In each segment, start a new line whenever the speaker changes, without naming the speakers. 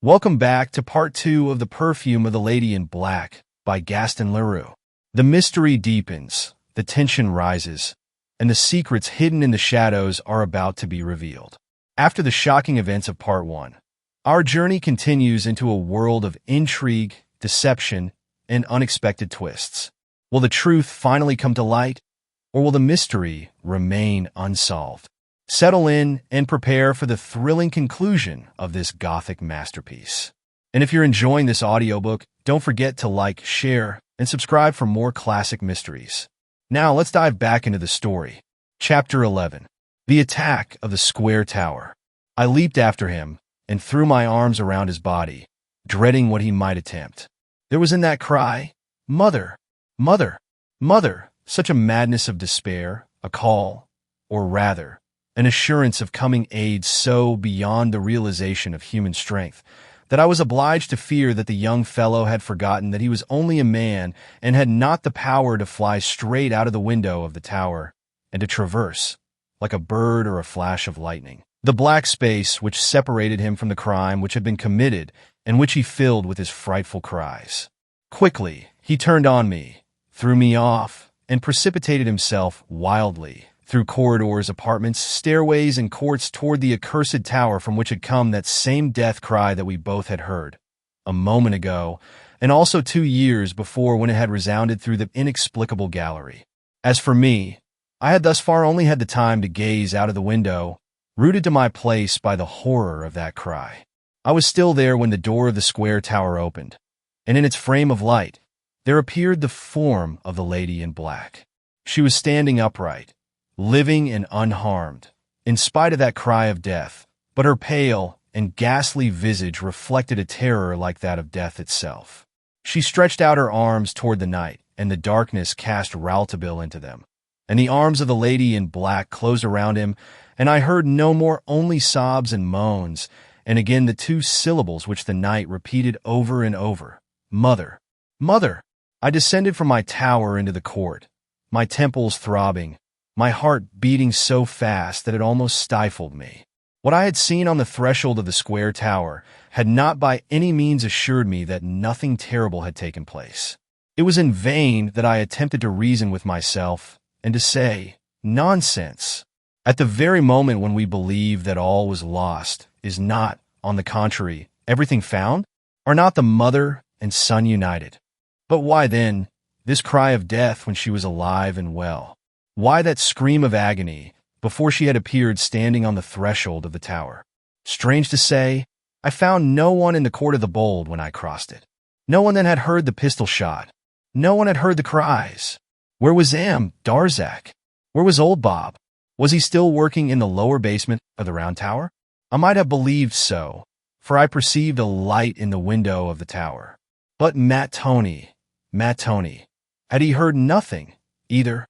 Welcome back to part 2 of The Perfume of the Lady in Black by Gaston Leroux. The mystery deepens, the tension rises, and the secrets hidden in the shadows are about to be revealed. After the shocking events of part 1, our journey continues into a world of intrigue, deception, and unexpected twists. Will the truth finally come to light, or will the mystery remain unsolved? Settle in and prepare for the thrilling conclusion of this gothic masterpiece. And if you're enjoying this audiobook, don't forget to like, share, and subscribe for more classic mysteries. Now let's dive back into the story. Chapter 11. The Attack of the Square Tower. I leaped after him and threw my arms around his body, dreading what he might attempt. There was in that cry, "Mother! Mother! Mother!" such a madness of despair, a call, or rather, an assurance of coming aid so beyond the realization of human strength that I was obliged to fear that the young fellow had forgotten that he was only a man and had not the power to fly straight out of the window of the tower and to traverse, like a bird or a flash of lightning, the black space which separated him from the crime which had been committed and which he filled with his frightful cries. Quickly, he turned on me, threw me off, and precipitated himself wildly through corridors, apartments, stairways, and courts toward the accursed tower from which had come that same death cry that we both had heard a moment ago, and also 2 years before when it had resounded through the inexplicable gallery. As for me, I had thus far only had the time to gaze out of the window, rooted to my place by the horror of that cry. I was still there when the door of the square tower opened, and in its frame of light, there appeared the form of the lady in black. She was standing upright, living and unharmed, in spite of that cry of death, but her pale and ghastly visage reflected a terror like that of death itself. She stretched out her arms toward the night, and the darkness cast Rouletabille into them, and the arms of the lady in black closed around him, and I heard no more only sobs and moans, and again the 2 syllables which the night repeated over and over, "Mother! Mother!" I descended from my tower into the court, my temples throbbing, my heart beating so fast that it almost stifled me. What I had seen on the threshold of the square tower had not by any means assured me that nothing terrible had taken place. It was in vain that I attempted to reason with myself and to say, "Nonsense." At the very moment when we believe that all was lost, is not, on the contrary, everything found? Are not the mother and son united? But why then this cry of death when she was alive and well? Why that scream of agony before she had appeared standing on the threshold of the tower? Strange to say, I found no one in the Court of the Bold when I crossed it. No one then had heard the pistol shot. No one had heard the cries. Where was Darzac? Where was old Bob? Was he still working in the lower basement of the Round Tower? I might have believed so, for I perceived a light in the window of the tower. But Mattoni, had he heard nothing, either?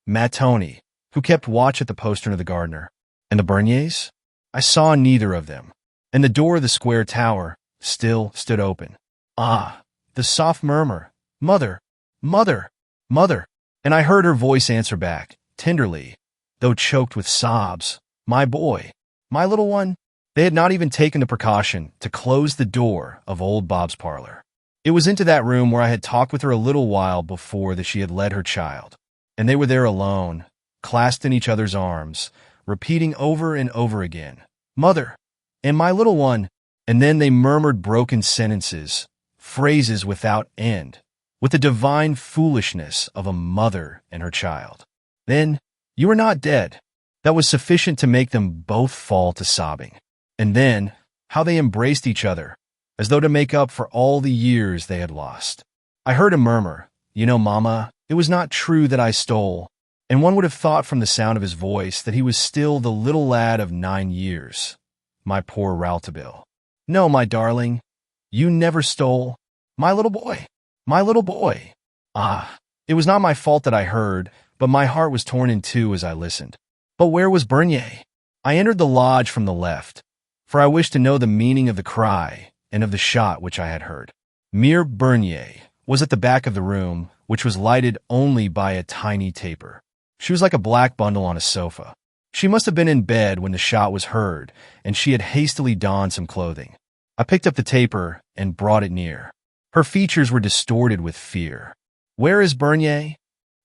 Mattoni, who kept watch at the postern of the gardener, and the Berniers? I saw neither of them, and the door of the square tower still stood open. Ah, the soft murmur, "Mother, mother, mother," and I heard her voice answer back, tenderly, though choked with sobs, "My boy, my little one." They had not even taken the precaution to close the door of old Bob's parlor. It was into that room where I had talked with her a little while before that she had led her child. And they were there alone, clasped in each other's arms, repeating over and over again, "Mother, and my little one," and then they murmured broken sentences, phrases without end, with the divine foolishness of a mother and her child. Then, "You are not dead." That was sufficient to make them both fall to sobbing. And then, how they embraced each other, as though to make up for all the years they had lost. I heard him murmur, "You know, Mama, it was not true that I stole," and one would have thought from the sound of his voice that he was still the little lad of 9 years. My poor Rouletabille. "No, my darling, you never stole. My little boy, my little boy." Ah, it was not my fault that I heard, but my heart was torn in two as I listened. But where was Bernier? I entered the lodge from the left, for I wished to know the meaning of the cry and of the shot which I had heard. Mere Bernier was at the back of the room, which was lighted only by a tiny taper. She was like a black bundle on a sofa. She must have been in bed when the shot was heard, and she had hastily donned some clothing. I picked up the taper and brought it near. Her features were distorted with fear. "Where is Bernier?"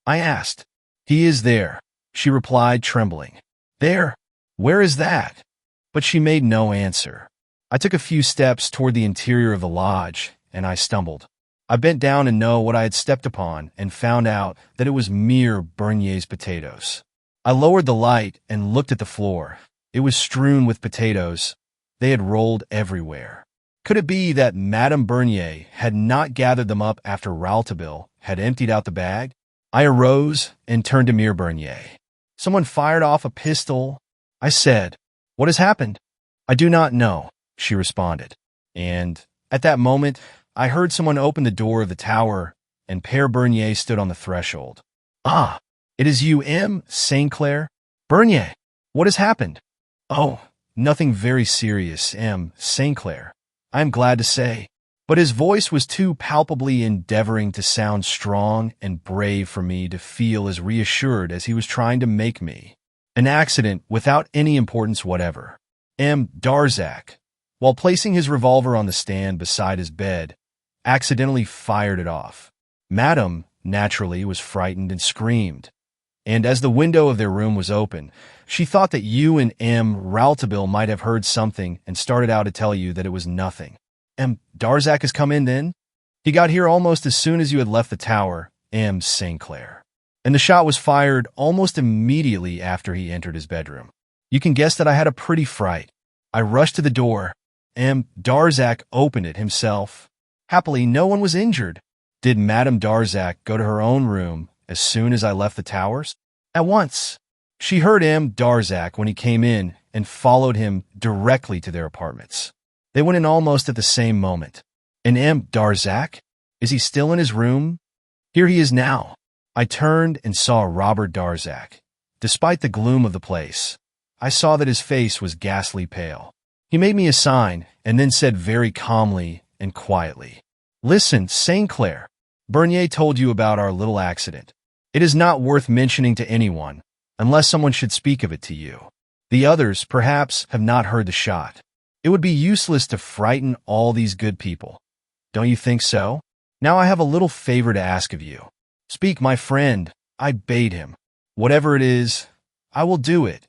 I asked. "He is there," she replied, trembling. "There? Where is that?" But she made no answer. I took a few steps toward the interior of the lodge, and I stumbled. I bent down to know what I had stepped upon and found out that it was mere Bernier's potatoes. I lowered the light and looked at the floor. It was strewn with potatoes. They had rolled everywhere. Could it be that Madame Bernier had not gathered them up after Rouletabille had emptied out the bag? I arose and turned to Mere Bernier. "Someone fired off a pistol," I said. "What has happened?" "I do not know," she responded. And at that moment, I heard someone open the door of the tower, and Père Bernier stood on the threshold. "Ah, it is you, M. St. Clair? Bernier, what has happened?" "Oh, nothing very serious, M. St. Clair, I am glad to say." But his voice was too palpably endeavoring to sound strong and brave for me to feel as reassured as he was trying to make me. "An accident without any importance whatever." M. Darzac, while placing his revolver on the stand beside his bed, accidentally fired it off. Madame, naturally, was frightened and screamed. And as the window of their room was open, she thought that you and M. Rouletabille might have heard something and started out to tell you that it was nothing. "M. Darzac has come in then?" "He got here almost as soon as you had left the tower, M. St. Clair. And the shot was fired almost immediately after he entered his bedroom. You can guess that I had a pretty fright. I rushed to the door. M. Darzac opened it himself. Happily, no one was injured." "Did Madame Darzac go to her own room as soon as I left the towers?" "At once. She heard M. Darzac when he came in and followed him directly to their apartments. They went in almost at the same moment." "And M. Darzac? Is he still in his room?" "Here he is now." I turned and saw Robert Darzac. Despite the gloom of the place, I saw that his face was ghastly pale. He made me a sign and then said very calmly and quietly, "Listen, St. Clair, Bernier told you about our little accident. It is not worth mentioning to anyone, unless someone should speak of it to you. The others, perhaps, have not heard the shot. It would be useless to frighten all these good people. Don't you think so? Now I have a little favor to ask of you. Speak, my friend," I bade him. "Whatever it is, I will do it.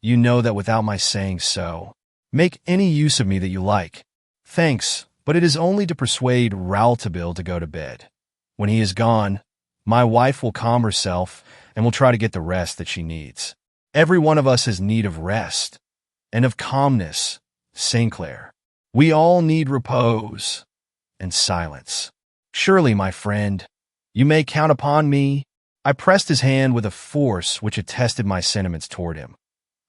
You know that without my saying so. Make any use of me that you like. Thanks, but it is only to persuade Rouletabille to go to bed. When he is gone, my wife will calm herself and will try to get the rest that she needs. Every one of us has need of rest and of calmness, St. Clair. We all need repose and silence. Surely, my friend, you may count upon me." I pressed his hand with a force which attested my sentiments toward him.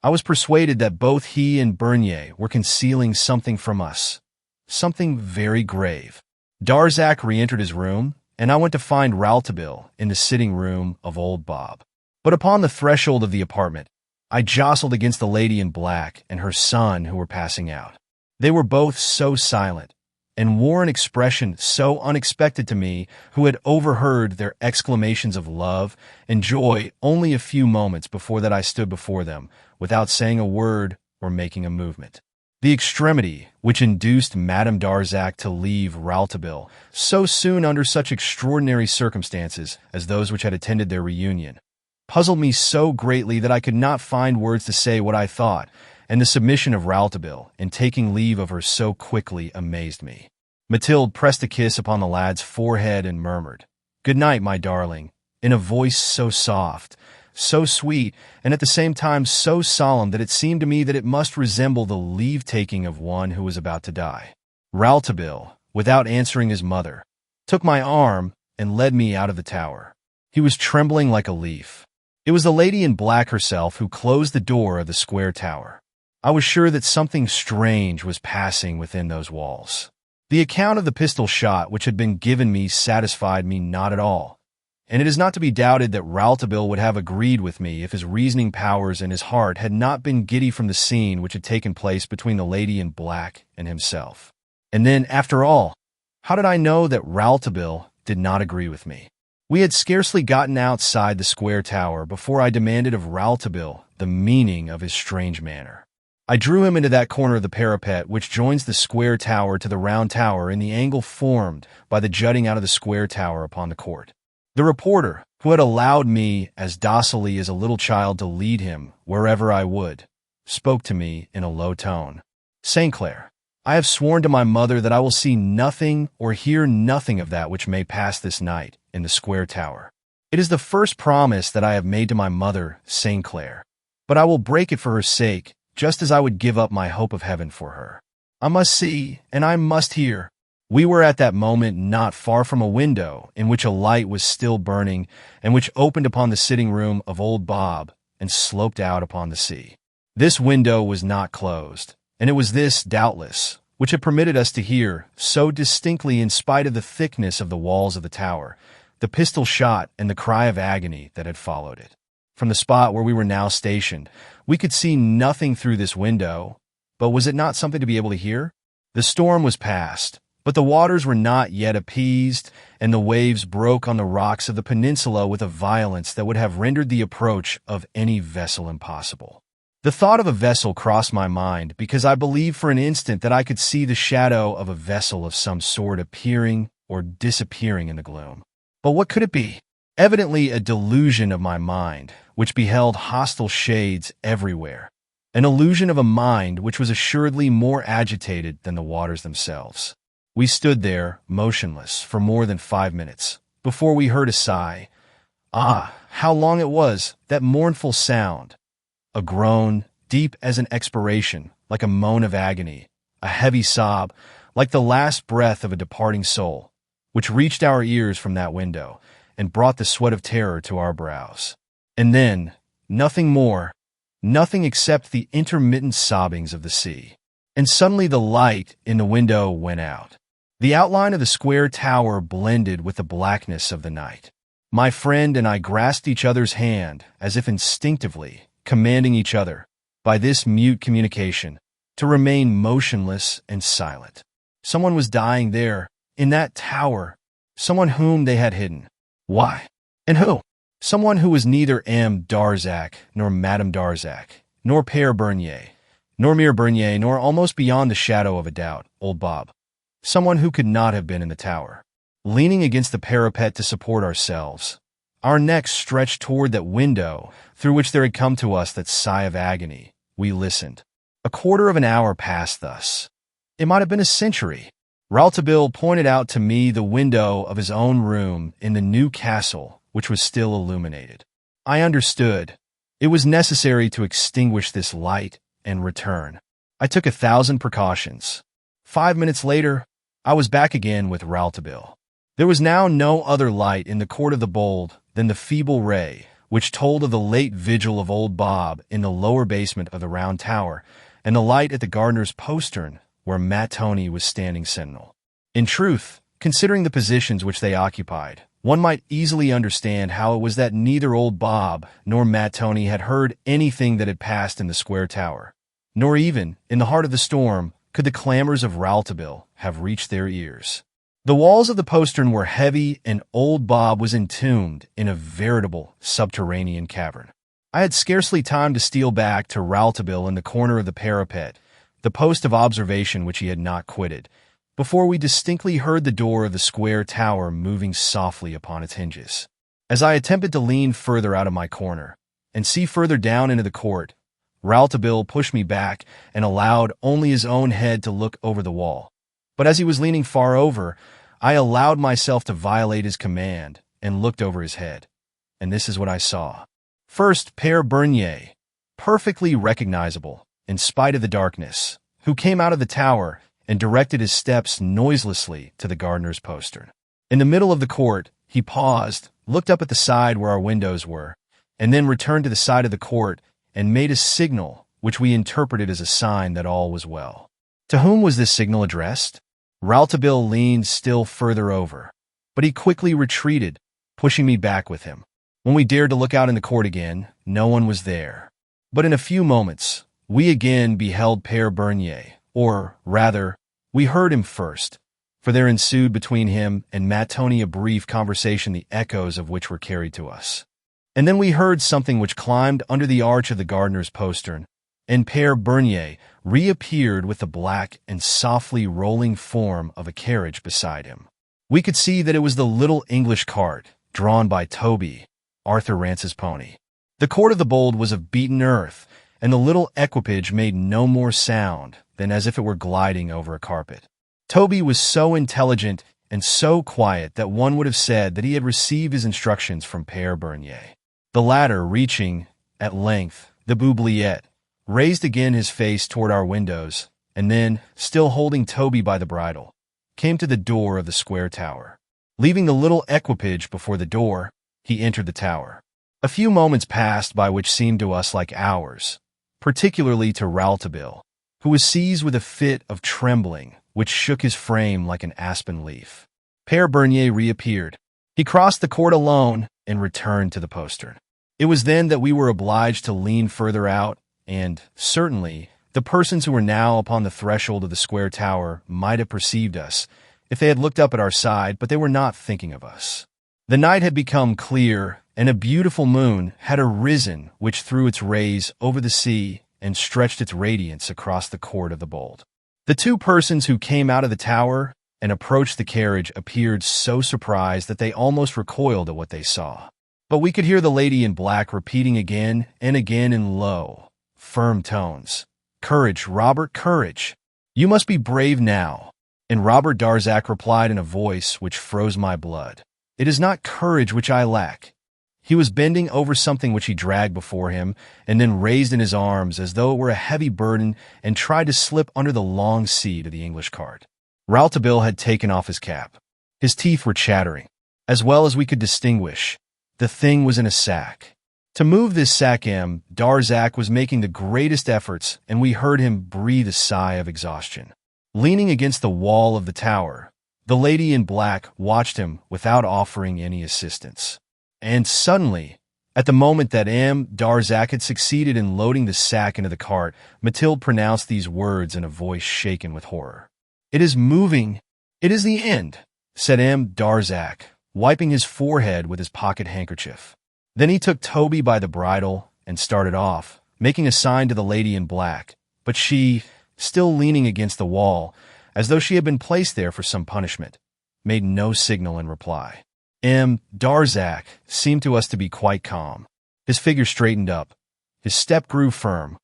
I was persuaded that both he and Bernier were concealing something from us, something very grave. Darzac re-entered his room, and I went to find Rouletabille in the sitting room of old Bob. But upon the threshold of the apartment, I jostled against the lady in black and her son who were passing out. They were both so silent, and wore an expression so unexpected to me who had overheard their exclamations of love and joy only a few moments before that I stood before them, without saying a word or making a movement. The extremity which induced Madame Darzac to leave Rouletabille so soon under such extraordinary circumstances as those which had attended their reunion puzzled me so greatly that I could not find words to say what I thought, and the submission of Rouletabille in taking leave of her so quickly amazed me. Mathilde pressed a kiss upon the lad's forehead and murmured, "Good night, my darling," in a voice so soft, so sweet, and at the same time so solemn that it seemed to me that it must resemble the leave-taking of one who was about to die. Rouletabille, without answering his mother, took my arm and led me out of the tower. He was trembling like a leaf. It was the lady in black herself who closed the door of the square tower. I was sure that something strange was passing within those walls. The account of the pistol shot which had been given me satisfied me not at all, and it is not to be doubted that Rouletabille would have agreed with me if his reasoning powers and his heart had not been giddy from the scene which had taken place between the lady in black and himself. And then, after all, how did I know that Rouletabille did not agree with me? We had scarcely gotten outside the square tower before I demanded of Rouletabille the meaning of his strange manner. I drew him into that corner of the parapet which joins the square tower to the round tower in the angle formed by the jutting out of the square tower upon the court. The reporter, who had allowed me as docilely as a little child to lead him wherever I would, spoke to me in a low tone. "St. Clair, I have sworn to my mother that I will see nothing or hear nothing of that which may pass this night in the square tower. It is the first promise that I have made to my mother, St. Clair, but I will break it for her sake, just as I would give up my hope of heaven for her. I must see, and I must hear." We were at that moment not far from a window in which a light was still burning and which opened upon the sitting room of old Bob and sloped out upon the sea. This window was not closed, and it was this, doubtless, which had permitted us to hear, so distinctly in spite of the thickness of the walls of the tower, the pistol shot and the cry of agony that had followed it. From the spot where we were now stationed, we could see nothing through this window, but was it not something to be able to hear? The storm was past, but the waters were not yet appeased, and the waves broke on the rocks of the peninsula with a violence that would have rendered the approach of any vessel impossible. The thought of a vessel crossed my mind because I believed for an instant that I could see the shadow of a vessel of some sort appearing or disappearing in the gloom. But what could it be? Evidently a delusion of my mind, which beheld hostile shades everywhere. An illusion of a mind which was assuredly more agitated than the waters themselves. We stood there, motionless, for more than 5 minutes, before we heard a sigh. Ah, how long it was, that mournful sound! A groan, deep as an expiration, like a moan of agony, a heavy sob, like the last breath of a departing soul, which reached our ears from that window, and brought the sweat of terror to our brows. And then, nothing more, nothing except the intermittent sobbings of the sea. And suddenly the light in the window went out. The outline of the square tower blended with the blackness of the night. My friend and I grasped each other's hand, as if instinctively, commanding each other, by this mute communication, to remain motionless and silent. Someone was dying there, in that tower, someone whom they had hidden. Why? And who? Someone who was neither M. Darzac, nor Madame Darzac, nor Père Bernier, nor Mere Bernier, nor almost beyond the shadow of a doubt, old Bob. Someone who could not have been in the tower. Leaning against the parapet to support ourselves, our necks stretched toward that window through which there had come to us that sigh of agony, we listened. A quarter of an hour passed thus. It might have been a century. Rouletabille pointed out to me the window of his own room in the new castle, which was still illuminated. I understood. It was necessary to extinguish this light and return. I took 1,000 precautions. 5 minutes later, I was back again with Rouletabille. There was now no other light in the court of the Bold than the feeble ray, which told of the late vigil of old Bob in the lower basement of the round tower, and the light at the gardener's postern, where Mattoni was standing sentinel. In truth, considering the positions which they occupied, one might easily understand how it was that neither old Bob nor Mattoni had heard anything that had passed in the square tower, nor even, in the heart of the storm, could the clamors of Rouletabille have reached their ears. The walls of the postern were heavy, and old Bob was entombed in a veritable subterranean cavern. I had scarcely time to steal back to Rouletabille in the corner of the parapet, the post of observation which he had not quitted, before we distinctly heard the door of the square tower moving softly upon its hinges. As I attempted to lean further out of my corner and see further down into the court, Rouletabille pushed me back and allowed only his own head to look over the wall. But as he was leaning far over, I allowed myself to violate his command and looked over his head. And this is what I saw. First, Père Bernier, perfectly recognizable, in spite of the darkness, who came out of the tower and directed his steps noiselessly to the gardener's postern. In the middle of the court, he paused, looked up at the side where our windows were, and then returned to the side of the court and made a signal which we interpreted as a sign that all was well. To whom was this signal addressed? Rouletabille leaned still further over, but he quickly retreated, pushing me back with him. When we dared to look out in the court again, no one was there. But in a few moments, we again beheld Père Bernier, or, rather, we heard him first, for there ensued between him and Mattoni a brief conversation the echoes of which were carried to us. And then we heard something which climbed under the arch of the gardener's postern, and Père Bernier reappeared with the black and softly rolling form of a carriage beside him. We could see that it was the little English cart, drawn by Toby, Arthur Rance's pony. The court of the Bold was of beaten earth, and the little equipage made no more sound than as if it were gliding over a carpet. Toby was so intelligent and so quiet that one would have said that he had received his instructions from Père Bernier. The latter, reaching, at length, the oubliette, raised again his face toward our windows, and then, still holding Toby by the bridle, came to the door of the square tower. Leaving the little equipage before the door, he entered the tower. A few moments passed by which seemed to us like hours, particularly to Rouletabille, who was seized with a fit of trembling which shook his frame like an aspen leaf. Père Bernier reappeared. He crossed the court alone and returned to the postern. It was then that we were obliged to lean further out, and, certainly, the persons who were now upon the threshold of the square tower might have perceived us if they had looked up at our side, but they were not thinking of us. The night had become clear, and a beautiful moon had arisen which threw its rays over the sea and stretched its radiance across the court of the Bold. The two persons who came out of the tower and approached the carriage appeared so surprised that they almost recoiled at what they saw. But we could hear the lady in black repeating again and again in low, firm tones, "Courage, Robert, courage! You must be brave now." And Robert Darzac replied in a voice which froze my blood, "It is not courage which I lack." He was bending over something which he dragged before him, and then raised in his arms as though it were a heavy burden, and tried to slip under the long seat of the English cart. Rouletabille had taken off his cap. His teeth were chattering. As well as we could distinguish, the thing was in a sack. To move this sack, Darzac was making the greatest efforts, and we heard him breathe a sigh of exhaustion. Leaning against the wall of the tower, the lady in black watched him without offering any assistance. And suddenly, at the moment that Darzac had succeeded in loading the sack into the cart, Mathilde pronounced these words in a voice shaken with horror. "It is moving. It is the end," said Darzac, wiping his forehead with his pocket handkerchief. Then he took Toby by the bridle and started off, making a sign to the lady in black, but she, still leaning against the wall, as though she had been placed there for some punishment, made no signal in reply. Darzac seemed to us to be quite calm. His figure straightened up. His step grew firm.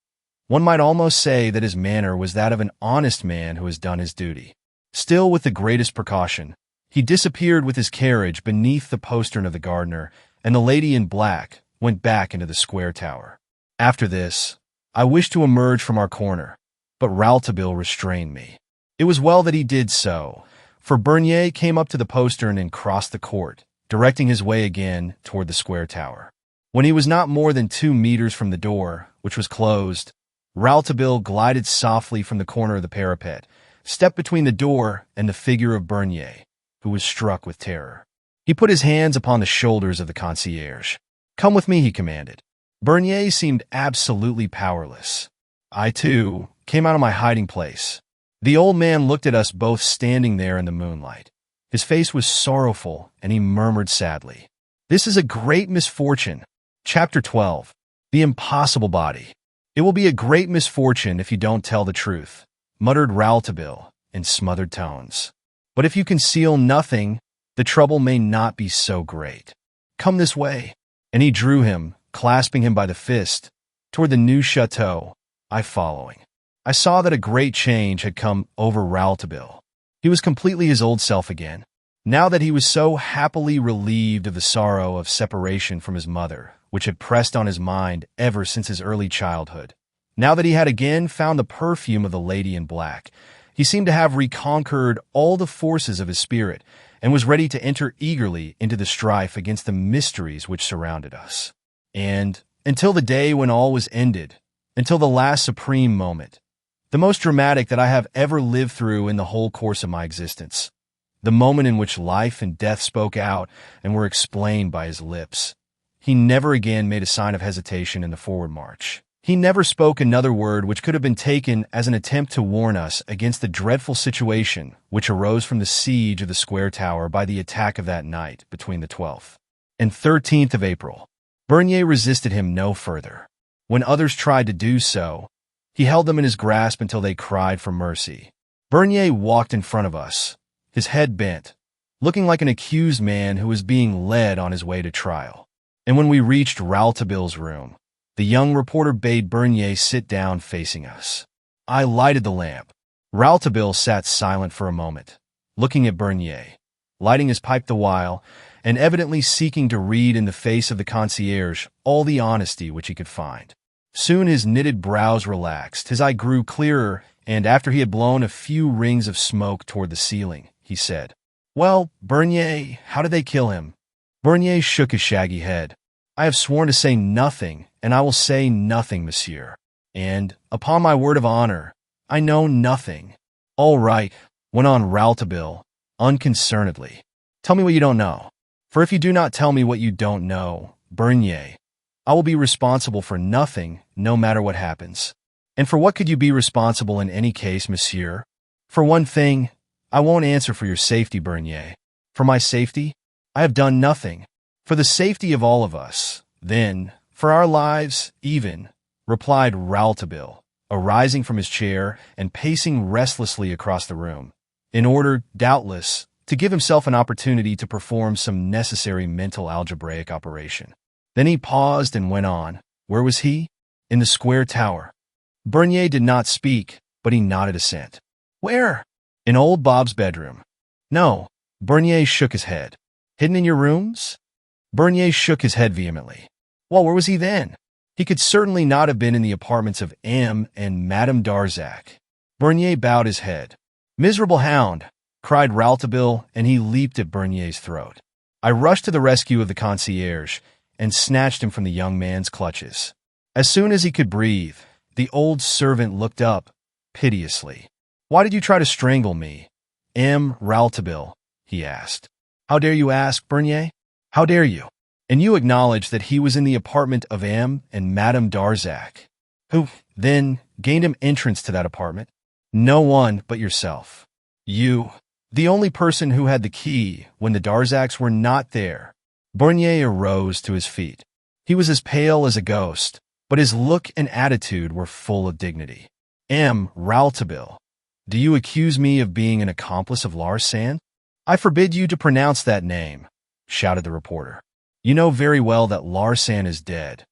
One might almost say that his manner was that of an honest man who has done his duty. Still, with the greatest precaution, he disappeared with his carriage beneath the postern of the gardener, and the lady in black went back into the square tower. After this, I wished to emerge from our corner, but Rouletabille restrained me. It was well that he did so, for Bernier came up to the postern and crossed the court, directing his way again toward the square tower. When he was not more than 2 meters from the door, which was closed, Rouletabille glided softly from the corner of the parapet, stepped between the door and the figure of Bernier, who was struck with terror. He put his hands upon the shoulders of the concierge. "Come with me," he commanded. Bernier seemed absolutely powerless. I, too, came out of my hiding place. The old man looked at us both standing there in the moonlight. His face was sorrowful, and he murmured sadly, "This is a great misfortune." Chapter 12. The Impossible Body. "It will be a great misfortune if you don't tell the truth," muttered Rouletabille in smothered tones. "But if you conceal nothing, the trouble may not be so great. Come this way." And he drew him, clasping him by the fist, toward the new chateau, I following. I saw that a great change had come over Rouletabille. He was completely his old self again. Now that he was so happily relieved of the sorrow of separation from his mother, which had pressed on his mind ever since his early childhood, now that he had again found the perfume of the lady in black, he seemed to have reconquered all the forces of his spirit and was ready to enter eagerly into the strife against the mysteries which surrounded us. And, until the day when all was ended, until the last supreme moment, the most dramatic that I have ever lived through in the whole course of my existence, the moment in which life and death spoke out and were explained by his lips, he never again made a sign of hesitation in the forward march. He never spoke another word which could have been taken as an attempt to warn us against the dreadful situation which arose from the siege of the square tower by the attack of that night between the 12th and 13th of April. Bernier resisted him no further. When others tried to do so, He held them in his grasp until they cried for mercy. Bernier walked in front of us, his head bent, looking like an accused man who was being led on his way to trial. And when we reached Rouletabille's room, the young reporter bade Bernier sit down facing us. I lighted the lamp. Rouletabille sat silent for a moment, looking at Bernier, lighting his pipe the while, and evidently seeking to read in the face of the concierge all the honesty which he could find. Soon his knitted brows relaxed, his eye grew clearer, and after he had blown a few rings of smoke toward the ceiling, he said, "Well, Bernier, how did they kill him?" Bernier shook his shaggy head. "I have sworn to say nothing, and I will say nothing, monsieur. And, upon my word of honor, I know nothing." "All right," went on Rouletabille, unconcernedly. "Tell me what you don't know. For if you do not tell me what you don't know, Bernier, I will be responsible for nothing, no matter what happens." "And for what could you be responsible in any case, monsieur?" "For one thing, I won't answer for your safety, Bernier." "For my safety? I have done nothing." "For the safety of all of us, then, for our lives, even," replied Rouletabille, arising from his chair and pacing restlessly across the room, in order, doubtless, to give himself an opportunity to perform some necessary mental algebraic operation. Then he paused and went on. "Where was he?" "In the square tower." Bernier did not speak, but he nodded assent. "Where?" "In old Bob's bedroom." "No." Bernier shook his head. "Hidden in your rooms?" Bernier shook his head vehemently. "Well, where was he then?" "He could certainly not have been in the apartments of M. and Madame Darzac." Bernier bowed his head. "Miserable hound!" cried Rouletabille, and he leaped at Bernier's throat. I rushed to the rescue of the concierge and snatched him from the young man's clutches. As soon as he could breathe, the old servant looked up, piteously. "Why did you try to strangle me, M. Rouletabille?" he asked. "How dare you ask, Bernier? How dare you? And you acknowledge that he was in the apartment of M. and Madame Darzac. Who, then, gained him entrance to that apartment?" "No one but yourself. You, the only person who had the key when the Darzacs were not there." Bernier arose to his feet. He was as pale as a ghost, but his look and attitude were full of dignity. "M. Rouletabille, do you accuse me of being an accomplice of Larsan?" "I forbid you to pronounce that name," shouted the reporter. "You know very well that Larsan is dead,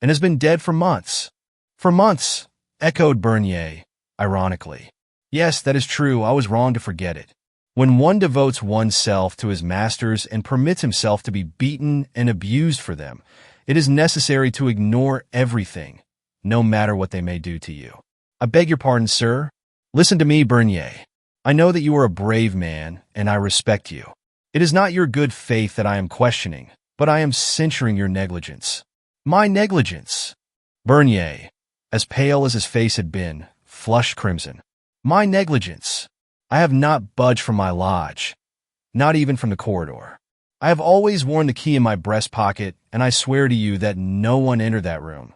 and has been dead for months." "For months," echoed Bernier, ironically. "Yes, that is true. I was wrong to forget it. When one devotes oneself to his masters and permits himself to be beaten and abused for them, it is necessary to ignore everything, no matter what they may do to you." "I beg your pardon, sir." "Listen to me, Bernier. I know that you are a brave man, and I respect you. It is not your good faith that I am questioning, but I am censuring your negligence." "My negligence?" Bernier, as pale as his face had been, flushed crimson. "My negligence? I have not budged from my lodge, not even from the corridor. I have always worn the key in my breast pocket, and I swear to you that no one entered that room.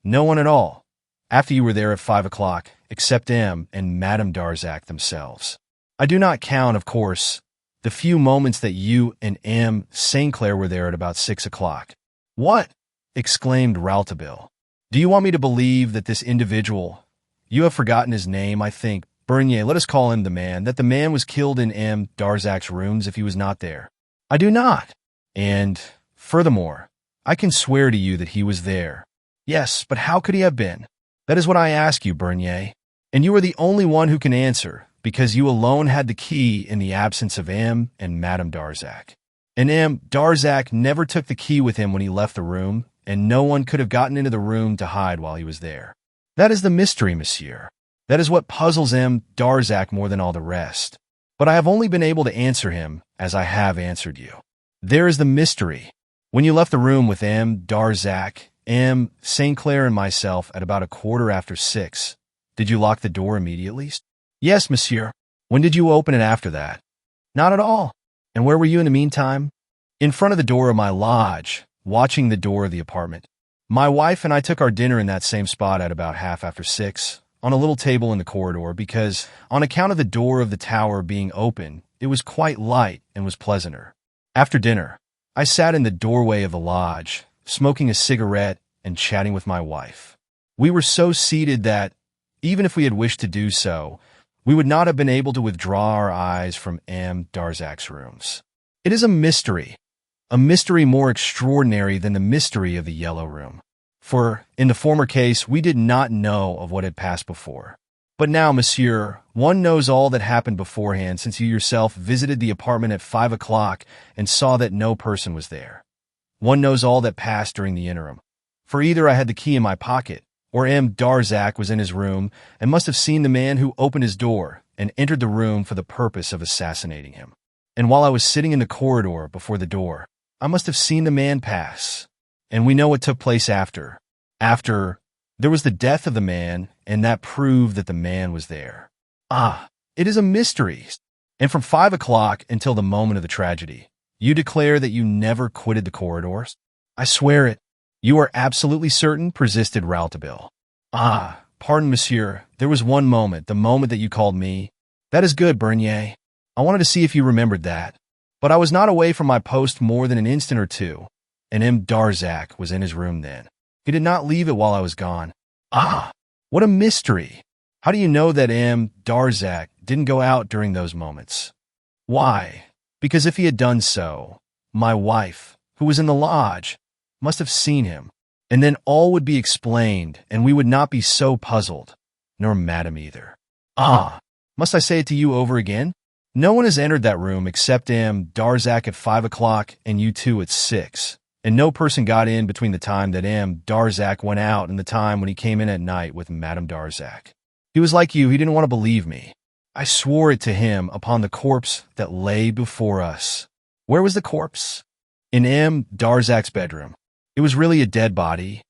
No one at all, after you were there at 5 o'clock, except M. and Madame Darzac themselves. I do not count, of course, the few moments that you and M. St. Clair were there at about 6 o'clock. "What?" exclaimed Rouletabille. "Do you want me to believe that this individual, you have forgotten his name, I think, Bernier, let us call him the man, that the man was killed in M. Darzac's rooms if he was not there?" "I do not. And, furthermore, I can swear to you that he was there." "Yes, but how could he have been?" "That is what I ask you, Bernier. And you are the only one who can answer, because you alone had the key in the absence of M. and Madame Darzac. And M. Darzac never took the key with him when he left the room, and no one could have gotten into the room to hide while he was there. That is the mystery, monsieur. That is what puzzles M. Darzac more than all the rest. But I have only been able to answer him as I have answered you. There is the mystery. When you left the room with M. Darzac, M. St. Clair and myself at about 6:15, did you lock the door immediately?" "Yes, monsieur." "When did you open it after that?" "Not at all." "And where were you in the meantime?" "In front of the door of my lodge, watching the door of the apartment. My wife and I took our dinner in that same spot at about 6:30, on a little table in the corridor, because, on account of the door of the tower being open, it was quite light and was pleasanter. After dinner, I sat in the doorway of the lodge, smoking a cigarette and chatting with my wife. We were so seated that, Even if we had wished to do so, we would not have been able to withdraw our eyes from M. Darzak's rooms. It is a mystery more extraordinary than the mystery of the Yellow Room. For, in the former case, we did not know of what had passed before. But now, monsieur, one knows all that happened beforehand, since you yourself visited the apartment at 5 o'clock and saw that no person was there. One knows all that passed during the interim. For either I had the key in my pocket, or M. Darzak was in his room and must have seen the man who opened his door and entered the room for the purpose of assassinating him. And while I was sitting in the corridor before the door, I must have seen the man pass. And we know what took place after. There was the death of the man, and that proved that the man was there. It is a mystery. And from 5 o'clock until the moment of the tragedy, you declare that you never quitted the corridors? I swear it. You are absolutely certain? Persisted Rouletabille. Pardon, monsieur. There was one moment, the moment that you called me. That is good, Bernier. I wanted to see if you remembered that. But I was not away from my post more than an instant or two, and M. Darzak was in his room then. He did not leave it while I was gone. What a mystery. How do you know that M. Darzak didn't go out during those moments? Why? Because if he had done so, my wife, who was in the lodge, must have seen him, and then all would be explained, and we would not be so puzzled, nor Madame either. Must I say it to you over again? No one has entered that room except M. Darzak at 5 o'clock and you two at 6. And no person got in between the time that M. Darzak went out and the time when he came in at night with Madame Darzak. He was like you, he didn't want to believe me. I swore it to him upon the corpse that lay before us. Where was the corpse? In M. Darzak's bedroom. It was really a dead body.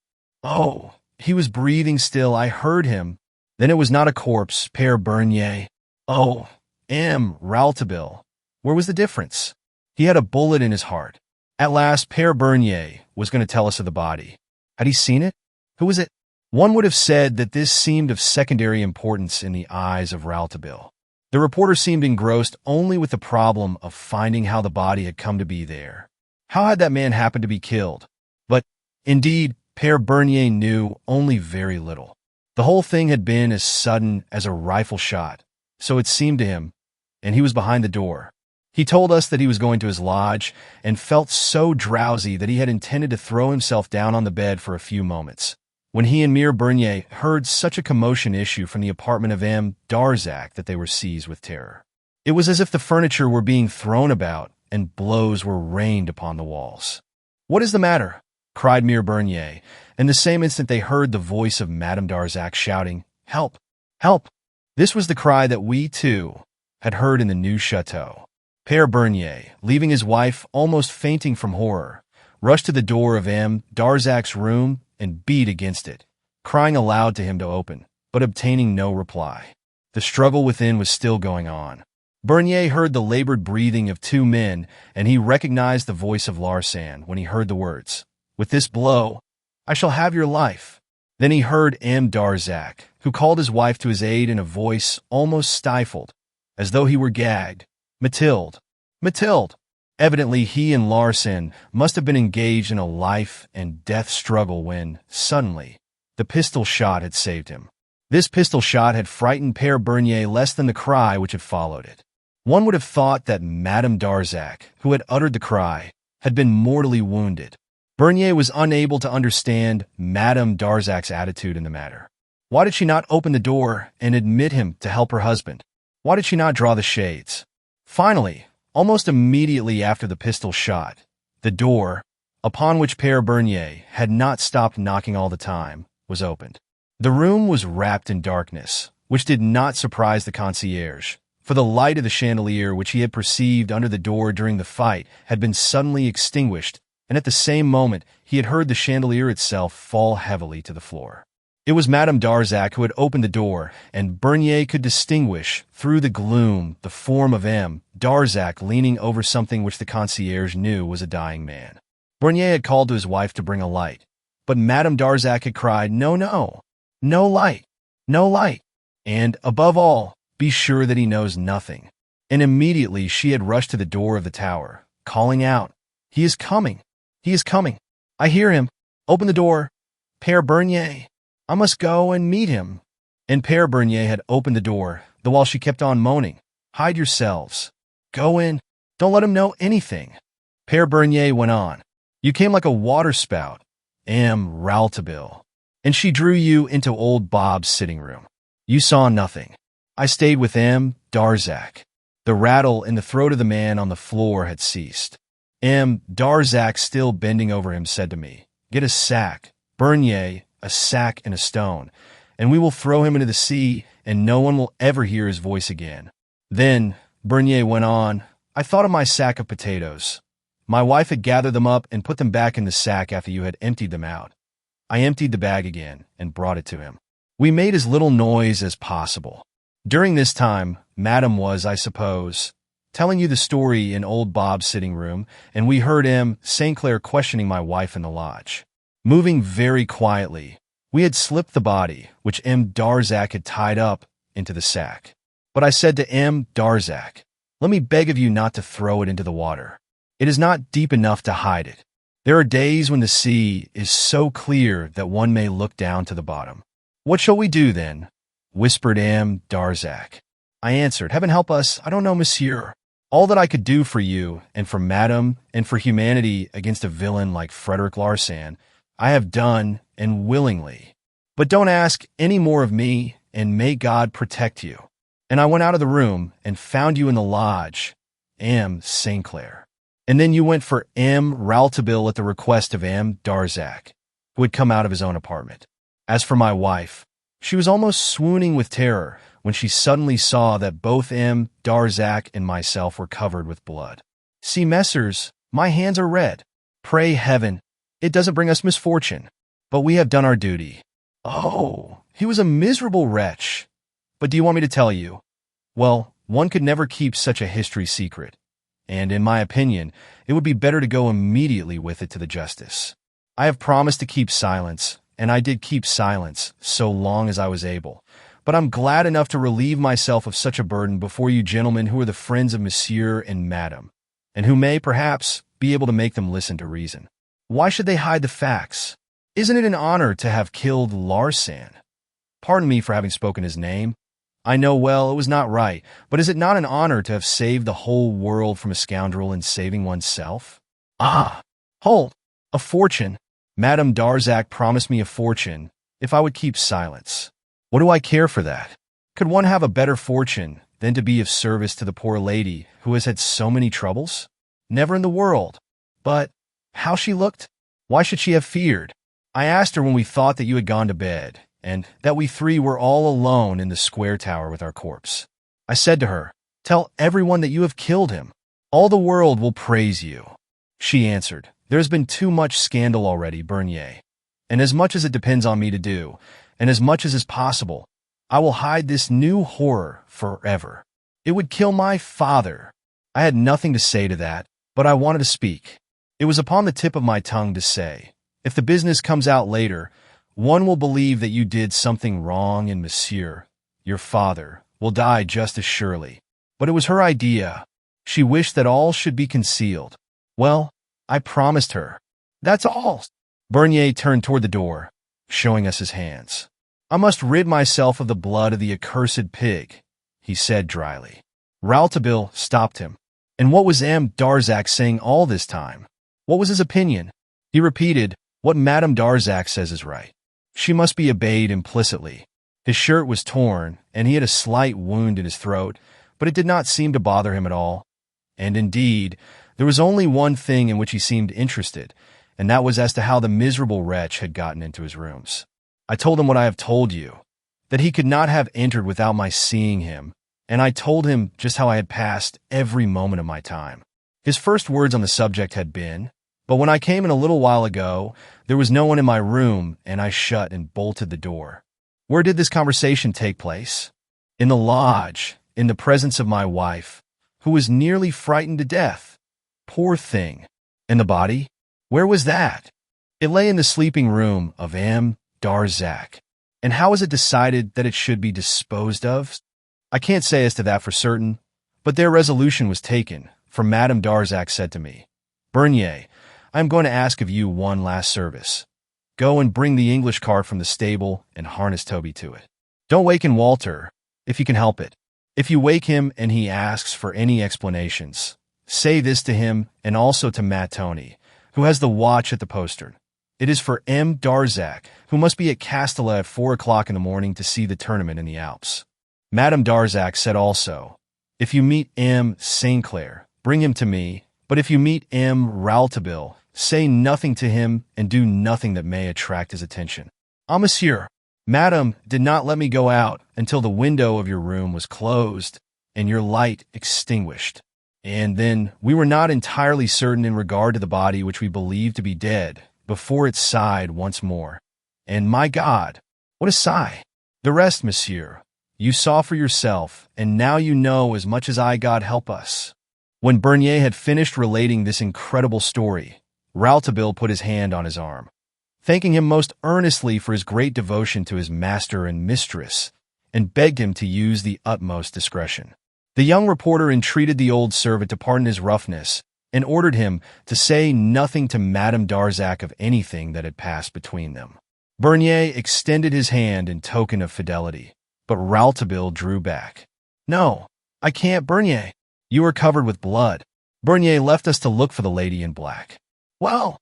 Oh, he was breathing still, I heard him. Then it was not a corpse, Père Bernier. Oh, M. Rouletabille. Where was the difference? He had a bullet in his heart. At last, Père Bernier was going to tell us of the body. Had he seen it? Who was it? One would have said that this seemed of secondary importance in the eyes of Rouletabille. The reporter seemed engrossed only with the problem of finding how the body had come to be there. How had that man happened to be killed? But, indeed, Père Bernier knew only very little. The whole thing had been as sudden as a rifle shot, so it seemed to him, and he was behind the door. He told us that he was going to his lodge and felt so drowsy that he had intended to throw himself down on the bed for a few moments, when he and Mere Bernier heard such a commotion issue from the apartment of M. Darzak that they were seized with terror. It was as if the furniture were being thrown about and blows were rained upon the walls. "What is the matter?" cried Mere Bernier, and the same instant they heard the voice of Madame Darzak shouting, "Help! Help!" This was the cry that we, too, had heard in the new chateau. Père Bernier, leaving his wife almost fainting from horror, rushed to the door of M. Darzak's room and beat against it, crying aloud to him to open, but obtaining no reply. The struggle within was still going on. Bernier heard the labored breathing of two men, and he recognized the voice of Larsan when he heard the words, "With this blow, I shall have your life." Then he heard M. Darzak, who called his wife to his aid in a voice almost stifled, as though he were gagged. "Mathilde! Mathilde!" Evidently he and Larsan must have been engaged in a life-and-death struggle when, suddenly, the pistol shot had saved him. This pistol shot had frightened Père Bernier less than the cry which had followed it. One would have thought that Madame Darzak, who had uttered the cry, had been mortally wounded. Bernier was unable to understand Madame Darzak's attitude in the matter. Why did she not open the door and admit him to help her husband? Why did she not draw the shades? Finally, almost immediately after the pistol shot, the door, upon which Père Bernier had not stopped knocking all the time, was opened. The room was wrapped in darkness, which did not surprise the concierge, for the light of the chandelier which he had perceived under the door during the fight had been suddenly extinguished, and at the same moment he had heard the chandelier itself fall heavily to the floor. It was Madame Darzak who had opened the door, and Bernier could distinguish, through the gloom, the form of M. Darzak leaning over something which the concierge knew was a dying man. Bernier had called to his wife to bring a light, but Madame Darzak had cried, "No, no, no light, no light, and, above all, be sure that he knows nothing." And immediately she had rushed to the door of the tower, calling out, "He is coming! He is coming! I hear him! Open the door! Père Bernier! I must go and meet him." and Père Bernier had opened the door, the while she kept on moaning, "Hide yourselves. Go in. Don't let him know anything." Père Bernier went on, "You came like a waterspout, Rouletabille, and she drew you into old Bob's sitting room. You saw nothing. I stayed with Darzac." The rattle in the throat of the man on the floor had ceased. Darzac, still bending over him, said to me, "Get a sack, Bernier, a sack and a stone, and we will throw him into the sea, and no one will ever hear his voice again." Then, Bernier went on, "I thought of my sack of potatoes. My wife had gathered them up and put them back in the sack after you had emptied them out. I emptied the bag again and brought it to him. We made as little noise as possible. During this time, Madame was, I suppose, telling you the story in old Bob's sitting room, and we heard St. Clair questioning my wife in the lodge. Moving very quietly, we had slipped the body, which Darzac had tied up, into the sack. But I said to Darzac, 'Let me beg of you not to throw it into the water. It is not deep enough to hide it. There are days when the sea is so clear that one may look down to the bottom.' 'What shall we do then?' whispered Darzac. I answered, 'Heaven help us, I don't know, monsieur. All that I could do for you, and for Madame, and for humanity against a villain like Frederick Larsan, I have done, and willingly. But don't ask any more of me, and may God protect you.' And I went out of the room, and found you in the lodge, St. Clair. And then you went for Rouletabille at the request of Darzac, who had come out of his own apartment. As for my wife, she was almost swooning with terror when she suddenly saw that both Darzac and myself were covered with blood. See, messers, my hands are red. Pray heaven, it doesn't bring us misfortune. But we have done our duty. Oh, he was a miserable wretch. But do you want me to tell you? Well, one could never keep such a history secret. And in my opinion, it would be better to go immediately with it to the justice. I have promised to keep silence, and I did keep silence so long as I was able. But I'm glad enough to relieve myself of such a burden before you gentlemen who are the friends of Monsieur and Madame, and who may, perhaps, be able to make them listen to reason. Why should they hide the facts? Isn't it an honor to have killed Larsan? Pardon me for having spoken his name. I know well it was not right, but is it not an honor to have saved the whole world from a scoundrel in saving oneself? Ah, hold, a fortune. Madame Darzac promised me a fortune if I would keep silence. What do I care for that? Could one have a better fortune than to be of service to the poor lady who has had so many troubles? Never in the world. But how she looked? Why should she have feared? I asked her when we thought that you had gone to bed, and that we three were all alone in the square tower with our corpse. I said to her, 'Tell everyone that you have killed him. All the world will praise you.' She answered, 'There has been too much scandal already, Bernier, and as much as it depends on me to do, and as much as is possible, I will hide this new horror forever. It would kill my father.' I had nothing to say to that, but I wanted to speak. It was upon the tip of my tongue to say, 'If the business comes out later, one will believe that you did something wrong, and Monsieur, your father, will die just as surely.' But it was her idea. She wished that all should be concealed. Well, I promised her. That's all." Bernier turned toward the door, showing us his hands. "I must rid myself of the blood of the accursed pig," he said dryly. Rouletabille stopped him. "And what was Darzac saying all this time? What was his opinion?" He repeated, "What Madame Darzac says is right. She must be obeyed implicitly." His shirt was torn, and he had a slight wound in his throat, but it did not seem to bother him at all. And indeed, there was only one thing in which he seemed interested, and that was as to how the miserable wretch had gotten into his rooms. I told him what I have told you, that he could not have entered without my seeing him, and I told him just how I had passed every moment of my time. His first words on the subject had been, "But when I came in a little while ago, there was no one in my room, and I shut and bolted the door." Where did this conversation take place? In the lodge, in the presence of my wife, who was nearly frightened to death. Poor thing. And the body? Where was that? It lay in the sleeping room of Darzac. And how was it decided that it should be disposed of? I can't say as to that for certain, but their resolution was taken, for Madame Darzac said to me, "Bernier, I am going to ask of you one last service. Go and bring the English cart from the stable and harness Toby to it. Don't waken Walter, if you can help it. If you wake him and he asks for any explanations, say this to him and also to Matt Tony, who has the watch at the postern. It is for M. Darzac, who must be at Castella at 4 o'clock in the morning to see the tournament in the Alps. Madame Darzac said also, if you meet M. St. Clair, bring him to me, but if you meet M. Rouletabille, say nothing to him and do nothing that may attract his attention. Ah, monsieur, Madame did not let me go out until the window of your room was closed and your light extinguished. And then we were not entirely certain in regard to the body which we believed to be dead before it sighed once more. And my God, what a sigh! The rest, monsieur, you saw for yourself, and now you know as much as I, God help us. When Bernier had finished relating this incredible story, Rouletabille put his hand on his arm, thanking him most earnestly for his great devotion to his master and mistress, and begged him to use the utmost discretion. The young reporter entreated the old servant to pardon his roughness, and ordered him to say nothing to Madame Darzac of anything that had passed between them. Bernier extended his hand in token of fidelity, but Rouletabille drew back. No, I can't, Bernier. You are covered with blood. Bernier left us to look for the lady in black. Well,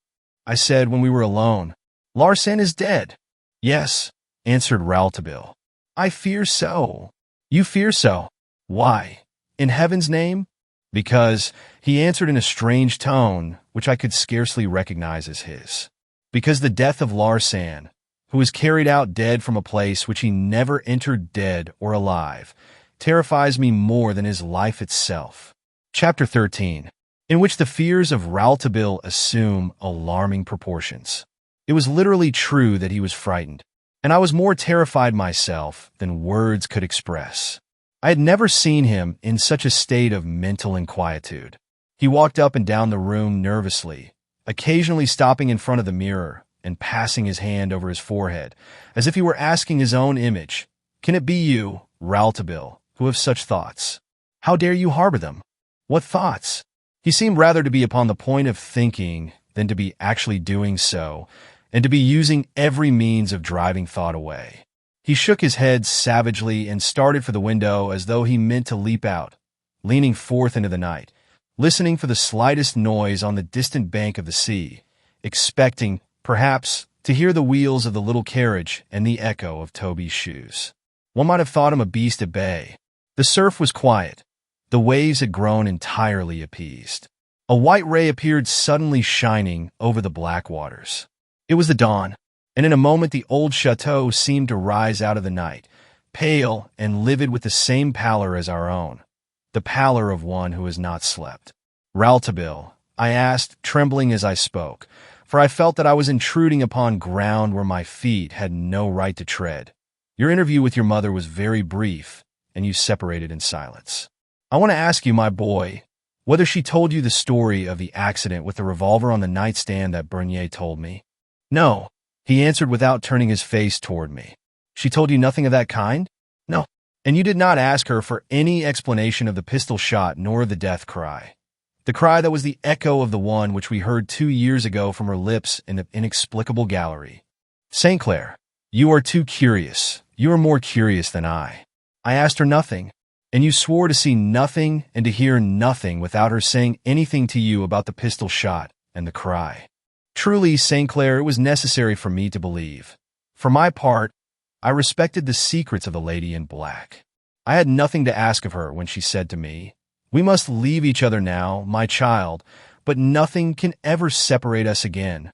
I said when we were alone, Larsan is dead. Yes, answered Rouletabille. I fear so. You fear so? Why? In heaven's name? Because, he answered in a strange tone, which I could scarcely recognize as his. Because the death of Larsan, who was carried out dead from a place which he never entered dead or alive, terrifies me more than his life itself. Chapter 13, in which the fears of Rouletabille assume alarming proportions. It was literally true that he was frightened, and I was more terrified myself than words could express. I had never seen him in such a state of mental inquietude. He walked up and down the room nervously, occasionally stopping in front of the mirror and passing his hand over his forehead, as if he were asking his own image, "Can it be you, Rouletabille, who have such thoughts? How dare you harbor them? What thoughts?" He seemed rather to be upon the point of thinking than to be actually doing so, and to be using every means of driving thought away. He shook his head savagely and started for the window as though he meant to leap out, leaning forth into the night, listening for the slightest noise on the distant bank of the sea, expecting, perhaps, to hear the wheels of the little carriage and the echo of Toby's shoes. One might have thought him a beast at bay. The surf was quiet. The waves had grown entirely appeased. A white ray appeared suddenly shining over the black waters. It was the dawn, and in a moment the old chateau seemed to rise out of the night, pale and livid with the same pallor as our own, the pallor of one who has not slept. "Rouletabille," I asked, trembling as I spoke, for I felt that I was intruding upon ground where my feet had no right to tread. "Your interview with your mother was very brief, and you separated in silence. I want to ask you, my boy, whether she told you the story of the accident with the revolver on the nightstand that Bernier told me." "No," he answered without turning his face toward me. "She told you nothing of that kind?" "No." "And you did not ask her for any explanation of the pistol shot nor of the death cry? The cry that was the echo of the one which we heard 2 years ago from her lips in the inexplicable gallery." "St. Clair, you are too curious. You are more curious than I. I asked her nothing, and you swore to see nothing and to hear nothing without her saying anything to you about the pistol shot and the cry." "Truly, St. Clair, it was necessary for me to believe. For my part, I respected the secrets of the lady in black. I had nothing to ask of her when she said to me, 'We must leave each other now, my child, but nothing can ever separate us again.'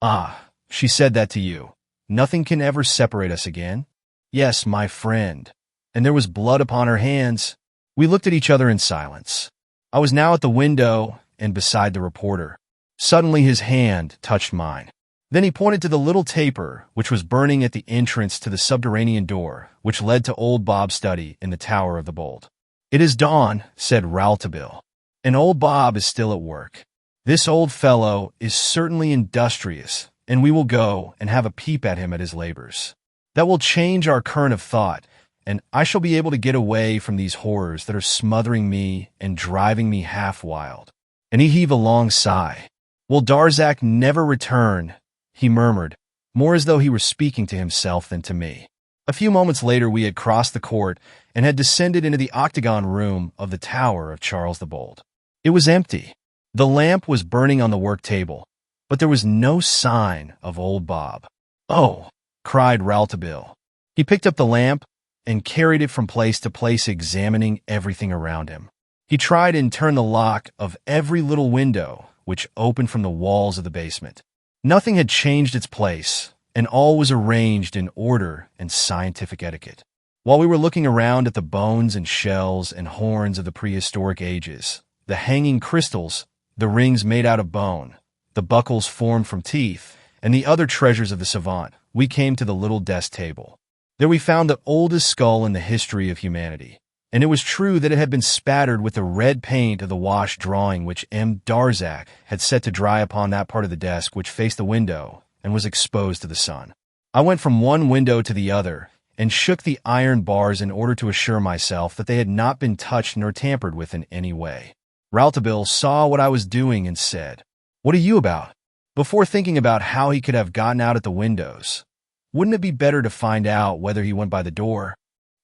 Ah, she said that to you. Nothing can ever separate us again?" "Yes, my friend." And there was blood upon her hands. We looked at each other in silence. I was now at the window and beside the reporter. Suddenly his hand touched mine. Then he pointed to the little taper which was burning at the entrance to the subterranean door which led to old Bob's study in the Tower of the Bolt. "It is dawn," said Rouletabille, "and old Bob is still at work. This old fellow is certainly industrious, and we will go and have a peep at him at his labors. That will change our current of thought, and I shall be able to get away from these horrors that are smothering me and driving me half wild." And he heaved a long sigh. "Will Darzac never return?" he murmured, more as though he were speaking to himself than to me. A few moments later, we had crossed the court and had descended into the octagon room of the Tower of Charles the Bold. It was empty. The lamp was burning on the work table, but there was no sign of old Bob. "Oh!" cried Rouletabille. He picked up the lamp and carried it from place to place, examining everything around him. He tried and turned the lock of every little window which opened from the walls of the basement. Nothing had changed its place, and all was arranged in order and scientific etiquette. While we were looking around at the bones and shells and horns of the prehistoric ages, the hanging crystals, the rings made out of bone, the buckles formed from teeth, and the other treasures of the savant, we came to the little desk table. There we found the oldest skull in the history of humanity, and it was true that it had been spattered with the red paint of the wash drawing which M. Darzac had set to dry upon that part of the desk which faced the window and was exposed to the sun. I went from one window to the other and shook the iron bars in order to assure myself that they had not been touched nor tampered with in any way. Rouletabille saw what I was doing and said, "What are you about?" Before thinking about how he could have gotten out at the windows, wouldn't it be better to find out whether he went by the door?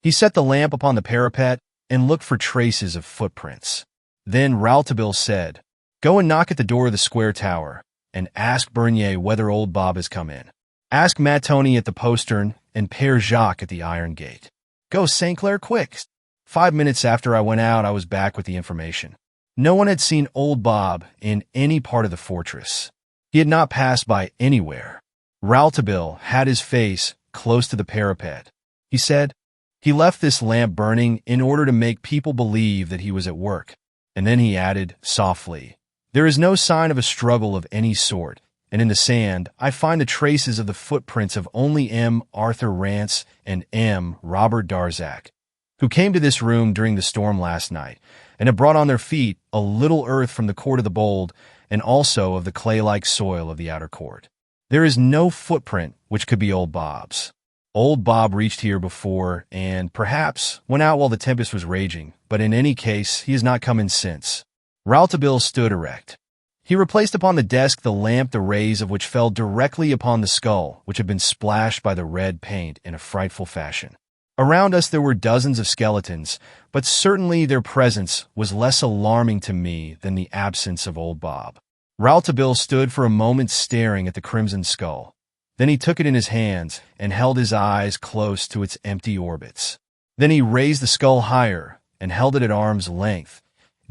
He set the lamp upon the parapet and looked for traces of footprints. Then Rouletabille said, "Go and knock at the door of the square tower, and ask Bernier whether old Bob has come in. Ask Mattoni at the postern and Père Jacques at the iron gate. Go, St. Clair, quick." 5 minutes after I went out, I was back with the information. No one had seen old Bob in any part of the fortress. He had not passed by anywhere. Rouletabille had his face close to the parapet. He said, "He left this lamp burning in order to make people believe that he was at work." And then he added softly, "There is no sign of a struggle of any sort, and in the sand I find the traces of the footprints of only M. Arthur Rance and M. Robert Darzac, who came to this room during the storm last night, and have brought on their feet a little earth from the court of the Bold, and also of the clay-like soil of the outer court. There is no footprint which could be old Bob's. Old Bob reached here before, and perhaps went out while the tempest was raging, but in any case he has not come in since." Rouletabille stood erect. He replaced upon the desk the lamp, the rays of which fell directly upon the skull, which had been splashed by the red paint in a frightful fashion. Around us there were dozens of skeletons, but certainly their presence was less alarming to me than the absence of old Bob. Rouletabille stood for a moment staring at the crimson skull. Then he took it in his hands and held his eyes close to its empty orbits. Then he raised the skull higher and held it at arm's length,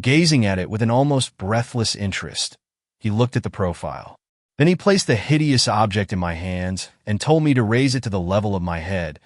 gazing at it with an almost breathless interest. He looked at the profile. Then he placed the hideous object in my hands and told me to raise it to the level of my head,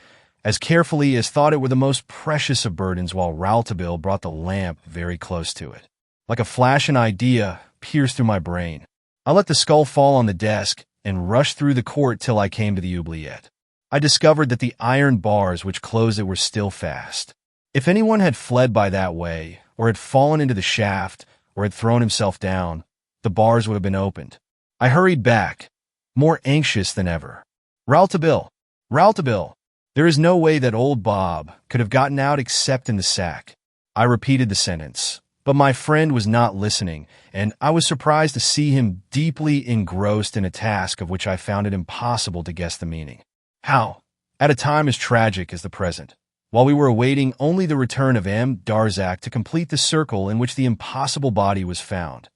as carefully as thought it were the most precious of burdens, while Rouletabille brought the lamp very close to it. Like a flash, an idea pierced through my brain. I let the skull fall on the desk and rushed through the court till I came to the oubliette. I discovered that the iron bars which closed it were still fast. If anyone had fled by that way, or had fallen into the shaft, or had thrown himself down, the bars would have been opened. I hurried back, more anxious than ever. "Rouletabille! Rouletabille! There is no way that old Bob could have gotten out except in the sack." I repeated the sentence, but my friend was not listening, and I was surprised to see him deeply engrossed in a task of which I found it impossible to guess the meaning. How? At a time as tragic as the present, while we were awaiting only the return of M. Darzac to complete the circle in which the impossible body was found,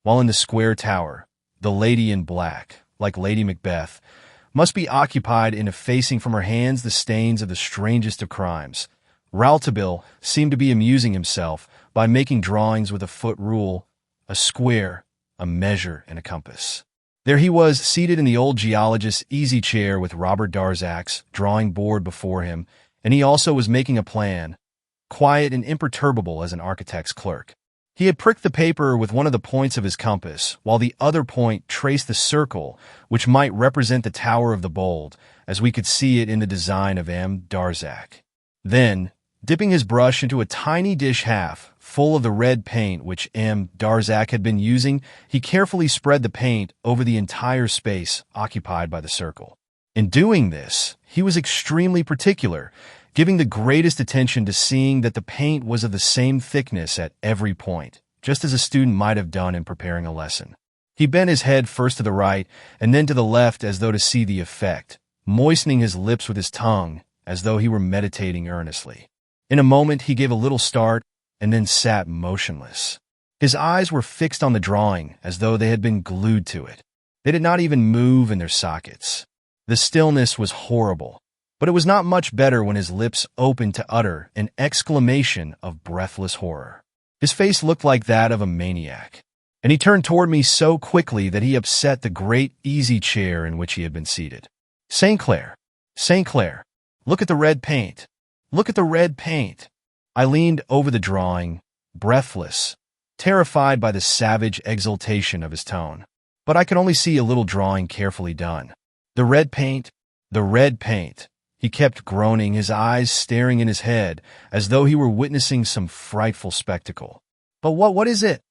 while in the square tower, the lady in black, like Lady Macbeth, must be occupied in effacing from her hands the stains of the strangest of crimes, Rouletabille seemed to be amusing himself by making drawings with a foot rule, a square, a measure, and a compass. There he was, seated in the old geologist's easy chair with Robert Darzac's drawing board before him, and he also was making a plan, quiet and imperturbable as an architect's clerk. He had pricked the paper with one of the points of his compass, while the other point traced the circle which might represent the Tower of the Bold, as we could see it in the design of M. Darzac. Then, dipping his brush into a tiny dish half full of the red paint which M. Darzac had been using, he carefully spread the paint over the entire space occupied by the circle. In doing this, he was extremely particular, giving the greatest attention to seeing that the paint was of the same thickness at every point, just as a student might have done in preparing a lesson. He bent his head first to the right and then to the left as though to see the effect, moistening his lips with his tongue as though he were meditating earnestly. In a moment, he gave a little start and then sat motionless. His eyes were fixed on the drawing as though they had been glued to it. They did not even move in their sockets. The stillness was horrible, but it was not much better when his lips opened to utter an exclamation of breathless horror. His face looked like that of a maniac, and he turned toward me so quickly that he upset the great easy chair in which he had been seated. St. Clair, St. Clair, look at the red paint. Look at the red paint. I leaned over the drawing, breathless, terrified by the savage exultation of his tone. But I could only see a little drawing carefully done. The red paint, the red paint. He kept groaning, his eyes staring in his head, as though he were witnessing some frightful spectacle. But what is it?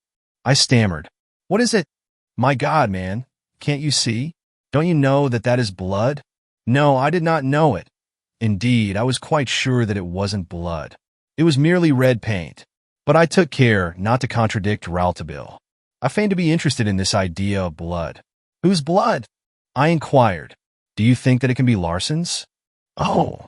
I stammered. What is it? My God, man, can't you see? Don't you know that that is blood? No, I did not know it. Indeed, I was quite sure that it wasn't blood. It was merely red paint. But I took care not to contradict Rouletabille. I feigned to be interested in this idea of blood. Whose blood? I inquired. Do you think that it can be Larsen's? Oh.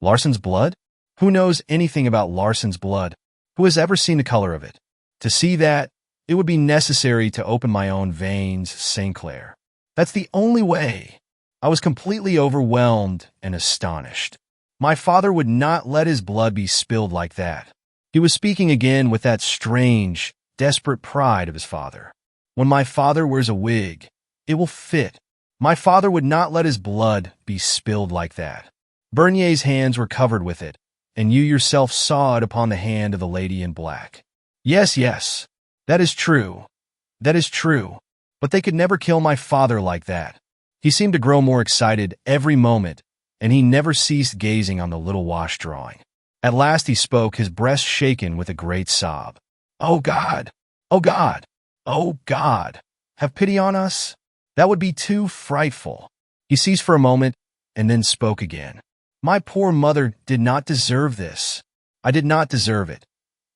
Larsen's blood? Who knows anything about Larsen's blood? Who has ever seen the color of it? To see that, it would be necessary to open my own veins, St. Clair. That's the only way. I was completely overwhelmed and astonished. My father would not let his blood be spilled like that. He was speaking again with that strange, desperate pride of his father. When my father wears a wig, it will fit. My father would not let his blood be spilled like that. Bernier's hands were covered with it, and you yourself saw it upon the hand of the lady in black. Yes, that is true. That is true. But they could never kill my father like that. He seemed to grow more excited every moment, and he never ceased gazing on the little wash drawing. At last he spoke, his breast shaken with a great sob. Oh God! Oh God! Oh God! Have pity on us? That would be too frightful. He ceased for a moment and then spoke again. My poor mother did not deserve this. I did not deserve it.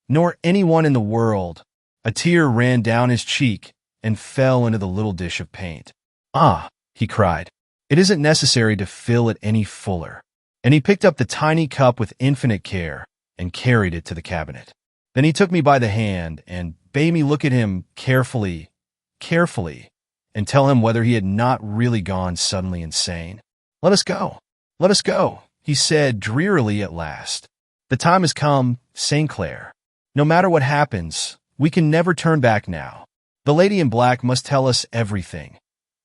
Nor anyone in the world. A tear ran down his cheek and fell into the little dish of paint. Ah, he cried. It isn't necessary to fill it any fuller. And he picked up the tiny cup with infinite care and carried it to the cabinet. Then he took me by the hand and bade me look at him carefully, and tell him whether he had not really gone suddenly insane. Let us go, he said drearily at last. The time has come, St. Clair. No matter what happens, we can never turn back now. The lady in black must tell us everything.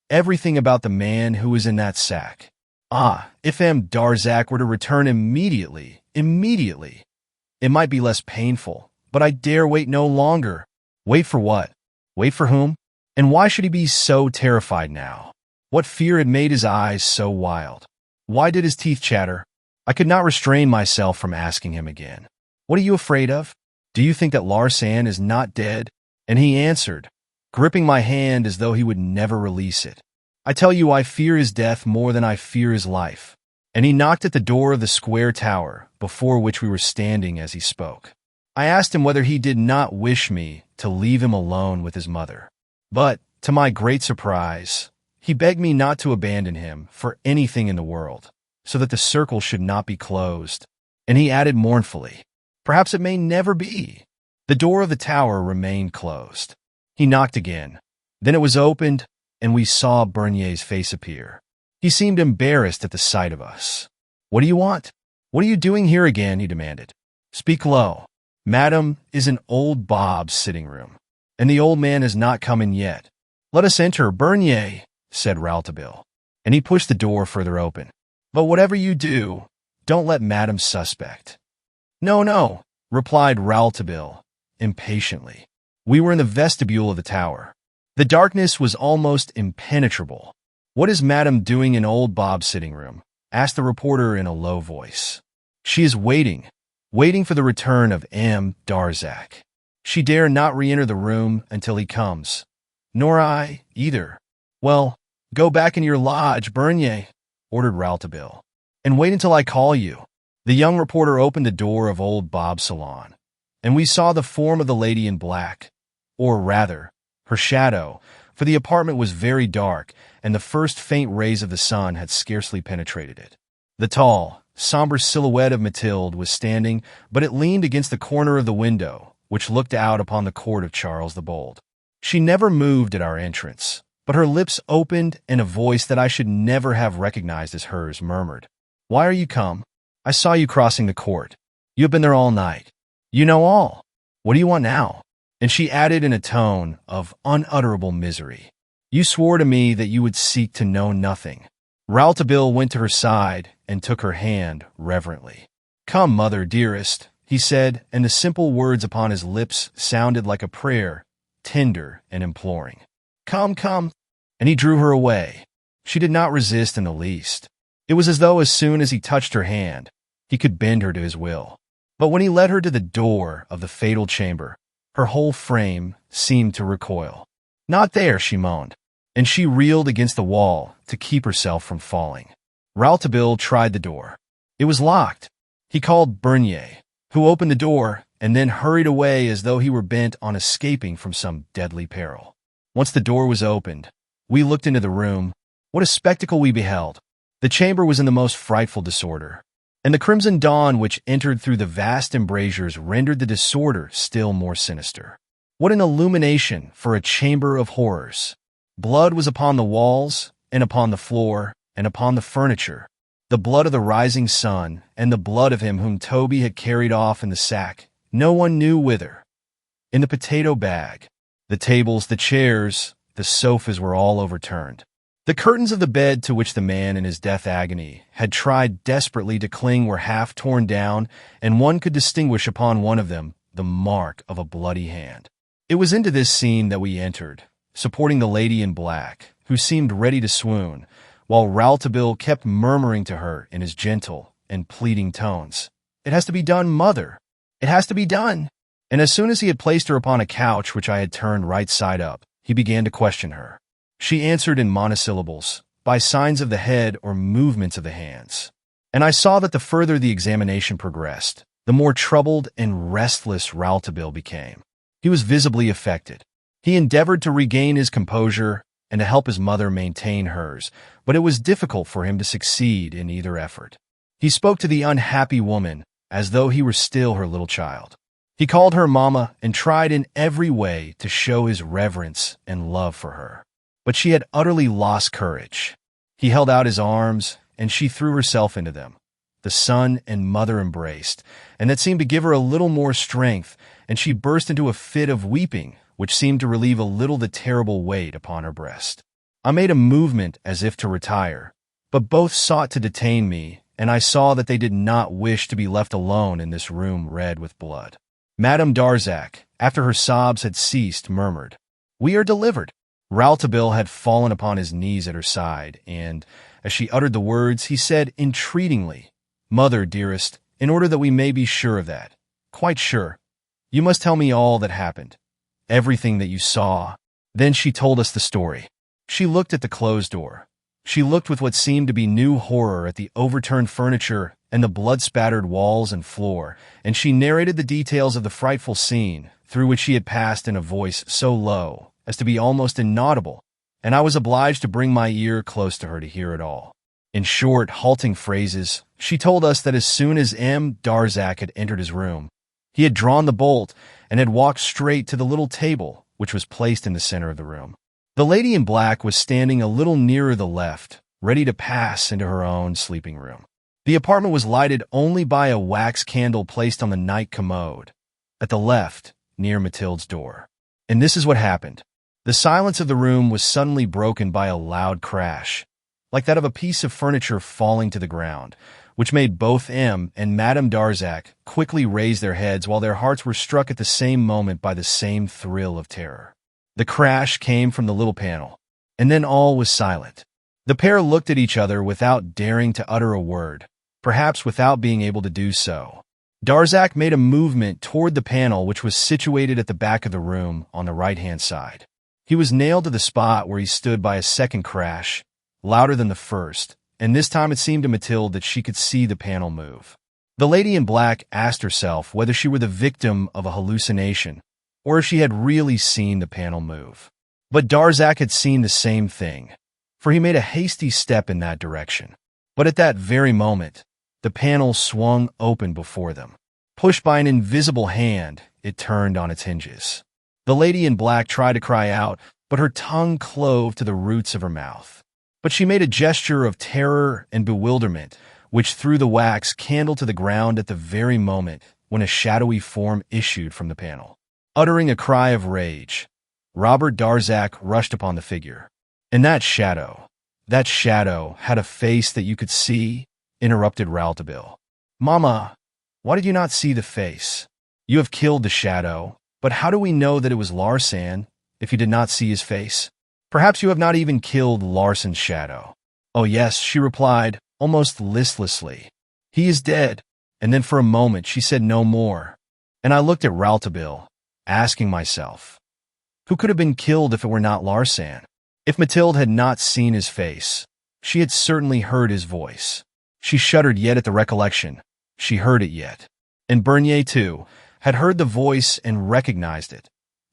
Everything about the man who is in that sack. Ah, if M. Darzac were to return immediately. It might be less painful, but I dare wait no longer. Wait for what? Wait for whom? And why should he be so terrified now? What fear had made his eyes so wild? Why did his teeth chatter? I could not restrain myself from asking him again. What are you afraid of? Do you think that Larsan is not dead? And he answered, gripping my hand as though he would never release it. I tell you, I fear his death more than I fear his life. And he knocked at the door of the square tower, before which we were standing as he spoke. I asked him whether he did not wish me to leave him alone with his mother. But, to my great surprise, he begged me not to abandon him for anything in the world, so that the circle should not be closed. And he added mournfully, perhaps it may never be. The door of the tower remained closed. He knocked again. Then it was opened, and we saw Bernier's face appear. He seemed embarrassed at the sight of us. What do you want? What are you doing here again? He demanded. Speak low. Madam is in old Bob's sitting room, and the old man has not come in yet. Let us enter, Bernier, said Rouletabille, and he pushed the door further open. But whatever you do, don't let Madame suspect. No, replied Rouletabille, impatiently. We were in the vestibule of the tower. The darkness was almost impenetrable. What is Madame doing in old Bob's sitting room? Asked the reporter in a low voice. She is waiting for the return of M. Darzac. She dare not re-enter the room until he comes. Nor I, either. Well, go back in your lodge, Bernier, ordered Rouletabille, and wait until I call you. The young reporter opened the door of old Bob's salon, and we saw the form of the lady in black, or rather, her shadow, for the apartment was very dark, and the first faint rays of the sun had scarcely penetrated it. The tall, somber silhouette of Mathilde was standing, but it leaned against the corner of the window, which looked out upon the court of Charles the Bold. She never moved at our entrance, but her lips opened, and a voice that I should never have recognized as hers murmured, "Why are you come? I saw you crossing the court. You have been there all night. You know all. What do you want now?" And she added in a tone of unutterable misery, "You swore to me that you would seek to know nothing." Rouletabille went to her side and took her hand reverently. "Come, mother, dearest," he said, and the simple words upon his lips sounded like a prayer, tender and imploring. "Come, come." And he drew her away. She did not resist in the least. It was as though as soon as he touched her hand, he could bend her to his will. But when he led her to the door of the fatal chamber, her whole frame seemed to recoil. "Not there," she moaned, and she reeled against the wall to keep herself from falling. Rouletabille tried the door. It was locked. He called Bernier, who opened the door and then hurried away as though he were bent on escaping from some deadly peril. Once the door was opened, we looked into the room. What a spectacle we beheld! The chamber was in the most frightful disorder, and the crimson dawn which entered through the vast embrasures rendered the disorder still more sinister. What an illumination for a chamber of horrors! Blood was upon the walls, and upon the floor, and upon the furniture, the blood of the rising sun, and the blood of him whom Toby had carried off in the sack, no one knew whither. In the potato bag, the tables, the chairs, the sofas were all overturned. The curtains of the bed to which the man in his death agony had tried desperately to cling were half torn down, and one could distinguish upon one of them the mark of a bloody hand. It was into this scene that we entered, supporting the lady in black, who seemed ready to swoon, while Rouletabille kept murmuring to her in his gentle and pleading tones, "It has to be done, mother. It has to be done." And as soon as he had placed her upon a couch which I had turned right side up, he began to question her. She answered in monosyllables, by signs of the head or movements of the hands. And I saw that the further the examination progressed, the more troubled and restless Rouletabille became. He was visibly affected. He endeavored to regain his composure and to help his mother maintain hers, but it was difficult for him to succeed in either effort. He spoke to the unhappy woman as though he were still her little child. He called her Mama and tried in every way to show his reverence and love for her. But she had utterly lost courage. He held out his arms, and she threw herself into them. The son and mother embraced, and that seemed to give her a little more strength, and she burst into a fit of weeping, which seemed to relieve a little the terrible weight upon her breast. I made a movement as if to retire, but both sought to detain me, and I saw that they did not wish to be left alone in this room red with blood. Madame Darzac, after her sobs had ceased, murmured, "We are delivered." Rouletabille had fallen upon his knees at her side, and, as she uttered the words, he said entreatingly, "Mother, dearest, in order that we may be sure of that, quite sure, you must tell me all that happened, everything that you saw." Then she told us the story. She looked at the closed door. She looked with what seemed to be new horror at the overturned furniture and the blood-spattered walls and floor, and she narrated the details of the frightful scene through which she had passed in a voice so low as to be almost inaudible, and I was obliged to bring my ear close to her to hear it all. In short, halting phrases, she told us that as soon as M. Darzac had entered his room, he had drawn the bolt and had walked straight to the little table which was placed in the center of the room. The lady in black was standing a little nearer the left, ready to pass into her own sleeping room. The apartment was lighted only by a wax candle placed on the night commode, at the left, near Mathilde's door. And this is what happened. The silence of the room was suddenly broken by a loud crash, like that of a piece of furniture falling to the ground, which made both M. and Madame Darzac quickly raise their heads while their hearts were struck at the same moment by the same thrill of terror. The crash came from the little panel, and then all was silent. The pair looked at each other without daring to utter a word, perhaps without being able to do so. Darzac made a movement toward the panel which was situated at the back of the room on the right-hand side. He was nailed to the spot where he stood by a second crash, louder than the first, and this time it seemed to Mathilde that she could see the panel move. The lady in black asked herself whether she were the victim of a hallucination, or if she had really seen the panel move. But Darzac had seen the same thing, for he made a hasty step in that direction. But at that very moment, the panel swung open before them. Pushed by an invisible hand, it turned on its hinges. The lady in black tried to cry out, but her tongue clove to the roots of her mouth. But she made a gesture of terror and bewilderment, which threw the wax candle to the ground at the very moment when a shadowy form issued from the panel. Uttering a cry of rage, Robert Darzac rushed upon the figure. And that shadow had a face that you could see, interrupted Rouletabille. Mama, why did you not see the face? You have killed the shadow, but how do we know that it was Larsan if you did not see his face? Perhaps you have not even killed Larsan's shadow. Oh yes, she replied, almost listlessly. He is dead. And then for a moment she said no more. And I looked at Rouletabille, asking myself, who could have been killed if it were not Larsan? If Mathilde had not seen his face, she had certainly heard his voice. She shuddered yet at the recollection. She heard it yet. And Bernier, too, had heard the voice and recognized it.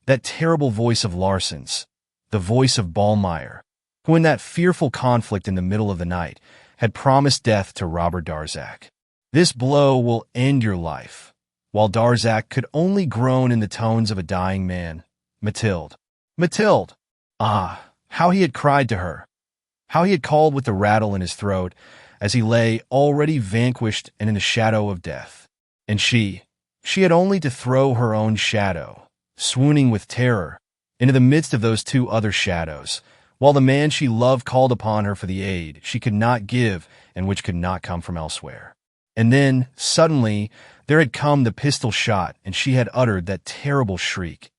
That terrible voice of Larsan's, the voice of Ballmeyer, who in that fearful conflict in the middle of the night had promised death to Robert Darzac. This blow will end your life. While Darzac could only groan in the tones of a dying man. Mathilde. Mathilde! Ah, how he had cried to her. How he had called with the rattle in his throat as he lay already vanquished and in the shadow of death. And she had only to throw her own shadow, swooning with terror, into the midst of those two other shadows, while the man she loved called upon her for the aid she could not give and which could not come from elsewhere. And then, suddenly, there had come the pistol shot, and she had uttered that terrible shriek,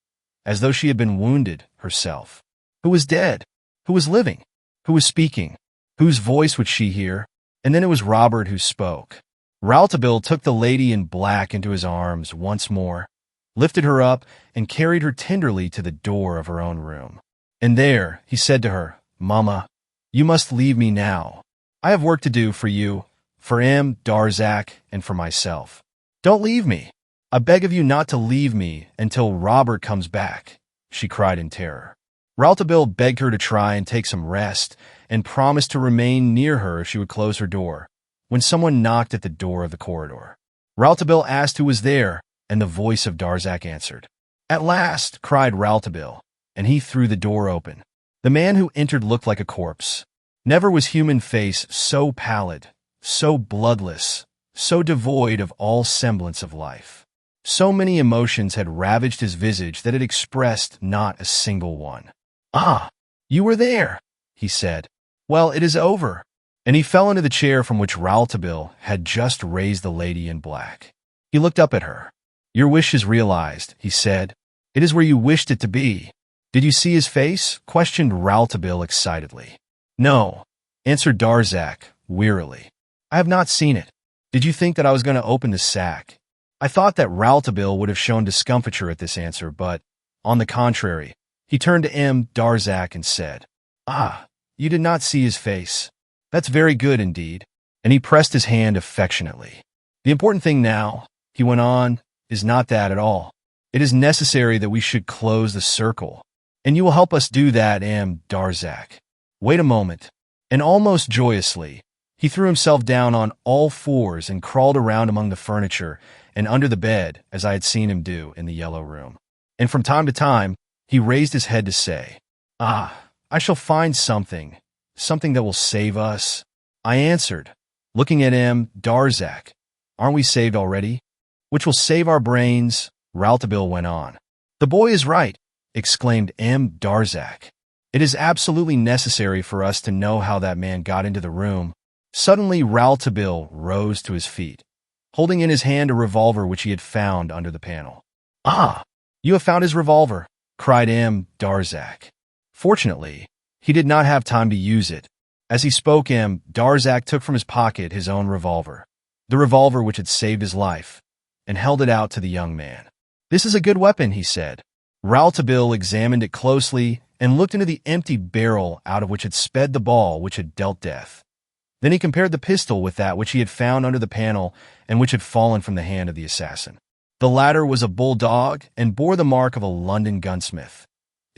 as though she had been wounded herself. Who was dead? Who was living? Who was speaking? Whose voice would she hear? And then it was Robert who spoke. Rouletabille took the lady in black into his arms once more, lifted her up, and carried her tenderly to the door of her own room. And there, he said to her, Mama, you must leave me now. I have work to do for you, for M. Darzac, and for myself. Don't leave me. I beg of you not to leave me until Robert comes back, she cried in terror. Rouletabille begged her to try and take some rest, and promised to remain near her if she would close her door, when someone knocked at the door of the corridor. Rouletabille asked who was there, and the voice of Darzac answered. At last, cried Rouletabille, and he threw the door open. The man who entered looked like a corpse. Never was human face so pallid, so bloodless, so devoid of all semblance of life. So many emotions had ravaged his visage that it expressed not a single one. Ah, you were there, he said. Well, it is over. And he fell into the chair from which Rouletabille had just raised the lady in black. He looked up at her. Your wish is realized, he said. It is where you wished it to be. Did you see his face? Questioned Rouletabille excitedly. No, answered Darzac wearily. I have not seen it. Did you think that I was going to open the sack? I thought that Rouletabille would have shown discomfiture at this answer, but, on the contrary, he turned to M. Darzac and said, Ah, you did not see his face. That's very good indeed. And he pressed his hand affectionately. The important thing now, he went on, is not that at all. It is necessary that we should close the circle. And you will help us do that, M. Darzac. Wait a moment. And almost joyously, he threw himself down on all fours and crawled around among the furniture and under the bed, as I had seen him do in the yellow room. And from time to time, he raised his head to say, Ah, I shall find something that will save us. I answered, looking at M. Darzac, aren't we saved already? Which will save our brains, Rouletabille went on. The boy is right, exclaimed M. Darzac. It is absolutely necessary for us to know how that man got into the room. Suddenly Rouletabille rose to his feet, holding in his hand a revolver which he had found under the panel. Ah, you have found his revolver, cried M. Darzac. Fortunately, he did not have time to use it. As he spoke, M. Darzac took from his pocket his own revolver, the revolver which had saved his life, and held it out to the young man. This is a good weapon, he said. Rouletabille examined it closely and looked into the empty barrel out of which had sped the ball which had dealt death. Then he compared the pistol with that which he had found under the panel and which had fallen from the hand of the assassin. The latter was a bulldog and bore the mark of a London gunsmith.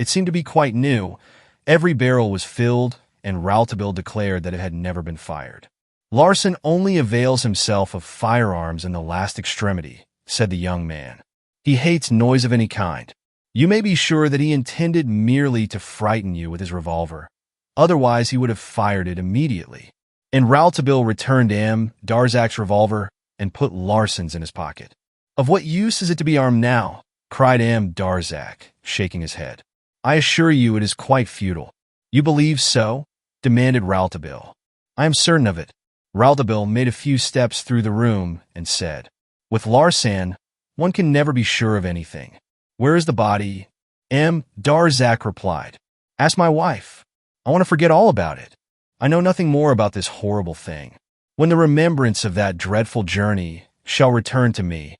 It seemed to be quite new. Every barrel was filled, and Rouletabille declared that it had never been fired. "Larson only avails himself of firearms in the last extremity," said the young man. "He hates noise of any kind. You may be sure that he intended merely to frighten you with his revolver. Otherwise, he would have fired it immediately." And Rouletabille returned M. Darzak's revolver and put Larson's in his pocket. "Of what use is it to be armed now?" cried M. Darzak, shaking his head. "I assure you it is quite futile." "You believe so?" demanded Rouletabille. "I am certain of it." Rouletabille made a few steps through the room and said, "With Larsan, one can never be sure of anything." "Where is the body?" M. Darzak replied. "Ask my wife. I want to forget all about it. I know nothing more about this horrible thing. When the remembrance of that dreadful journey shall return to me,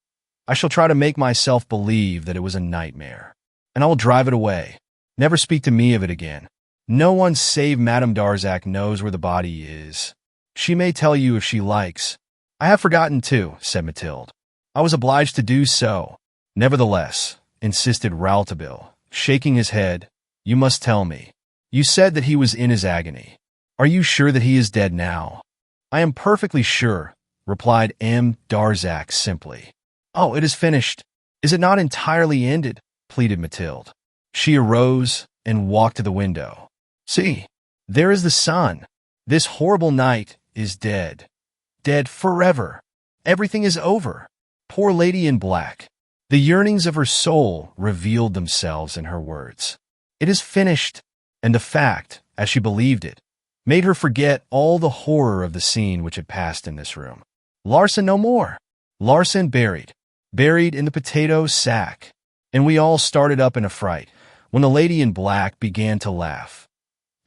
I shall try to make myself believe that it was a nightmare, and I will drive it away. Never speak to me of it again. No one save Madame Darzak knows where the body is. She may tell you if she likes." "I have forgotten too," said Mathilde. "I was obliged to do so." "Nevertheless," insisted Rouletabille, shaking his head, "you must tell me. You said that he was in his agony. Are you sure that he is dead now?" "I am perfectly sure," replied M. Darzak simply. "Oh, it is finished. Is it not entirely ended?" pleaded Mathilde. She arose and walked to the window. "See, there is the sun. This horrible night is dead. Dead forever. Everything is over. Poor lady in black." The yearnings of her soul revealed themselves in her words. "It is finished." And the fact, as she believed it, made her forget all the horror of the scene which had passed in this room. Larson no more. Larson buried in the potato sack. And we all started up in a fright when the lady in black began to laugh.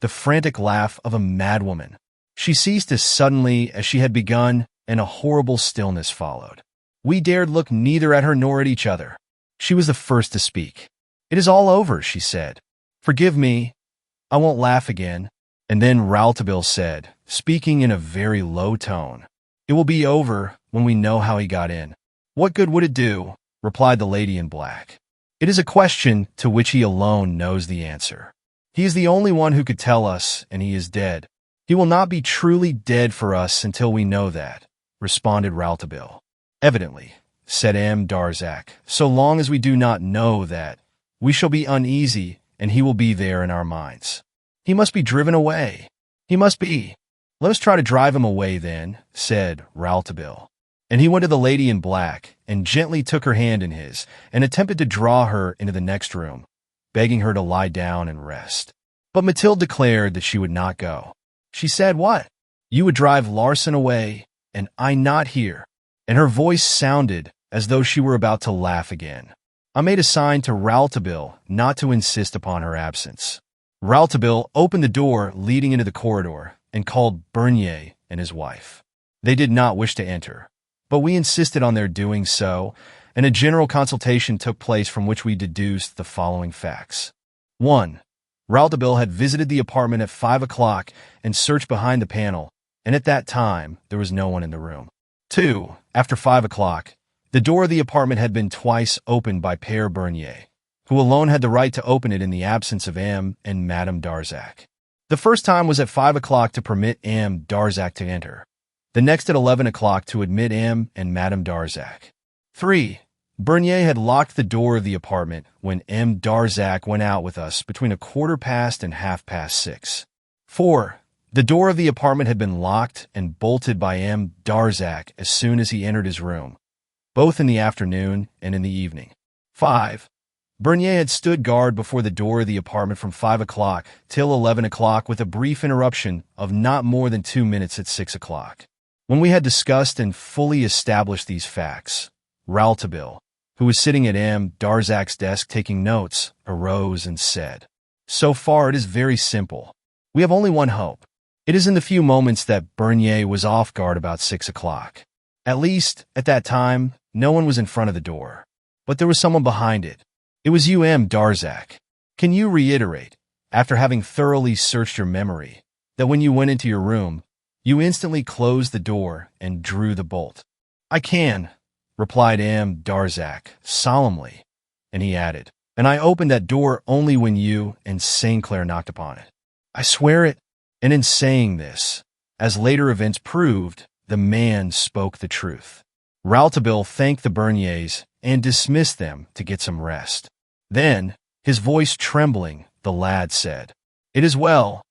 The frantic laugh of a madwoman. She ceased as suddenly as she had begun, and a horrible stillness followed. We dared look neither at her nor at each other. She was the first to speak. "It is all over," she said. "Forgive me. I won't laugh again." And then Rouletabille said, speaking in a very low tone, "It will be over when we know how he got in." "What good would it do?" replied the lady in black. "It is a question to which he alone knows the answer. He is the only one who could tell us, and he is dead. He will not be truly dead for us until we know that," responded Rouletabille. "Evidently," said M. Darzak, "so long as we do not know that, we shall be uneasy, and he will be there in our minds. He must be driven away. He must be." "Let us try to drive him away, then," said Rouletabille. And he went to the lady in black and gently took her hand in his and attempted to draw her into the next room, begging her to lie down and rest. But Mathilde declared that she would not go. She said, "What? You would drive Larson away, and I not here?" And her voice sounded as though she were about to laugh again. I made a sign to Rouletabille not to insist upon her absence. Rouletabille opened the door leading into the corridor and called Bernier and his wife. They did not wish to enter, but we insisted on their doing so, and a general consultation took place from which we deduced the following facts. 1. Rouletabille had visited the apartment at 5 o'clock and searched behind the panel, and at that time there was no one in the room. 2. After 5 o'clock, the door of the apartment had been twice opened by Père Bernier, who alone had the right to open it in the absence of M. and Madame Darzak. The first time was at 5 o'clock to permit M. Darzak to enter, the next at 11 o'clock to admit M. and Madame Darzak. 3. Bernier had locked the door of the apartment when M. Darzak went out with us between 6:15 and 6:30. 4. The door of the apartment had been locked and bolted by M. Darzak as soon as he entered his room, both in the afternoon and in the evening. 5. Bernier had stood guard before the door of the apartment from 5 o'clock till 11 o'clock with a brief interruption of not more than 2 minutes at 6 o'clock. When we had discussed and fully established these facts, Rouletabille, who was sitting at M. Darzak's desk taking notes, arose and said, "So far it is very simple. We have only one hope. It is in the few moments that Bernier was off guard about 6 o'clock. At least, at that time, no one was in front of the door. But there was someone behind it. It was you, M. Darzak. Can you reiterate, after having thoroughly searched your memory, that when you went into your room, you instantly closed the door and drew the bolt?" "I can," replied M. Darzak solemnly, and he added, and I opened that door only when you and St. Clair knocked upon it. I swear it. And in saying this, as later events proved, the man spoke the truth. Rouletabille thanked the Berniers and dismissed them to get some rest. Then, his voice trembling, the lad said, "It is well.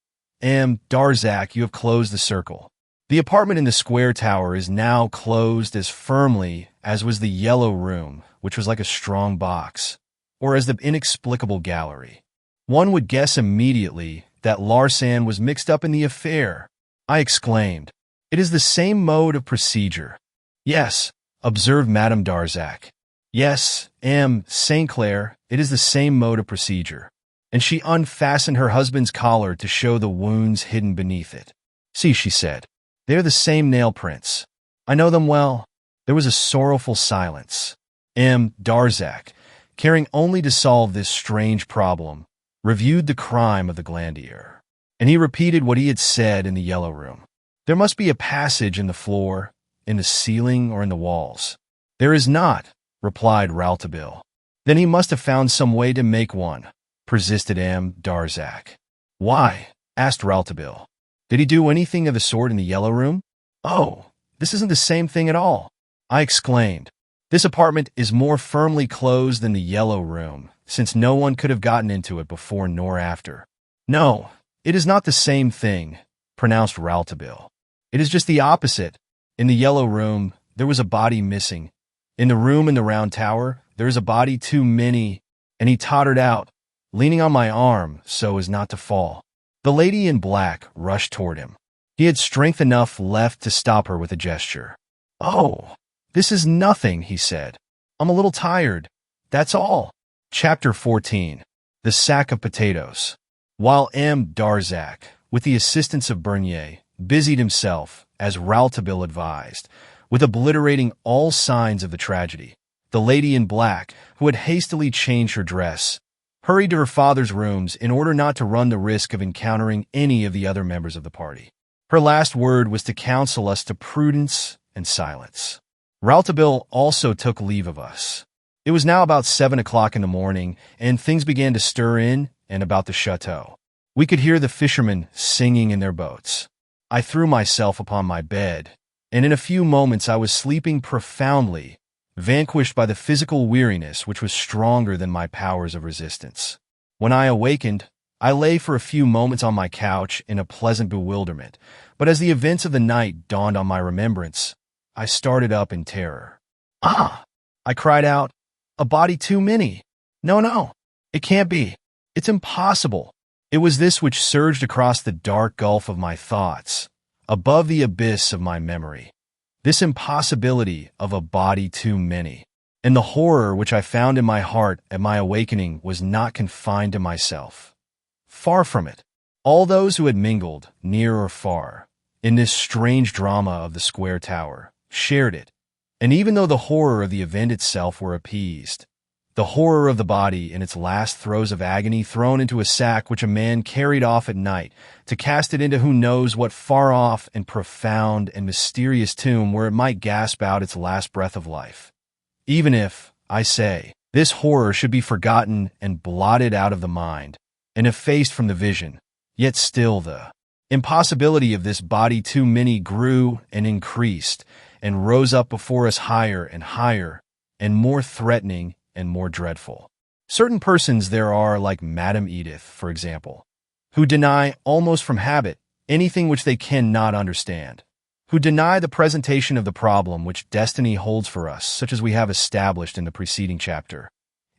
Darzac, you have closed the circle. The apartment in the square tower is now closed as firmly as was the yellow room, which was like a strong box, or as the inexplicable gallery. One would guess immediately that Larsan was mixed up in the affair." I exclaimed. "It is the same mode of procedure." "Yes," observed Madame Darzac. "Yes, St. Clair, it is the same mode of procedure." And she unfastened her husband's collar to show the wounds hidden beneath it. "See," she said, "they are the same nail prints. I know them well." There was a sorrowful silence. Darzac, caring only to solve this strange problem, reviewed the crime of the Glandier, and he repeated what he had said in the yellow room. "There must be a passage in the floor, in the ceiling, or in the walls." "There is not," replied Rouletabille. "Then he must have found some way to make one," persisted Darzac. "Why?" asked Rouletabille. "Did he do anything of the sort in the yellow room?" "Oh, this isn't the same thing at all," I exclaimed. "This apartment is more firmly closed than the yellow room, since no one could have gotten into it before nor after." "No, it is not the same thing," pronounced Rouletabille. "It is just the opposite. In the yellow room, there was a body missing. In the room in the round tower, there is a body too many," and he tottered out, leaning on my arm so as not to fall. The lady in black rushed toward him. He had strength enough left to stop her with a gesture. "Oh, this is nothing," he said. "I'm a little tired. That's all." Chapter 14. The Sack of Potatoes. While Darzac, with the assistance of Bernier, busied himself, as Rouletabille advised, with obliterating all signs of the tragedy, the lady in black, who had hastily changed her dress, hurried to her father's rooms in order not to run the risk of encountering any of the other members of the party. Her last word was to counsel us to prudence and silence. Rouletabille also took leave of us. It was now about 7 o'clock in the morning, and things began to stir in and about the chateau. We could hear the fishermen singing in their boats. I threw myself upon my bed, and in a few moments I was sleeping profoundly, vanquished by the physical weariness which was stronger than my powers of resistance. When I awakened, I lay for a few moments on my couch in a pleasant bewilderment, but as the events of the night dawned on my remembrance, I started up in terror. "Ah!" I cried out. "A body too many! No, it can't be. It's impossible." It was this which surged across the dark gulf of my thoughts, above the abyss of my memory. This impossibility of a body too many. And the horror which I found in my heart at my awakening was not confined to myself. Far from it. All those who had mingled, near or far, in this strange drama of the square tower, shared it, and even though the horror of the event itself were appeased, the horror of the body in its last throes of agony thrown into a sack which a man carried off at night to cast it into who knows what far-off and profound and mysterious tomb where it might gasp out its last breath of life. Even if, I say, this horror should be forgotten and blotted out of the mind, and effaced from the vision, yet still the impossibility of this body too many grew and increased, and rose up before us higher, and more threatening and more dreadful. Certain persons there are, like Madame Edith, for example, who deny, almost from habit, anything which they cannot understand, who deny the presentation of the problem which destiny holds for us, such as we have established in the preceding chapter,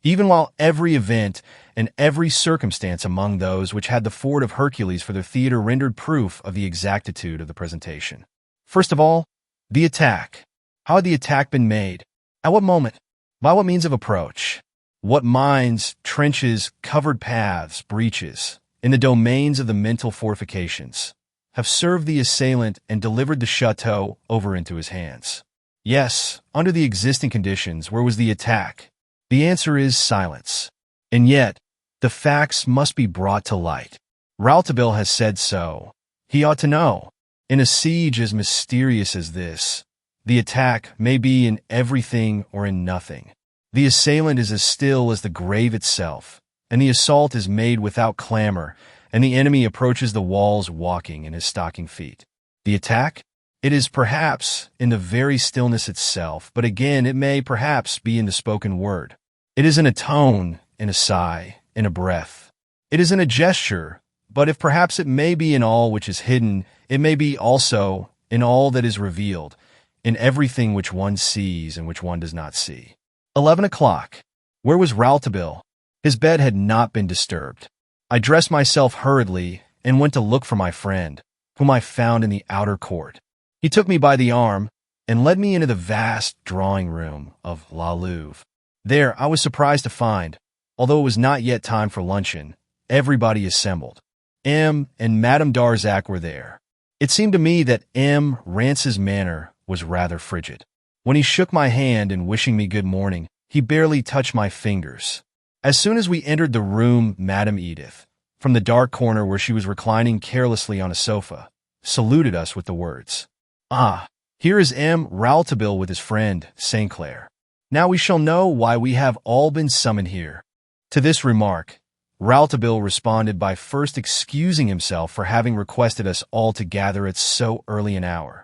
even while every event and every circumstance among those which had the Ford of Hercules for their theater rendered proof of the exactitude of the presentation. First of all, the attack. How had the attack been made? At what moment? By what means of approach? What mines, trenches, covered paths, breaches, in the domains of the mental fortifications, have served the assailant and delivered the chateau over into his hands? Yes, under the existing conditions, where was the attack? The answer is silence. And yet, the facts must be brought to light. Rouletabille has said so. He ought to know. In a siege as mysterious as this, the attack may be in everything or in nothing. The assailant is as still as the grave itself, and the assault is made without clamor, and the enemy approaches the walls walking in his stocking feet. The attack? It is perhaps in the very stillness itself, but again it may perhaps be in the spoken word. It is in a tone, in a sigh, in a breath. It is in a gesture, but if perhaps it may be in all which is hidden, it may be also in all that is revealed, in everything which one sees and which one does not see. 11 o'clock. Where was Rouletabille? His bed had not been disturbed. I dressed myself hurriedly and went to look for my friend, whom I found in the outer court. He took me by the arm and led me into the vast drawing room of La Louvre. There I was surprised to find, although it was not yet time for luncheon, everybody assembled. M. and Madame Darzac were there. It seemed to me that M. Rance's manner was rather frigid. When he shook my hand in wishing me good morning, he barely touched my fingers. As soon as we entered the room, Madame Edith, from the dark corner where she was reclining carelessly on a sofa, saluted us with the words, "Ah, here is M. Rouletabille with his friend, St. Clair. Now we shall know why we have all been summoned here." To this remark, Rouletabille responded by first excusing himself for having requested us all to gather at so early an hour.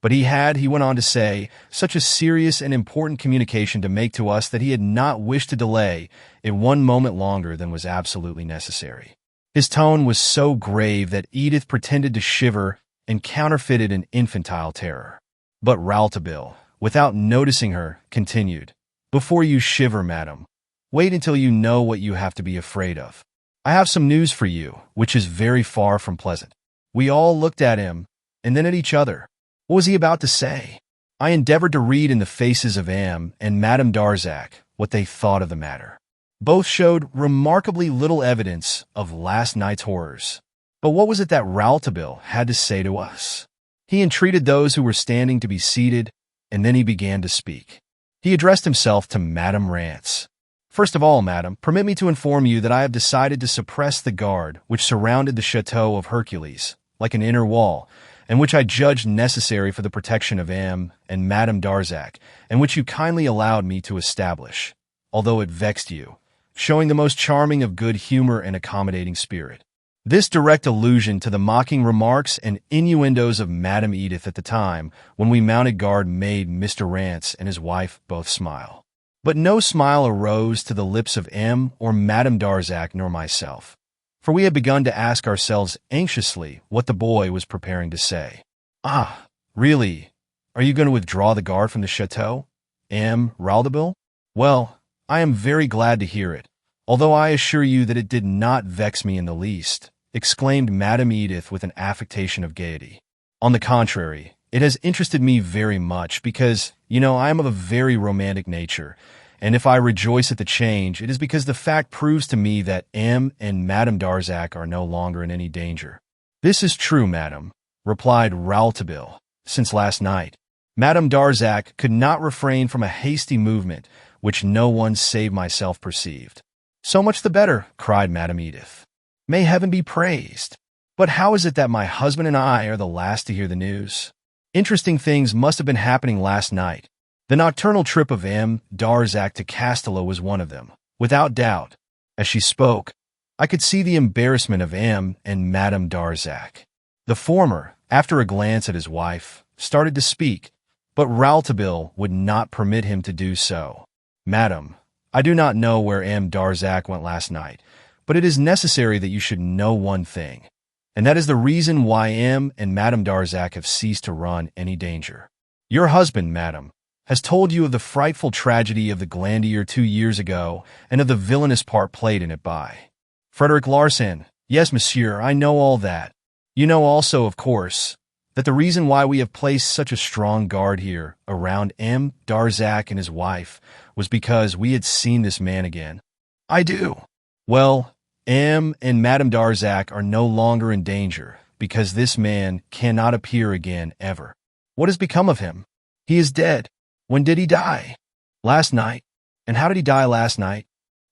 But he went on to say, such a serious and important communication to make to us that he had not wished to delay it one moment longer than was absolutely necessary. His tone was so grave that Edith pretended to shiver and counterfeited an infantile terror. But Rouletabille, without noticing her, continued, "Before you shiver, madam, wait until you know what you have to be afraid of. I have some news for you, which is very far from pleasant." We all looked at him, and then at each other. What was he about to say? I endeavored to read in the faces of M. and Madame Darzac what they thought of the matter. Both showed remarkably little evidence of last night's horrors. But what was it that Rouletabille had to say to us? He entreated those who were standing to be seated, and then he began to speak. He addressed himself to Madame Rance. "First of all, madam, permit me to inform you that I have decided to suppress the guard which surrounded the Chateau of Hercules, like an inner wall, and which I judged necessary for the protection of M. and Madame Darzac, and which you kindly allowed me to establish, although it vexed you, showing the most charming of good humor and accommodating spirit." This direct allusion to the mocking remarks and innuendos of Madame Edith at the time when we mounted guard made Mr. Rance and his wife both smile. But no smile arose to the lips of M. or Madame Darzac nor myself, for we had begun to ask ourselves anxiously what the boy was preparing to say. "Ah, really? Are you going to withdraw the guard from the chateau, M. Rouletabille? Well, I am very glad to hear it, although I assure you that it did not vex me in the least," exclaimed Madame Edith with an affectation of gaiety. "On the contrary, it has interested me very much because, I am of a very romantic nature, and if I rejoice at the change, it is because the fact proves to me that M. and Madame Darzac are no longer in any danger." "This is true, madam," replied Rouletabille, "since last night. Madame Darzac could not refrain from a hasty movement, which no one save myself perceived." "So much the better," cried Madame Edith. "May heaven be praised. But how is it that my husband and I are the last to hear the news? Interesting things must have been happening last night. The nocturnal trip of M. Darzac to Castello was one of them, without doubt." As she spoke, I could see the embarrassment of M. and Madame Darzac. The former, after a glance at his wife, started to speak, but Rouletabille would not permit him to do so. "Madam, I do not know where M. Darzac went last night, but it is necessary that you should know one thing, and that is the reason why M. and Madame Darzac have ceased to run any danger. Your husband, madam, has told you of the frightful tragedy of the Glandier 2 years ago and of the villainous part played in it by Frederick Larsan. Yes, monsieur, I know all that. You know also, of course, that the reason why we have placed such a strong guard here around M. Darzac and his wife was because we had seen this man again." "I do." "Well, M. and Madame Darzac are no longer in danger because this man cannot appear again ever." "What has become of him?" "He is dead." "When did he die?" "Last night." "And how did he die last night?"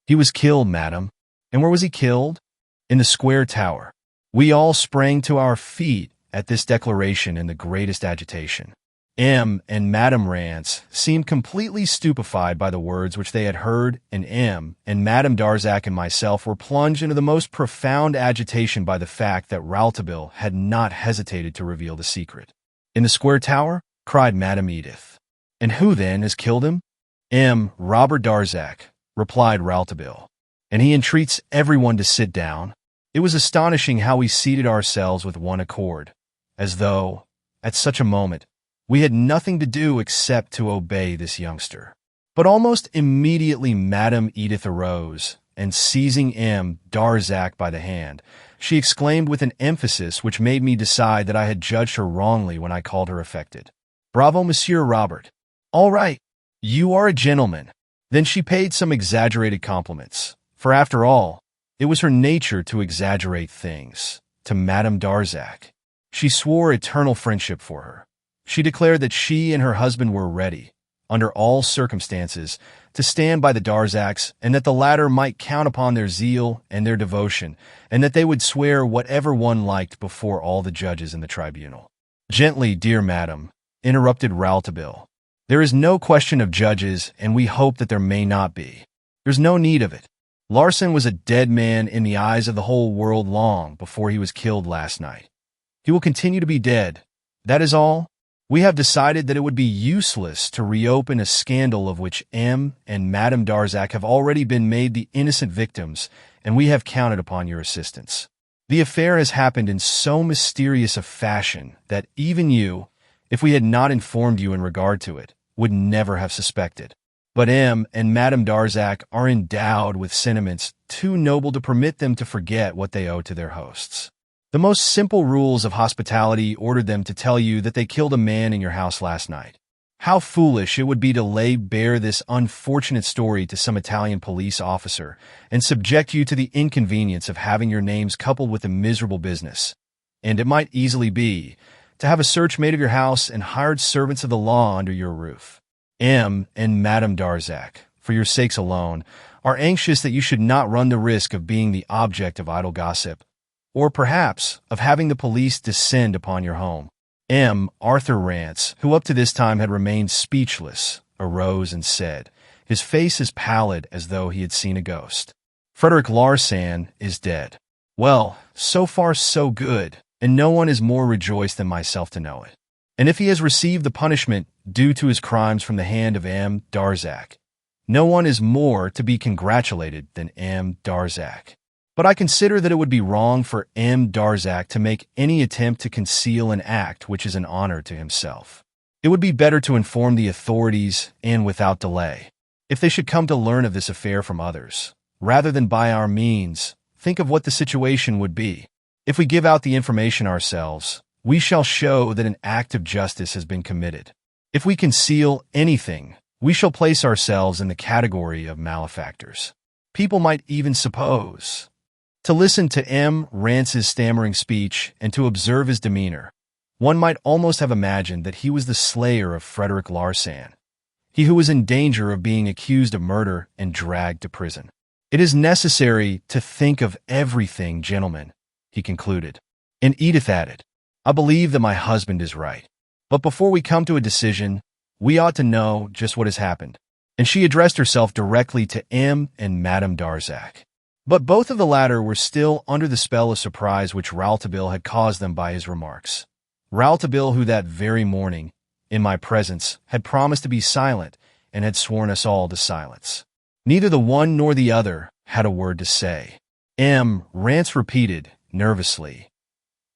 "He was killed, madam." "And where was he killed?" "In the square tower." We all sprang to our feet at this declaration in the greatest agitation. M and Madame Rance seemed completely stupefied by the words which they had heard, and M and Madame Darzac and myself were plunged into the most profound agitation by the fact that Rouletabille had not hesitated to reveal the secret. "In the square tower?" cried Madame Edith. "And who, then, has killed him?" "Robert Darzac," replied Rouletabille. "And he entreats everyone to sit down." It was astonishing how we seated ourselves with one accord, as though, at such a moment, we had nothing to do except to obey this youngster. But almost immediately Madame Edith arose, and seizing Darzac by the hand, she exclaimed with an emphasis which made me decide that I had judged her wrongly when I called her affected. "Bravo, Monsieur Robert. All right. You are a gentleman." Then she paid some exaggerated compliments, for after all, it was her nature to exaggerate things, to Madame Darzac. She swore eternal friendship for her. She declared that she and her husband were ready, under all circumstances, to stand by the Darzacs, and that the latter might count upon their zeal and their devotion, and that they would swear whatever one liked before all the judges in the tribunal. "Gently, dear madam," interrupted Rouletabille. "There is no question of judges, and we hope that there may not be. There's no need of it. Larsan was a dead man in the eyes of the whole world long before he was killed last night. He will continue to be dead. That is all. We have decided that it would be useless to reopen a scandal of which and Madame Darzac have already been made the innocent victims, and we have counted upon your assistance. The affair has happened in so mysterious a fashion that even you, if we had not informed you in regard to it, would never have suspected. But and Madame Darzac are endowed with sentiments too noble to permit them to forget what they owe to their hosts. The most simple rules of hospitality ordered them to tell you that they killed a man in your house last night. How foolish it would be to lay bare this unfortunate story to some Italian police officer and subject you to the inconvenience of having your names coupled with a miserable business. And it might easily be to have a search made of your house and hired servants of the law under your roof. And Madame Darzac, for your sakes alone, are anxious that you should not run the risk of being the object of idle gossip, or perhaps of having the police descend upon your home. Arthur Rance, who up to this time had remained speechless, arose and said, his face as pallid as though he had seen a ghost, "Frederick Larsan is dead." "Well, so far so good, and no one is more rejoiced than myself to know it. And if he has received the punishment due to his crimes from the hand of Darzac, no one is more to be congratulated than Darzac. But I consider that it would be wrong for Darzac to make any attempt to conceal an act which is an honor to himself. It would be better to inform the authorities, and without delay, if they should come to learn of this affair from others, rather than by our means. Think of what the situation would be. If we give out the information ourselves, we shall show that an act of justice has been committed. If we conceal anything, we shall place ourselves in the category of malefactors. People might even suppose..." To listen to Rance's stammering speech and to observe his demeanor, one might almost have imagined that he was the slayer of Frederick Larsan, he who was in danger of being accused of murder and dragged to prison. "It is necessary to think of everything, gentlemen," he concluded. And Edith added, "I believe that my husband is right. But before we come to a decision, we ought to know just what has happened." And she addressed herself directly to and Madame Darzac. But both of the latter were still under the spell of surprise which Rouletabille had caused them by his remarks. Rouletabille, who that very morning, in my presence, had promised to be silent and had sworn us all to silence. Neither the one nor the other had a word to say. Rance repeated, nervously,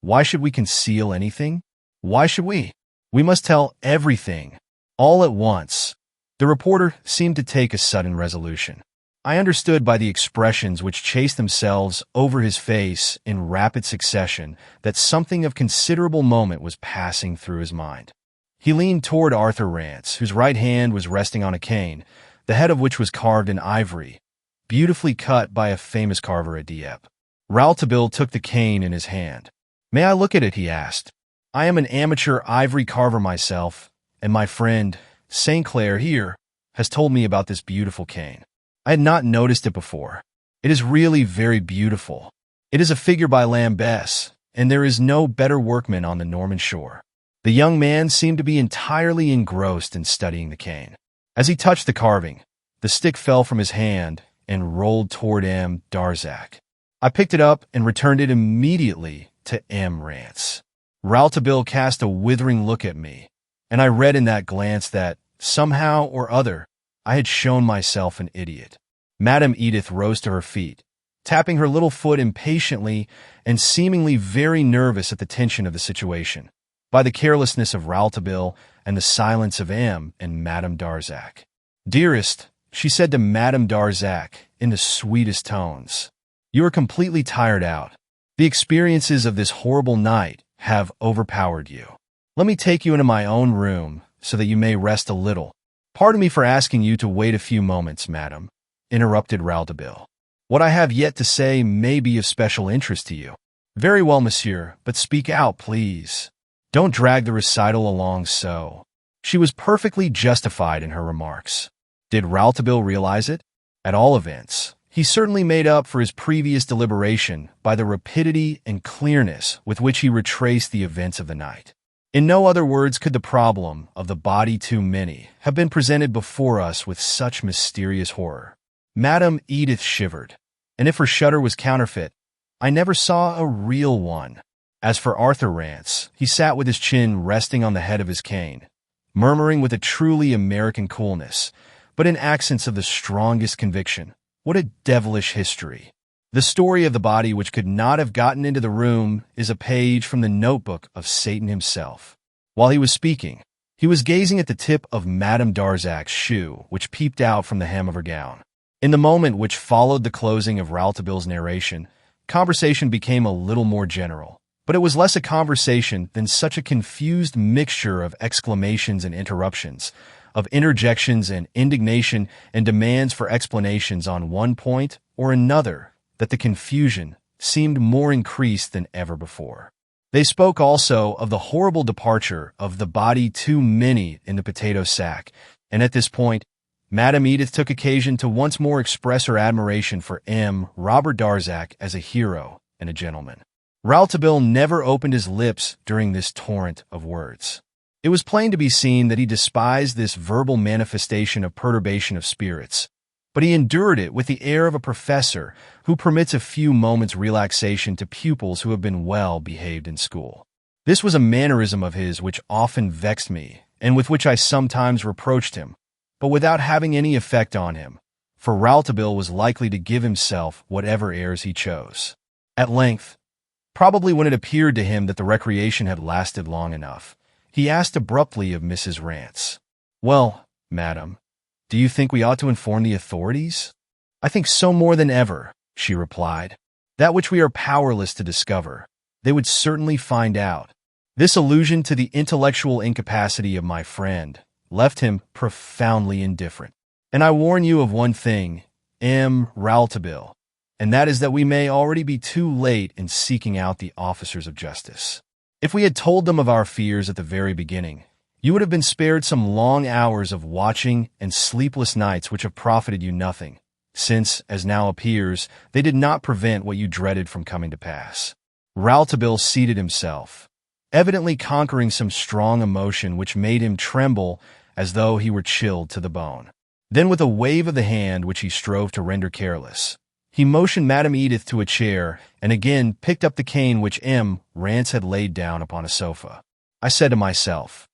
"Why should we conceal anything? Why should we? We must tell everything, all at once." The reporter seemed to take a sudden resolution. I understood by the expressions which chased themselves over his face in rapid succession that something of considerable moment was passing through his mind. He leaned toward Arthur Rance, whose right hand was resting on a cane, the head of which was carved in ivory, beautifully cut by a famous carver at Dieppe. Rouletabille took the cane in his hand. "May I look at it?" he asked. "I am an amateur ivory carver myself, and my friend, St. Clair here, has told me about this beautiful cane. I had not noticed it before. It is really very beautiful. It is a figure by Lambès, and there is no better workman on the Norman shore." The young man seemed to be entirely engrossed in studying the cane. As he touched the carving, the stick fell from his hand and rolled toward M. Darzac. I picked it up and returned it immediately to M. Rance. Rouletabille cast a withering look at me, and I read in that glance that, somehow or other, I had shown myself an idiot. Madame Edith rose to her feet, tapping her little foot impatiently and seemingly very nervous at the tension of the situation, by the carelessness of Rouletabille and the silence of M. and Madame Darzac. "Dearest," she said to Madame Darzac in the sweetest tones, "you are completely tired out. The experiences of this horrible night have overpowered you. Let me take you into my own room so that you may rest a little." "Pardon me for asking you to wait a few moments, madam," interrupted Rouletabille. "What I have yet to say may be of special interest to you." "Very well, monsieur, but speak out, please. Don't drag the recital along so." She was perfectly justified in her remarks. Did Rouletabille realize it? At all events, he certainly made up for his previous deliberation by the rapidity and clearness with which he retraced the events of the night. In no other words could the problem of the body too many have been presented before us with such mysterious horror. Madame Edith shivered, and if her shudder was counterfeit, I never saw a real one. As for Arthur Rance, he sat with his chin resting on the head of his cane, murmuring with a truly American coolness, but in accents of the strongest conviction, "What a devilish history." The story of the body which could not have gotten into the room is a page from the notebook of Satan himself. While he was speaking, he was gazing at the tip of Madame Darzac's shoe, which peeped out from the hem of her gown. In the moment which followed the closing of Rouletabille's narration, conversation became a little more general. But it was less a conversation than such a confused mixture of exclamations and interruptions, of interjections and indignation and demands for explanations on one point or another, that the confusion seemed more increased than ever before. They spoke also of the horrible departure of the body too many in the potato sack, and at this point, Madame Edith took occasion to once more express her admiration for M. Robert Darzac as a hero and a gentleman. Rouletabille never opened his lips during this torrent of words. It was plain to be seen that he despised this verbal manifestation of perturbation of spirits, but he endured it with the air of a professor who permits a few moments' relaxation to pupils who have been well behaved in school. This was a mannerism of his which often vexed me, and with which I sometimes reproached him, but without having any effect on him, for Rouletabille was likely to give himself whatever airs he chose. At length, probably when it appeared to him that the recreation had lasted long enough, he asked abruptly of Mrs. Rance, "Well, madam, do you think we ought to inform the authorities?" "I think so more than ever," she replied. "That which we are powerless to discover, they would certainly find out." This allusion to the intellectual incapacity of my friend left him profoundly indifferent. "And I warn you of one thing, M. Rouletabille, and that is that we may already be too late in seeking out the officers of justice. If we had told them of our fears at the very beginning, you would have been spared some long hours of watching and sleepless nights which have profited you nothing, since, as now appears, they did not prevent what you dreaded from coming to pass." Rouletabille seated himself, evidently conquering some strong emotion which made him tremble as though he were chilled to the bone. Then, with a wave of the hand which he strove to render careless, he motioned Madame Edith to a chair and again picked up the cane which M. Rance had laid down upon a sofa. I said to myself,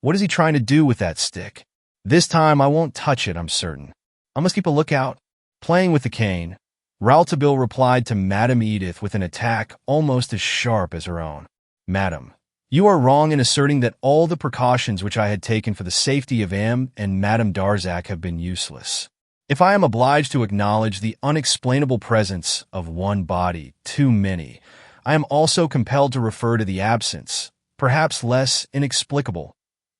"What is he trying to do with that stick? This time I won't touch it, I'm certain. I must keep a lookout." Playing with the cane, Rouletabille replied to Madame Edith with an attack almost as sharp as her own. "Madame, you are wrong in asserting that all the precautions which I had taken for the safety of M. and Madame Darzac have been useless. If I am obliged to acknowledge the unexplainable presence of one body too many, I am also compelled to refer to the absence, perhaps less inexplicable,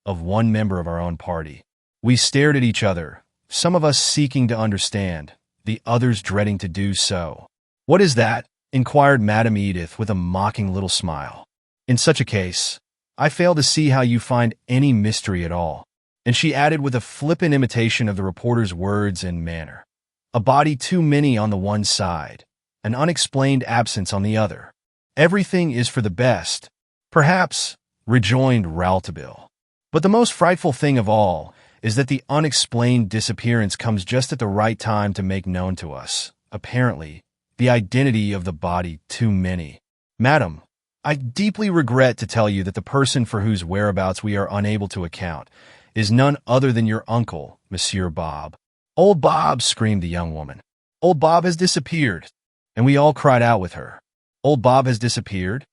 of one member of our own party." We stared at each other, some of us seeking to understand, the others dreading to do so. "What is that?" inquired Madame Edith with a mocking little smile. "In such a case, I fail to see how you find any mystery at all." And she added with a flippant imitation of the reporter's words and manner, "A body too many on the one side, an unexplained absence on the other. Everything is for the best. Perhaps, rejoined Rouletabille. But the most frightful thing of all is that the unexplained disappearance comes just at the right time to make known to us, apparently, the identity of the body too many. Madam, I deeply regret to tell you that the person for whose whereabouts we are unable to account is none other than your uncle, Monsieur Bob. Old Bob, screamed the young woman. Old Bob has disappeared. And we all cried out with her. Old Bob has disappeared?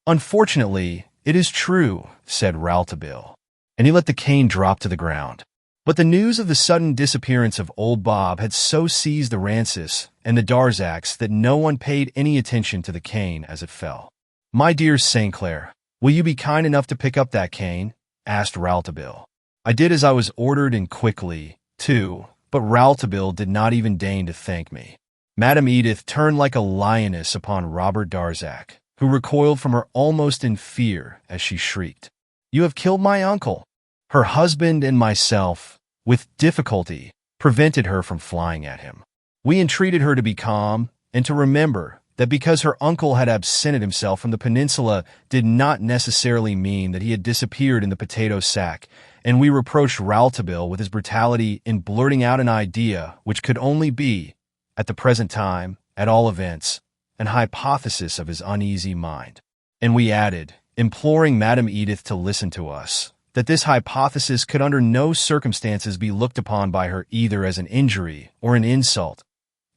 Unfortunately, it is true, said Rouletabille, and he let the cane drop to the ground. But the news of the sudden disappearance of old Bob had so seized the Rancis and the Darzacs that no one paid any attention to the cane as it fell. My dear St. Clair, will you be kind enough to pick up that cane? Asked Rouletabille. I did as I was ordered and quickly, too, but Rouletabille did not even deign to thank me. Madame Edith turned like a lioness upon Robert Darzac, who recoiled from her almost in fear as she shrieked, You have killed my uncle! Her husband and myself, with difficulty, prevented her from flying at him. We entreated her to be calm and to remember that because her uncle had absented himself from the peninsula did not necessarily mean that he had disappeared in the potato sack, and we reproached Rouletabille with his brutality in blurting out an idea which could only be, at the present time, at all events, an hypothesis of his uneasy mind. And we added, imploring Madame Edith to listen to us, that this hypothesis could under no circumstances be looked upon by her either as an injury or an insult,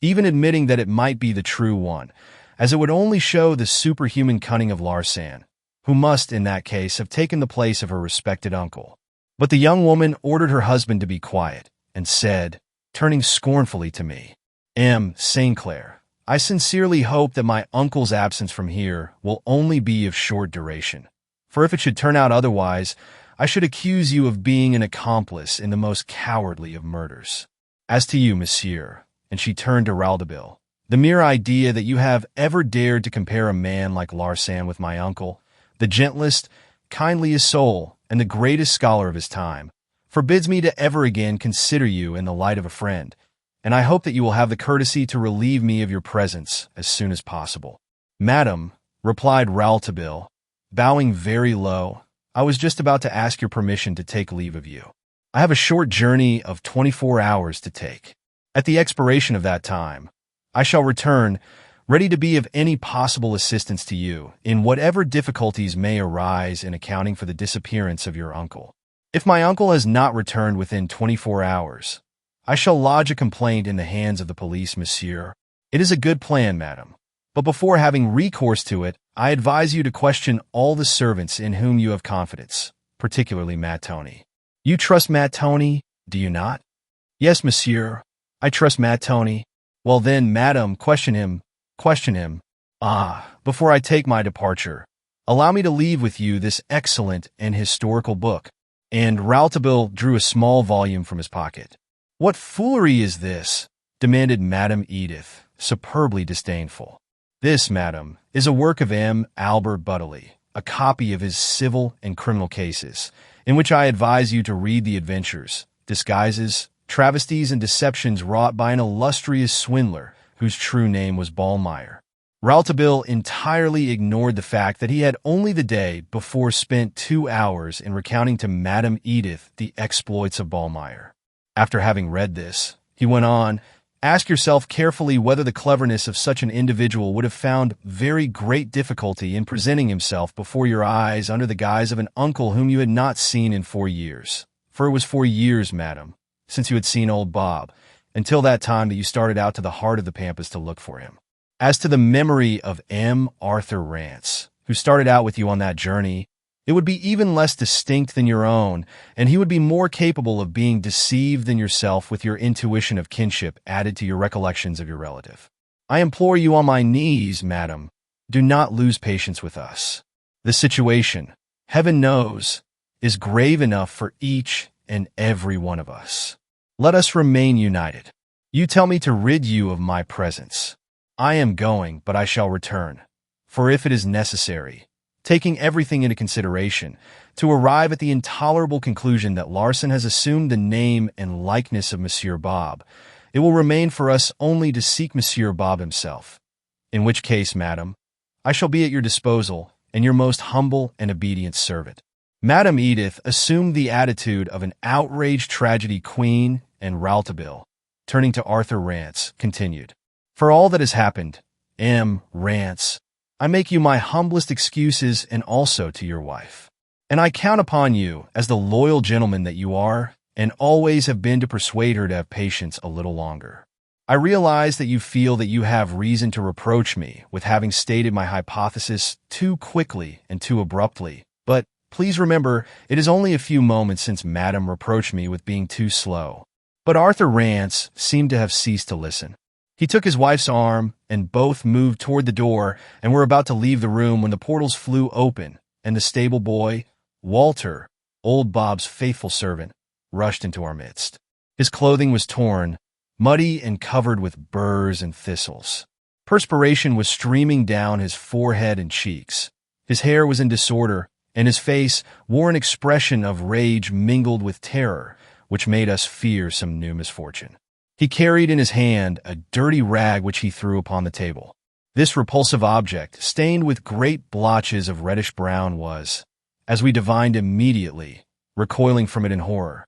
even admitting that it might be the true one, as it would only show the superhuman cunning of Larsan, who must, in that case, have taken the place of her respected uncle. But the young woman ordered her husband to be quiet, and said, turning scornfully to me, M. St. Clair, I sincerely hope that my uncle's absence from here will only be of short duration, for if it should turn out otherwise, I should accuse you of being an accomplice in the most cowardly of murders. As to you, monsieur, and she turned to Rouletabille, the mere idea that you have ever dared to compare a man like Larsan with my uncle, the gentlest, kindliest soul, and the greatest scholar of his time, forbids me to ever again consider you in the light of a friend, and I hope that you will have the courtesy to relieve me of your presence as soon as possible. Madam, replied Rouletabille, bowing very low, I was just about to ask your permission to take leave of you. I have a short journey of 24 hours to take. At the expiration of that time, I shall return, ready to be of any possible assistance to you in whatever difficulties may arise in accounting for the disappearance of your uncle. If my uncle has not returned within 24 hours, I shall lodge a complaint in the hands of the police, monsieur. It is a good plan, madam. But before having recourse to it, I advise you to question all the servants in whom you have confidence, particularly Mattoni. You trust Mattoni, do you not? Yes, monsieur. I trust Mattoni. Well then, madam, question him. Question him. Before I take my departure, allow me to leave with you this excellent and historical book. And Rouletabille drew a small volume from his pocket. What foolery is this? Demanded Madame Edith, superbly disdainful. This, madam, is a work of M. Albert Butterley, a copy of his civil and criminal cases, in which I advise you to read the adventures, disguises, travesties, and deceptions wrought by an illustrious swindler whose true name was Ballmeyer. Rouletabille entirely ignored the fact that he had only the day before spent 2 hours in recounting to Madame Edith the exploits of Ballmeyer. After having read this, he went on, Ask yourself carefully whether the cleverness of such an individual would have found very great difficulty in presenting himself before your eyes under the guise of an uncle whom you had not seen in 4 years. For it was 4 years, madam, since you had seen old Bob, until that time that you started out to the heart of the Pampas to look for him. As to the memory of M. Arthur Rance, who started out with you on that journey, it would be even less distinct than your own, and he would be more capable of being deceived than yourself with your intuition of kinship added to your recollections of your relative. I implore you on my knees, madam, do not lose patience with us. The situation, heaven knows, is grave enough for each and every one of us. Let us remain united. You tell me to rid you of my presence. I am going, but I shall return, for if it is necessary, taking everything into consideration, to arrive at the intolerable conclusion that Larsan has assumed the name and likeness of Monsieur Bob, it will remain for us only to seek Monsieur Bob himself. In which case, madam, I shall be at your disposal, and your most humble and obedient servant." Madame Edith assumed the attitude of an outraged tragedy queen, and Rouletabille, turning to Arthur Rance, continued, "For all that has happened, M. Rance, I make you my humblest excuses, and also to your wife. And I count upon you, as the loyal gentleman that you are, and always have been, to persuade her to have patience a little longer. I realize that you feel that you have reason to reproach me with having stated my hypothesis too quickly and too abruptly, but please remember, it is only a few moments since Madame reproached me with being too slow." But Arthur Rance seemed to have ceased to listen. He took his wife's arm, and both moved toward the door and were about to leave the room when the portals flew open, and the stable boy, Walter, old Bob's faithful servant, rushed into our midst. His clothing was torn, muddy and covered with burrs and thistles. Perspiration was streaming down his forehead and cheeks. His hair was in disorder, and his face wore an expression of rage mingled with terror, which made us fear some new misfortune. He carried in his hand a dirty rag which he threw upon the table. This repulsive object, stained with great blotches of reddish-brown, was, as we divined immediately, recoiling from it in horror,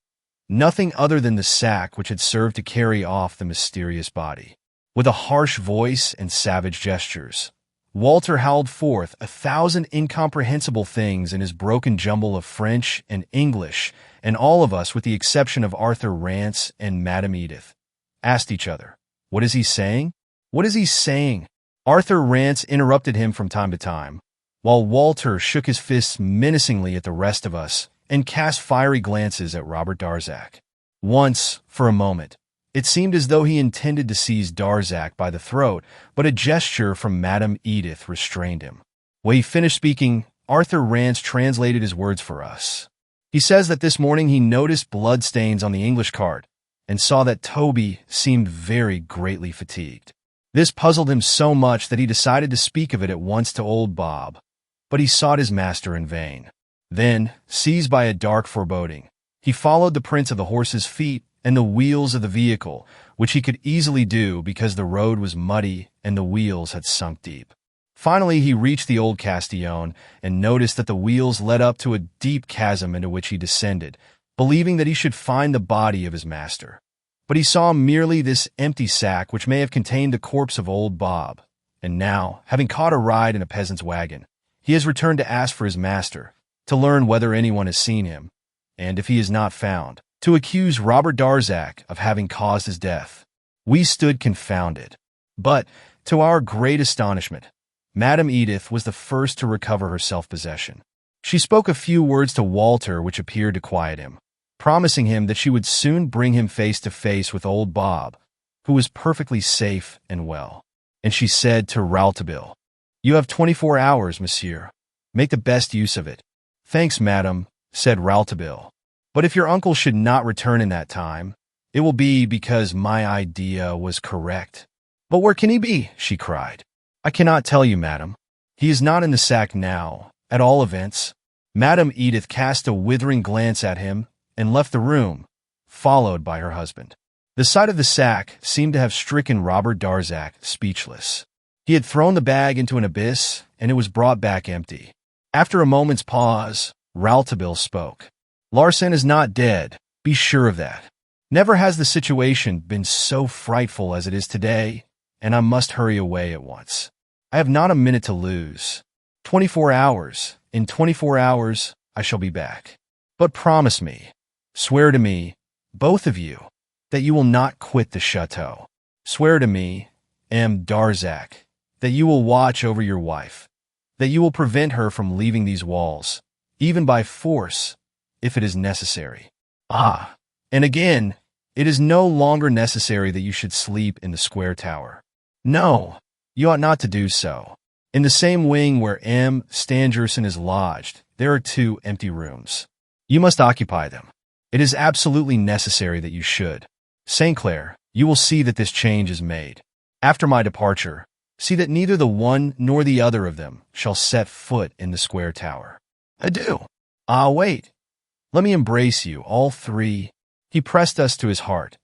nothing other than the sack which had served to carry off the mysterious body. With a harsh voice and savage gestures, Walter howled forth 1,000 incomprehensible things in his broken jumble of French and English, and all of us, with the exception of Arthur Rance and Madame Edith, asked each other, "What is he saying? What is he saying?" Arthur Rance interrupted him from time to time, while Walter shook his fists menacingly at the rest of us and cast fiery glances at Robert Darzac. Once, for a moment, it seemed as though he intended to seize Darzac by the throat, but a gesture from Madame Edith restrained him. When he finished speaking, Arthur Rance translated his words for us. He says that this morning he noticed bloodstains on the English cart and saw that Toby seemed very greatly fatigued. This puzzled him so much that he decided to speak of it at once to old Bob, but he sought his master in vain. Then, seized by a dark foreboding, he followed the prints of the horse's feet and the wheels of the vehicle, which he could easily do because the road was muddy and the wheels had sunk deep. Finally, he reached the old Castillon and noticed that the wheels led up to a deep chasm into which he descended, believing that he should find the body of his master. But he saw merely this empty sack which may have contained the corpse of old Bob, and now, having caught a ride in a peasant's wagon, he has returned to ask for his master, to learn whether anyone has seen him, and if he is not found, to accuse Robert Darzac of having caused his death. We stood confounded. But, to our great astonishment, Madame Edith was the first to recover her self-possession. She spoke a few words to Walter which appeared to quiet him, promising him that she would soon bring him face to face with old Bob, who was perfectly safe and well. And she said to Rouletabille, "You have 24 hours, monsieur. Make the best use of it." "Thanks, madame," said Rouletabille. "But if your uncle should not return in that time, it will be because my idea was correct." "But where can he be?" she cried. "I cannot tell you, madame. He is not in the sack now, at all events." Madame Edith cast a withering glance at him and left the room, followed by her husband. The sight of the sack seemed to have stricken Robert Darzac speechless. He had thrown the bag into an abyss, and it was brought back empty. After a moment's pause, Rouletabille spoke. "Larsan is not dead, be sure of that. Never has the situation been so frightful as it is today, and I must hurry away at once. I have not a minute to lose. 24 hours. In 24 hours, I shall be back. But promise me, swear to me, both of you, that you will not quit the chateau. Swear to me, M. Darzac, that you will watch over your wife, that you will prevent her from leaving these walls, even by force, if it is necessary. Ah, and again, it is no longer necessary that you should sleep in the square tower. No, you ought not to do so. In the same wing where M. Stangerson is lodged, there are 2 empty rooms. You must occupy them. It is absolutely necessary that you should. St. Clair, you will see that this change is made. After my departure, see that neither the one nor the other of them shall set foot in the square tower. Adieu. Ah, wait. Let me embrace you, all 3. He pressed us to his heart.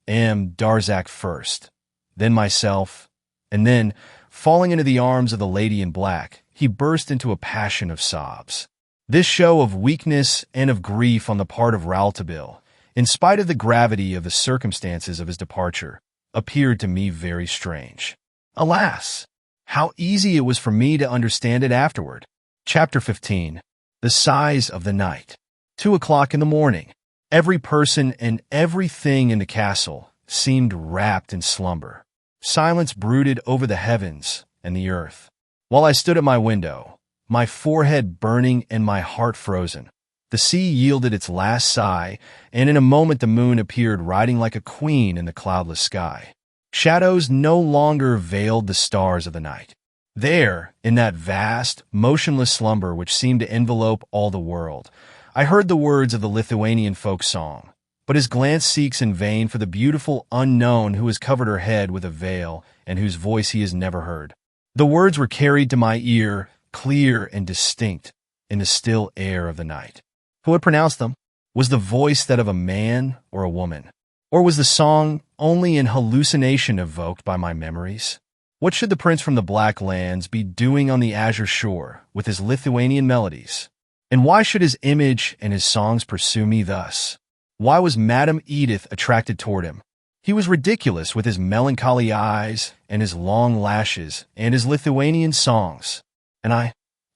M. Darzac first, then myself, and then, falling into the arms of the lady in black, he burst into a passion of sobs. This show of weakness and of grief on the part of Rouletabille, in spite of the gravity of the circumstances of his departure, appeared to me very strange. Alas, how easy it was for me to understand it afterward. Chapter 15. The Size of the Night. 2 o'clock in the morning. Every person and everything in the castle seemed wrapped in slumber. Silence brooded over the heavens and the earth. While I stood at my window, my forehead burning and my heart frozen, the sea yielded its last sigh, and in a moment the moon appeared riding like a queen in the cloudless sky. Shadows no longer veiled the stars of the night. There, in that vast, motionless slumber which seemed to envelope all the world, I heard the words of the Lithuanian folk song, but his glance seeks in vain for the beautiful unknown who has covered her head with a veil and whose voice he has never heard. The words were carried to my ear, clear and distinct, in the still air of the night. Who had pronounced them? Was the voice that of a man or a woman? Or was the song only an hallucination evoked by my memories? What should the prince from the Black Lands be doing on the azure shore with his Lithuanian melodies? And why should his image and his songs pursue me thus? Why was Madame Edith attracted toward him? He was ridiculous with his melancholy eyes and his long lashes and his Lithuanian songs. And I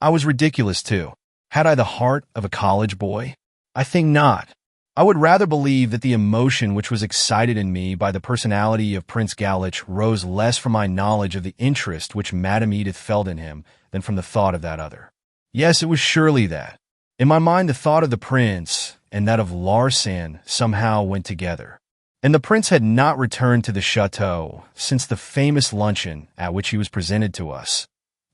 was ridiculous too. Had I the heart of a college boy? I think not. I would rather believe that the emotion which was excited in me by the personality of Prince Galich rose less from my knowledge of the interest which Madame Edith felt in him than from the thought of that other. Yes, it was surely that. In my mind the thought of the prince and that of Larsan somehow went together. And the prince had not returned to the chateau since the famous luncheon at which he was presented to us.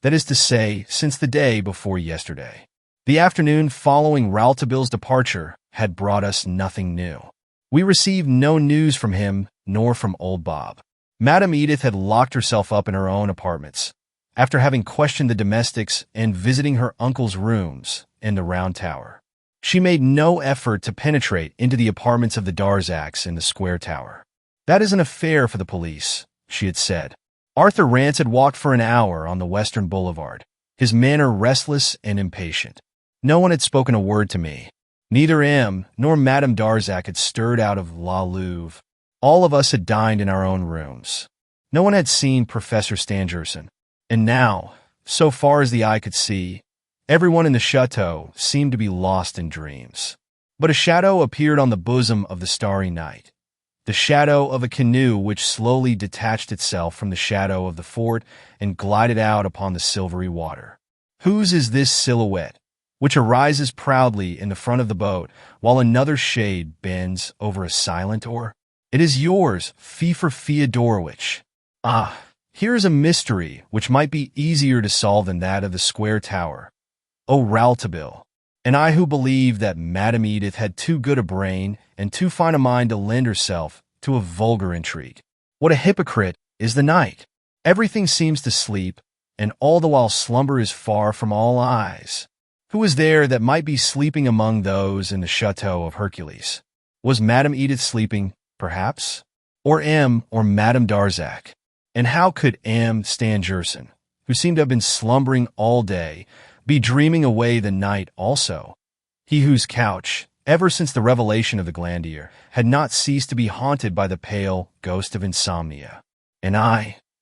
That is to say, since the day before yesterday. The afternoon following Rouletabille's departure had brought us nothing new. We received no news from him nor from old Bob. Madame Edith had locked herself up in her own apartments, after having questioned the domestics and visiting her uncle's rooms in the Round Tower. She made no effort to penetrate into the apartments of the Darzacks in the Square Tower. That is an affair for the police, she had said. Arthur Rance had walked for an hour on the Western Boulevard, his manner restless and impatient. No one had spoken a word to me. Neither M nor Madame Darzac had stirred out of La Louve. All of us had dined in our own rooms. No one had seen Professor Stangerson. And now, so far as the eye could see, everyone in the chateau seemed to be lost in dreams. But a shadow appeared on the bosom of the starry night. The shadow of a canoe which slowly detached itself from the shadow of the fort and glided out upon the silvery water. Whose is this silhouette, which arises proudly in the front of the boat, while another shade bends over a silent oar? It is yours, Feofor Feodorovitch. Ah, here is a mystery which might be easier to solve than that of the Square Tower. O Rouletabille, and I who believed that Madame Edith had too good a brain and too fine a mind to lend herself to a vulgar intrigue. What a hypocrite is the night! Everything seems to sleep, and all the while slumber is far from all eyes. Who is there that might be sleeping among those in the chateau of Hercules? Was Madame Edith sleeping, perhaps? Or M or Madame Darzac? And how could M. Stangerson, who seemed to have been slumbering all day, be dreaming away the night also? He whose couch, ever since the revelation of the Glandier, had not ceased to be haunted by the pale ghost of insomnia. And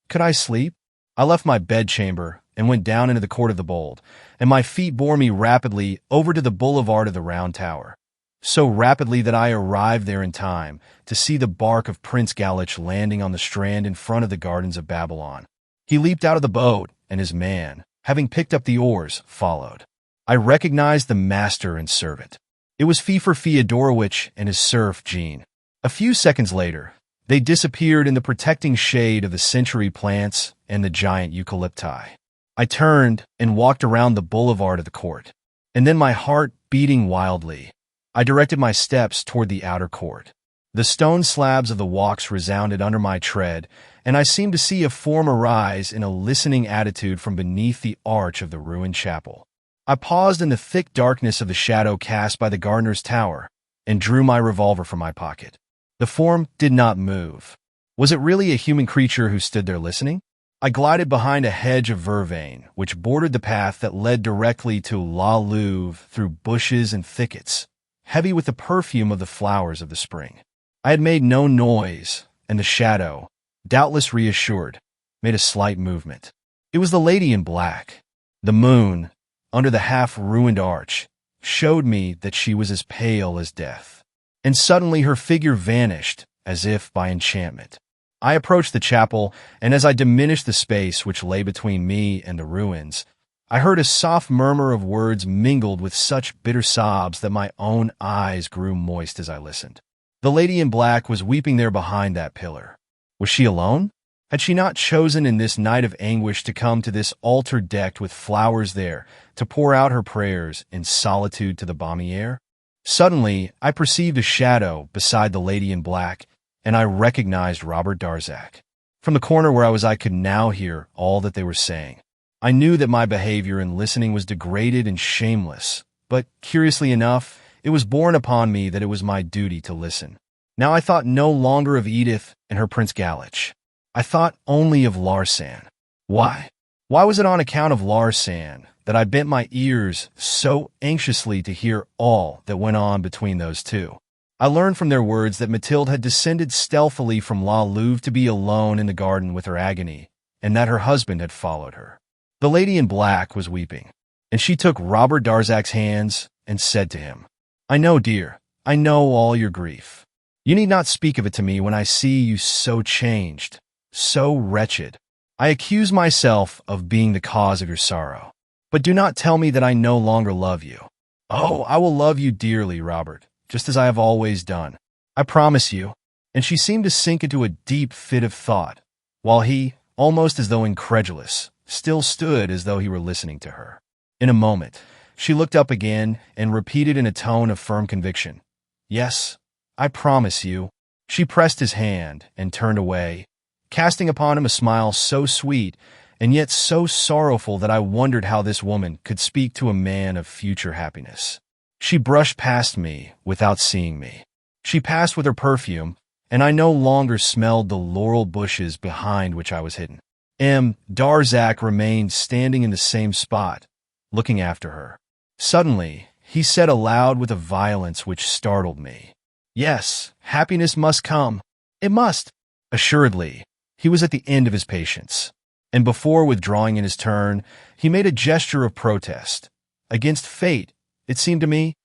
could I sleep? I left my bedchamber and went down into the Court of the Bold, and my feet bore me rapidly over to the boulevard of the Round Tower, so rapidly that I arrived there in time to see the bark of Prince Galich landing on the strand in front of the Gardens of Babylon. He leaped out of the boat, and his man, having picked up the oars, followed. I recognized the master and servant. It was Feofor Feodorovitch and his serf, Jean. A few seconds later, they disappeared in the protecting shade of the century plants and the giant eucalypti. I turned and walked around the boulevard of the court, and then, my heart beating wildly, I directed my steps toward the outer court. The stone slabs of the walks resounded under my tread, and I seemed to see a form arise in a listening attitude from beneath the arch of the ruined chapel. I paused in the thick darkness of the shadow cast by the gardener's tower and drew my revolver from my pocket. The form did not move. Was it really a human creature who stood there listening? I glided behind a hedge of vervain, which bordered the path that led directly to La Louve through bushes and thickets, heavy with the perfume of the flowers of the spring. I had made no noise, and the shadow, doubtless reassured, made a slight movement. It was the lady in black. The moon, under the half-ruined arch, showed me that she was as pale as death. And suddenly her figure vanished, as if by enchantment. I approached the chapel, and as I diminished the space which lay between me and the ruins, I heard a soft murmur of words mingled with such bitter sobs that my own eyes grew moist as I listened. The lady in black was weeping there behind that pillar. Was she alone? Had she not chosen in this night of anguish to come to this altar decked with flowers there, to pour out her prayers in solitude to the balmy air? Suddenly, I perceived a shadow beside the lady in black, and I recognized Robert Darzac. From the corner where I could now hear all that they were saying. I knew that my behavior in listening was degraded and shameless, but, curiously enough, it was borne upon me that it was my duty to listen. Now I thought no longer of Edith and her Prince Galich. I thought only of Larsan. Why? Why was it on account of Larsan that I bent my ears so anxiously to hear all that went on between those two? I learned from their words that Mathilde had descended stealthily from La Louve to be alone in the garden with her agony, and that her husband had followed her. The lady in black was weeping, and she took Robert Darzac's hands and said to him, "I know, dear, I know all your grief. You need not speak of it to me when I see you so changed, so wretched. I accuse myself of being the cause of your sorrow. But do not tell me that I no longer love you. Oh, I will love you dearly, Robert, just as I have always done. I promise you." And she seemed to sink into a deep fit of thought, while he, almost as though incredulous, still stood as though he were listening to her. In a moment, she looked up again and repeated in a tone of firm conviction, "Yes, I promise you." She pressed his hand and turned away, casting upon him a smile so sweet and yet so sorrowful that I wondered how this woman could speak to a man of future happiness. She brushed past me without seeing me. She passed with her perfume, and I no longer smelled the laurel bushes behind which I was hidden. Darzac remained standing in the same spot, looking after her. Suddenly, he said aloud with a violence which startled me, "Yes, happiness must come. It must." Assuredly, he was at the end of his patience, and before withdrawing in his turn, he made a gesture of protest. Against fate, it seemed to me,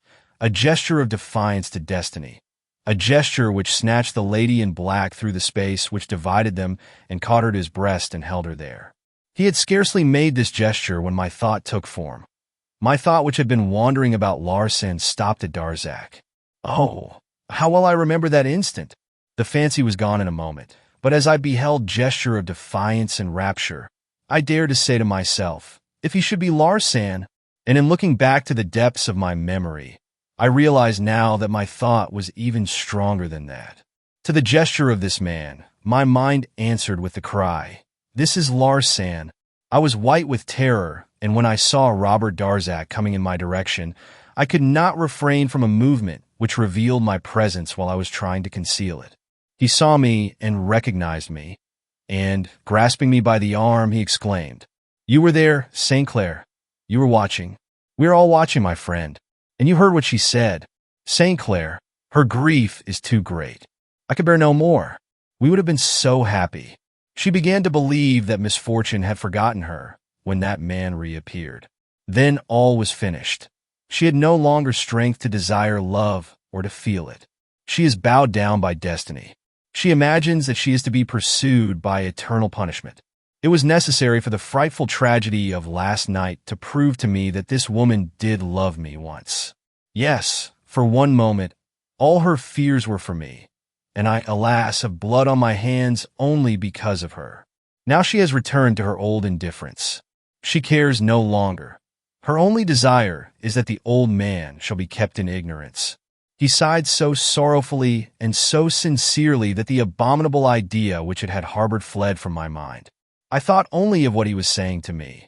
a gesture of defiance to destiny, a gesture which snatched the lady in black through the space which divided them and caught her to his breast and held her there. He had scarcely made this gesture when my thought took form. My thought, which had been wandering about Larsan, stopped at Darzac. Oh, how well I remember that instant! The fancy was gone in a moment, but as I beheld gesture of defiance and rapture, I dared to say to myself, if he should be Larsan. And in looking back to the depths of my memory, I realized now that my thought was even stronger than that. To the gesture of this man, my mind answered with the cry, "This is Larsan." I was white with terror, and when I saw Robert Darzac coming in my direction, I could not refrain from a movement which revealed my presence while I was trying to conceal it. He saw me and recognized me, and, grasping me by the arm, he exclaimed, "You were there, St. Clair. You were watching. We are all watching, my friend. And you heard what she said. St. Clair, her grief is too great. I could bear no more. We would have been so happy." She began to believe that misfortune had forgotten her when that man reappeared. Then all was finished. She had no longer strength to desire love or to feel it. She is bowed down by destiny. She imagines that she is to be pursued by eternal punishment. It was necessary for the frightful tragedy of last night to prove to me that this woman did love me once. Yes, for one moment, all her fears were for me, and I, alas, have blood on my hands only because of her. Now she has returned to her old indifference. She cares no longer. Her only desire is that the old man shall be kept in ignorance. He sighed so sorrowfully and so sincerely that the abominable idea which it had harbored fled from my mind. I thought only of what he was saying to me,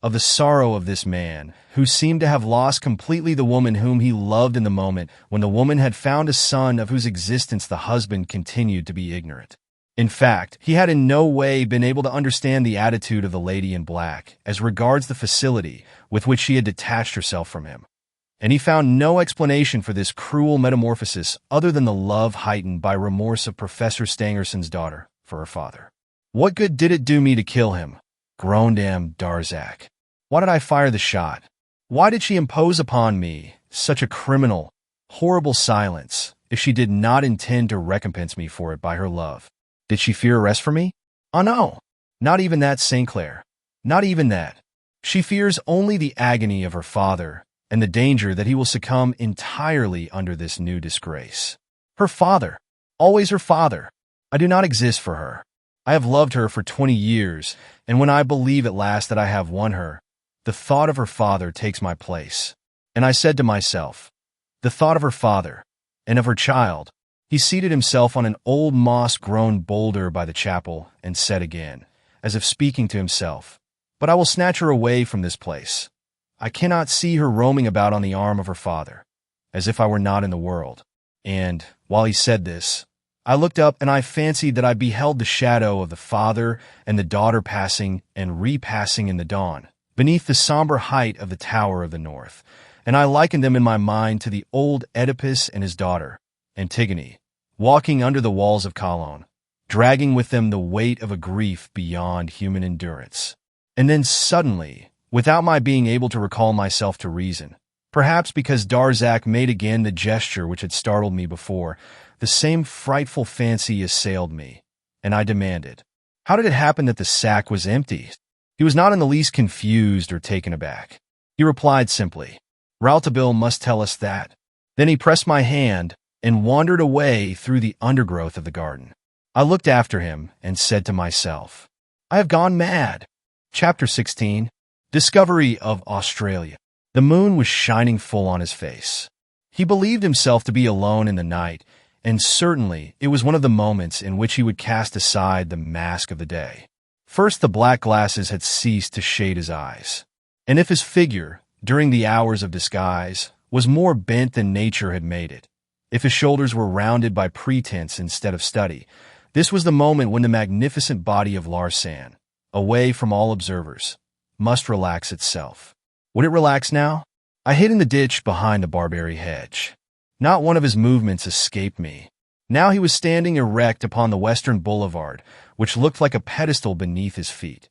of the sorrow of this man, who seemed to have lost completely the woman whom he loved in the moment when the woman had found a son of whose existence the husband continued to be ignorant. In fact, he had in no way been able to understand the attitude of the lady in black as regards the facility with which she had detached herself from him. And he found no explanation for this cruel metamorphosis other than the love heightened by remorse of Professor Stangerson's daughter for her father. "What good did it do me to kill him?" groaned M. Darzac. "Why did I fire the shot? Why did she impose upon me such a criminal, horrible silence if she did not intend to recompense me for it by her love? Did she fear arrest for me? Oh no, not even that, St. Clair. Not even that. She fears only the agony of her father and the danger that he will succumb entirely under this new disgrace. Her father, always her father. I do not exist for her. I have loved her for 20 years, and when I believe at last that I have won her, the thought of her father takes my place. And I said to myself, the thought of her father and of her child." He seated himself on an old moss-grown boulder by the chapel and said again, as if speaking to himself, "But I will snatch her away from this place. I cannot see her roaming about on the arm of her father, as if I were not in the world." And, while he said this, I looked up and I fancied that I beheld the shadow of the father and the daughter passing and repassing in the dawn, beneath the somber height of the Tower of the North, and I likened them in my mind to the old Oedipus and his daughter, Antigone, walking under the walls of Cologne, dragging with them the weight of a grief beyond human endurance. And then suddenly, without my being able to recall myself to reason, perhaps because Darzac made again the gesture which had startled me before, the same frightful fancy assailed me, and I demanded, "How did it happen that the sack was empty?" He was not in the least confused or taken aback. He replied simply, "Rouletabille must tell us that." Then he pressed my hand and wandered away through the undergrowth of the garden. I looked after him and said to myself, "I have gone mad." Chapter 16. Discovery of Australia. The moon was shining full on his face. He believed himself to be alone in the night, and certainly it was one of the moments in which he would cast aside the mask of the day. First, the black glasses had ceased to shade his eyes, and if his figure, during the hours of disguise, was more bent than nature had made it, if his shoulders were rounded by pretense instead of study, this was the moment when the magnificent body of Larsan, away from all observers, must relax itself. Would it relax now? I hid in the ditch behind the barberry hedge. Not one of his movements escaped me. Now he was standing erect upon the western boulevard, which looked like a pedestal beneath his feet.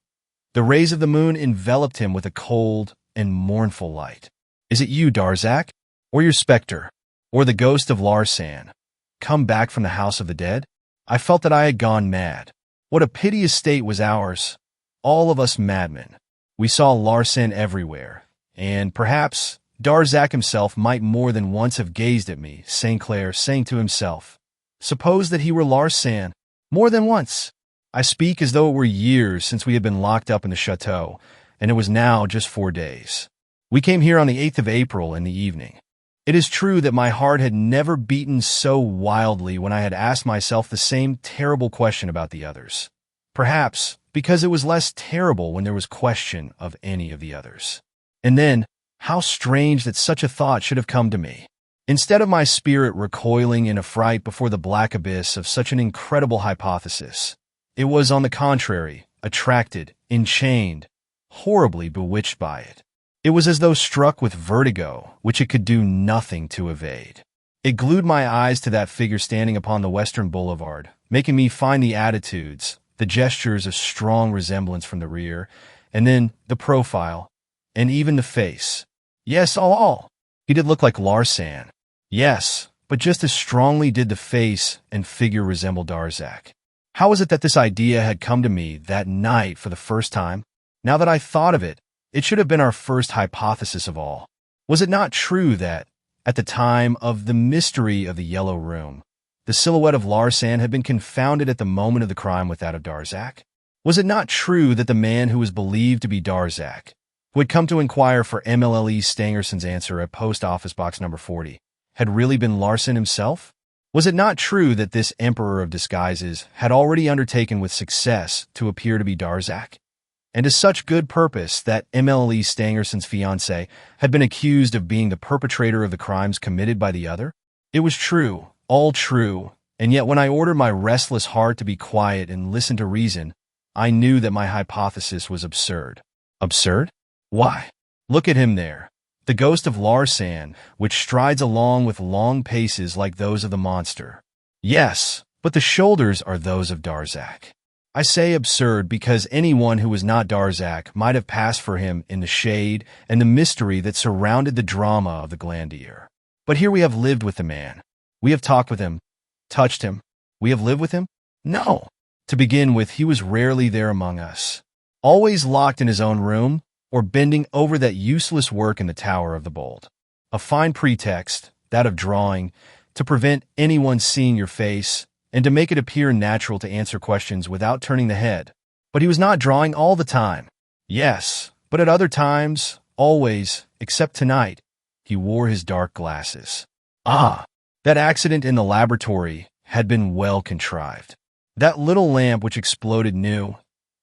The rays of the moon enveloped him with a cold and mournful light. "Is it you, Darzac? Or your spectre? Or the ghost of Larsan, come back from the house of the dead?" I felt that I had gone mad. What a piteous state was ours, all of us madmen. We saw Larsan everywhere, and perhaps Darzac himself might more than once have gazed at me, St. Clair saying to himself, "Suppose that he were Larsan." More than once. I speak as though it were years since we had been locked up in the chateau, and it was now just 4 days. We came here on the 8th of April in the evening. It is true that my heart had never beaten so wildly when I had asked myself the same terrible question about the others. Perhaps because it was less terrible when there was question of any of the others. And then, how strange that such a thought should have come to me. Instead of my spirit recoiling in affright before the black abyss of such an incredible hypothesis, it was, on the contrary, attracted, enchained, horribly bewitched by it. It was as though struck with vertigo, which it could do nothing to evade. It glued my eyes to that figure standing upon the western boulevard, making me find the attitudes, the gestures a strong resemblance from the rear, and then the profile, and even the face. Yes, all. He did look like Larsan. Yes, but just as strongly did the face and figure resemble Darzac. How was it that this idea had come to me that night for the first time? Now that I thought of it, it should have been our first hypothesis of all. Was it not true that, at the time of the mystery of the Yellow Room, the silhouette of Larsan had been confounded at the moment of the crime with that of Darzac? Was it not true that the man who was believed to be Darzac, who had come to inquire for MLLE Stangerson's answer at Post Office Box number 40, had really been Larsan himself? Was it not true that this emperor of disguises had already undertaken with success to appear to be Darzac? And to such good purpose that MLLE Stangerson's fiancée had been accused of being the perpetrator of the crimes committed by the other? It was true, all true, And yet when I ordered my restless heart to be quiet and listen to reason, I knew that my hypothesis was absurd. Absurd? Why? Look at him there. The ghost of Larsan, which strides along with long paces like those of the monster. Yes, but the shoulders are those of Darzac. I say absurd because anyone who was not Darzac might have passed for him in the shade and the mystery that surrounded the drama of the Glandier. But here we have lived with the man. We have talked with him, touched him. We have lived with him? No. To begin with, he was rarely there among us. Always locked in his own room, or bending over that useless work in the Tower of the Bold. A fine pretext, that of drawing, to prevent anyone seeing your face, and to make it appear natural to answer questions without turning the head. But he was not drawing all the time. Yes, but at other times, always, except tonight, he wore his dark glasses. Ah, that accident in the laboratory had been well contrived. That little lamp which exploded knew.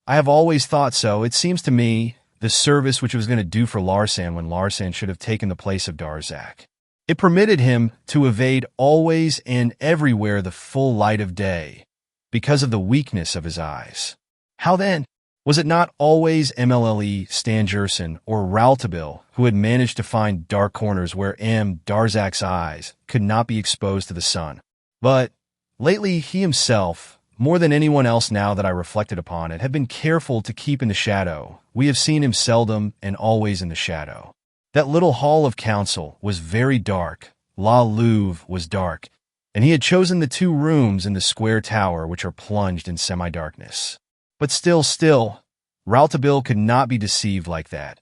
I have always thought so. It seems to me the service which it was going to do for Larsan when Larsan should have taken the place of Darzac. It permitted him to evade always and everywhere the full light of day, because of the weakness of his eyes. How then? Was it not always MLLE Stangerson or Rouletabille who had managed to find dark corners where Darzac's eyes could not be exposed to the sun? But lately he himself, more than anyone else now that I reflected upon it, had been careful to keep in the shadow. We have seen him seldom and always in the shadow. That little hall of council was very dark, La Louve was dark, and he had chosen the 2 rooms in the square tower which are plunged in semi-darkness. But still, Rouletabille could not be deceived like that,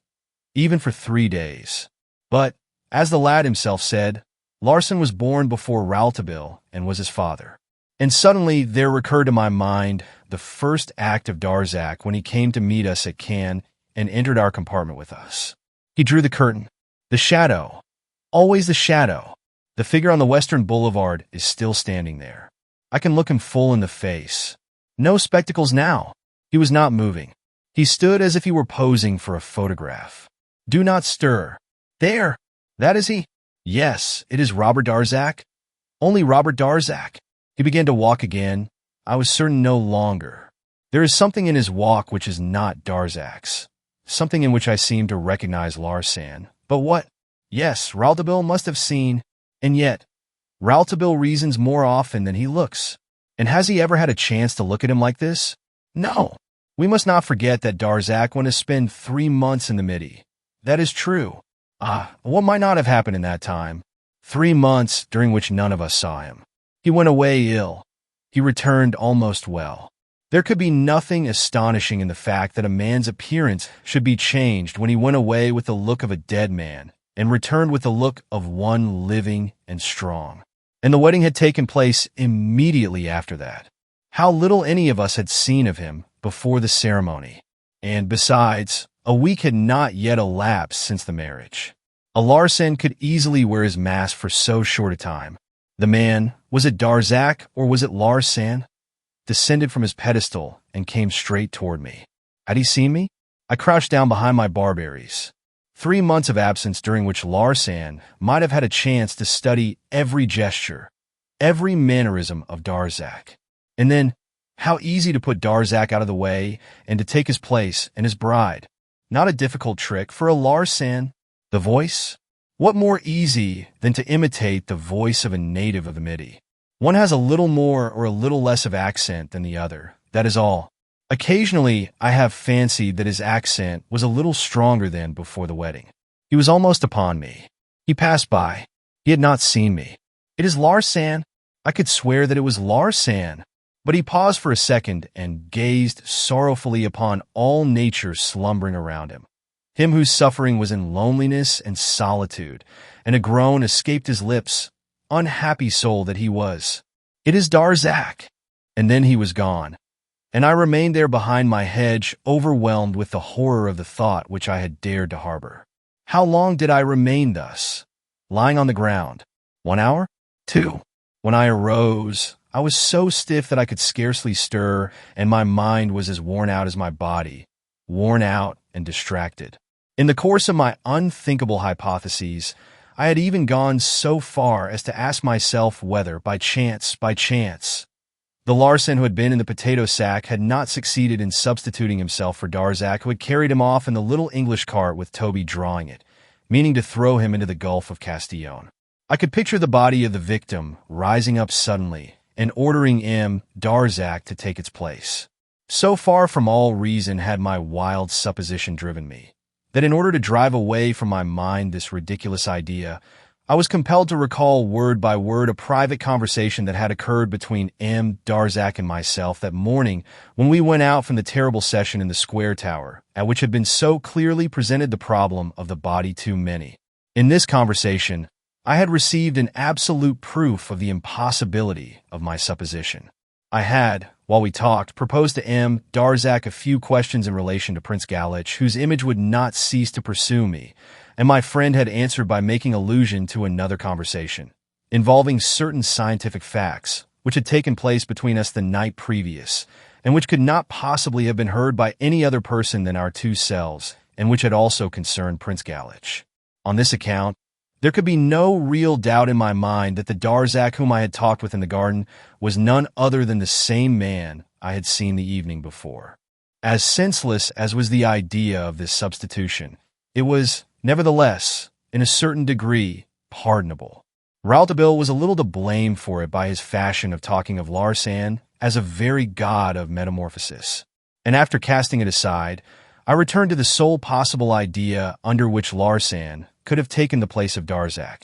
even for 3 days. But, as the lad himself said, Larsan was born before Rouletabille and was his father. And suddenly there recurred to my mind the first act of Darzac when he came to meet us at Cannes and entered our compartment with us. He drew the curtain. The shadow. Always the shadow. The figure on the Western Boulevard is still standing there. I can look him full in the face. No spectacles now. He was not moving. He stood as if he were posing for a photograph. Do not stir. There. That is he. Yes, it is Robert Darzac. Only Robert Darzac. He began to walk again. I was certain no longer. There is something in his walk which is not Darzac's. Something in which I seem to recognize Larsan. But what? Yes, Rouletabille must have seen. And yet, Rouletabille reasons more often than he looks. And has he ever had a chance to look at him like this? No. We must not forget that Darzac went to spend 3 months in the Midi. That is true. What might not have happened in that time? 3 months during which none of us saw him. He went away ill. He returned almost well. There could be nothing astonishing in the fact that a man's appearance should be changed when he went away with the look of a dead man and returned with the look of one living and strong. And the wedding had taken place immediately after that. How little any of us had seen of him before the ceremony. And besides, a week had not yet elapsed since the marriage. A Larsan could easily wear his mask for so short a time. The man, was it Darzac or was it Larsan? Descended from his pedestal and came straight toward me. Had he seen me? I crouched down behind my barberries. 3 months of absence during which Larsan might have had a chance to study every gesture, every mannerism of Darzac. And then, how easy to put Darzac out of the way and to take his place and his bride. Not a difficult trick for a Larsan. The voice? What more easy than to imitate the voice of a native of the Midi? One has a little more or a little less of accent than the other, that is all. Occasionally, I have fancied that his accent was a little stronger than before the wedding. He was almost upon me. He passed by. He had not seen me. It is Larsan. I could swear that it was Larsan. But he paused for a second and gazed sorrowfully upon all nature slumbering around him. Him whose suffering was in loneliness and solitude, and a groan escaped his lips. Unhappy soul that he was. It is Darzac. And then he was gone. And I remained there behind my hedge, overwhelmed with the horror of the thought which I had dared to harbor. How long did I remain thus, lying on the ground? 1 hour? 2. When I arose, I was so stiff that I could scarcely stir, and my mind was as worn out as my body, worn out and distracted. In the course of my unthinkable hypotheses, I had even gone so far as to ask myself whether, by chance, the Larsen who had been in the potato sack had not succeeded in substituting himself for Darzac, who had carried him off in the little English cart with Toby drawing it, meaning to throw him into the Gulf of Castillon. I could picture the body of the victim rising up suddenly and ordering Darzac to take its place. So far from all reason had my wild supposition driven me, that in order to drive away from my mind this ridiculous idea, I was compelled to recall word by word a private conversation that had occurred between Darzac and myself that morning when we went out from the terrible session in the Square Tower, at which had been so clearly presented the problem of the body too many. In this conversation, I had received an absolute proof of the impossibility of my supposition. I had, while we talked, proposed to Darzac a few questions in relation to Prince Galich, whose image would not cease to pursue me, and my friend had answered by making allusion to another conversation, involving certain scientific facts, which had taken place between us the night previous, and which could not possibly have been heard by any other person than our two selves, and which had also concerned Prince Galich. On this account, there could be no real doubt in my mind that the Darzac whom I had talked with in the garden was none other than the same man I had seen the evening before. As senseless as was the idea of this substitution, it was, nevertheless, in a certain degree, pardonable. Rouletabille was a little to blame for it by his fashion of talking of Larsan as a very god of metamorphosis. And after casting it aside, I returned to the sole possible idea under which Larsan could have taken the place of Darzac.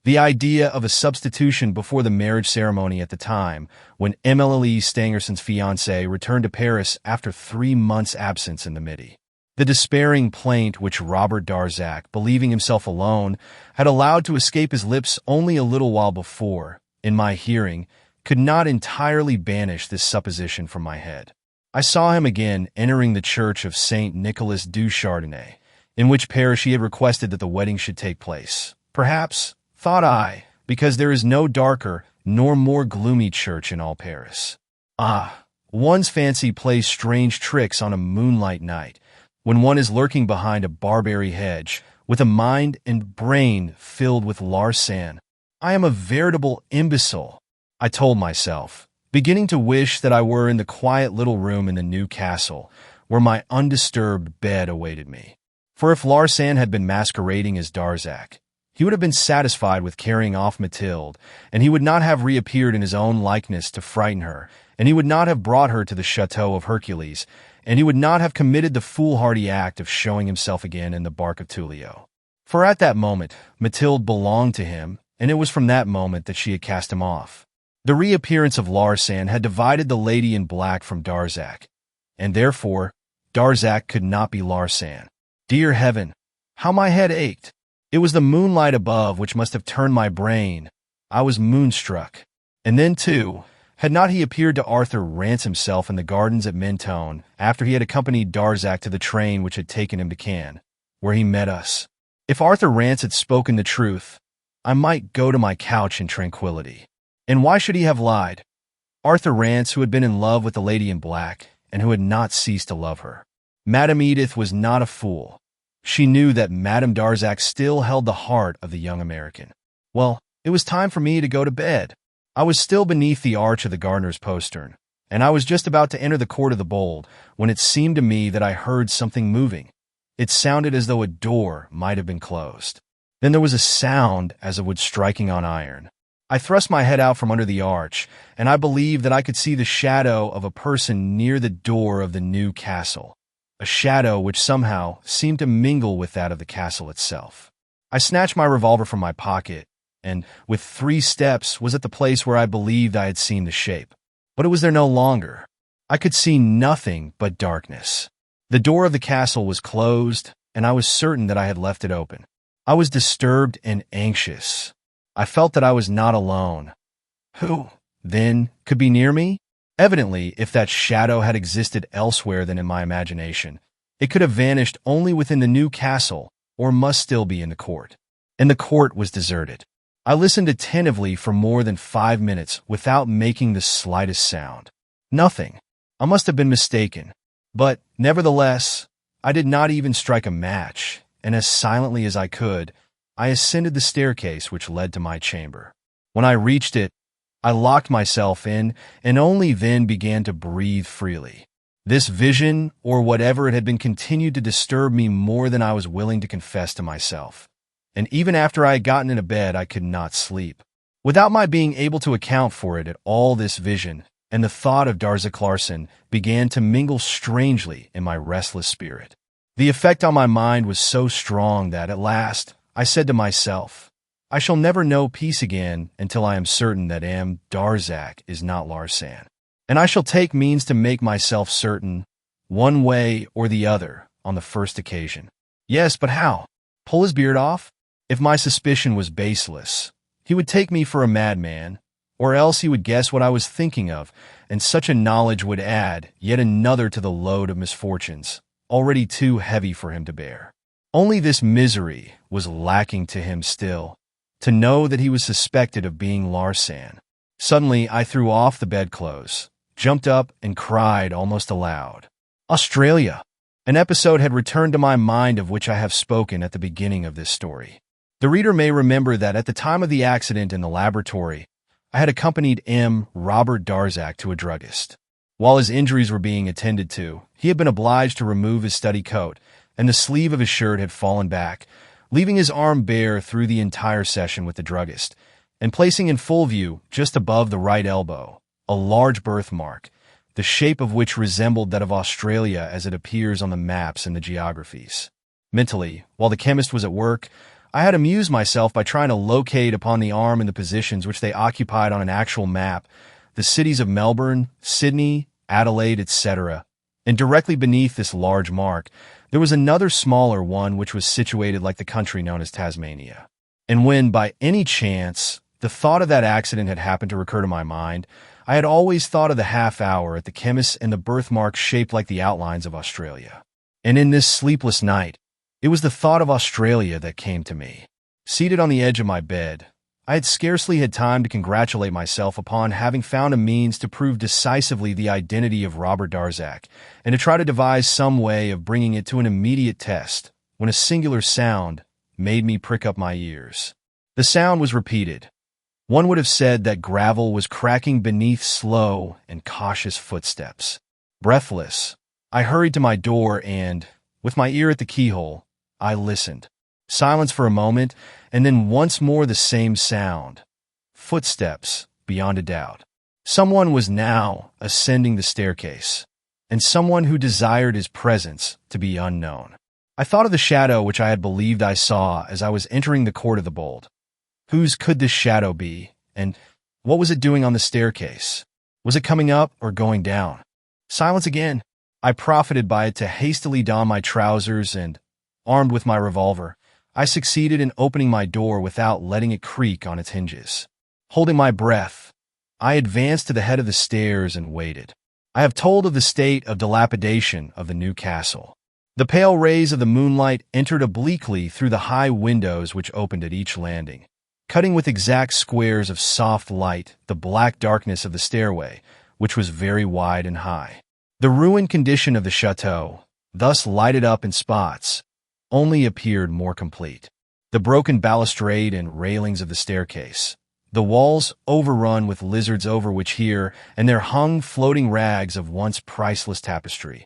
The idea of a substitution before the marriage ceremony at the time when Emilie Stangerson's fiancé returned to Paris after 3 months' absence in the Midi. The despairing plaint which Robert Darzac, believing himself alone, had allowed to escape his lips only a little while before, in my hearing, could not entirely banish this supposition from my head. I saw him again entering the church of Saint Nicolas du Chardonnay, in which parish he had requested that the wedding should take place. Perhaps, thought I, because there is no darker nor more gloomy church in all Paris. Ah, one's fancy plays strange tricks on a moonlight night, when one is lurking behind a barberry hedge, with a mind and brain filled with Larsan. I am a veritable imbecile, I told myself, beginning to wish that I were in the quiet little room in the new castle, where my undisturbed bed awaited me. For if Larsan had been masquerading as Darzac, he would have been satisfied with carrying off Mathilde, and he would not have reappeared in his own likeness to frighten her, and he would not have brought her to the chateau of Hercules, and he would not have committed the foolhardy act of showing himself again in the bark of Tullio. For at that moment, Mathilde belonged to him, and it was from that moment that she had cast him off. The reappearance of Larsan had divided the lady in black from Darzac, and therefore Darzac could not be Larsan. Dear heaven, how my head ached! It was the moonlight above which must have turned my brain. I was moonstruck. And then, too, had not he appeared to Arthur Rance himself in the gardens at Mentone, after he had accompanied Darzac to the train which had taken him to Cannes, where he met us? If Arthur Rance had spoken the truth, I might go to my couch in tranquility. And why should he have lied? Arthur Rance, who had been in love with the lady in black, and who had not ceased to love her. Madame Edith was not a fool. She knew that Madame Darzac still held the heart of the young American. Well, it was time for me to go to bed. I was still beneath the arch of the gardener's postern, and I was just about to enter the court of the bold, when it seemed to me that I heard something moving. It sounded as though a door might have been closed. Then there was a sound as of wood striking on iron. I thrust my head out from under the arch, and I believed that I could see the shadow of a person near the door of the new castle. A shadow which somehow seemed to mingle with that of the castle itself. I snatched my revolver from my pocket, and, with 3 steps, was at the place where I believed I had seen the shape. But it was there no longer. I could see nothing but darkness. The door of the castle was closed, and I was certain that I had left it open. I was disturbed and anxious. I felt that I was not alone. Who, then, could be near me? Evidently, if that shadow had existed elsewhere than in my imagination, it could have vanished only within the new castle, or must still be in the court. And the court was deserted. I listened attentively for more than 5 minutes without making the slightest sound. Nothing. I must have been mistaken. But, nevertheless, I did not even strike a match, and as silently as I could, I ascended the staircase which led to my chamber. When I reached it, I locked myself in and only then began to breathe freely. This vision, or whatever it had been, continued to disturb me more than I was willing to confess to myself. And even after I had gotten into bed, I could not sleep. Without my being able to account for it at all, this vision and the thought of Darza Clarkson began to mingle strangely in my restless spirit. The effect on my mind was so strong that, at last, I said to myself, I shall never know peace again until I am certain that M. Darzac is not Larsan. And I shall take means to make myself certain, one way or the other, on the first occasion. Yes, but how? Pull his beard off? If my suspicion was baseless, he would take me for a madman, or else he would guess what I was thinking of, and such a knowledge would add yet another to the load of misfortunes, already too heavy for him to bear. Only this misery was lacking to him still, to know that he was suspected of being Larsan. Suddenly, I threw off the bedclothes, jumped up, and cried almost aloud. Australia! An episode had returned to my mind of which I have spoken at the beginning of this story. The reader may remember that at the time of the accident in the laboratory, I had accompanied M. Robert Darzac to a druggist. While his injuries were being attended to, he had been obliged to remove his study coat, and the sleeve of his shirt had fallen back, leaving his arm bare through the entire session with the druggist, and placing in full view, just above the right elbow, a large birthmark, the shape of which resembled that of Australia as it appears on the maps and the geographies. Mentally, while the chemist was at work, I had amused myself by trying to locate upon the arm and the positions which they occupied on an actual map the cities of Melbourne, Sydney, Adelaide, etc. And directly beneath this large mark, there was another smaller one which was situated like the country known as Tasmania. And when, by any chance, the thought of that accident had happened to recur to my mind, I had always thought of the half hour at the chemist's and the birthmark shaped like the outlines of Australia. And in this sleepless night, it was the thought of Australia that came to me. Seated on the edge of my bed, I had scarcely had time to congratulate myself upon having found a means to prove decisively the identity of Robert Darzac, and to try to devise some way of bringing it to an immediate test, when a singular sound made me prick up my ears. The sound was repeated. One would have said that gravel was cracking beneath slow and cautious footsteps. Breathless, I hurried to my door and, with my ear at the keyhole, I listened. Silence for a moment, and then once more the same sound. Footsteps, beyond a doubt. Someone was now ascending the staircase, and someone who desired his presence to be unknown. I thought of the shadow which I had believed I saw as I was entering the court of the bold. Whose could this shadow be, and what was it doing on the staircase? Was it coming up or going down? Silence again. I profited by it to hastily don my trousers and, armed with my revolver, I succeeded in opening my door without letting it creak on its hinges. Holding my breath, I advanced to the head of the stairs and waited. I have told of the state of dilapidation of the new castle. The pale rays of the moonlight entered obliquely through the high windows which opened at each landing, cutting with exact squares of soft light the black darkness of the stairway, which was very wide and high. The ruined condition of the chateau, thus lighted up in spots, only appeared more complete. The broken balustrade and railings of the staircase, the walls overrun with lizards over which here and there hung floating rags of once priceless tapestry.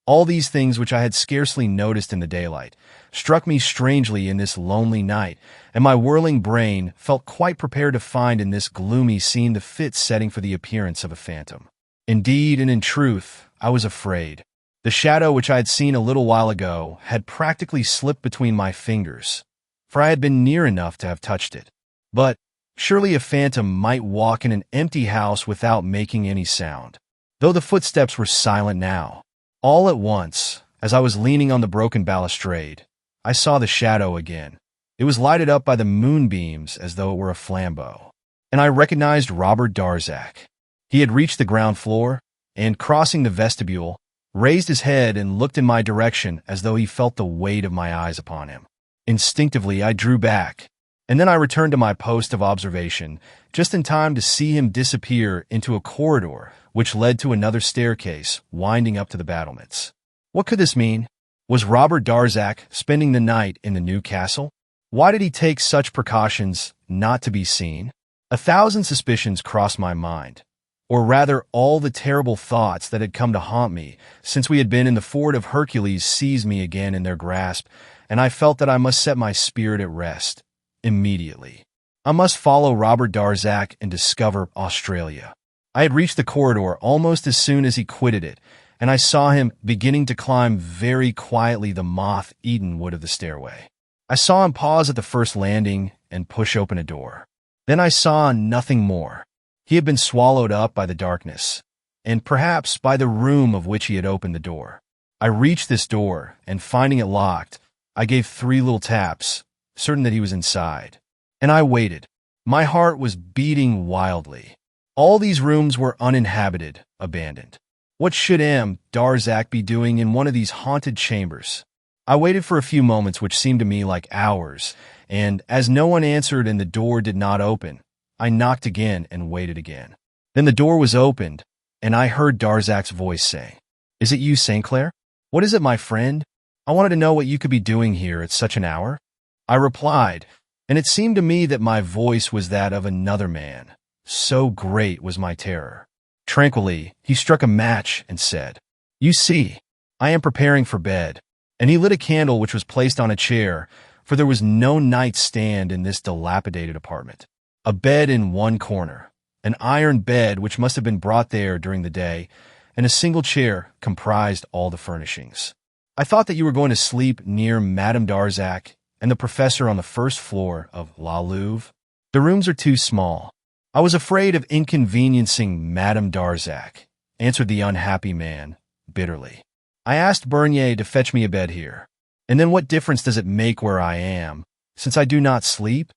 All these things which I had scarcely noticed in the daylight struck me strangely in this lonely night, and my whirling brain felt quite prepared to find in this gloomy scene the fit setting for the appearance of a phantom. Indeed and in truth, I was afraid. The shadow which I had seen a little while ago had practically slipped between my fingers, for I had been near enough to have touched it. But surely a phantom might walk in an empty house without making any sound, though the footsteps were silent now. All at once, as I was leaning on the broken balustrade, I saw the shadow again. It was lighted up by the moonbeams as though it were a flambeau, and I recognized Robert Darzac. He had reached the ground floor, and, crossing the vestibule, raised his head and looked in my direction as though he felt the weight of my eyes upon him. Instinctively, I drew back, and then I returned to my post of observation, just in time to see him disappear into a corridor which led to another staircase winding up to the battlements. What could this mean? Was Robert Darzac spending the night in the new castle? Why did he take such precautions not to be seen? 1,000 suspicions crossed my mind, or rather all the terrible thoughts that had come to haunt me since we had been in the Fort of Hercules seized me again in their grasp, and I felt that I must set my spirit at rest immediately. I must follow Robert Darzac and discover Australia. I had reached the corridor almost as soon as he quitted it, and I saw him beginning to climb very quietly the moth-eaten wood of the stairway. I saw him pause at the first landing and push open a door. Then I saw nothing more. He had been swallowed up by the darkness, and perhaps by the room of which he had opened the door. I reached this door, and finding it locked, I gave 3 little taps, certain that he was inside. And I waited. My heart was beating wildly. All these rooms were uninhabited, abandoned. What should M. Darzac be doing in one of these haunted chambers? I waited for a few moments which seemed to me like hours, and as no one answered and the door did not open, I knocked again and waited again. Then the door was opened, and I heard Darzac's voice say, "Is it you, St. Clair? What is it, my friend? I wanted to know what you could be doing here at such an hour." I replied, and it seemed to me that my voice was that of another man. So great was my terror. Tranquilly, he struck a match and said, "You see, I am preparing for bed." And he lit a candle which was placed on a chair, for there was no nightstand in this dilapidated apartment. A bed in one corner, an iron bed which must have been brought there during the day, and a single chair comprised all the furnishings. "I thought that you were going to sleep near Madame Darzac and the professor on the first floor of La Louve. The rooms are too small. I was afraid of inconveniencing Madame Darzac," answered the unhappy man bitterly. "I asked Bernier to fetch me a bed here. And then what difference does it make where I am, since I do not sleep?"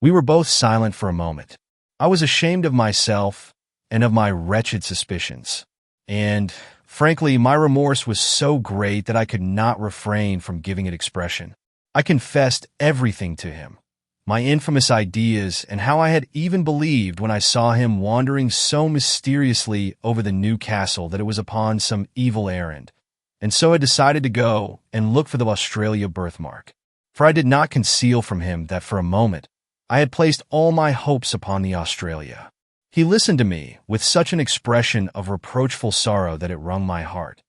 We were both silent for a moment. I was ashamed of myself and of my wretched suspicions. And, frankly, my remorse was so great that I could not refrain from giving it expression. I confessed everything to him, my infamous ideas, and how I had even believed when I saw him wandering so mysteriously over the new castle that it was upon some evil errand, and so had decided to go and look for the Australia birthmark. For I did not conceal from him that for a moment I had placed all my hopes upon the Australia. He listened to me with such an expression of reproachful sorrow that it wrung my heart.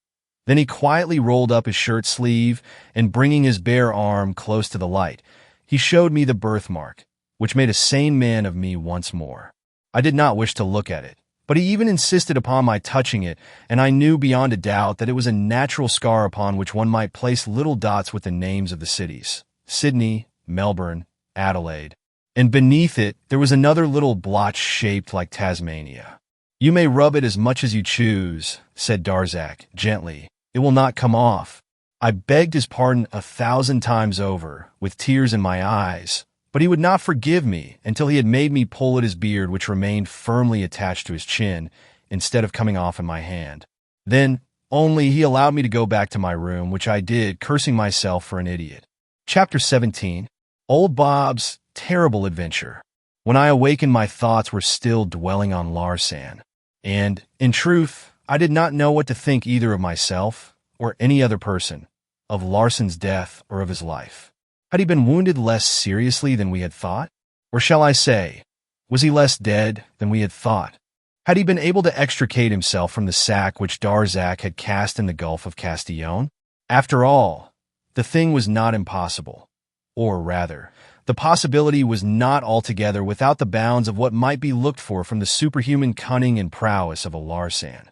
Then he quietly rolled up his shirt sleeve, and bringing his bare arm close to the light, he showed me the birthmark, which made a sane man of me once more. I did not wish to look at it, but he even insisted upon my touching it, and I knew beyond a doubt that it was a natural scar upon which one might place little dots with the names of the cities: Sydney, Melbourne, Adelaide. And beneath it there was another little blotch shaped like Tasmania. "You may rub it as much as you choose," said Darzac gently. "It will not come off." I begged his pardon 1,000 times over, with tears in my eyes, but he would not forgive me until he had made me pull at his beard, which remained firmly attached to his chin, instead of coming off in my hand. Then only he allowed me to go back to my room, which I did, cursing myself for an idiot. Chapter 17. Old Bob's Terrible Adventure. When I awakened, my thoughts were still dwelling on Larsan, and, in truth, I did not know what to think either of myself or any other person, of Larsan's death or of his life. Had he been wounded less seriously than we had thought? Or shall I say, was he less dead than we had thought? Had he been able to extricate himself from the sack which Darzac had cast in the Gulf of Castillon? After all, the thing was not impossible. Or rather, the possibility was not altogether without the bounds of what might be looked for from the superhuman cunning and prowess of a Larsan.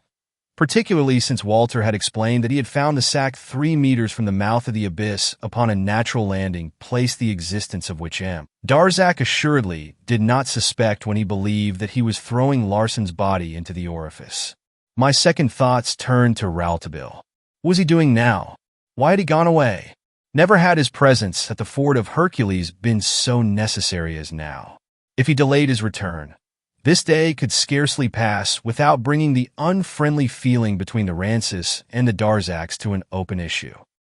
Particularly since Walter had explained that he had found the sack 3 meters from the mouth of the abyss upon a natural landing, place the existence of which M. Darzac assuredly did not suspect when he believed that he was throwing Larsan's body into the orifice. My second thoughts turned to Rouletabille. What was he doing now? Why had he gone away? Never had his presence at the Fort of Hercules been so necessary as now. If he delayed his return, this day could scarcely pass without bringing the unfriendly feeling between the Rancis and the Darzacs to an open issue.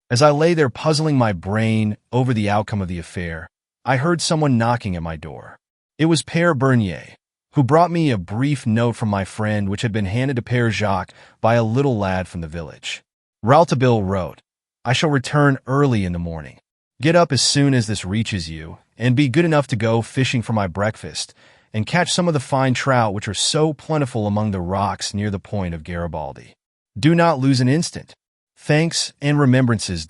As I lay there puzzling my brain over the outcome of the affair, I heard someone knocking at my door. It was Père Bernier, who brought me a brief note from my friend which had been handed to Père Jacques by a little lad from the village. Rouletabille wrote, "I shall return early in the morning. Get up as soon as this reaches you, and be good enough to go fishing for my breakfast and catch some of the fine trout which are so plentiful among the rocks near the point of Garibaldi. Do not lose an instant. Thanks and remembrances.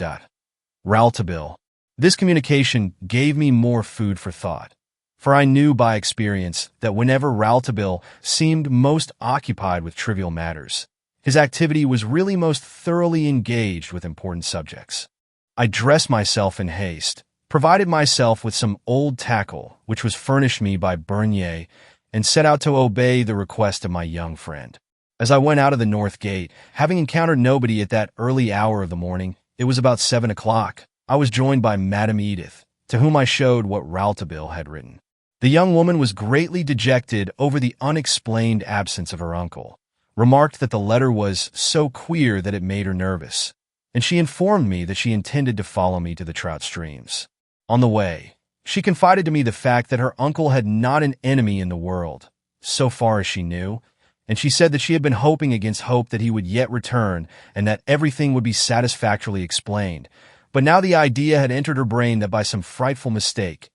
Rouletabille. This communication gave me more food for thought, for I knew by experience that whenever Rouletabille seemed most occupied with trivial matters, his activity was really most thoroughly engaged with important subjects. I dressed myself in haste, provided myself with some old tackle which was furnished me by Bernier, and set out to obey the request of my young friend. As I went out of the north gate, having encountered nobody at that early hour of the morning, it was about 7 o'clock, I was joined by Madame Edith, to whom I showed what Rouletabille had written. The young woman was greatly dejected over the unexplained absence of her uncle, remarked that the letter was so queer that it made her nervous, and she informed me that she intended to follow me to the trout streams. On the way, she confided to me the fact that her uncle had not an enemy in the world, so far as she knew, and she said that she had been hoping against hope that he would yet return and that everything would be satisfactorily explained. But now the idea had entered her brain that by some frightful mistake,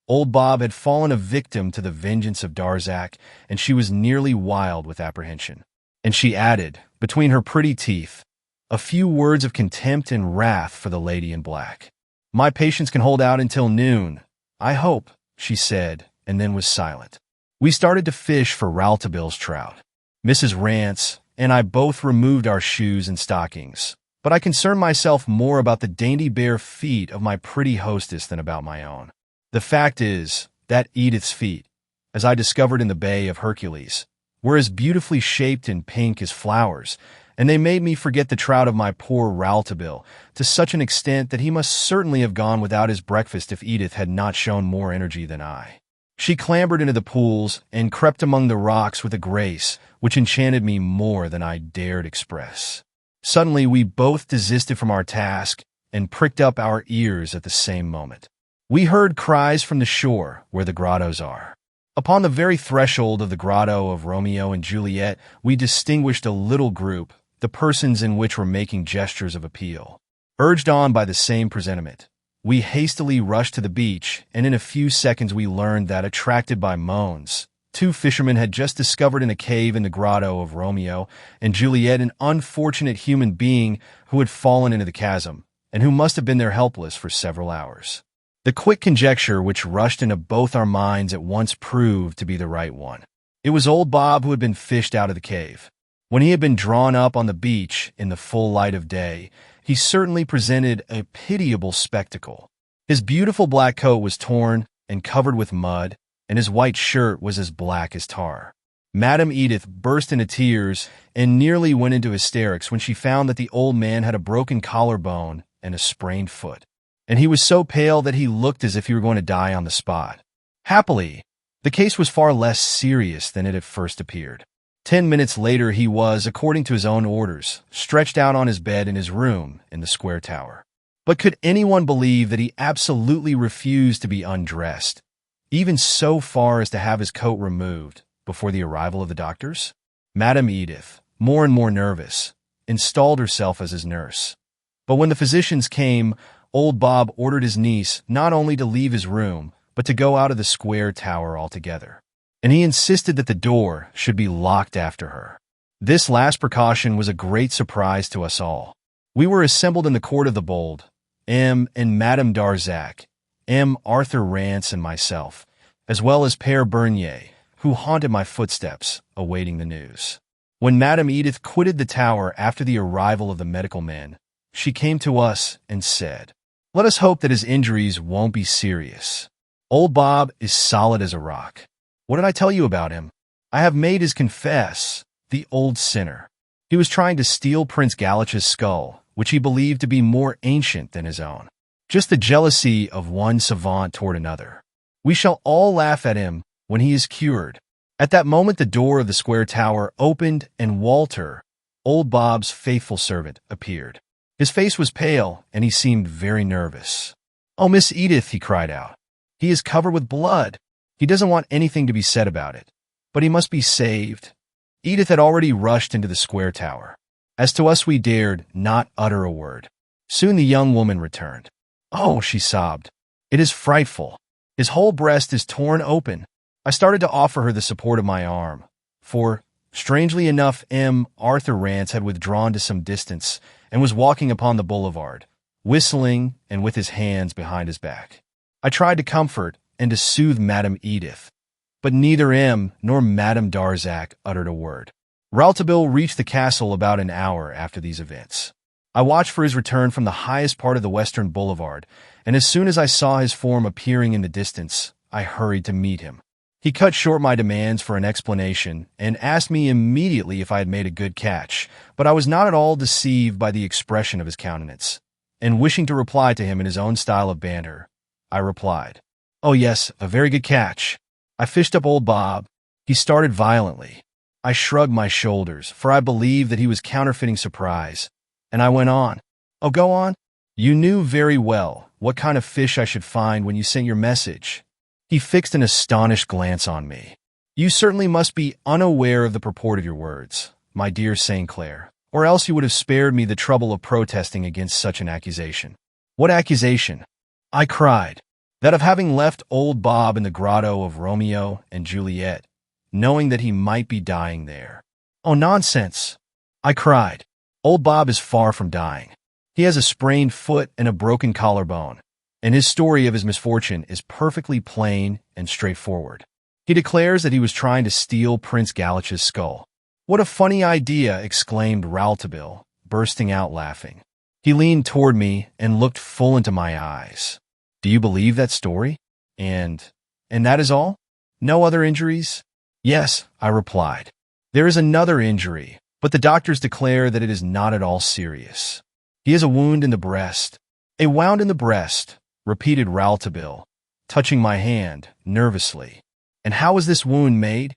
old Bob had fallen a victim to the vengeance of Darzac, and she was nearly wild with apprehension. And she added, between her pretty teeth, a few words of contempt and wrath for the lady in black. My patience can hold out until noon, I hope, she said, and then was silent. We started to fish for Rouletabille's trout. Mrs. Rance and I both removed our shoes and stockings, but I concerned myself more about the dainty bare feet of my pretty hostess than about my own. The fact is that Edith's feet, as I discovered in the Bay of Hercules, were as beautifully shaped and pink as flowers, and they made me forget the trout of my poor Rouletabille to such an extent that he must certainly have gone without his breakfast if Edith had not shown more energy than I. She clambered into the pools and crept among the rocks with a grace which enchanted me more than I dared express. Suddenly we both desisted from our task and pricked up our ears at the same moment. We heard cries from the shore where the grottos are. Upon the very threshold of the grotto of Romeo and Juliet, we distinguished a little group, the persons in which were making gestures of appeal. Urged on by the same presentiment, we hastily rushed to the beach, and in a few seconds we learned that, attracted by moans, 2 fishermen had just discovered in a cave in the grotto of Romeo and Juliet an unfortunate human being who had fallen into the chasm, and who must have been there helpless for several hours. The quick conjecture which rushed into both our minds at once proved to be the right one. It was old Bob who had been fished out of the cave. When he had been drawn up on the beach in the full light of day, he certainly presented a pitiable spectacle. His beautiful black coat was torn and covered with mud, and his white shirt was as black as tar. Madame Edith burst into tears and nearly went into hysterics when she found that the old man had a broken collarbone and a sprained foot, and he was so pale that he looked as if he were going to die on the spot. Happily, the case was far less serious than it at first appeared. 10 minutes later he was, according to his own orders, stretched out on his bed in his room in the square tower. But could anyone believe that he absolutely refused to be undressed, even so far as to have his coat removed, before the arrival of the doctors? Madame Edith, more and more nervous, installed herself as his nurse. But when the physicians came, old Bob ordered his niece not only to leave his room, but to go out of the square tower altogether. And he insisted that the door should be locked after her. This last precaution was a great surprise to us all. We were assembled in the court of the Bold, M. and Madame Darzac, M. Arthur Rance and myself, as well as Père Bernier, who haunted my footsteps, awaiting the news. When Madame Edith quitted the tower after the arrival of the medical men, she came to us and said, "Let us hope that his injuries won't be serious. Old Bob is solid as a rock. What did I tell you about him? I have made his confess, the old sinner. He was trying to steal Prince Galich's skull, which he believed to be more ancient than his own. Just the jealousy of one savant toward another. We shall all laugh at him when he is cured." At that moment the door of the square tower opened and Walter, old Bob's faithful servant, appeared. His face was pale and he seemed very nervous. "Oh, Miss Edith," he cried out. "He is covered with blood. He doesn't want anything to be said about it, but he must be saved." Edith had already rushed into the square tower. As to us, we dared not utter a word. Soon the young woman returned. "Oh," she sobbed, "it is frightful. His whole breast is torn open. I started to offer her the support of my arm, for, strangely enough, Arthur Rance had withdrawn to some distance and was walking upon the boulevard, whistling and with his hands behind his back. I tried to comfort and to soothe Madame Edith, but neither nor Madame Darzac uttered a word. Rouletabille reached the castle about an hour after these events. I watched for his return from the highest part of the western boulevard, and as soon as I saw his form appearing in the distance, I hurried to meet him. He cut short my demands for an explanation and asked me immediately if I had made a good catch, but I was not at all deceived by the expression of his countenance, and wishing to reply to him in his own style of banter, I replied, "Oh yes, a very good catch. I fished up old Bob." He started violently. I shrugged my shoulders, for I believed that he was counterfeiting surprise, and I went on. "Oh, go on. You knew very well what kind of fish I should find when you sent your message." He fixed an astonished glance on me. "You certainly must be unaware of the purport of your words, my dear St. Clair, or else you would have spared me the trouble of protesting against such an accusation." "What accusation?" I cried. "That of having left old Bob in the grotto of Romeo and Juliet, knowing that he might be dying there." "Oh, nonsense!" I cried. "Old Bob is far from dying. He has a sprained foot and a broken collarbone, and his story of his misfortune is perfectly plain and straightforward. He declares that he was trying to steal Prince Galitch's skull." "What a funny idea!" exclaimed Rouletabille, bursting out laughing. He leaned toward me and looked full into my eyes. "Do you believe that story? And that is all? No other injuries?" "Yes," I replied. "There is another injury, but the doctors declare that it is not at all serious. He has a wound in the breast." "A wound in the breast," repeated Rouletabille, touching my hand nervously. "And how is this wound made?"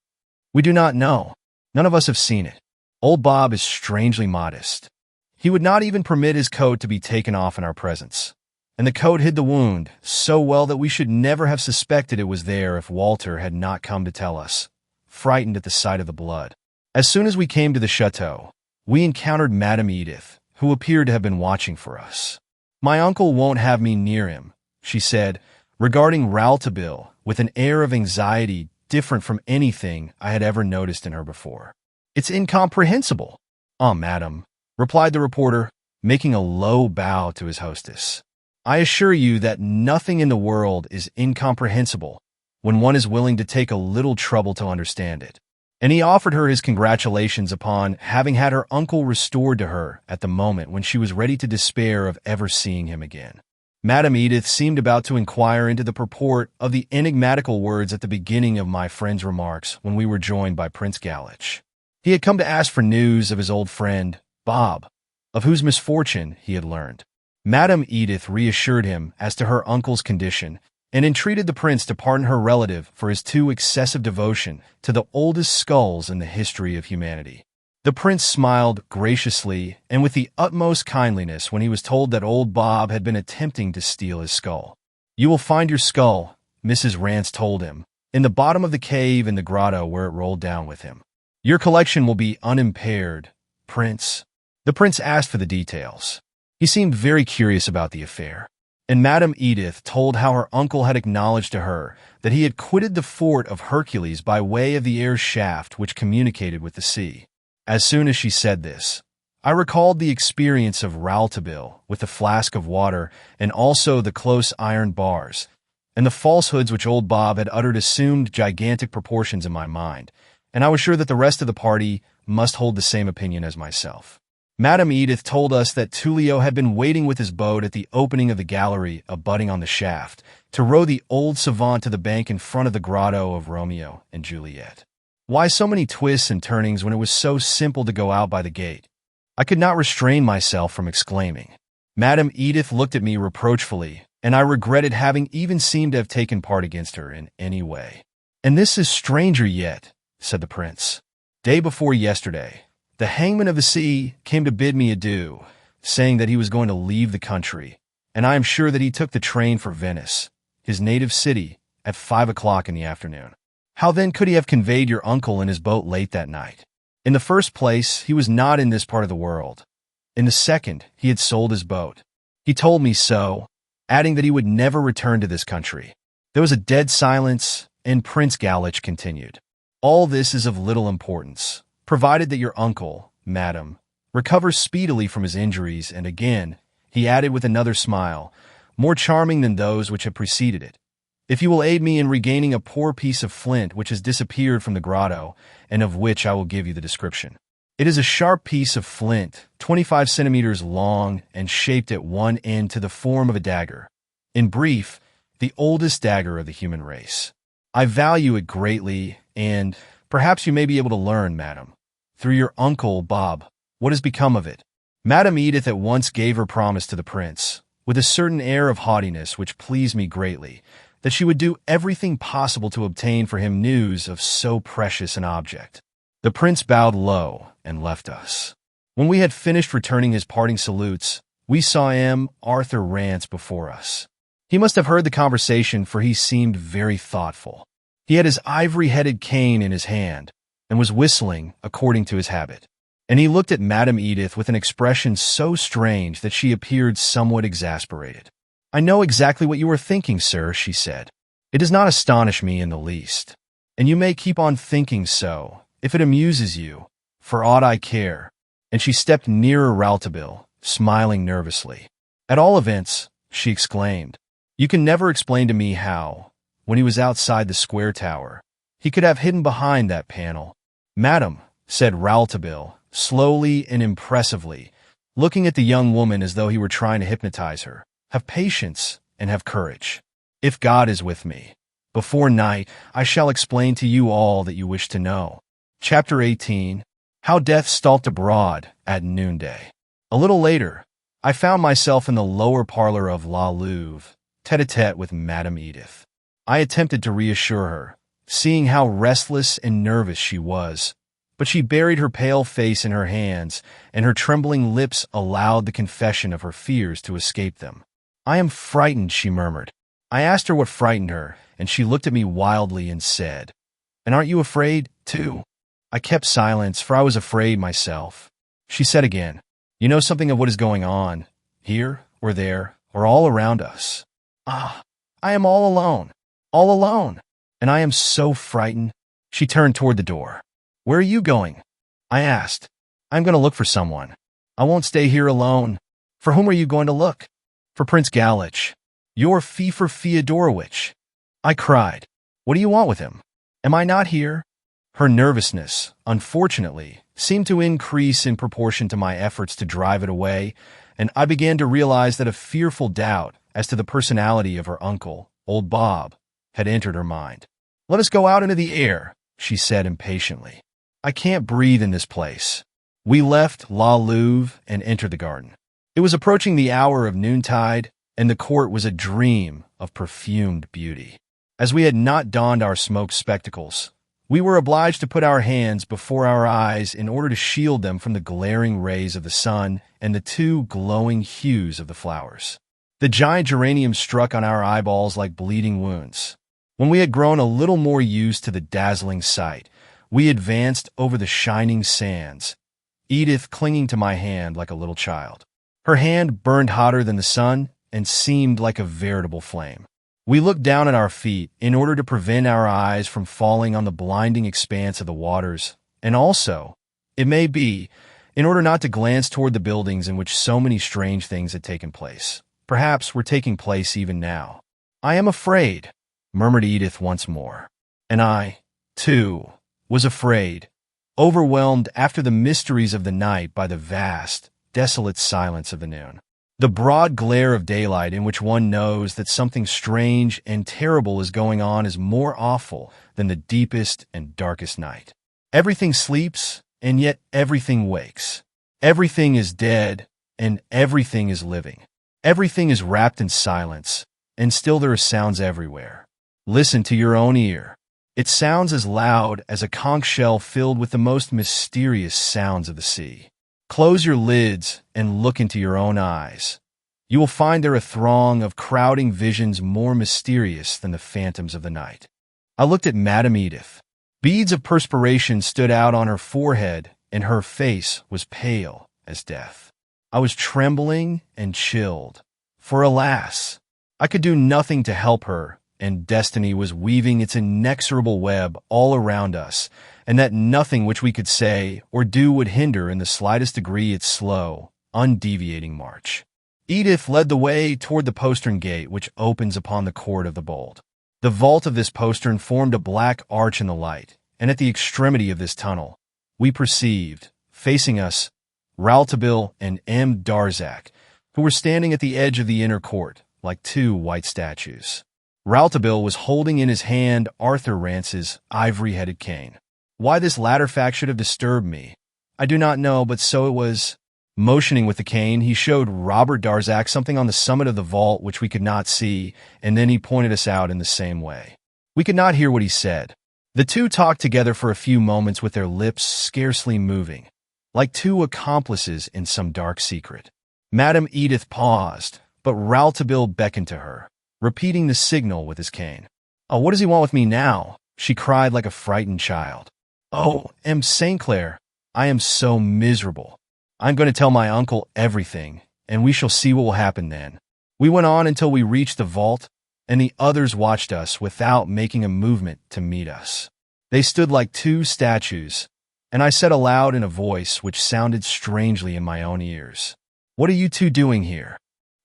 "We do not know. None of us have seen it. Old Bob is strangely modest. He would not even permit his coat to be taken off in our presence. And the coat hid the wound so well that we should never have suspected it was there if Walter had not come to tell us, frightened at the sight of the blood. As soon as we came to the chateau, we encountered Madame Edith, who appeared to have been watching for us. "My uncle won't have me near him," she said, regarding Rouletabille with an air of anxiety different from anything I had ever noticed in her before. "It's incomprehensible." "Ah, madam," replied the reporter, making a low bow to his hostess. "I assure you that nothing in the world is incomprehensible when one is willing to take a little trouble to understand it." And he offered her his congratulations upon having had her uncle restored to her at the moment when she was ready to despair of ever seeing him again. Madame Edith seemed about to inquire into the purport of the enigmatical words at the beginning of my friend's remarks when we were joined by Prince Galitch. He had come to ask for news of his old friend, Bob, of whose misfortune he had learned. Madame Edith reassured him as to her uncle's condition and entreated the prince to pardon her relative for his too excessive devotion to the oldest skulls in the history of humanity. The prince smiled graciously and with the utmost kindliness when he was told that old Bob had been attempting to steal his skull. "You will find your skull," Mrs. Rance told him, "in the bottom of the cave in the grotto where it rolled down with him. Your collection will be unimpaired, Prince." The prince asked for the details. He seemed very curious about the affair, and Madame Edith told how her uncle had acknowledged to her that he had quitted the fort of Hercules by way of the air shaft which communicated with the sea. As soon as she said this, I recalled the experience of Rouletabille with the flask of water and also the close iron bars, and the falsehoods which old Bob had uttered assumed gigantic proportions in my mind, and I was sure that the rest of the party must hold the same opinion as myself. Madame Edith told us that Tullio had been waiting with his boat at the opening of the gallery abutting on the shaft to row the old savant to the bank in front of the grotto of Romeo and Juliet. Why so many twists and turnings when it was so simple to go out by the gate? I could not restrain myself from exclaiming. Madame Edith looked at me reproachfully, and I regretted having even seemed to have taken part against her in any way. "And this is stranger yet," said the prince. "Day before yesterday, the hangman of the sea came to bid me adieu, saying that he was going to leave the country, and I am sure that he took the train for Venice, his native city, at 5 o'clock in the afternoon. How then could he have conveyed your uncle in his boat late that night? In the first place, he was not in this part of the world. In the second, he had sold his boat. He told me so, adding that he would never return to this country. There was a dead silence, and Prince Galich continued. All this is of little importance, provided that your uncle, madam, recovers speedily from his injuries, and again, he added with another smile, more charming than those which had preceded it. If you will aid me in regaining a poor piece of flint which has disappeared from the grotto, and of which I will give you the description. It is a sharp piece of flint, 25 centimeters long and shaped at one end to the form of a dagger. In brief, the oldest dagger of the human race. I value it greatly, and perhaps you may be able to learn, madam, through your uncle, Bob, what has become of it. Madam Edith at once gave her promise to the prince, with a certain air of haughtiness which pleased me greatly, that she would do everything possible to obtain for him news of so precious an object. The prince bowed low and left us. When we had finished returning his parting salutes, we saw Arthur Rance before us. He must have heard the conversation, for he seemed very thoughtful. He had his ivory-headed cane in his hand, and was whistling according to his habit. And he looked at Madame Edith with an expression so strange that she appeared somewhat exasperated. "I know exactly what you are thinking, sir," she said. "It does not astonish me in the least. And you may keep on thinking so, if it amuses you, for aught I care." And she stepped nearer Rouletabille, smiling nervously. "At all events," she exclaimed, "you can never explain to me how, when he was outside the square tower, he could have hidden behind that panel." "Madam," said Rouletabille, slowly and impressively, looking at the young woman as though he were trying to hypnotize her, "have patience and have courage. If God is with me, before night I shall explain to you all that you wish to know." Chapter 18. How Death Stalked Abroad at Noonday. A little later, I found myself in the lower parlor of La Louve, tête-à-tête with Madame Edith. I attempted to reassure her, seeing how restless and nervous she was, but she buried her pale face in her hands, and her trembling lips allowed the confession of her fears to escape them. "I am frightened," she murmured. I asked her what frightened her, and she looked at me wildly and said, "And aren't you afraid, too?" I kept silence, for I was afraid myself. She said again, "You know something of what is going on, here, or there, or all around us." "Ah, I am all alone, and I am so frightened." She turned toward the door. "Where are you going?" I asked. "I'm going to look for someone. I won't stay here alone." "For whom are you going to look?" "For Prince Galich." "Your Feofor Feodorowitch," I cried. "What do you want with him? Am I not here?" Her nervousness, unfortunately, seemed to increase in proportion to my efforts to drive it away, and I began to realize that a fearful doubt as to the personality of her uncle, old Bob, had entered her mind. "Let us go out into the air," she said impatiently. "I can't breathe in this place." We left La Louve and entered the garden. It was approaching the hour of noontide, and the court was a dream of perfumed beauty. As we had not donned our smoked spectacles, we were obliged to put our hands before our eyes in order to shield them from the glaring rays of the sun and the two glowing hues of the flowers. The giant geraniums struck on our eyeballs like bleeding wounds. When we had grown a little more used to the dazzling sight, we advanced over the shining sands, Edith clinging to my hand like a little child. Her hand burned hotter than the sun and seemed like a veritable flame. We looked down at our feet in order to prevent our eyes from falling on the blinding expanse of the waters, and also, it may be, in order not to glance toward the buildings in which so many strange things had taken place. Perhaps were taking place even now. "I am afraid," murmured Edith once more. And I, too, was afraid, overwhelmed after the mysteries of the night by the vast, desolate silence of the noon. The broad glare of daylight in which one knows that something strange and terrible is going on is more awful than the deepest and darkest night. Everything sleeps, and yet everything wakes. Everything is dead, and everything is living. Everything is wrapped in silence, and still there are sounds everywhere. Listen to your own ear. It sounds as loud as a conch shell filled with the most mysterious sounds of the sea. Close your lids and look into your own eyes. You will find there a throng of crowding visions more mysterious than the phantoms of the night. I looked at Madame Edith. Beads of perspiration stood out on her forehead, and her face was pale as death. I was trembling and chilled, for alas, I could do nothing to help her, and destiny was weaving its inexorable web all around us, and that nothing which we could say or do would hinder in the slightest degree its slow, undeviating march. Edith led the way toward the postern gate which opens upon the court of the bold. The vault of this postern formed a black arch in the light, and at the extremity of this tunnel, we perceived, facing us, Rouletabille and M. Darzac, who were standing at the edge of the inner court, like two white statues. Rouletabille was holding in his hand Arthur Rance's ivory-headed cane. Why this latter fact should have disturbed me, I do not know, but so it was. Motioning with the cane, he showed Robert Darzac something on the summit of the vault which we could not see, and then he pointed us out in the same way. We could not hear what he said. The two talked together for a few moments with their lips scarcely moving, like two accomplices in some dark secret. Madame Edith paused, but Rouletabille beckoned to her, repeating the signal with his cane. "Oh, what does he want with me now?" she cried like a frightened child. "Oh, M. St. Clair, I am so miserable. I'm going to tell my uncle everything, and we shall see what will happen then." We went on until we reached the vault, and the others watched us without making a movement to meet us. They stood like two statues, and I said aloud in a voice which sounded strangely in my own ears, "What are you two doing here?"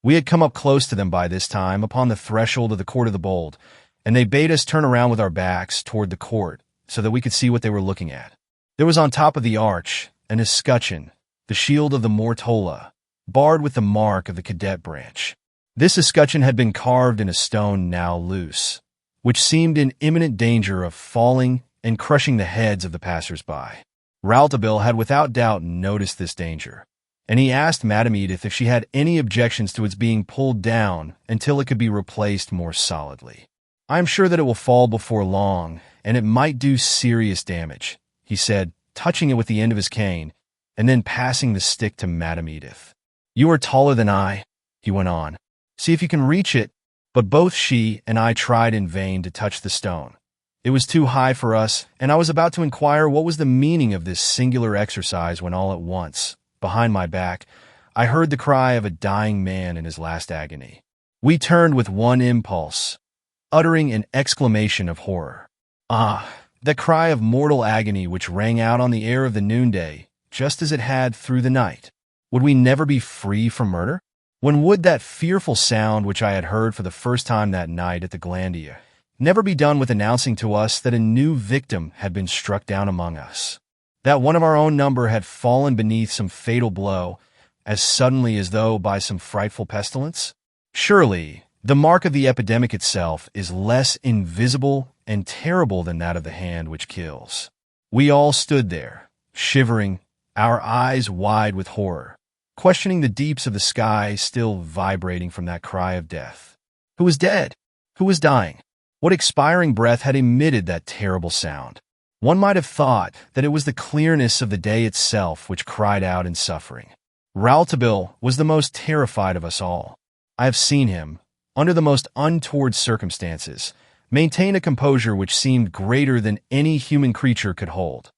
We had come up close to them by this time upon the threshold of the Court of the Bold, and they bade us turn around with our backs toward the court so that we could see what they were looking at. There was on top of the arch an escutcheon, the shield of the Mortola, barred with the mark of the cadet branch. This escutcheon had been carved in a stone now loose, which seemed in imminent danger of falling and crushing the heads of the passers-by. Rouletabille had without doubt noticed this danger, and he asked Madame Edith if she had any objections to its being pulled down until it could be replaced more solidly. "I am sure that it will fall before long, and it might do serious damage," he said, touching it with the end of his cane, and then passing the stick to Madame Edith. "You are taller than I," he went on. "See if you can reach it." But both she and I tried in vain to touch the stone. It was too high for us, and I was about to inquire what was the meaning of this singular exercise when all at once, behind my back, I heard the cry of a dying man in his last agony. We turned with one impulse, uttering an exclamation of horror. Ah, that cry of mortal agony which rang out on the air of the noonday, just as it had through the night. Would we never be free from murder? When would that fearful sound which I had heard for the first time that night at the Glandia never be done with announcing to us that a new victim had been struck down among us, that one of our own number had fallen beneath some fatal blow, as suddenly as though by some frightful pestilence? Surely, the mark of the epidemic itself is less invisible and terrible than that of the hand which kills. We all stood there, shivering, our eyes wide with horror, questioning the deeps of the sky still vibrating from that cry of death. Who was dead? Who was dying? What expiring breath had emitted that terrible sound? One might have thought that it was the clearness of the day itself which cried out in suffering. Rouletabille was the most terrified of us all. I have seen him, under the most untoward circumstances, maintain a composure which seemed greater than any human creature could hold.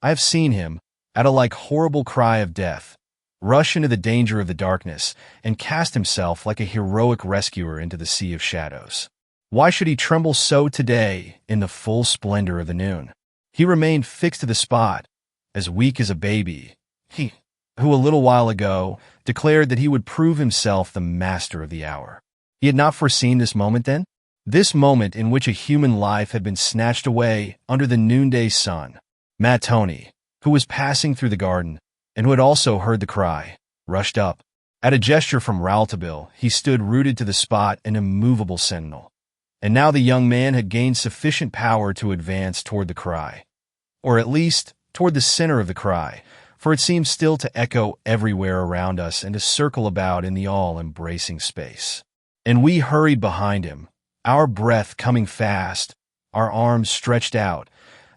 I have seen him, at a like horrible cry of death, rush into the danger of the darkness and cast himself like a heroic rescuer into the sea of shadows. Why should he tremble so today in the full splendor of the noon? He remained fixed to the spot, as weak as a baby, he who a little while ago declared that he would prove himself the master of the hour. He had not foreseen this moment then? This moment in which a human life had been snatched away under the noonday sun. Mattoni, who was passing through the garden, and who had also heard the cry, rushed up. At a gesture from Rouletabille, he stood rooted to the spot, an immovable sentinel. And now the young man had gained sufficient power to advance toward the cry, or at least toward the center of the cry, for it seemed still to echo everywhere around us and to circle about in the all-embracing space. And we hurried behind him, our breath coming fast, our arms stretched out,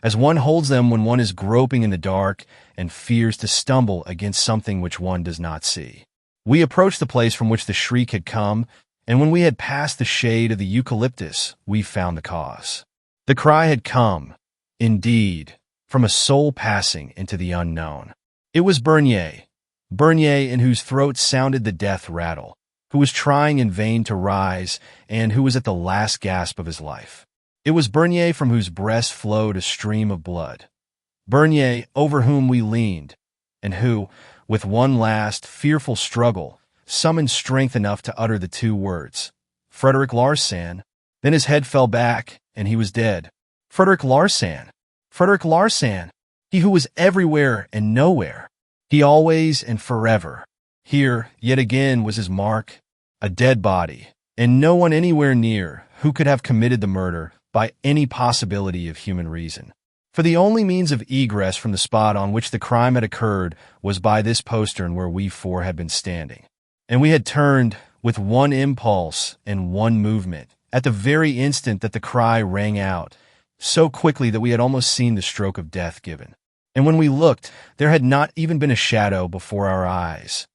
as one holds them when one is groping in the dark and fears to stumble against something which one does not see. We approached the place from which the shriek had come, and when we had passed the shade of the eucalyptus, we found the cause. The cry had come, indeed, from a soul passing into the unknown. It was Bernier in whose throat sounded the death rattle, who was trying in vain to rise and who was at the last gasp of his life. It was Bernier from whose breast flowed a stream of blood. Bernier, over whom we leaned, and who, with one last, fearful struggle, summoned strength enough to utter the two words, "Frederick Larsan." Then his head fell back, and he was dead. Frederick Larsan! Frederick Larsan! He who was everywhere and nowhere. He always and forever. Here, yet again, was his mark, a dead body, and no one anywhere near who could have committed the murder by any possibility of human reason. For the only means of egress from the spot on which the crime had occurred was by this postern where we four had been standing. And we had turned, with one impulse and one movement, at the very instant that the cry rang out, so quickly that we had almost seen the stroke of death given. And when we looked, there had not even been a shadow before our eyes.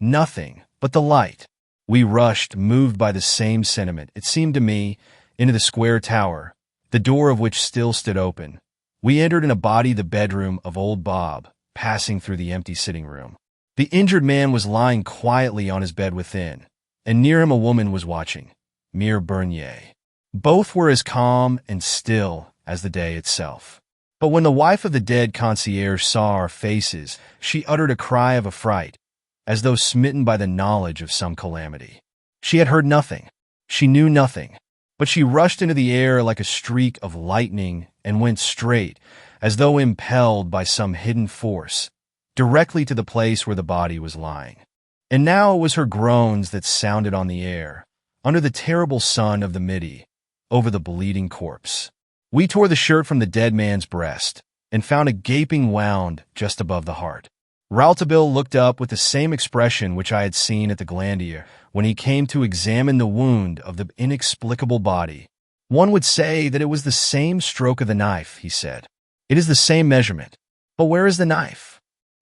Nothing but the light. We rushed, moved by the same sentiment, it seemed to me, into the square tower, the door of which still stood open. We entered in a body the bedroom of old Bob, passing through the empty sitting room. The injured man was lying quietly on his bed within, and near him a woman was watching, Mere Bernier. Both were as calm and still as the day itself. But when the wife of the dead concierge saw our faces, she uttered a cry of affright, as though smitten by the knowledge of some calamity. She had heard nothing. She knew nothing. But she rushed into the air like a streak of lightning and went straight, as though impelled by some hidden force, directly to the place where the body was lying. And now it was her groans that sounded on the air, under the terrible sun of the midi, over the bleeding corpse. We tore the shirt from the dead man's breast and found a gaping wound just above the heart. Rouletabille looked up with the same expression which I had seen at the Glandier when he came to examine the wound of the inexplicable body. "One would say that it was the same stroke of the knife," he said. "It is the same measurement. But where is the knife?"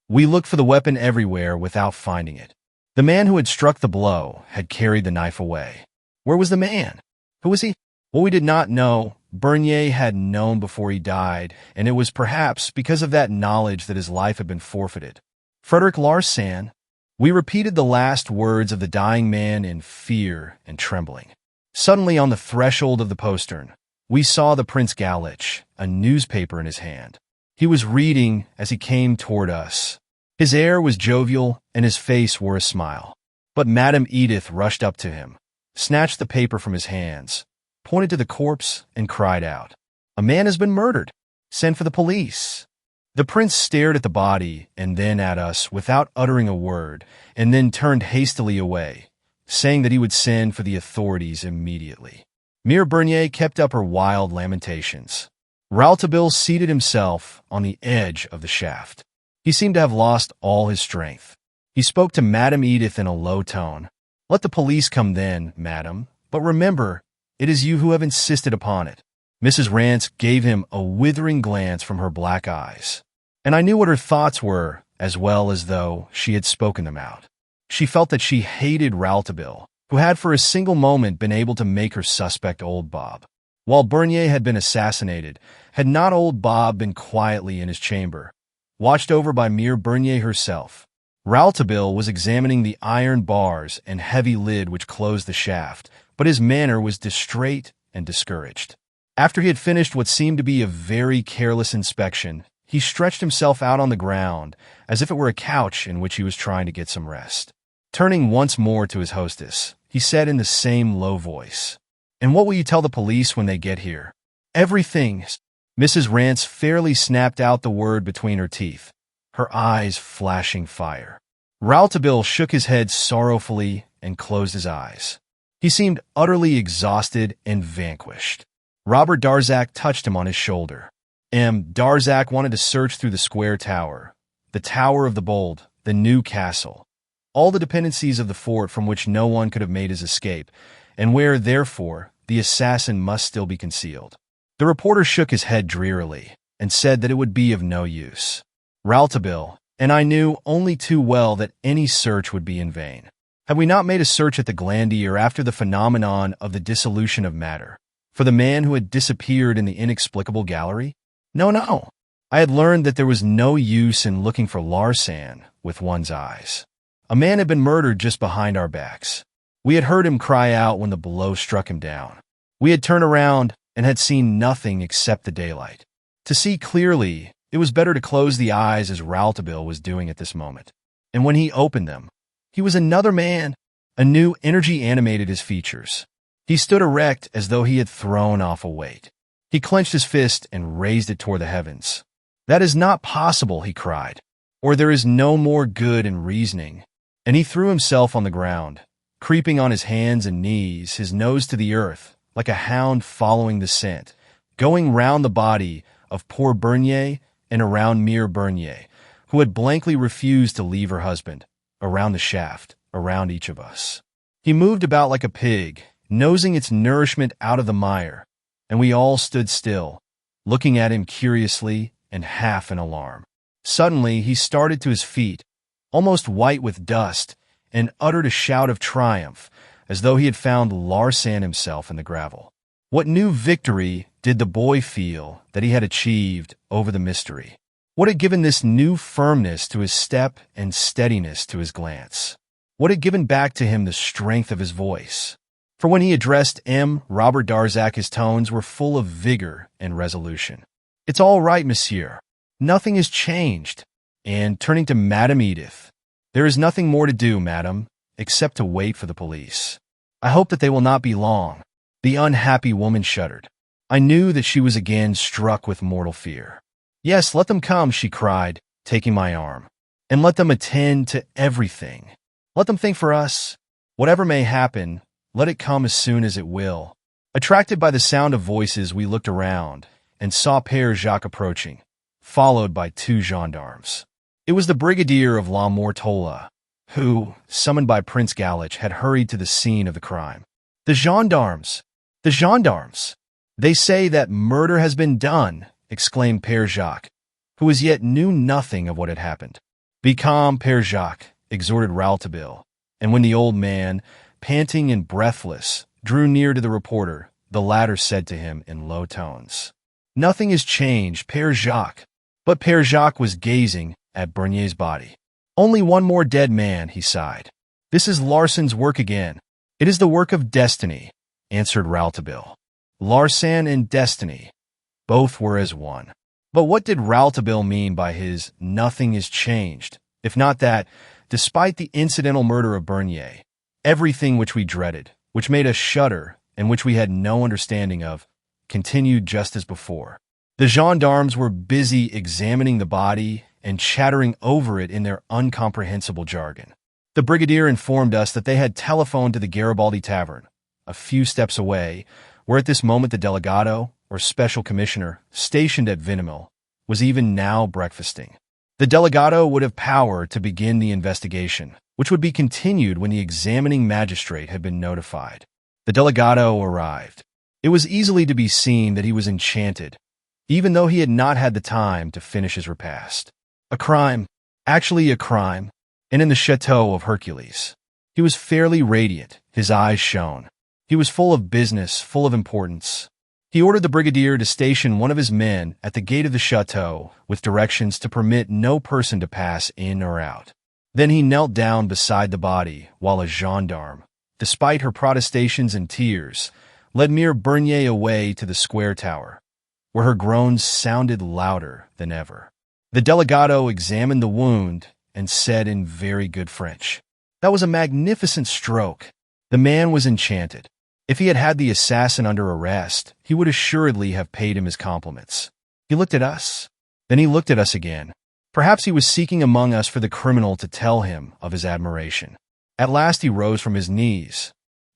We looked for the weapon everywhere without finding it. The man who had struck the blow had carried the knife away. Where was the man? Who was he? Well, we did not know. Bernier had known before he died, and it was perhaps because of that knowledge that his life had been forfeited. Frederick Larsan. We repeated the last words of the dying man in fear and trembling. Suddenly, on the threshold of the postern, we saw the Prince Galich, a newspaper in his hand. He was reading as he came toward us. His air was jovial, and his face wore a smile. But Madame Edith rushed up to him, snatched the paper from his hands, pointed to the corpse, and cried out, "A man has been murdered! Send for the police!" The prince stared at the body and then at us without uttering a word, and then turned hastily away, saying that he would send for the authorities immediately. Mere Bernier kept up her wild lamentations. Rouletabille seated himself on the edge of the shaft. He seemed to have lost all his strength. He spoke to Madame Edith in a low tone. "Let the police come then, madam, but remember, it is you who have insisted upon it." Mrs. Rance gave him a withering glance from her black eyes, and I knew what her thoughts were as well as though she had spoken them out. She felt that she hated Rouletabille, who had for a single moment been able to make her suspect old Bob. While Bernier had been assassinated, had not old Bob been quietly in his chamber, watched over by Mere Bernier herself? Rouletabille was examining the iron bars and heavy lid which closed the shaft, but his manner was distrait and discouraged. After he had finished what seemed to be a very careless inspection, he stretched himself out on the ground, as if it were a couch in which he was trying to get some rest. Turning once more to his hostess, he said in the same low voice, "And what will you tell the police when they get here?" "Everything." Mrs. Rance fairly snapped out the word between her teeth, her eyes flashing fire. Rouletabille shook his head sorrowfully and closed his eyes. He seemed utterly exhausted and vanquished. Robert Darzac touched him on his shoulder. Darzac wanted to search through the square tower, the Tower of the Bold, the new castle, all the dependencies of the fort from which no one could have made his escape, and where, therefore, the assassin must still be concealed. The reporter shook his head drearily and said that it would be of no use. Rouletabille and I knew only too well that any search would be in vain. Had we not made a search at the Glandier after the phenomenon of the dissolution of matter, for the man who had disappeared in the inexplicable gallery? No. I had learned that there was no use in looking for Larsan with one's eyes. A man had been murdered just behind our backs. We had heard him cry out when the blow struck him down. We had turned around and had seen nothing except the daylight. To see clearly, it was better to close the eyes as Rouletabille was doing at this moment. And when he opened them, he was another man. A new energy animated his features. He stood erect as though he had thrown off a weight. He clenched his fist and raised it toward the heavens. "That is not possible," he cried, "or there is no more good in reasoning." And he threw himself on the ground, creeping on his hands and knees, his nose to the earth, like a hound following the scent, going round the body of poor Bernier and around Mere Bernier, who had blankly refused to leave her husband, around the shaft, around each of us. He moved about like a pig, nosing its nourishment out of the mire, and we all stood still, looking at him curiously and half in alarm. Suddenly he started to his feet, almost white with dust, and uttered a shout of triumph, as though he had found Larsan himself in the gravel. What new victory did the boy feel that he had achieved over the mystery? What had given this new firmness to his step and steadiness to his glance? What had given back to him the strength of his voice? For when he addressed M. Robert Darzac, his tones were full of vigor and resolution. "It's all right, monsieur. Nothing has changed." And turning to Madame Edith, "There is nothing more to do, madame, except to wait for the police. I hope that they will not be long." The unhappy woman shuddered. I knew that she was again struck with mortal fear. "Yes, let them come," she cried, taking my arm. "And let them attend to everything. Let them think for us. Whatever may happen, let it come as soon as it will." Attracted by the sound of voices, we looked around and saw Père Jacques approaching, followed by two gendarmes. It was the brigadier of La Mortola, who, summoned by Prince Galich, had hurried to the scene of the crime. "The gendarmes! The gendarmes! They say that murder has been done," exclaimed Père Jacques, who as yet knew nothing of what had happened. "Be calm, Père Jacques," exhorted Rouletabille, and when the old man, panting and breathless, drew near to the reporter, the latter said to him in low tones, "Nothing has changed, Père Jacques." But Père Jacques was gazing at Bernier's body. "Only one more dead man," he sighed. "This is Larsan's work again." "It is the work of destiny," answered Rouletabille. Larsan and destiny, both were as one. But what did Rouletabille mean by his "nothing is changed," if not that, despite the incidental murder of Bernier, everything which we dreaded, which made us shudder, and which we had no understanding of, continued just as before? The gendarmes were busy examining the body and chattering over it in their incomprehensible jargon. The brigadier informed us that they had telephoned to the Garibaldi Tavern, a few steps away, where at this moment the delegado, or special commissioner, stationed at Vinimille, was even now breakfasting. The delegado would have power to begin the investigation, which would be continued when the examining magistrate had been notified. The delegado arrived. It was easily to be seen that he was enchanted, even though he had not had the time to finish his repast. A crime, actually a crime, and in the chateau of Hercules. He was fairly radiant, his eyes shone. He was full of business, full of importance. He ordered the brigadier to station one of his men at the gate of the chateau with directions to permit no person to pass in or out. Then he knelt down beside the body while a gendarme, despite her protestations and tears, led Mere Bernier away to the square tower, where her groans sounded louder than ever. The delegado examined the wound and said in very good French, "That was a magnificent stroke." The man was enchanted. If he had had the assassin under arrest, he would assuredly have paid him his compliments. He looked at us. Then he looked at us again. Perhaps he was seeking among us for the criminal to tell him of his admiration. At last he rose from his knees.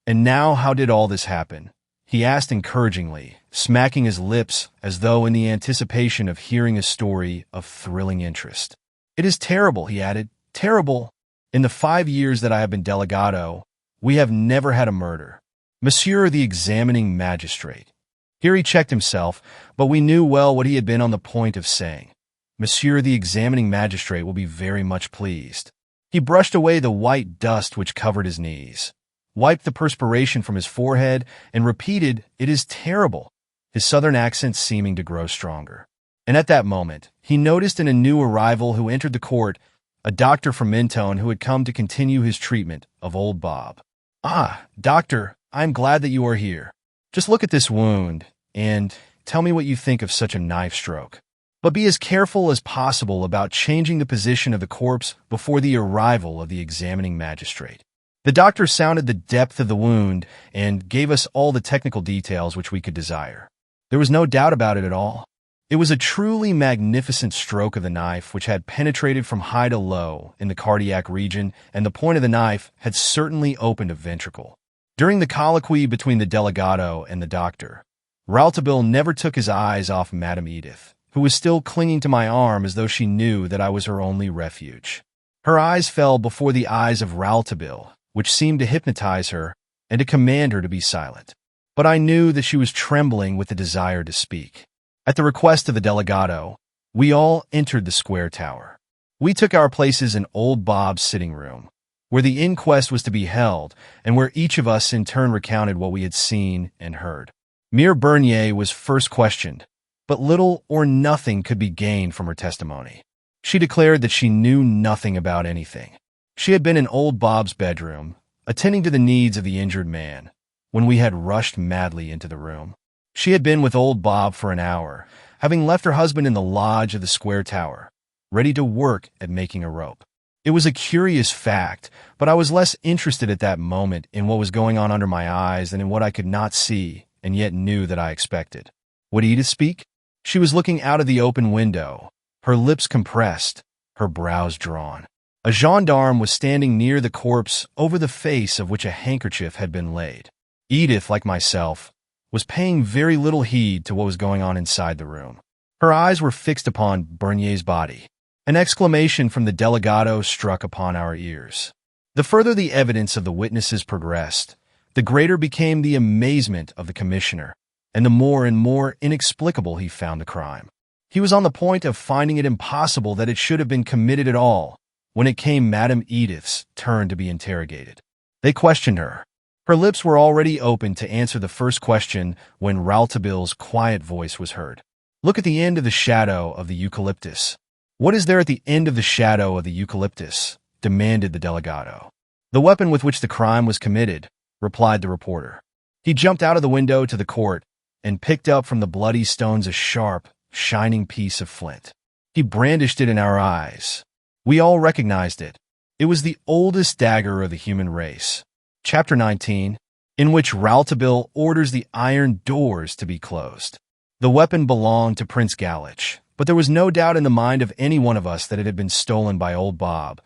"And now how did all this happen?" he asked encouragingly, smacking his lips as though in the anticipation of hearing a story of thrilling interest. "It is terrible," he added, "terrible. In the 5 years that I have been delegado, we have never had a murder. Monsieur the examining magistrate." Here he checked himself, but we knew well what he had been on the point of saying. "Monsieur the examining magistrate will be very much pleased." He brushed away the white dust which covered his knees, wiped the perspiration from his forehead, and repeated, "It is terrible," his southern accent seeming to grow stronger. And at that moment, he noticed in a new arrival who entered the court, a doctor from Mentone who had come to continue his treatment of old Bob. "Ah, doctor, I'm glad that you are here. Just look at this wound, and tell me what you think of such a knife stroke. But be as careful as possible about changing the position of the corpse before the arrival of the examining magistrate." The doctor sounded the depth of the wound and gave us all the technical details which we could desire. There was no doubt about it at all. It was a truly magnificent stroke of the knife which had penetrated from high to low in the cardiac region, and the point of the knife had certainly opened a ventricle. During the colloquy between the delegado and the doctor, Rouletabille never took his eyes off Madame Edith, who was still clinging to my arm as though she knew that I was her only refuge. Her eyes fell before the eyes of Rouletabille, which seemed to hypnotize her and to command her to be silent. But I knew that she was trembling with the desire to speak. At the request of the delegado, we all entered the square tower. We took our places in old Bob's sitting room, where the inquest was to be held and where each of us in turn recounted what we had seen and heard. Mere Bernier was first questioned, but little or nothing could be gained from her testimony. She declared that she knew nothing about anything. She had been in old Bob's bedroom, attending to the needs of the injured man, when we had rushed madly into the room. She had been with old Bob for an hour, having left her husband in the lodge of the square tower, ready to work at making a rope. It was a curious fact, but I was less interested at that moment in what was going on under my eyes than in what I could not see and yet knew that I expected. Would Edith speak? She was looking out of the open window, her lips compressed, her brows drawn. A gendarme was standing near the corpse over the face of which a handkerchief had been laid. Edith, like myself, was paying very little heed to what was going on inside the room. Her eyes were fixed upon Bernier's body. An exclamation from the delegado struck upon our ears. The further the evidence of the witnesses progressed, the greater became the amazement of the commissioner, and the more and more inexplicable he found the crime. He was on the point of finding it impossible that it should have been committed at all, when it came Madame Edith's turn to be interrogated. They questioned her. Her lips were already open to answer the first question when Rouletabille's quiet voice was heard. "Look at the end of the shadow of the eucalyptus." "What is there at the end of the shadow of the eucalyptus?" demanded the delegado. "The weapon with which the crime was committed," replied the reporter. He jumped out of the window to the court and picked up from the bloody stones a sharp, shining piece of flint. He brandished it in our eyes. We all recognized it. It was the oldest dagger of the human race. Chapter 19, in which Rouletabille orders the iron doors to be closed. The weapon belonged to Prince Galich, but there was no doubt in the mind of any one of us that it had been stolen by old Bob,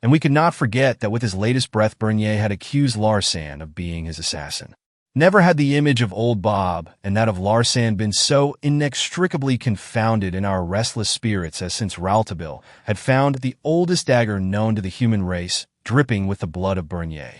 and we could not forget that with his latest breath Bernier had accused Larsan of being his assassin. Never had the image of old Bob and that of Larsan been so inextricably confounded in our restless spirits as since Rouletabille had found the oldest dagger known to the human race dripping with the blood of Bernier.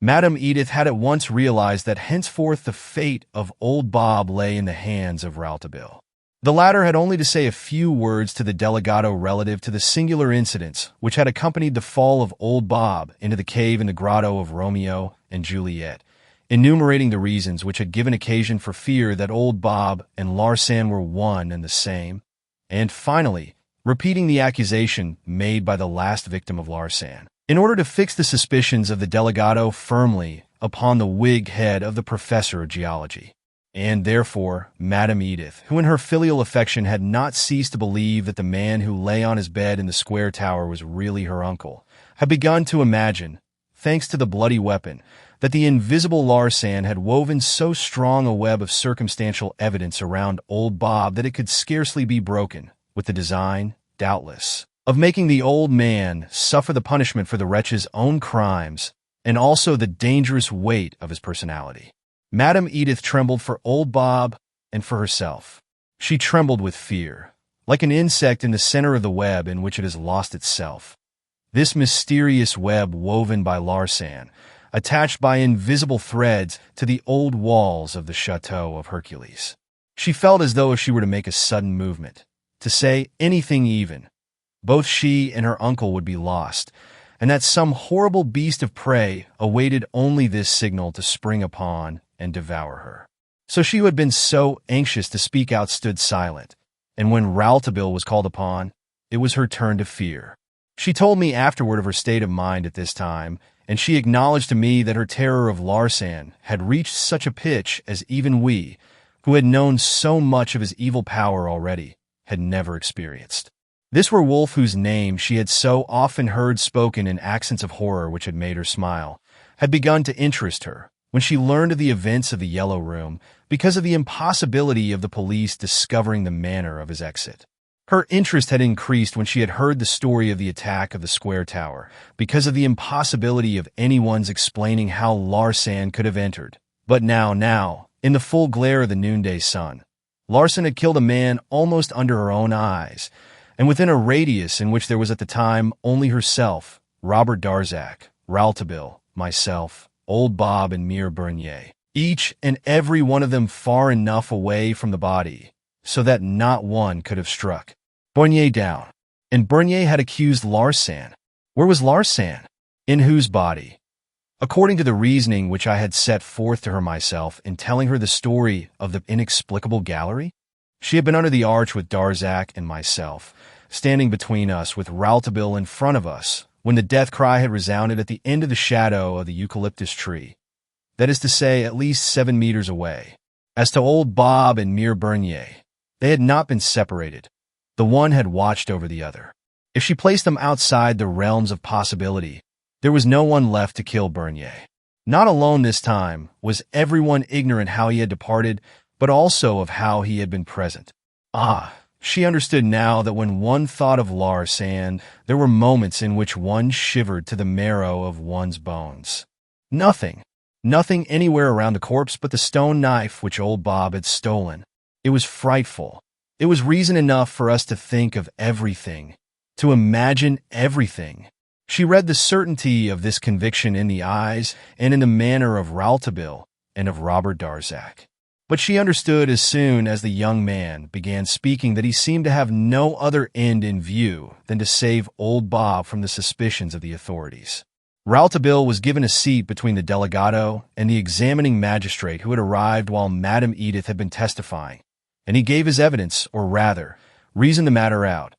Madame Edith had at once realized that henceforth the fate of old Bob lay in the hands of Rouletabille. The latter had only to say a few words to the delegado relative to the singular incidents which had accompanied the fall of old Bob into the cave in the grotto of Romeo and Juliet, enumerating the reasons which had given occasion for fear that old Bob and Larsan were one and the same, and finally, repeating the accusation made by the last victim of Larsan, in order to fix the suspicions of the delegado firmly upon the Whig head of the professor of geology. And therefore, Madame Edith, who in her filial affection had not ceased to believe that the man who lay on his bed in the square tower was really her uncle, had begun to imagine, thanks to the bloody weapon, that the invisible Larsan had woven so strong a web of circumstantial evidence around old Bob that it could scarcely be broken, with the design, doubtless, of making the old man suffer the punishment for the wretch's own crimes and also the dangerous weight of his personality. Madame Edith trembled for old Bob and for herself. She trembled with fear, like an insect in the center of the web in which it has lost itself. This mysterious web woven by Larsan, attached by invisible threads to the old walls of the Chateau of Hercules. She felt as though if she were to make a sudden movement, to say anything even, both she and her uncle would be lost, and that some horrible beast of prey awaited only this signal to spring upon and devour her. So she who had been so anxious to speak out stood silent, and when Rouletabille was called upon, it was her turn to fear. She told me afterward of her state of mind at this time, and she acknowledged to me that her terror of Larsan had reached such a pitch as even we, who had known so much of his evil power already, had never experienced. This werewolf whose name she had so often heard spoken in accents of horror which had made her smile, had begun to interest her when she learned of the events of the Yellow Room because of the impossibility of the police discovering the manner of his exit. Her interest had increased when she had heard the story of the attack of the Square Tower because of the impossibility of anyone's explaining how Larsan could have entered. But now, in the full glare of the noonday sun, Larsan had killed a man almost under her own eyes, and within a radius in which there was at the time only herself, Robert Darzac, Rouletabille, myself, Old Bob, and Mere Bernier, each and every one of them far enough away from the body so that not one could have struck Bernier down. And Bernier had accused Larsan. Where was Larsan? In whose body? According to the reasoning which I had set forth to her myself in telling her the story of the inexplicable gallery, she had been under the arch with Darzac and myself, standing between us with Rouletabille in front of us, when the death cry had resounded at the end of the shadow of the eucalyptus tree. That is to say, at least 7 meters away. As to Old Bob and Mere Bernier, they had not been separated. The one had watched over the other. If she placed them outside the realms of possibility, there was no one left to kill Bernier. Not alone this time was everyone ignorant how he had departed, but also of how he had been present. She understood now that when one thought of Larsan, there were moments in which one shivered to the marrow of one's bones. Nothing anywhere around the corpse but the stone knife which Old Bob had stolen. It was frightful. It was reason enough for us to think of everything, to imagine everything. She read the certainty of this conviction in the eyes and in the manner of Rouletabille and of Robert Darzac. But she understood as soon as the young man began speaking that he seemed to have no other end in view than to save Old Bob from the suspicions of the authorities. Rouletabille was given a seat between the delegado and the examining magistrate who had arrived while Madame Edith had been testifying, and he gave his evidence, or rather, reasoned the matter out,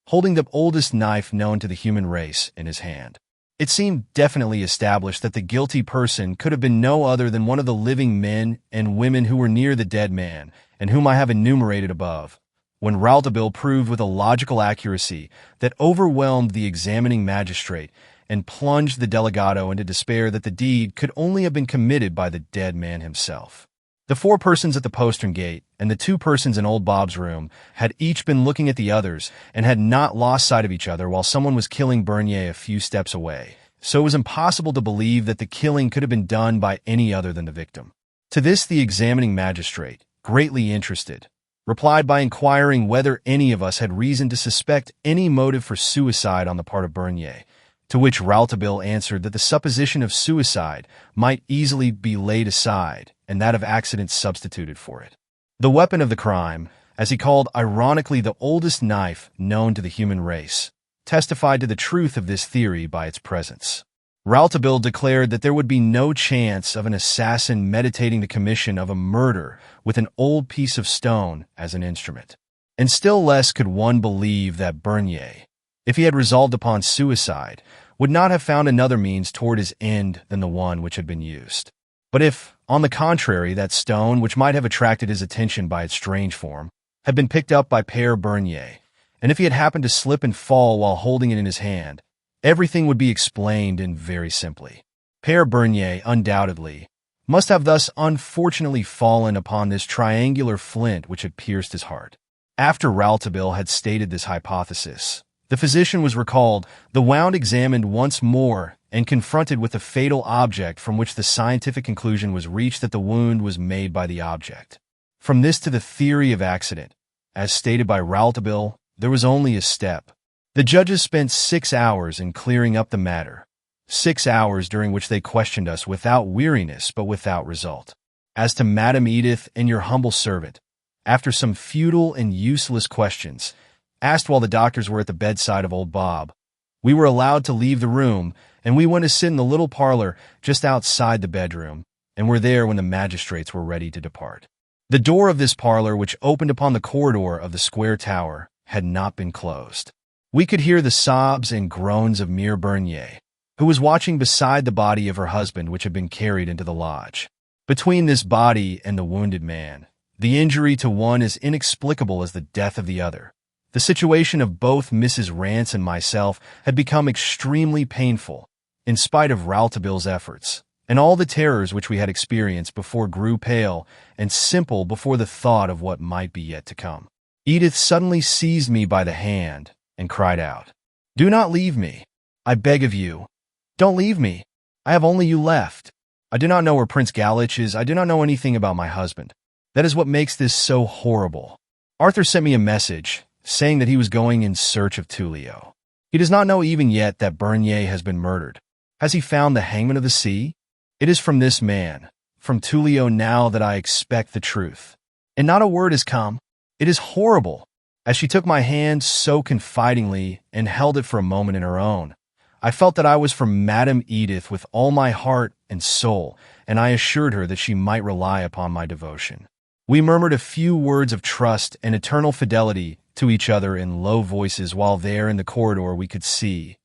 holding the oldest knife known to the human race in his hand. It seemed definitely established that the guilty person could have been no other than one of the living men and women who were near the dead man, and whom I have enumerated above, when Rouletabille proved with a logical accuracy that overwhelmed the examining magistrate and plunged the delegado into despair that the deed could only have been committed by the dead man himself. The 4 persons at the postern gate and the 2 persons in Old Bob's room had each been looking at the others and had not lost sight of each other while someone was killing Bernier a few steps away, so it was impossible to believe that the killing could have been done by any other than the victim. To this the examining magistrate, greatly interested, replied by inquiring whether any of us had reason to suspect any motive for suicide on the part of Bernier, to which Rouletabille answered that the supposition of suicide might easily be laid aside and that of accident substituted for it. The weapon of the crime, as he called ironically the oldest knife known to the human race, testified to the truth of this theory by its presence. Rouletabille declared that there would be no chance of an assassin meditating the commission of a murder with an old piece of stone as an instrument. And still less could one believe that Bernier, if he had resolved upon suicide, would not have found another means toward his end than the one which had been used. But if, on the contrary, that stone, which might have attracted his attention by its strange form, had been picked up by Père Bernier, and if he had happened to slip and fall while holding it in his hand, everything would be explained and very simply. Père Bernier, undoubtedly, must have thus unfortunately fallen upon this triangular flint which had pierced his heart. After Rouletabille had stated this hypothesis, the physician was recalled, the wound examined once more, and confronted with the fatal object from which the scientific conclusion was reached that the wound was made by the object. From this to the theory of accident, as stated by Rouletabille, there was only a step. The judges spent 6 hours in clearing up the matter, 6 hours during which they questioned us without weariness but without result. As to Madame Edith and your humble servant, after some futile and useless questions, asked while the doctors were at the bedside of Old Bob, we were allowed to leave the room, and we went to sit in the little parlor just outside the bedroom, and were there when the magistrates were ready to depart. The door of this parlor, which opened upon the corridor of the Square Tower, had not been closed. We could hear the sobs and groans of Mere Bernier, who was watching beside the body of her husband which had been carried into the lodge. Between this body and the wounded man, the injury to one is inexplicable as the death of the other. The situation of both Mrs. Rance and myself had become extremely painful, in spite of Rouletabille's efforts, and all the terrors which we had experienced before grew pale and simple before the thought of what might be yet to come. Edith suddenly seized me by the hand and cried out, "Do not leave me. I beg of you. Don't leave me. I have only you left. I do not know where Prince Galich is. I do not know anything about my husband. That is what makes this so horrible. Arthur sent me a message, saying that he was going in search of Tullio. He does not know even yet that Bernier has been murdered. Has he found the hangman of the sea? It is from this man, from Tullio now that I expect the truth. And not a word has come. It is horrible." As she took my hand so confidingly and held it for a moment in her own, I felt that I was for Madame Edith with all my heart and soul, and I assured her that she might rely upon my devotion. We murmured a few words of trust and eternal fidelity to each other in low voices while there in the corridor we could see,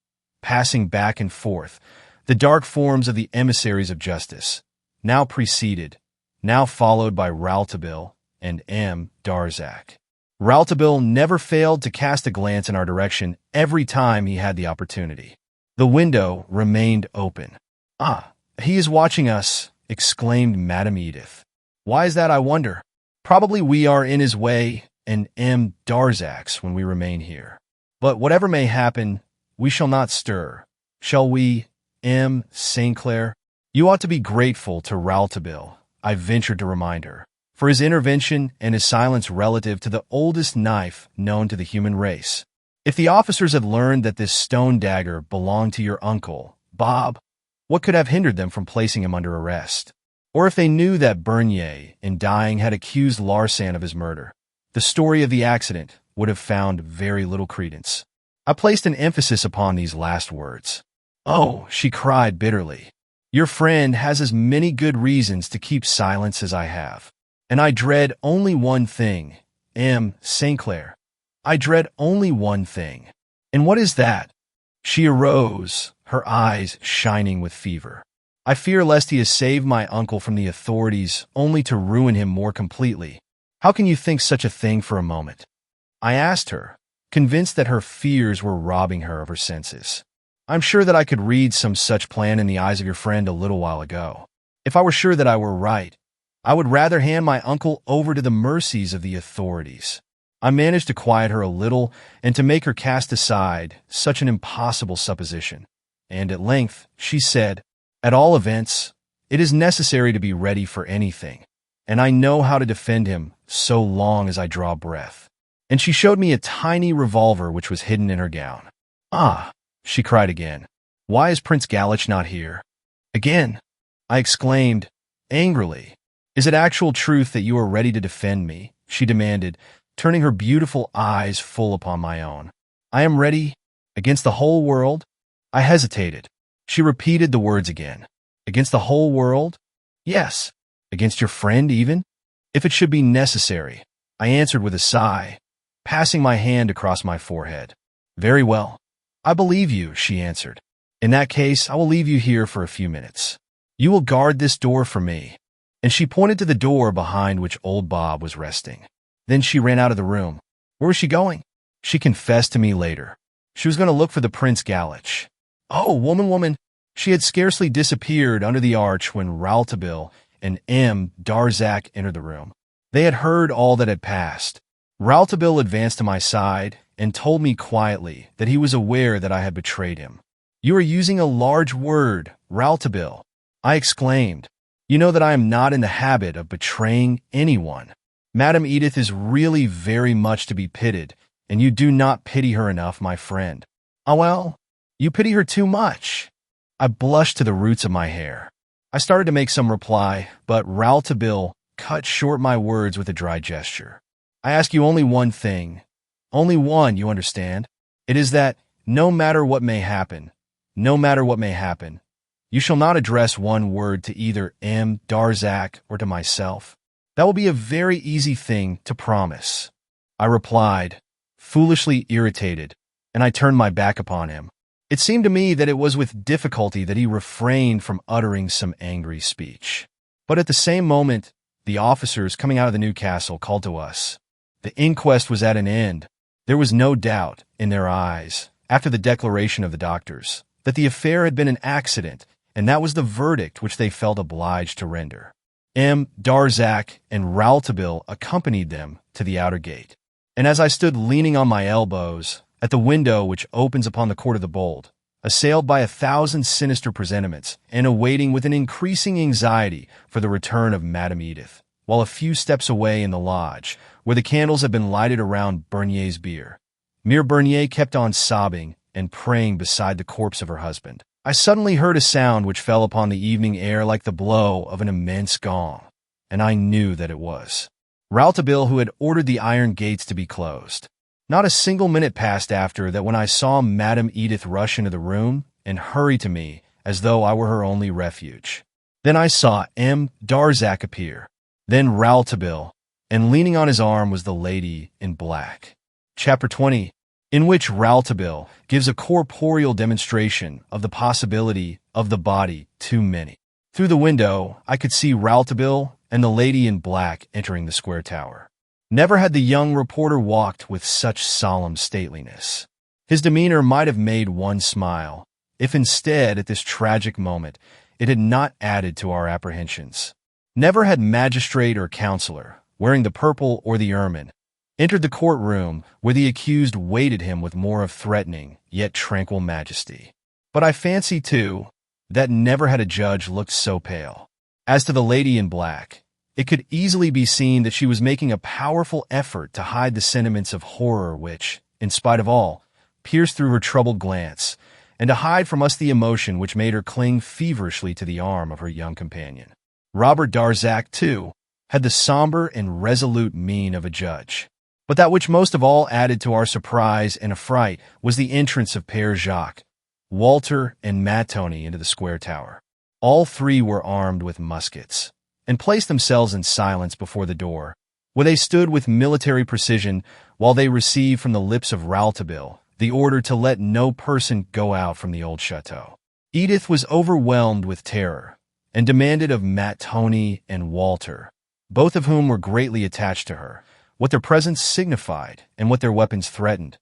passing back and forth, the dark forms of the emissaries of justice, now preceded, now followed by Rouletabille and M. Darzac. Rouletabille never failed to cast a glance in our direction every time he had the opportunity. The window remained open. "Ah, he is watching us," exclaimed Madame Edith. "Why is that, I wonder? Probably we are in his way and M. Darzac's when we remain here. But whatever may happen, we shall not stir. Shall we, M. St. Clair? You ought to be grateful to Rouletabille," I ventured to remind her, "for his intervention and his silence relative to the oldest knife known to the human race. If the officers had learned that this stone dagger belonged to your uncle, Bob, what could have hindered them from placing him under arrest? Or if they knew that Bernier, in dying, had accused Larsan of his murder, the story of the accident would have found very little credence." I placed an emphasis upon these last words. "Oh," she cried bitterly, "your friend has as many good reasons to keep silence as I have. And I dread only one thing, M. St. Clair. I dread only one thing." "And what is that?" She arose, her eyes shining with fever. "I fear lest he has saved my uncle from the authorities only to ruin him more completely. How can you think such a thing for a moment?" I asked her, convinced that her fears were robbing her of her senses. "I'm sure that I could read some such plan in the eyes of your friend a little while ago. If I were sure that I were right, I would rather hand my uncle over to the mercies of the authorities." I managed to quiet her a little and to make her cast aside such an impossible supposition, and at length she said, "At all events, it is necessary to be ready for anything, and I know how to defend him so long as I draw breath." And she showed me a tiny revolver which was hidden in her gown. "Ah," she cried again, "why is Prince Galich not here?" "Again," I exclaimed, angrily. "Is it actual truth that you are ready to defend me?" she demanded, turning her beautiful eyes full upon my own. "I am ready, against the whole world?" I hesitated. She repeated the words again. "Against the whole world?" "Yes." "Against your friend even?" "If it should be necessary," I answered with a sigh, passing my hand across my forehead. "Very well. I believe you," she answered. "In that case, I will leave you here for a few minutes. You will guard this door for me." And she pointed to the door behind which old Bob was resting. Then she ran out of the room. Where was she going? She confessed to me later. She was going to look for the Prince Galich. Oh, woman. She had scarcely disappeared under the arch when Rouletabille and M. Darzac entered the room. They had heard all that had passed. Rouletabille advanced to my side and told me quietly that he was aware that I had betrayed him. "You are using a large word, Rouletabille," I exclaimed. "You know that I am not in the habit of betraying anyone. Madame Edith is really very much to be pitied, and you do not pity her enough, my friend." "Ah, well, you pity her too much." I blushed to the roots of my hair. I started to make some reply, but Rouletabille cut short my words with a dry gesture. "I ask you only one thing. Only one, you understand. It is that, no matter what may happen, you shall not address one word to either M. Darzac or to myself. That will be a very easy thing to promise," I replied, foolishly irritated, and I turned my back upon him. It seemed to me that it was with difficulty that he refrained from uttering some angry speech. But at the same moment, the officers coming out of the new castle called to us. The inquest was at an end. There was no doubt in their eyes, after the declaration of the doctors, that the affair had been an accident, and that was the verdict which they felt obliged to render. M. Darzac and Rouletabille accompanied them to the outer gate. And as I stood leaning on my elbows at the window which opens upon the Court of the Bold, assailed by 1,000 sinister presentiments, and awaiting with an increasing anxiety for the return of Madame Edith, while a few steps away in the lodge, where the candles had been lighted around Bernier's bier, Mere Bernier kept on sobbing and praying beside the corpse of her husband, I suddenly heard a sound which fell upon the evening air like the blow of an immense gong, and I knew that it was Rouletabille, who had ordered the iron gates to be closed. Not a single minute passed after that when I saw Madame Edith rush into the room and hurry to me as though I were her only refuge. Then I saw M. Darzac appear, then Rouletabille, and leaning on his arm was the lady in black. Chapter 20, in which Rouletabille gives a corporeal demonstration of the possibility of the body too many. Through the window, I could see Rouletabille and the lady in black entering the square tower. Never had the young reporter walked with such solemn stateliness. His demeanor might have made one smile, if instead, at this tragic moment, it had not added to our apprehensions. Never had magistrate or counselor, wearing the purple or the ermine, entered the courtroom where the accused waited him with more of threatening, yet tranquil majesty. But I fancy, too, that never had a judge looked so pale. As to the lady in black, it could easily be seen that she was making a powerful effort to hide the sentiments of horror which, in spite of all, pierced through her troubled glance, and to hide from us the emotion which made her cling feverishly to the arm of her young companion. Robert Darzac, too, had the somber and resolute mien of a judge. But that which most of all added to our surprise and affright was the entrance of Père Jacques, Walter, and Matoni into the square tower. All three were armed with muskets, and placed themselves in silence before the door, where they stood with military precision while they received from the lips of Rouletabille the order to let no person go out from the old chateau. Edith was overwhelmed with terror, and demanded of Matoni and Walter, both of whom were greatly attached to her, what their presence signified and what their weapons threatened.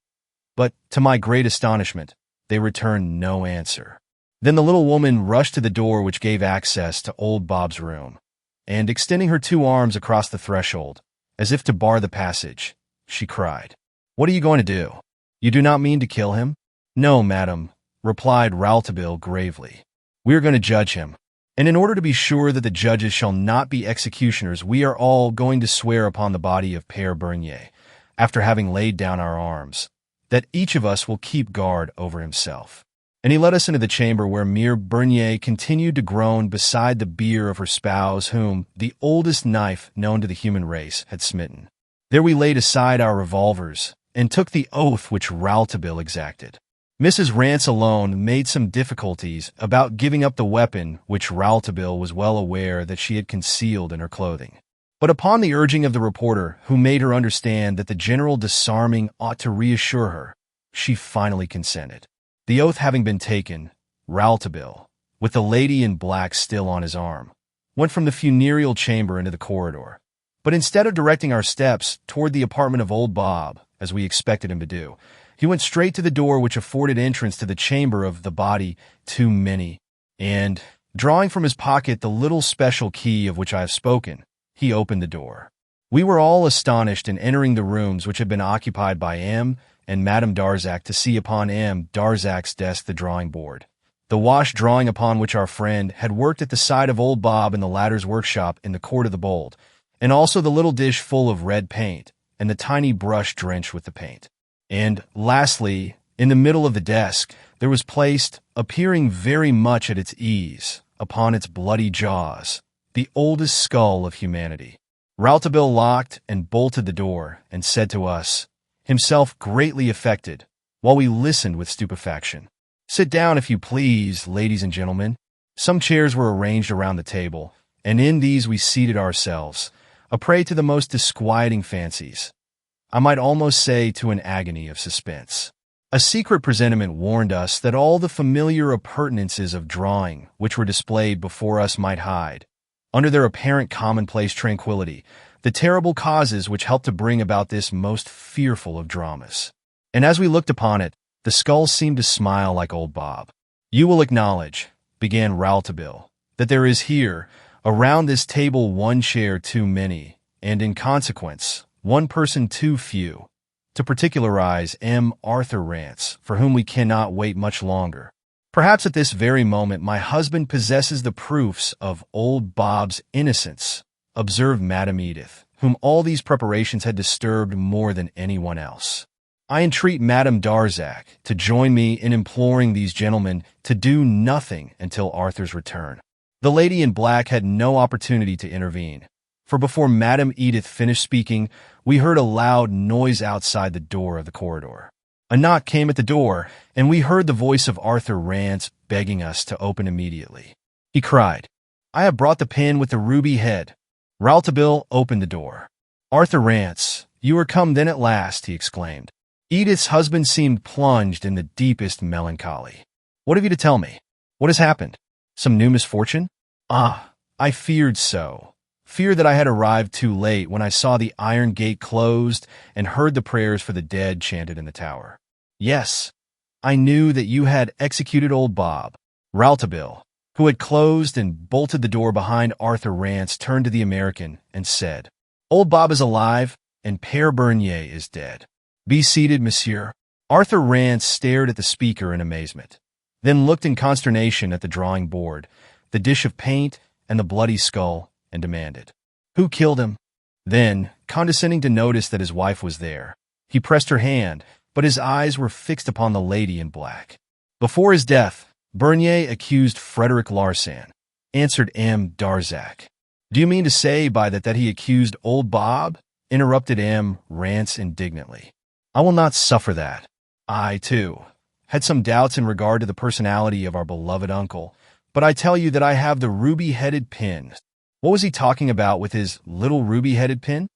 But, to my great astonishment, they returned no answer. Then the little woman rushed to the door which gave access to old Bob's room, and extending her two arms across the threshold, as if to bar the passage, she cried, "What are you going to do? You do not mean to kill him?" "No, madam," replied Rouletabille gravely. "We are going to judge him. And in order to be sure that the judges shall not be executioners, we are all going to swear upon the body of Père Bernier, after having laid down our arms, that each of us will keep guard over himself." And he led us into the chamber where Mere Bernier continued to groan beside the bier of her spouse, whom the oldest knife known to the human race had smitten. There we laid aside our revolvers, and took the oath which Rouletabille exacted. Mrs. Rance alone made some difficulties about giving up the weapon which Rouletabille was well aware that she had concealed in her clothing. But upon the urging of the reporter, who made her understand that the general disarming ought to reassure her, she finally consented. The oath having been taken, Rouletabille, with the lady in black still on his arm, went from the funereal chamber into the corridor. But instead of directing our steps toward the apartment of old Bob, as we expected him to do, he went straight to the door which afforded entrance to the chamber of the body too many, and, drawing from his pocket the little special key of which I have spoken, he opened the door. We were all astonished in entering the rooms which had been occupied by M. and Madame Darzac to see upon M. Darzac's desk the drawing board, the wash drawing upon which our friend had worked at the side of old Bob in the latter's workshop in the Court of the Bold, and also the little dish full of red paint, and the tiny brush drenched with the paint. And, lastly, in the middle of the desk, there was placed, appearing very much at its ease, upon its bloody jaws, the oldest skull of humanity. Rouletabille locked and bolted the door, and said to us, himself greatly affected, while we listened with stupefaction, "Sit down, if you please, ladies and gentlemen." Some chairs were arranged around the table, and in these we seated ourselves, a prey to the most disquieting fancies. I might almost say to an agony of suspense. A secret presentiment warned us that all the familiar appurtenances of drawing, which were displayed before us, might hide, under their apparent commonplace tranquility, the terrible causes which helped to bring about this most fearful of dramas. And as we looked upon it, the skulls seemed to smile like old Bob. "You will acknowledge," began Rouletabille, "that there is here, around this table, one chair too many, and in consequence, one person too few, to particularize M. Arthur Rance, for whom we cannot wait much longer. Perhaps at this very moment my husband possesses the proofs of old Bob's innocence," observed Madame Edith, whom all these preparations had disturbed more than anyone else. "I entreat Madame Darzac to join me in imploring these gentlemen to do nothing until Arthur's return." The lady in black had no opportunity to intervene, for before Madame Edith finished speaking, we heard a loud noise outside the door of the corridor. A knock came at the door, and we heard the voice of Arthur Rance begging us to open immediately. He cried, "I have brought the pin with the ruby head." Rouletabille opened the door. "Arthur Rance, you are come then at last," he exclaimed. Edith's husband seemed plunged in the deepest melancholy. "What have you to tell me? What has happened? Some new misfortune?" "Ah, I feared so. Feared that I had arrived too late when I saw the iron gate closed and heard the prayers for the dead chanted in the tower. Yes, I knew that you had executed old Bob." Rouletabille, who had closed and bolted the door behind Arthur Rance, turned to the American and said, "Old Bob is alive, and Père Bernier is dead. Be seated, monsieur." Arthur Rance stared at the speaker in amazement, then looked in consternation at the drawing board, the dish of paint, and the bloody skull, and demanded, "Who killed him?" Then, condescending to notice that his wife was there, he pressed her hand, but his eyes were fixed upon the lady in black. "Before his death, Bernier accused Frederic Larsan," answered M. Darzac. "Do you mean to say by that he accused old Bob?" interrupted M. Rance indignantly. "I will not suffer that. I, too, had some doubts in regard to the personality of our beloved uncle, but I tell you that I have the ruby-headed pin." What was he talking about with his little ruby-headed pin?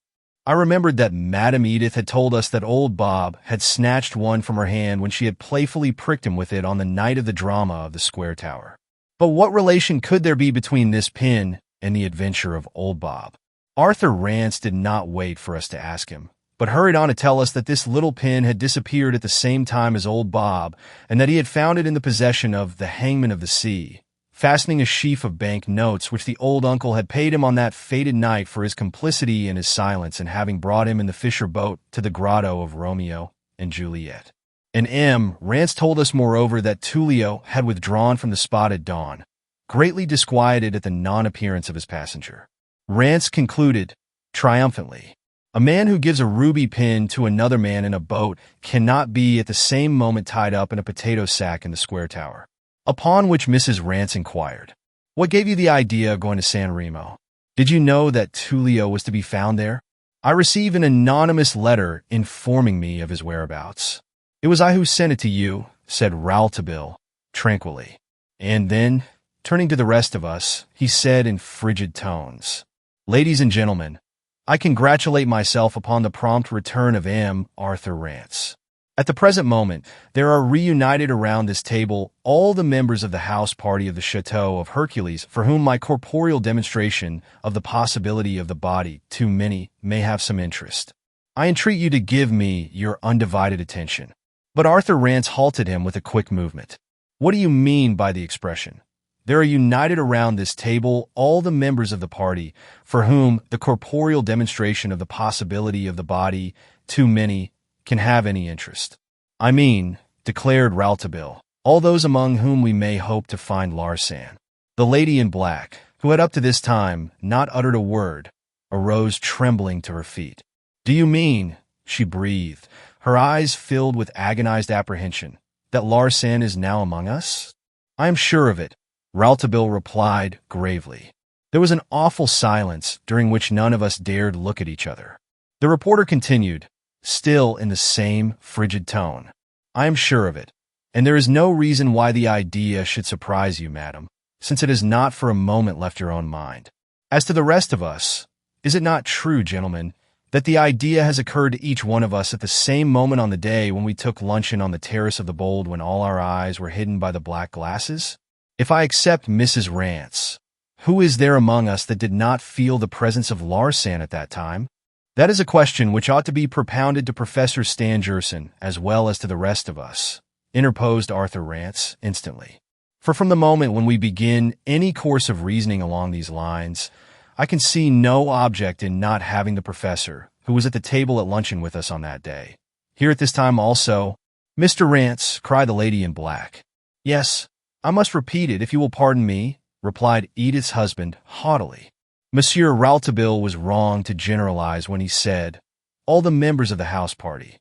I remembered that Madame Edith had told us that old Bob had snatched one from her hand when she had playfully pricked him with it on the night of the drama of the Square Tower. But what relation could there be between this pin and the adventure of old Bob? Arthur Rance did not wait for us to ask him, but hurried on to tell us that this little pin had disappeared at the same time as old Bob, and that he had found it in the possession of the hangman of the sea, fastening a sheaf of bank notes which the old uncle had paid him on that fated night for his complicity and his silence in having brought him in the fisher boat to the grotto of Romeo and Juliet. And M. Rance told us moreover that Tullio had withdrawn from the spot at dawn, greatly disquieted at the non-appearance of his passenger. Rance concluded, triumphantly, "A man who gives a ruby pin to another man in a boat cannot be at the same moment tied up in a potato sack in the Square Tower." Upon which Mrs. Rance inquired, "What gave you the idea of going to San Remo? Did you know that Tullio was to be found there?" "I received an anonymous letter informing me of his whereabouts." "It was I who sent it to you," said Rouletabille, tranquilly. And then, turning to the rest of us, he said in frigid tones, "Ladies and gentlemen, I congratulate myself upon the prompt return of M. Arthur Rance. At the present moment, there are reunited around this table all the members of the house party of the Chateau of Hercules for whom my corporeal demonstration of the possibility of the body too many may have some interest. I entreat you to give me your undivided attention." But Arthur Rance halted him with a quick movement. "What do you mean by the expression? There are united around this table all the members of the party for whom the corporeal demonstration of the possibility of the body too many can have any interest." "I mean," declared Rouletabille, "all those among whom we may hope to find Larsan." The lady in black, who had up to this time not uttered a word, arose trembling to her feet. "Do you mean," she breathed, her eyes filled with agonized apprehension, "that Larsan is now among us?" "I am sure of it," Rouletabille replied gravely. There was an awful silence during which none of us dared look at each other. The reporter continued, still in the same frigid tone, "I am sure of it, and there is no reason why the idea should surprise you, madam, since it has not for a moment left your own mind. As to the rest of us, is it not true, gentlemen, That the idea has occurred to each one of us at the same moment on the day when we took luncheon on the terrace of the Bold when all our eyes were hidden by the black glasses? If I accept Mrs. Rance, who is there among us that did not feel the presence of Larsan at that time? That is a question which ought to be propounded to Professor Stangerson as well as to the rest of us, interposed Arthur Rance instantly. For from the moment when we begin any course of reasoning along these lines, I can see no object in not having the professor, who was at the table at luncheon with us on that day, here at this time also. Mr. Rance, cried the lady in black. Yes, I must repeat it if you will pardon me, replied Edith's husband haughtily. Monsieur Rouletabille was wrong to generalize when he said, all the members of the house party.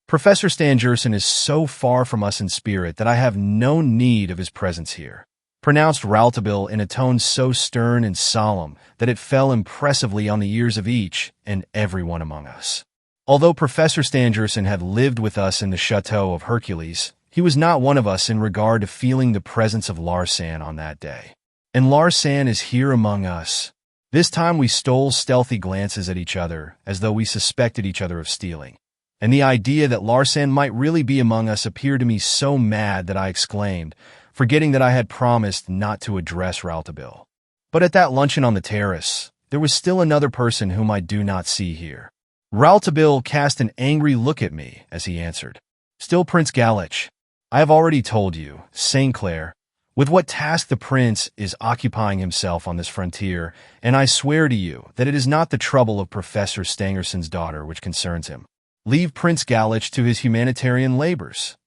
Professor Stangerson is so far from us in spirit that I have no need of his presence here, pronounced Rouletabille in a tone so stern and solemn that it fell impressively on the ears of each and every one among us. Although Professor Stangerson had lived with us in the Chateau of Hercules, he was not one of us in regard to feeling the presence of Larsan on that day. And Larsan is here among us. This time we stole stealthy glances at each other, as though we suspected each other of stealing. And the idea that Larsan might really be among us appeared to me so mad that I exclaimed, forgetting that I had promised not to address Rouletabille. But at that luncheon on the terrace, there was still another person whom I do not see here. Rouletabille cast an angry look at me as he answered, Still Prince Galich. I have already told you, St. Clair, with what task the prince is occupying himself on this frontier, and I swear to you that it is not the trouble of Professor Stangerson's daughter which concerns him. Leave Prince Galich to his humanitarian labors.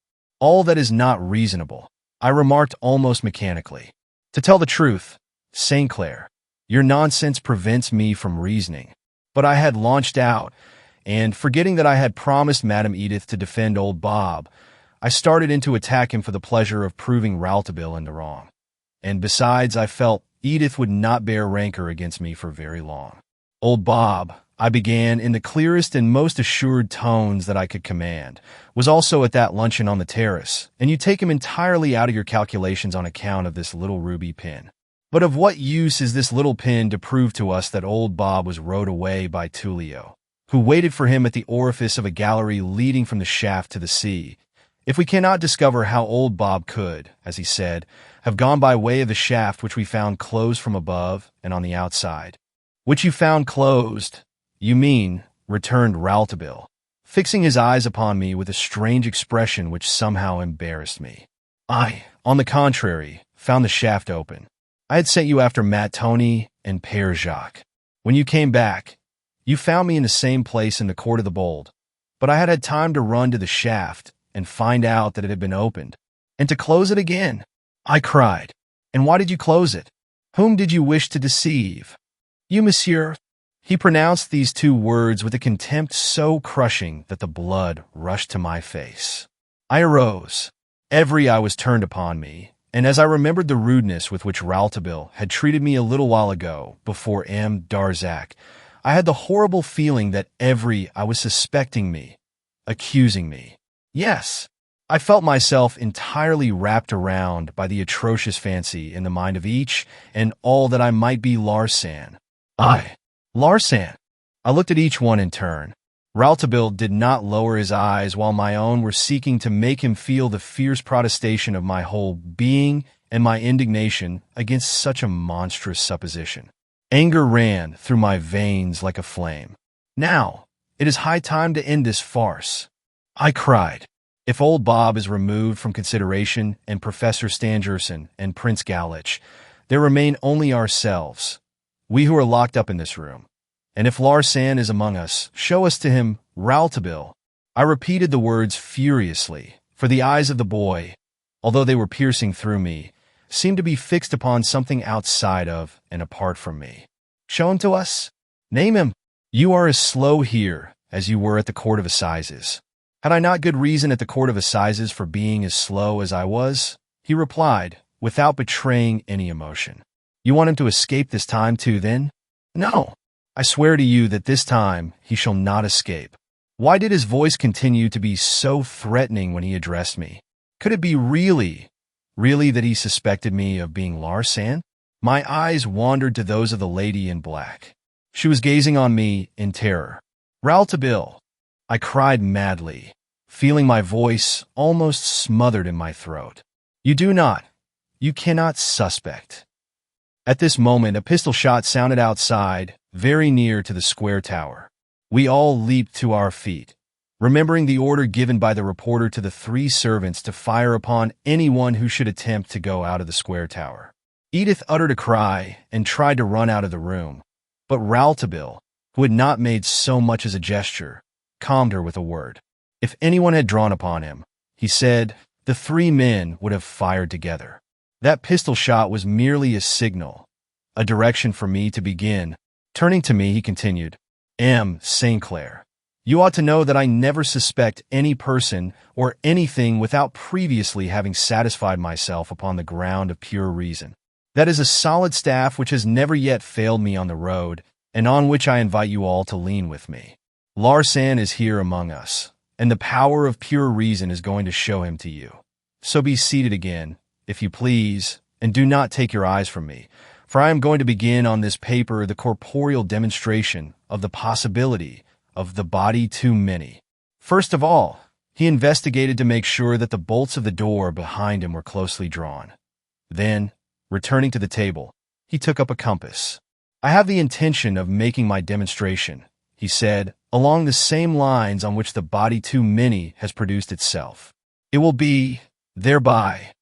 All that is not reasonable, I remarked almost mechanically. To tell the truth, St. Clair, your nonsense prevents me from reasoning. But I had launched out, and forgetting that I had promised Madame Edith to defend old Bob, I started in to attack him for the pleasure of proving Rouletabille in the wrong. And besides, I felt Edith would not bear rancor against me for very long. Old Bob, I began in the clearest and most assured tones that I could command, was also at that luncheon on the terrace, and you take him entirely out of your calculations on account of this little ruby pin. But of what use is this little pin to prove to us that old Bob was rowed away by Tullio, who waited for him at the orifice of a gallery leading from the shaft to the sea, if we cannot discover how old Bob could, as he said, have gone by way of the shaft which we found closed from above and on the outside? Which you found closed, you mean, returned Rouletabille, fixing his eyes upon me with a strange expression which somehow embarrassed me. I, on the contrary, found the shaft open. I had sent you after Mattoni and Père Jacques. When you came back, you found me in the same place in the court of the Bold, but I had had time to run to the shaft and find out that it had been opened, and to close it again. I cried. And why did you close it? Whom did you wish to deceive? You, monsieur. He pronounced these two words with a contempt so crushing that the blood rushed to my face. I arose. Every eye was turned upon me, and as I remembered the rudeness with which Rouletabille had treated me a little while ago before M. Darzac, I had the horrible feeling that every eye was suspecting me, accusing me. Yes, I felt myself entirely wrapped around by the atrocious fancy in the mind of each and all that I might be Larsan. Larsan. I looked at each one in turn. Rouletabille did not lower his eyes while my own were seeking to make him feel the fierce protestation of my whole being and my indignation against such a monstrous supposition. Anger ran through my veins like a flame. Now, it is high time to end this farce. I cried. If old Bob is removed from consideration and Professor Stangerson and Prince Galich, there remain only ourselves, we who are locked up in this room. And if Larsan is among us, show us to him, Rouletabille. I repeated the words furiously, for the eyes of the boy, although they were piercing through me, seemed to be fixed upon something outside of and apart from me. Show him to us? Name him. You are as slow here as you were at the Court of Assizes. Had I not good reason at the Court of Assizes for being as slow as I was? He replied, without betraying any emotion. You want him to escape this time too, then? No. I swear to you that this time he shall not escape. Why did his voice continue to be so threatening when he addressed me? Could it be really that he suspected me of being Larsan? My eyes wandered to those of the lady in black. She was gazing on me in terror. Rouletabille! I cried madly, feeling my voice almost smothered in my throat. You cannot suspect. At this moment, a pistol shot sounded outside, very near to the square tower. We all leaped to our feet, remembering the order given by the reporter to the 3 servants to fire upon anyone who should attempt to go out of the square tower. Edith uttered a cry and tried to run out of the room, but Rouletabille, who had not made so much as a gesture, calmed her with a word. If anyone had drawn upon him, he said, the 3 men would have fired together. That pistol shot was merely a signal, a direction for me to begin. Turning to me, he continued, M. St. Clair, you ought to know that I never suspect any person or anything without previously having satisfied myself upon the ground of pure reason. That is a solid staff which has never yet failed me on the road, and on which I invite you all to lean with me. Larsan is here among us, and the power of pure reason is going to show him to you. So be seated again, if you please, and do not take your eyes from me, for I am going to begin on this paper the corporeal demonstration of the possibility of the body too many. First of all, he investigated to make sure that the bolts of the door behind him were closely drawn. Then, returning to the table, he took up a compass. I have the intention of making my demonstration, he said, along the same lines on which the body too many has produced itself. It will be, thereby,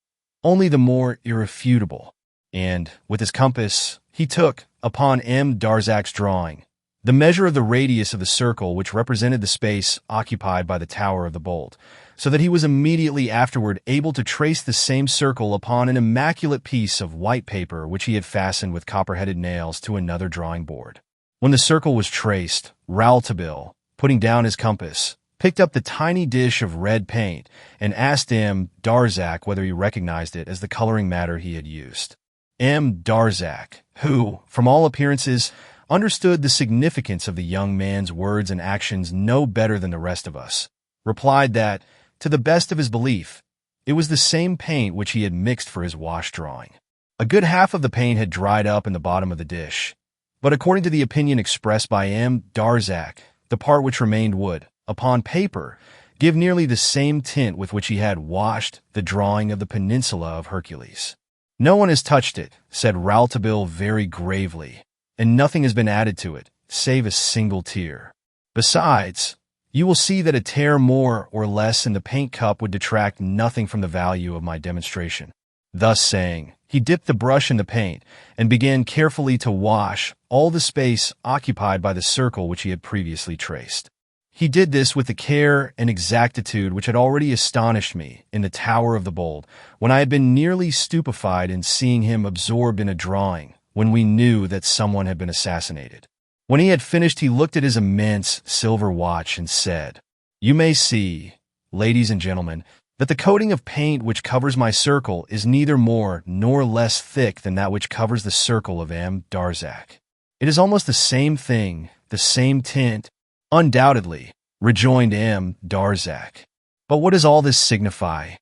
only the more irrefutable. And, with his compass, he took, upon M. Darzac's drawing, the measure of the radius of the circle which represented the space occupied by the Tower of the Bolt, so that he was immediately afterward able to trace the same circle upon an immaculate piece of white paper which he had fastened with copper-headed nails to another drawing board. When the circle was traced, Rouletabille, putting down his compass, picked up the tiny dish of red paint and asked M. Darzac whether he recognized it as the coloring matter he had used. M. Darzac, who, from all appearances, understood the significance of the young man's words and actions no better than the rest of us, replied that, to the best of his belief, it was the same paint which he had mixed for his wash drawing. A good half of the paint had dried up in the bottom of the dish, but according to the opinion expressed by M. Darzac, the part which remained would, upon paper, give nearly the same tint with which he had washed the drawing of the Peninsula of Hercules. No one has touched it, said Rouletabille very gravely, and nothing has been added to it, save a single tear. Besides, you will see that a tear more or less in the paint cup would detract nothing from the value of my demonstration. Thus saying, he dipped the brush in the paint and began carefully to wash all the space occupied by the circle which he had previously traced. He did this with the care and exactitude which had already astonished me in the Tower of the Bold, when I had been nearly stupefied in seeing him absorbed in a drawing, when we knew that someone had been assassinated. When he had finished, he looked at his immense silver watch and said, "You may see, ladies and gentlemen, that the coating of paint which covers my circle is neither more nor less thick than that which covers the circle of M. Darzac. It is almost the same thing, the same tint." "Undoubtedly," rejoined M. Darzac. "But what does all this signify?"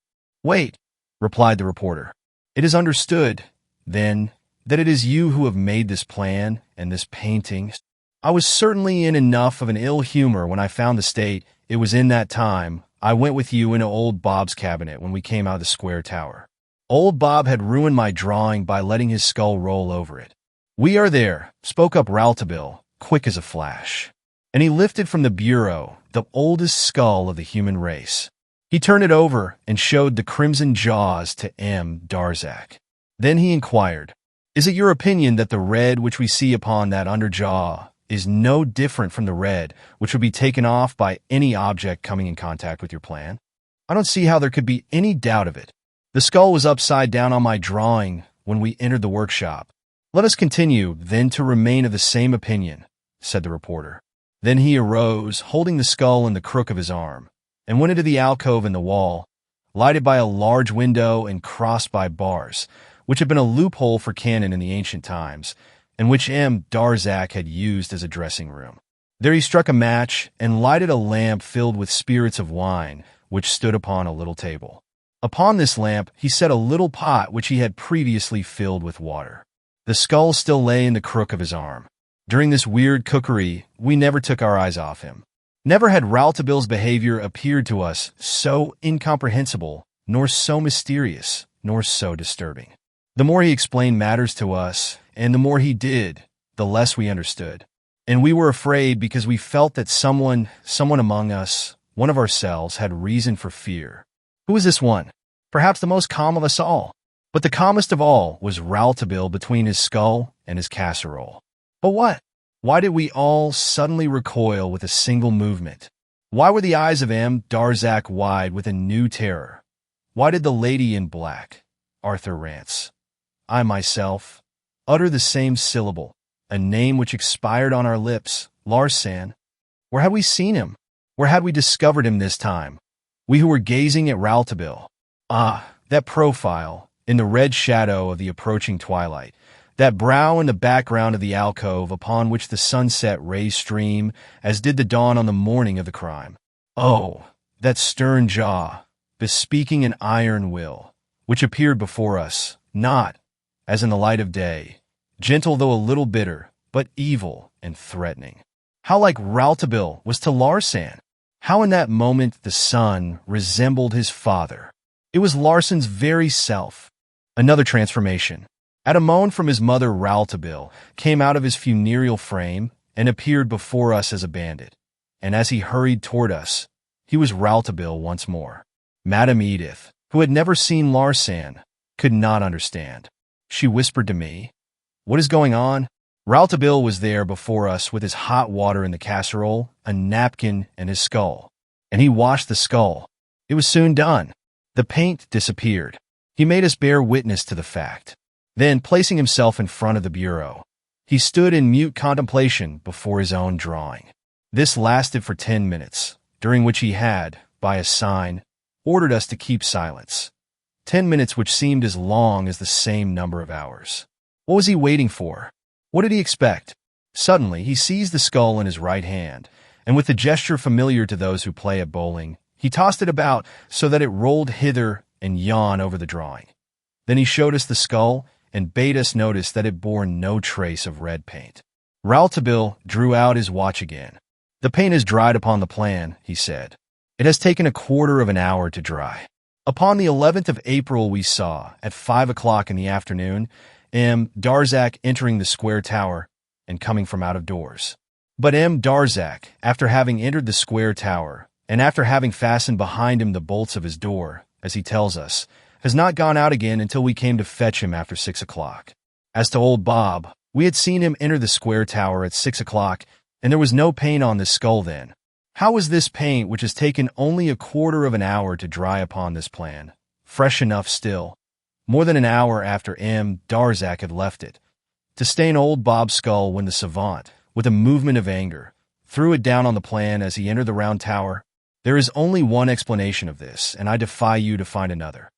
"Wait," replied the reporter. "It is understood, then, that it is you who have made this plan and this painting." I was certainly in enough of an ill humor when I found the state. It was in that time I went with you into old Bob's cabinet when we came out of the square tower. Old Bob had ruined my drawing by letting his skull roll over it. "We are there," spoke up Rouletabille, quick as a flash. And he lifted from the bureau the oldest skull of the human race. He turned it over and showed the crimson jaws to M. Darzac. Then he inquired, "Is it your opinion that the red which we see upon that under jaw is no different from the red which would be taken off by any object coming in contact with your plan?" "I don't see how there could be any doubt of it. The skull was upside down on my drawing when we entered the workshop." "Let us continue, then, to remain of the same opinion," said the reporter. Then he arose, holding the skull in the crook of his arm, and went into the alcove in the wall, lighted by a large window and crossed by bars, which had been a loophole for cannon in the ancient times, and which M. Darzac had used as a dressing room. There he struck a match and lighted a lamp filled with spirits of wine, which stood upon a little table. Upon this lamp he set a little pot which he had previously filled with water. The skull still lay in the crook of his arm. During this weird cookery, we never took our eyes off him. Never had Rouletabille's behavior appeared to us so incomprehensible, nor so mysterious, nor so disturbing. The more he explained matters to us, and the more he did, the less we understood. And we were afraid because we felt that someone among us, one of ourselves, had reason for fear. Who was this one? Perhaps the most calm of us all. But the calmest of all was Rouletabille between his skull and his casserole. But what? Why did we all suddenly recoil with a single movement? Why were the eyes of M. Darzac wide with a new terror? Why did the lady in black, Arthur Rance, I myself, utter the same syllable, a name which expired on our lips, Larsan? Where had we seen him? Where had we discovered him this time? We who were gazing at Rouletabille. Ah, that profile, in the red shadow of the approaching twilight, that brow in the background of the alcove upon which the sunset rays stream, as did the dawn on the morning of the crime. Oh, that stern jaw, bespeaking an iron will, which appeared before us, not, as in the light of day, gentle though a little bitter, but evil and threatening. How like Rouletabille was to Larsan! How in that moment the son resembled his father! It was Larsan's very self. Another transformation. At a moan from his mother, Rouletabille came out of his funereal frame and appeared before us as a bandit. And as he hurried toward us, he was Rouletabille once more. Madame Edith, who had never seen Larsan, could not understand. She whispered to me, "What is going on?" Rouletabille was there before us with his hot water in the casserole, a napkin, and his skull. And he washed the skull. It was soon done. The paint disappeared. He made us bear witness to the fact. Then, placing himself in front of the bureau, he stood in mute contemplation before his own drawing. This lasted for 10 minutes, during which he had, by a sign, ordered us to keep silence. 10 minutes which seemed as long as the same number of hours. What was he waiting for? What did he expect? Suddenly, he seized the skull in his right hand, and with a gesture familiar to those who play at bowling, he tossed it about so that it rolled hither and yon over the drawing. Then he showed us the skull and bade us notice that it bore no trace of red paint. Rouletabille drew out his watch again. "The paint has dried upon the plan," he said. "It has taken a quarter of an hour to dry." Upon the 11th of April we saw, at 5 o'clock in the afternoon, M. Darzac entering the square tower and coming from out of doors. But M. Darzac, after having entered the square tower, and after having fastened behind him the bolts of his door, as he tells us, has not gone out again until we came to fetch him after 6 o'clock. As to old Bob, we had seen him enter the square tower at 6 o'clock, and there was no paint on this skull then. How was this paint, which has taken only a quarter of an hour to dry upon this plan, fresh enough still, more than an hour after M. Darzac had left it, to stain old Bob's skull when the savant, with a movement of anger, threw it down on the plan as he entered the round tower? There is only one explanation of this, and I defy you to find another.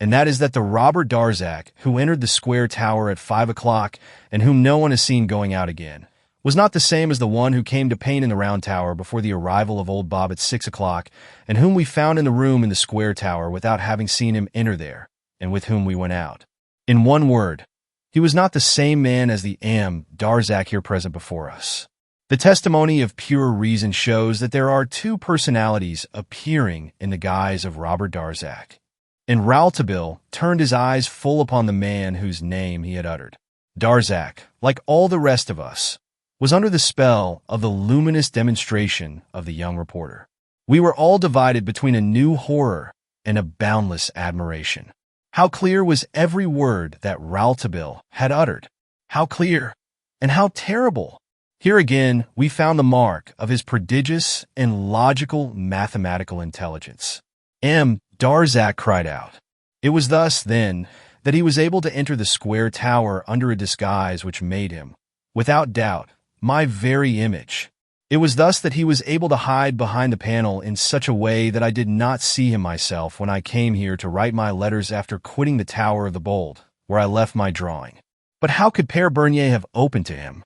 And that is that the robber Darzac, who entered the square tower at 5 o'clock, and whom no one has seen going out again, was not the same as the one who came to paint in the round tower before the arrival of old Bob at 6 o'clock, and whom we found in the room in the square tower without having seen him enter there, and with whom we went out. In one word, he was not the same man as the M. Darzac here present before us. The testimony of pure reason shows that there are two personalities appearing in the guise of Robert Darzac. And Rouletabille turned his eyes full upon the man whose name he had uttered. Darzac, like all the rest of us, was under the spell of the luminous demonstration of the young reporter. We were all divided between a new horror and a boundless admiration. How clear was every word that Rouletabille had uttered! How clear, and how terrible! Here again we found the mark of his prodigious and logical mathematical intelligence. M. Darzac cried out. It was thus, then, that he was able to enter the square tower under a disguise which made him, without doubt, my very image. It was thus that he was able to hide behind the panel in such a way that I did not see him myself when I came here to write my letters after quitting the Tower of the Bold, where I left my drawing. But how could Père Bernier have opened to him?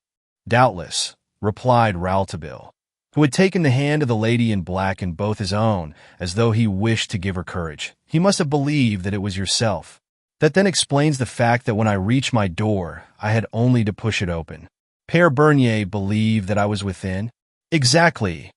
Doubtless, replied Rouletabille, who had taken the hand of the lady in black in both his own, as though he wished to give her courage. He must have believed that it was yourself. That then explains the fact that when I reached my door, I had only to push it open. Père Bernier believed that I was within? Exactly.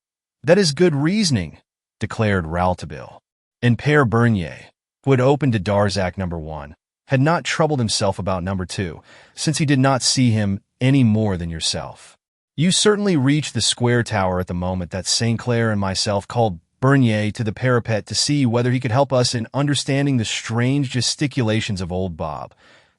That is good reasoning, declared Rouletabille. And Père Bernier, who had opened to Darzac number 1, had not troubled himself about number 2, since he did not see him any more than yourself. You certainly reached the square tower at the moment that St. Clair and myself called Bernier to the parapet to see whether he could help us in understanding the strange gesticulations of old Bob,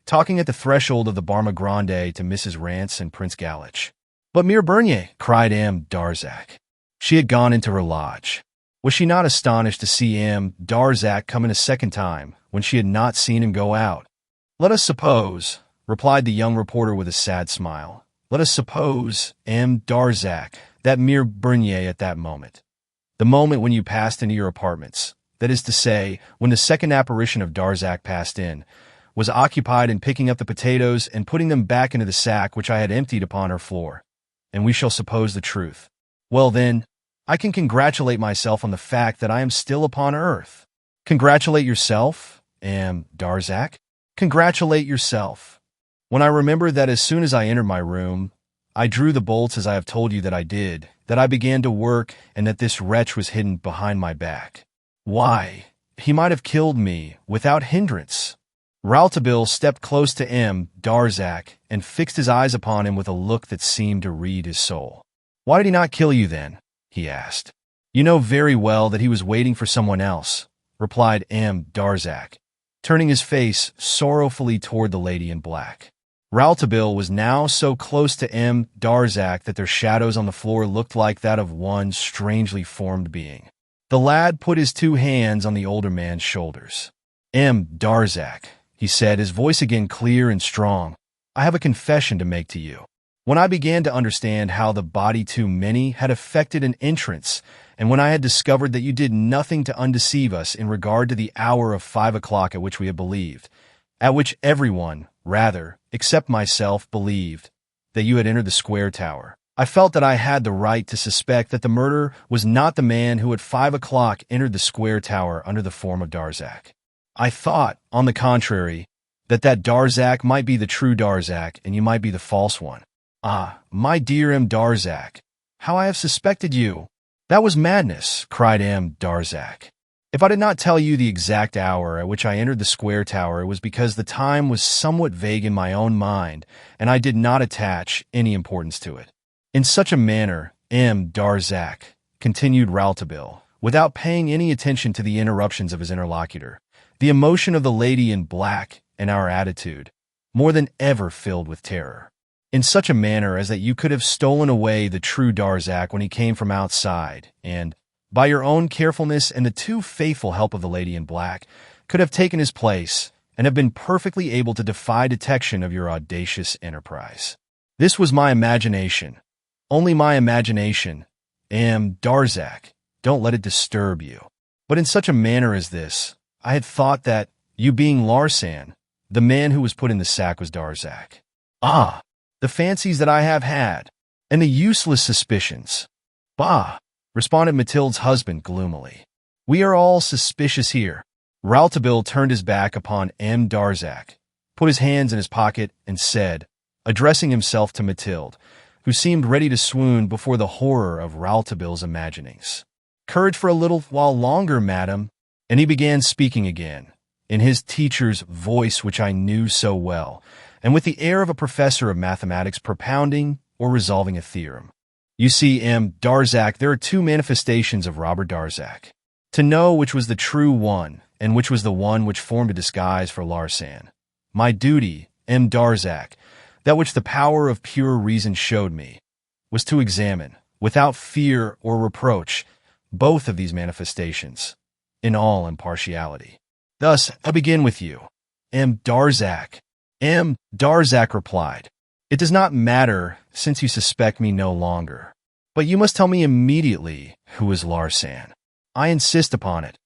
talking at the threshold of the Barma Grande to Mrs. Rance and Prince Galich. But Mere Bernier, cried M. Darzac. She had gone into her lodge. Was she not astonished to see M. Darzac come in a second time, when she had not seen him go out? Let us suppose, replied the young reporter with a sad smile, let us suppose, M. Darzac, that Mere Bernier at that moment, the moment when you passed into your apartments, that is to say, when the second apparition of Darzac passed in, was occupied in picking up the potatoes and putting them back into the sack which I had emptied upon her floor. And we shall suppose the truth. Well then, I can congratulate myself on the fact that I am still upon earth. Congratulate yourself, M. Darzac? Congratulate yourself. When I remember that as soon as I entered my room, I drew the bolts as I have told you that I did, that I began to work, and that this wretch was hidden behind my back. Why, he might have killed me without hindrance. Rouletabille stepped close to M. Darzac and fixed his eyes upon him with a look that seemed to read his soul. Why did he not kill you then? He asked. You know very well that he was waiting for someone else, replied M. Darzac, turning his face sorrowfully toward the lady in black. Rouletabille was now so close to M. Darzac that their shadows on the floor looked like that of one strangely formed being. The lad put his 2 hands on the older man's shoulders. M. Darzac, he said, his voice again clear and strong, I have a confession to make to you. When I began to understand how the body too many had effected an entrance, and when I had discovered that you did nothing to undeceive us in regard to the hour of 5 o'clock at which we had believed, at which everyone, rather, except myself, believed, that you had entered the square tower, I felt that I had the right to suspect that the murderer was not the man who at 5 o'clock entered the square tower under the form of Darzac. I thought, on the contrary, that Darzac might be the true Darzac and you might be the false one. Ah, my dear M. Darzac, how I have suspected you! That was madness, cried M. Darzac. If I did not tell you the exact hour at which I entered the square tower, it was because the time was somewhat vague in my own mind, and I did not attach any importance to it. In such a manner, M. Darzac, continued Rouletabille, without paying any attention to the interruptions of his interlocutor, the emotion of the lady in black and our attitude, more than ever filled with terror. In such a manner as that you could have stolen away the true Darzac when he came from outside, and, by your own carefulness and the too faithful help of the lady in black, could have taken his place and have been perfectly able to defy detection of your audacious enterprise. This was my imagination, only my imagination. M. Darzac, don't let it disturb you. But in such a manner as this, I had thought that, you being Larsan, the man who was put in the sack was Darzac. Ah, the fancies that I have had, and the useless suspicions. Bah, responded Mathilde's husband gloomily. We are all suspicious here. Rouletabille turned his back upon M. Darzac, put his hands in his pocket, and said, addressing himself to Mathilde, who seemed ready to swoon before the horror of Rouletabille's imaginings. Courage for a little while longer, madam. And he began speaking again, in his teacher's voice which I knew so well, and with the air of a professor of mathematics propounding or resolving a theorem. You see, M. Darzac, there are 2 manifestations of Robert Darzac. To know which was the true one, and which was the one which formed a disguise for Larsan. My duty, M. Darzac, that which the power of pure reason showed me, was to examine, without fear or reproach, both of these manifestations, in all impartiality. Thus, I begin with you, M. Darzac. M. Darzac replied, It does not matter, since you suspect me no longer. But you must tell me immediately who is Larsan. I insist upon it.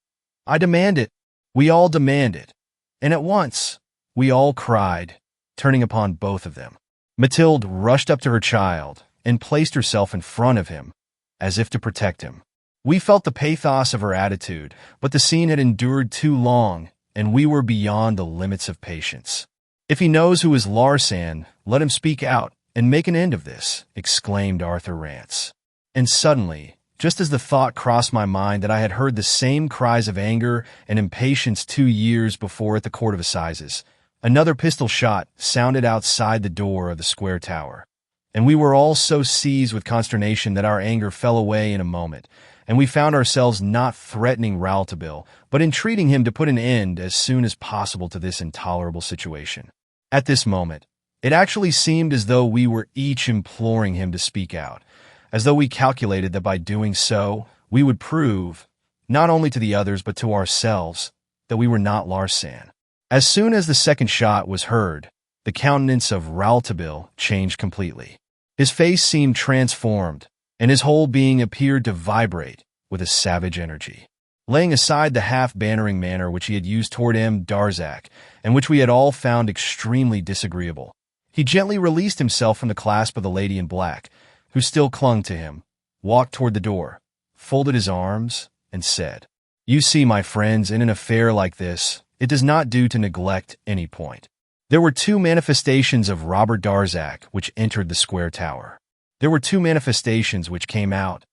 I demand it. We all demand it. And at once, we all cried, turning upon both of them. Mathilde rushed up to her child and placed herself in front of him, as if to protect him. We felt the pathos of her attitude, but the scene had endured too long, and we were beyond the limits of patience. If he knows who is Larsan, let him speak out and make an end of this, exclaimed Arthur Rance. And suddenly, just as the thought crossed my mind that I had heard the same cries of anger and impatience 2 years before at the Court of Assizes. Another pistol shot sounded outside the door of the square tower, and we were all so seized with consternation that our anger fell away in a moment, and we found ourselves not threatening Rouletabille, but entreating him to put an end as soon as possible to this intolerable situation. At this moment, it actually seemed as though we were each imploring him to speak out, as though we calculated that by doing so, we would prove, not only to the others but to ourselves, that we were not Larsan. As soon as the second shot was heard, the countenance of Rouletabille changed completely. His face seemed transformed, and his whole being appeared to vibrate with a savage energy. Laying aside the half-bantering manner which he had used toward M. Darzac, and which we had all found extremely disagreeable, he gently released himself from the clasp of the lady in black, who still clung to him, walked toward the door, folded his arms, and said, "You see, my friends, in an affair like this, it does not do to neglect any point. There were 2 manifestations of Robert Darzac which entered the square tower. There were 2 manifestations which came out,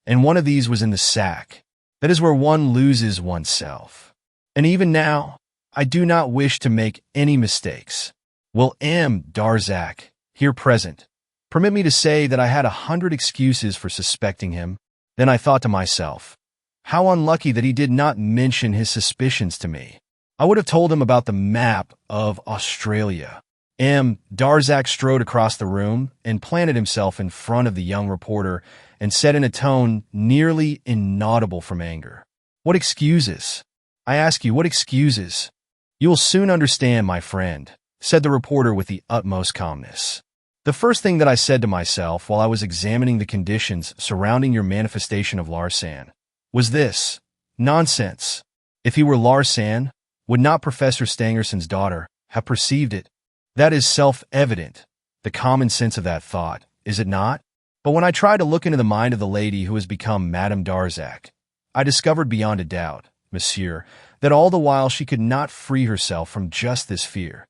and one of these was in the sack. That is where one loses oneself. And even now, I do not wish to make any mistakes. Will M. Darzac, here present, permit me to say that I had 100 excuses for suspecting him? Then I thought to myself, how unlucky that he did not mention his suspicions to me. I would have told him about the map of Australia." M. Darzac strode across the room and planted himself in front of the young reporter and said in a tone nearly inaudible from anger, "What excuses? I ask you, what excuses?" "You will soon understand, my friend," said the reporter with the utmost calmness. "The first thing that I said to myself while I was examining the conditions surrounding your manifestation of Larsan was this: nonsense. If he were Larsan, would not Professor Stangerson's daughter have perceived it? That is self-evident, the common sense of that thought, is it not? But when I tried to look into the mind of the lady who has become Madame Darzac, I discovered beyond a doubt, monsieur, that all the while she could not free herself from just this fear.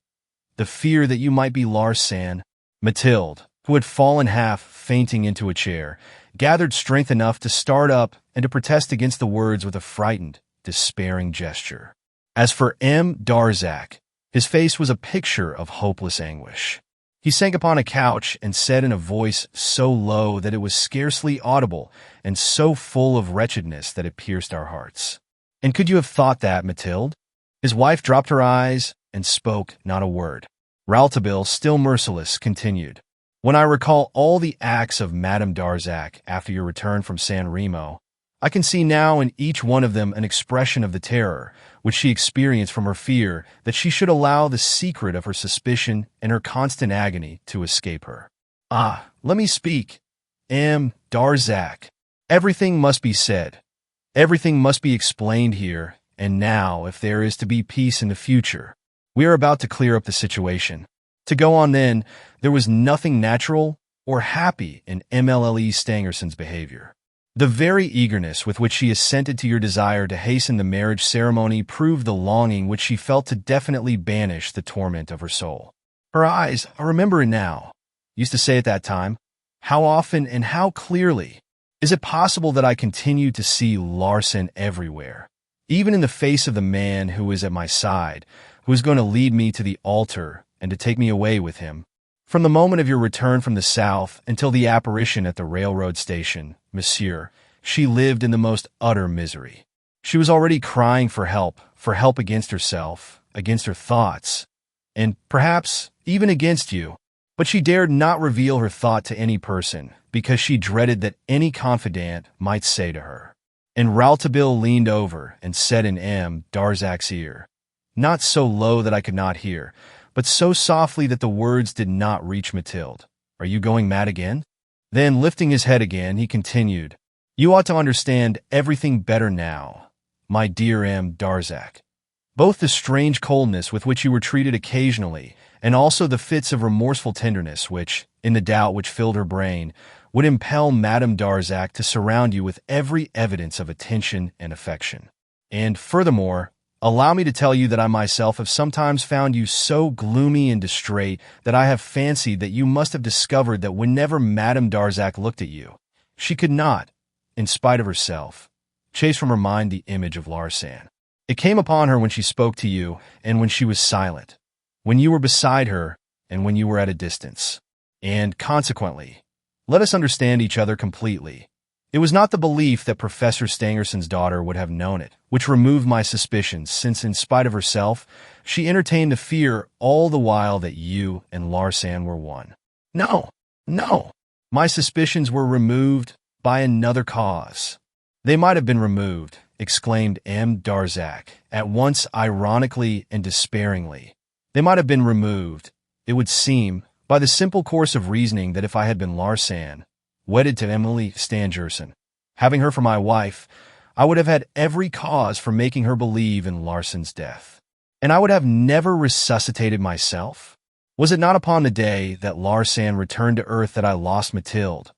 The fear that you might be Larsan." Mathilde, who had fallen half fainting into a chair, gathered strength enough to start up and to protest against the words with a frightened, despairing gesture. As for M. Darzac, his face was a picture of hopeless anguish. He sank upon a couch and said in a voice so low that it was scarcely audible and so full of wretchedness that it pierced our hearts, "And could you have thought that, Mathilde?" His wife dropped her eyes and spoke not a word. Rouletabille, still merciless, continued, "When I recall all the acts of Madame Darzac after your return from San Remo, I can see now in each one of them an expression of the terror which she experienced from her fear that she should allow the secret of her suspicion and her constant agony to escape her. Ah, let me speak. M. Darzac. Everything must be said. Everything must be explained here and now if there is to be peace in the future. We are about to clear up the situation. To go on then, there was nothing natural or happy in MLLE Stangerson's behavior. The very eagerness with which she assented to your desire to hasten the marriage ceremony proved the longing which she felt to definitely banish the torment of her soul. Her eyes, I remember it now, used to say at that time, how often and how clearly, is it possible that I continue to see Larsan everywhere, even in the face of the man who is at my side, who is going to lead me to the altar and to take me away with him? From the moment of your return from the south until the apparition at the railroad station, monsieur, she lived in the most utter misery. She was already crying for help against herself, against her thoughts, and perhaps even against you. But she dared not reveal her thought to any person because she dreaded that any confidant might say to her. And Rouletabille leaned over and said in M. Darzac's ear, not so low that I could not hear, but so softly that the words did not reach Mathilde, "Are you going mad again?" Then, lifting his head again, he continued, "You ought to understand everything better now, my dear M. Darzac. Both the strange coldness with which you were treated occasionally, and also the fits of remorseful tenderness which, in the doubt which filled her brain, would impel Madame Darzac to surround you with every evidence of attention and affection. And, furthermore, allow me to tell you that I myself have sometimes found you so gloomy and distrait that I have fancied that you must have discovered that whenever Madame Darzac looked at you, she could not, in spite of herself, chased from her mind the image of Larsan. It came upon her when she spoke to you and when she was silent, when you were beside her and when you were at a distance. And, consequently, let us understand each other completely. It was not the belief that Professor Stangerson's daughter would have known it, which removed my suspicions, since in spite of herself, she entertained the fear all the while that you and Larsan were one. No, no. My suspicions were removed by another cause. They might have been removed, exclaimed M. Darzac, at once ironically and despairingly. They might have been removed, it would seem, by the simple course of reasoning that if I had been Larsan, wedded to Emily Stangerson, having her for my wife, I would have had every cause for making her believe in Larsan's death. And I would have never resuscitated myself. Was it not upon the day that Larsan returned to earth that I lost Mathilde?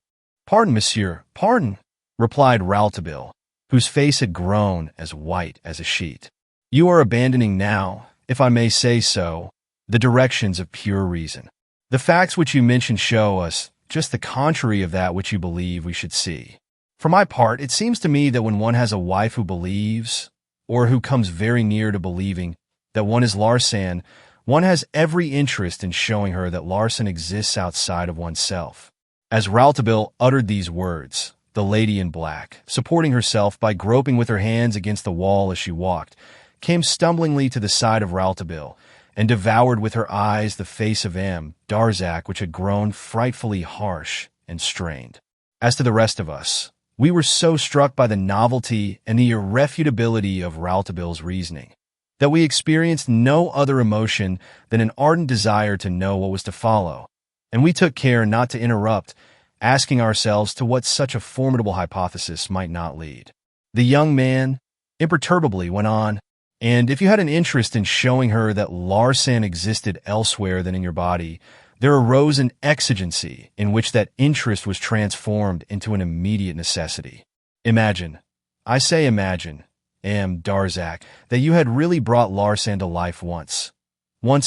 Pardon, monsieur, pardon, replied Rouletabille, whose face had grown as white as a sheet. You are abandoning now, if I may say so, the directions of pure reason. The facts which you mention show us just the contrary of that which you believe we should see. For my part, it seems to me that when one has a wife who believes, or who comes very near to believing, that one is Larsan, one has every interest in showing her that Larsan exists outside of oneself. As Rouletabille uttered these words, the lady in black, supporting herself by groping with her hands against the wall as she walked, came stumblingly to the side of Rouletabille, and devoured with her eyes the face of M. Darzac, which had grown frightfully harsh and strained. As to the rest of us, we were so struck by the novelty and the irrefutability of Rouletabille's reasoning, that we experienced no other emotion than an ardent desire to know what was to follow, and we took care not to interrupt, asking ourselves to what such a formidable hypothesis might not lead. The young man imperturbably went on, and if you had an interest in showing her that Larsan existed elsewhere than in your body, there arose an exigency in which that interest was transformed into an immediate necessity. Imagine, I say imagine, M. Darzac, that you had really brought Larsan to life once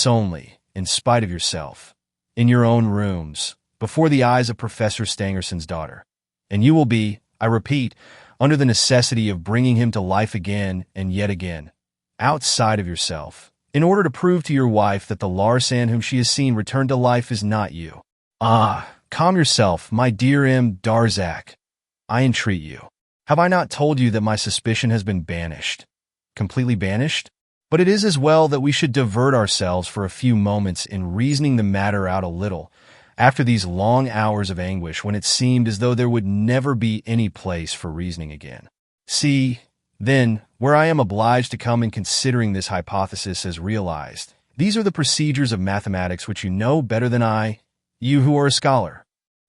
only, in spite of yourself, in your own rooms, before the eyes of Professor Stangerson's daughter. And you will be, I repeat, under the necessity of bringing him to life again and yet again, outside of yourself, in order to prove to your wife that the Larsan whom she has seen returned to life is not you. Ah, calm yourself, my dear M. Darzac. I entreat you. Have I not told you that my suspicion has been banished? Completely banished? But it is as well that we should divert ourselves for a few moments in reasoning the matter out a little, after these long hours of anguish when it seemed as though there would never be any place for reasoning again. See, then, where I am obliged to come in considering this hypothesis as realized. These are the procedures of mathematics which you know better than I, you who are a scholar.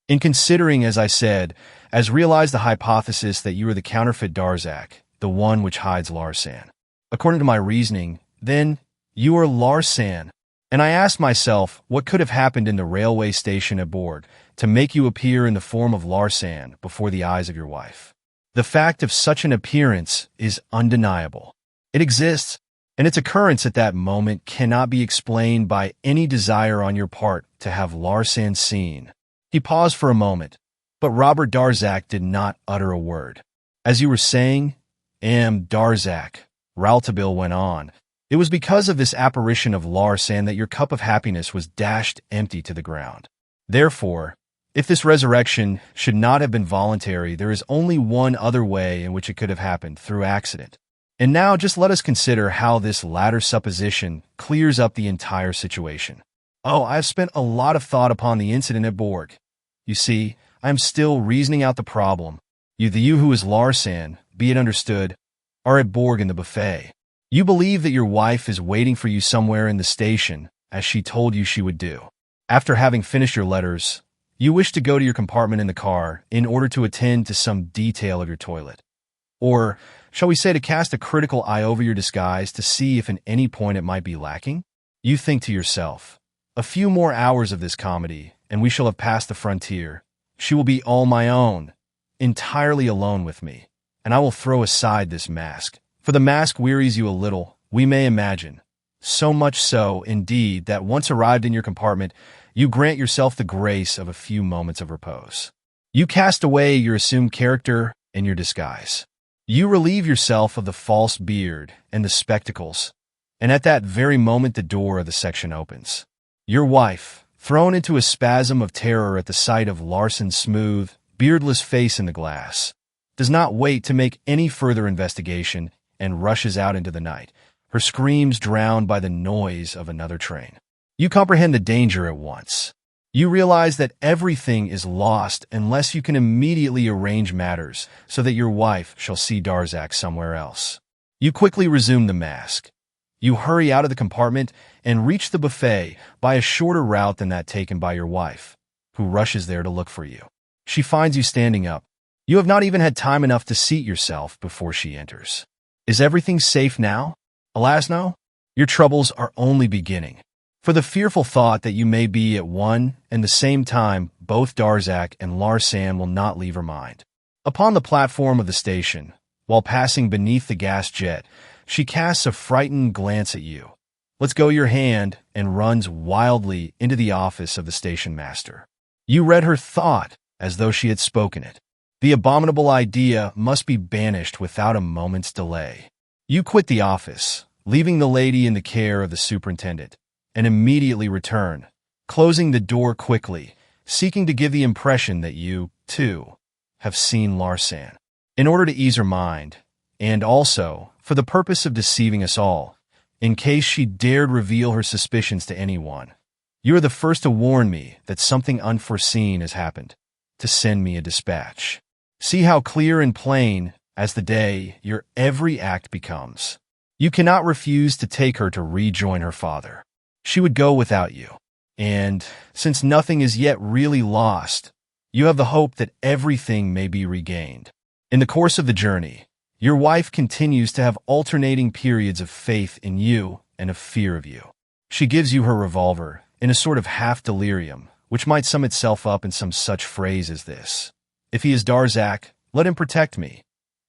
In considering, as I said, as realized the hypothesis that you are the counterfeit Darzac, the one which hides Larsan. According to my reasoning, then, you are Larsan, and I ask myself what could have happened in the railway station at Bourg to make you appear in the form of Larsan before the eyes of your wife. The fact of such an appearance is undeniable. It exists, and its occurrence at that moment cannot be explained by any desire on your part to have Larsan seen. He paused for a moment, but Robert Darzac did not utter a word. As you were saying, M. Darzac, Rouletabille went on, it was because of this apparition of Larsan that your cup of happiness was dashed empty to the ground. Therefore, if this resurrection should not have been voluntary, there is only one other way in which it could have happened, through accident. And now just let us consider how this latter supposition clears up the entire situation. Oh, I have spent a lot of thought upon the incident at Bourg. You see, I am still reasoning out the problem. You who is Larsan, be it understood, are at Bourg in the buffet. You believe that your wife is waiting for you somewhere in the station, as she told you she would do. After having finished your letters, you wish to go to your compartment in the car in order to attend to some detail of your toilet. Or, shall we say, to cast a critical eye over your disguise to see if in any point it might be lacking? You think to yourself, a few more hours of this comedy, and we shall have passed the frontier. She will be all my own, entirely alone with me, and I will throw aside this mask. For the mask wearies you a little, we may imagine. So much so, indeed, that once arrived in your compartment, you grant yourself the grace of a few moments of repose. You cast away your assumed character in your disguise. You relieve yourself of the false beard and the spectacles, and at that very moment the door of the section opens. Your wife, thrown into a spasm of terror at the sight of Larson's smooth, beardless face in the glass, does not wait to make any further investigation and rushes out into the night, her screams drowned by the noise of another train. You comprehend the danger at once. You realize that everything is lost unless you can immediately arrange matters so that your wife shall see Darzac somewhere else. You quickly resume the mask. You hurry out of the compartment and reach the buffet by a shorter route than that taken by your wife, who rushes there to look for you. She finds you standing up. You have not even had time enough to seat yourself before she enters. Is everything safe now? Alas, no. Your troubles are only beginning. For the fearful thought that you may be at one and the same time, both Darzac and Larsan will not leave her mind. Upon the platform of the station, while passing beneath the gas jet, she casts a frightened glance at you, lets go your hand, and runs wildly into the office of the station master. You read her thought as though she had spoken it. The abominable idea must be banished without a moment's delay. You quit the office, leaving the lady in the care of the superintendent, and immediately return, closing the door quickly, seeking to give the impression that you, too, have seen Larsan. In order to ease her mind, and also for the purpose of deceiving us all, in case she dared reveal her suspicions to anyone, you are the first to warn me that something unforeseen has happened, to send me a dispatch. See how clear and plain, as the day, your every act becomes. You cannot refuse to take her to rejoin her father. She would go without you. And, since nothing is yet really lost, you have the hope that everything may be regained. In the course of the journey, your wife continues to have alternating periods of faith in you and of fear of you. She gives you her revolver in a sort of half-delirium, which might sum itself up in some such phrase as this: "If he is Darzac, let him protect me.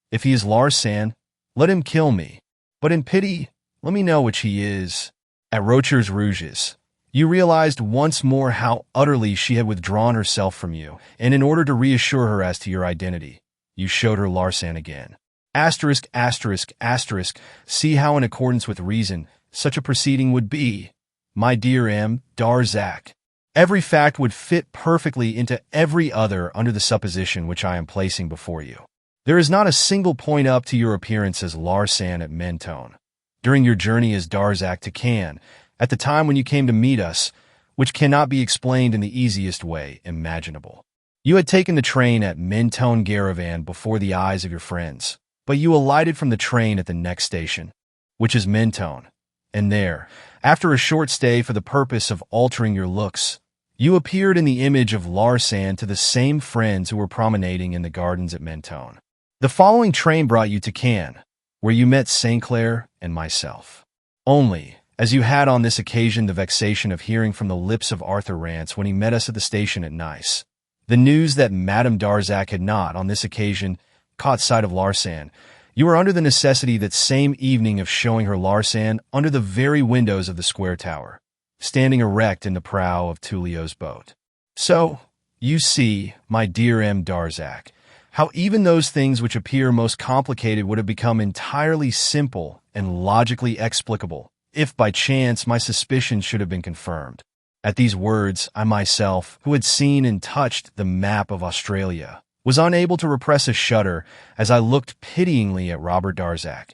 If he is Larsan, let him kill me. But in pity, let me know which he is." At Rocher's Rouges, you realized once more how utterly she had withdrawn herself from you, and in order to reassure her as to your identity, you showed her Larsan again. Asterisk, asterisk, asterisk, see how in accordance with reason such a proceeding would be, my dear M. Darzac. Every fact would fit perfectly into every other under the supposition which I am placing before you. There is not a single point up to your appearance as Larsan at Mentone, during your journey as Darzac to Cannes, at the time when you came to meet us, which cannot be explained in the easiest way imaginable. You had taken the train at Mentone-Garavan before the eyes of your friends, but you alighted from the train at the next station, which is Mentone, and there, after a short stay for the purpose of altering your looks, you appeared in the image of Larsan to the same friends who were promenading in the gardens at Mentone. The following train brought you to Cannes, where you met St. Clair and myself. Only, as you had on this occasion the vexation of hearing from the lips of Arthur Rance when he met us at the station at Nice, the news that Madame Darzac had not, on this occasion, caught sight of Larsan, you were under the necessity that same evening of showing her Larsan under the very windows of the square tower, standing erect in the prow of Tullio's boat. So, you see, my dear M. Darzac, how even those things which appear most complicated would have become entirely simple and logically explicable, if by chance my suspicions should have been confirmed. At these words, I myself, who had seen and touched the map of Australia, was unable to repress a shudder as I looked pityingly at Robert Darzac,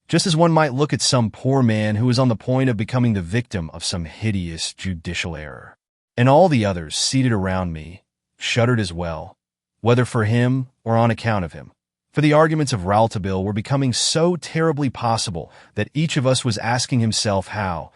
just as one might look at some poor man who is on the point of becoming the victim of some hideous judicial error. And all the others seated around me shuddered as well, whether for him or on account of him. For the arguments of Rouletabille were becoming so terribly possible that each of us was asking himself how,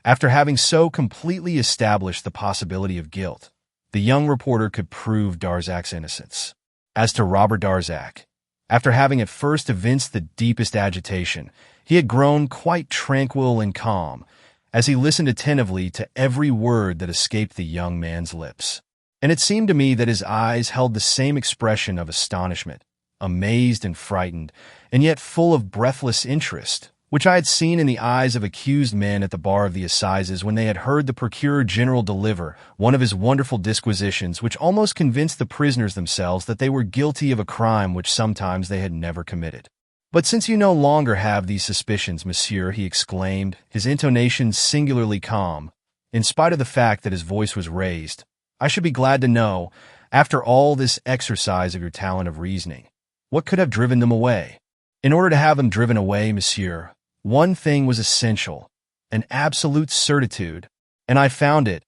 after having so completely established the possibility of guilt, the young reporter could prove Darzac's innocence. As to Robert Darzac, after having at first evinced the deepest agitation, he had grown quite tranquil and calm, as he listened attentively to every word that escaped the young man's lips. And it seemed to me that his eyes held the same expression of astonishment, amazed and frightened, and yet full of breathless interest, which I had seen in the eyes of accused men at the bar of the assizes when they had heard the Procureur General deliver one of his wonderful disquisitions which almost convinced the prisoners themselves that they were guilty of a crime which sometimes they had never committed. "But since you no longer have these suspicions, monsieur," he exclaimed, his intonation singularly calm, in spite of the fact that his voice was raised, "I should be glad to know, after all this exercise of your talent of reasoning, what could have driven them away. In order to have them driven away, monsieur, one thing was essential, an absolute certitude, and I found it,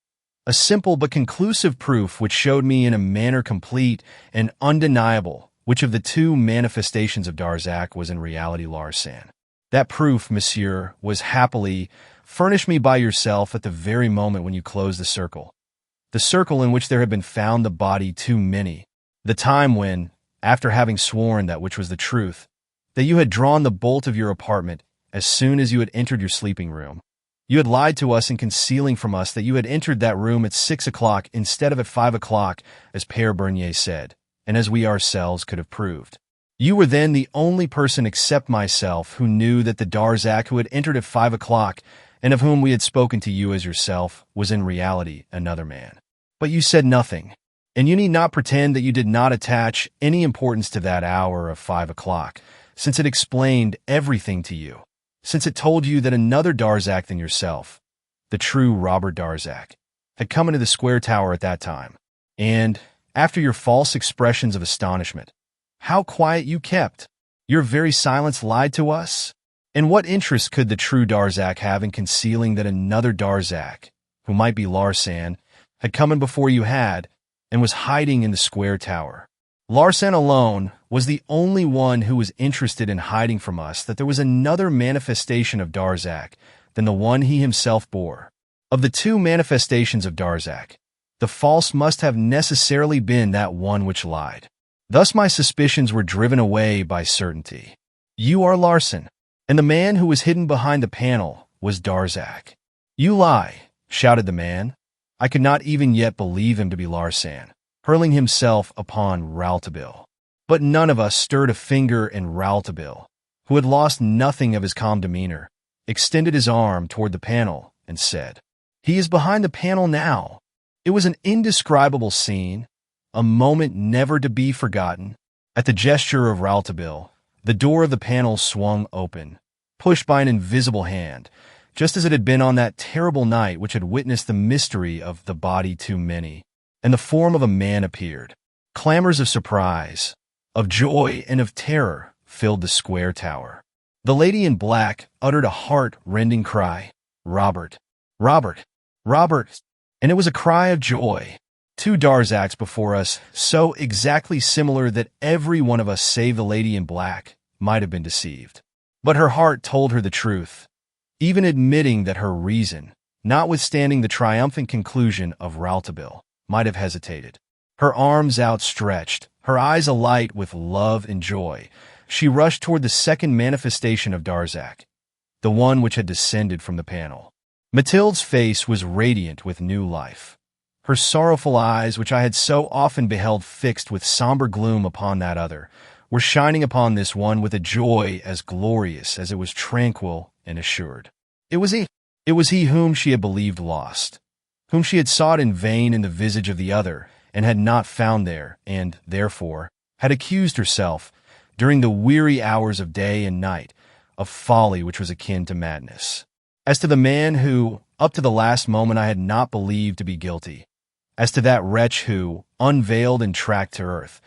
a simple but conclusive proof which showed me in a manner complete and undeniable which of the two manifestations of Darzac was in reality Larsan. That proof, monsieur, was happily furnished me by yourself at the very moment when you closed the circle in which there had been found the body too many, the time when, after having sworn that which was the truth, that you had drawn the bolt of your apartment as soon as you had entered your sleeping room. You had lied to us in concealing from us that you had entered that room at 6 o'clock instead of at 5 o'clock, as Père Bernier said, and as we ourselves could have proved. You were then the only person except myself who knew that the Darzac who had entered at 5 o'clock, and of whom we had spoken to you as yourself, was in reality another man. But you said nothing, and you need not pretend that you did not attach any importance to that hour of 5 o'clock, since it explained everything to you. Since it told you that another Darzac than yourself, the true Robert Darzac, had come into the square tower at that time. And, after your false expressions of astonishment, how quiet you kept! Your very silence lied to us? And what interest could the true Darzac have in concealing that another Darzac, who might be Larsan, had come in before you had, and was hiding in the square tower? Larsan alone was the only one who was interested in hiding from us that there was another manifestation of Darzac than the one he himself bore. Of the two manifestations of Darzac, the false must have necessarily been that one which lied. Thus my suspicions were driven away by certainty. You are Larsan, and the man who was hidden behind the panel was Darzac. You lie, shouted the man. I could not even yet believe him to be Larsan, hurling himself upon Rouletabille. But none of us stirred a finger, and Rouletabille, who had lost nothing of his calm demeanor, extended his arm toward the panel and said, "He is behind the panel now." It was an indescribable scene, a moment never to be forgotten. At the gesture of Rouletabille, the door of the panel swung open, pushed by an invisible hand, just as it had been on that terrible night which had witnessed the mystery of the body too many, and the form of a man appeared. Clamors of surprise, of joy, and of terror filled the square tower. The lady in black uttered a heart-rending cry, "Robert! Robert! Robert!" And it was a cry of joy. Two Darzacs before us, so exactly similar that every one of us save the lady in black might have been deceived. But her heart told her the truth, even admitting that her reason, notwithstanding the triumphant conclusion of Rouletabille, might have hesitated. Her arms outstretched, her eyes alight with love and joy, she rushed toward the second manifestation of Darzac, the one which had descended from the panel. Mathilde's face was radiant with new life. Her sorrowful eyes, which I had so often beheld fixed with somber gloom upon that other, were shining upon this one with a joy as glorious as it was tranquil and assured. It was he whom she had believed lost, whom she had sought in vain in the visage of the other, and had not found there, and, therefore, had accused herself, during the weary hours of day and night, of folly which was akin to madness. As to the man who, up to the last moment I had not believed to be guilty, as to that wretch who, unveiled and tracked to earth,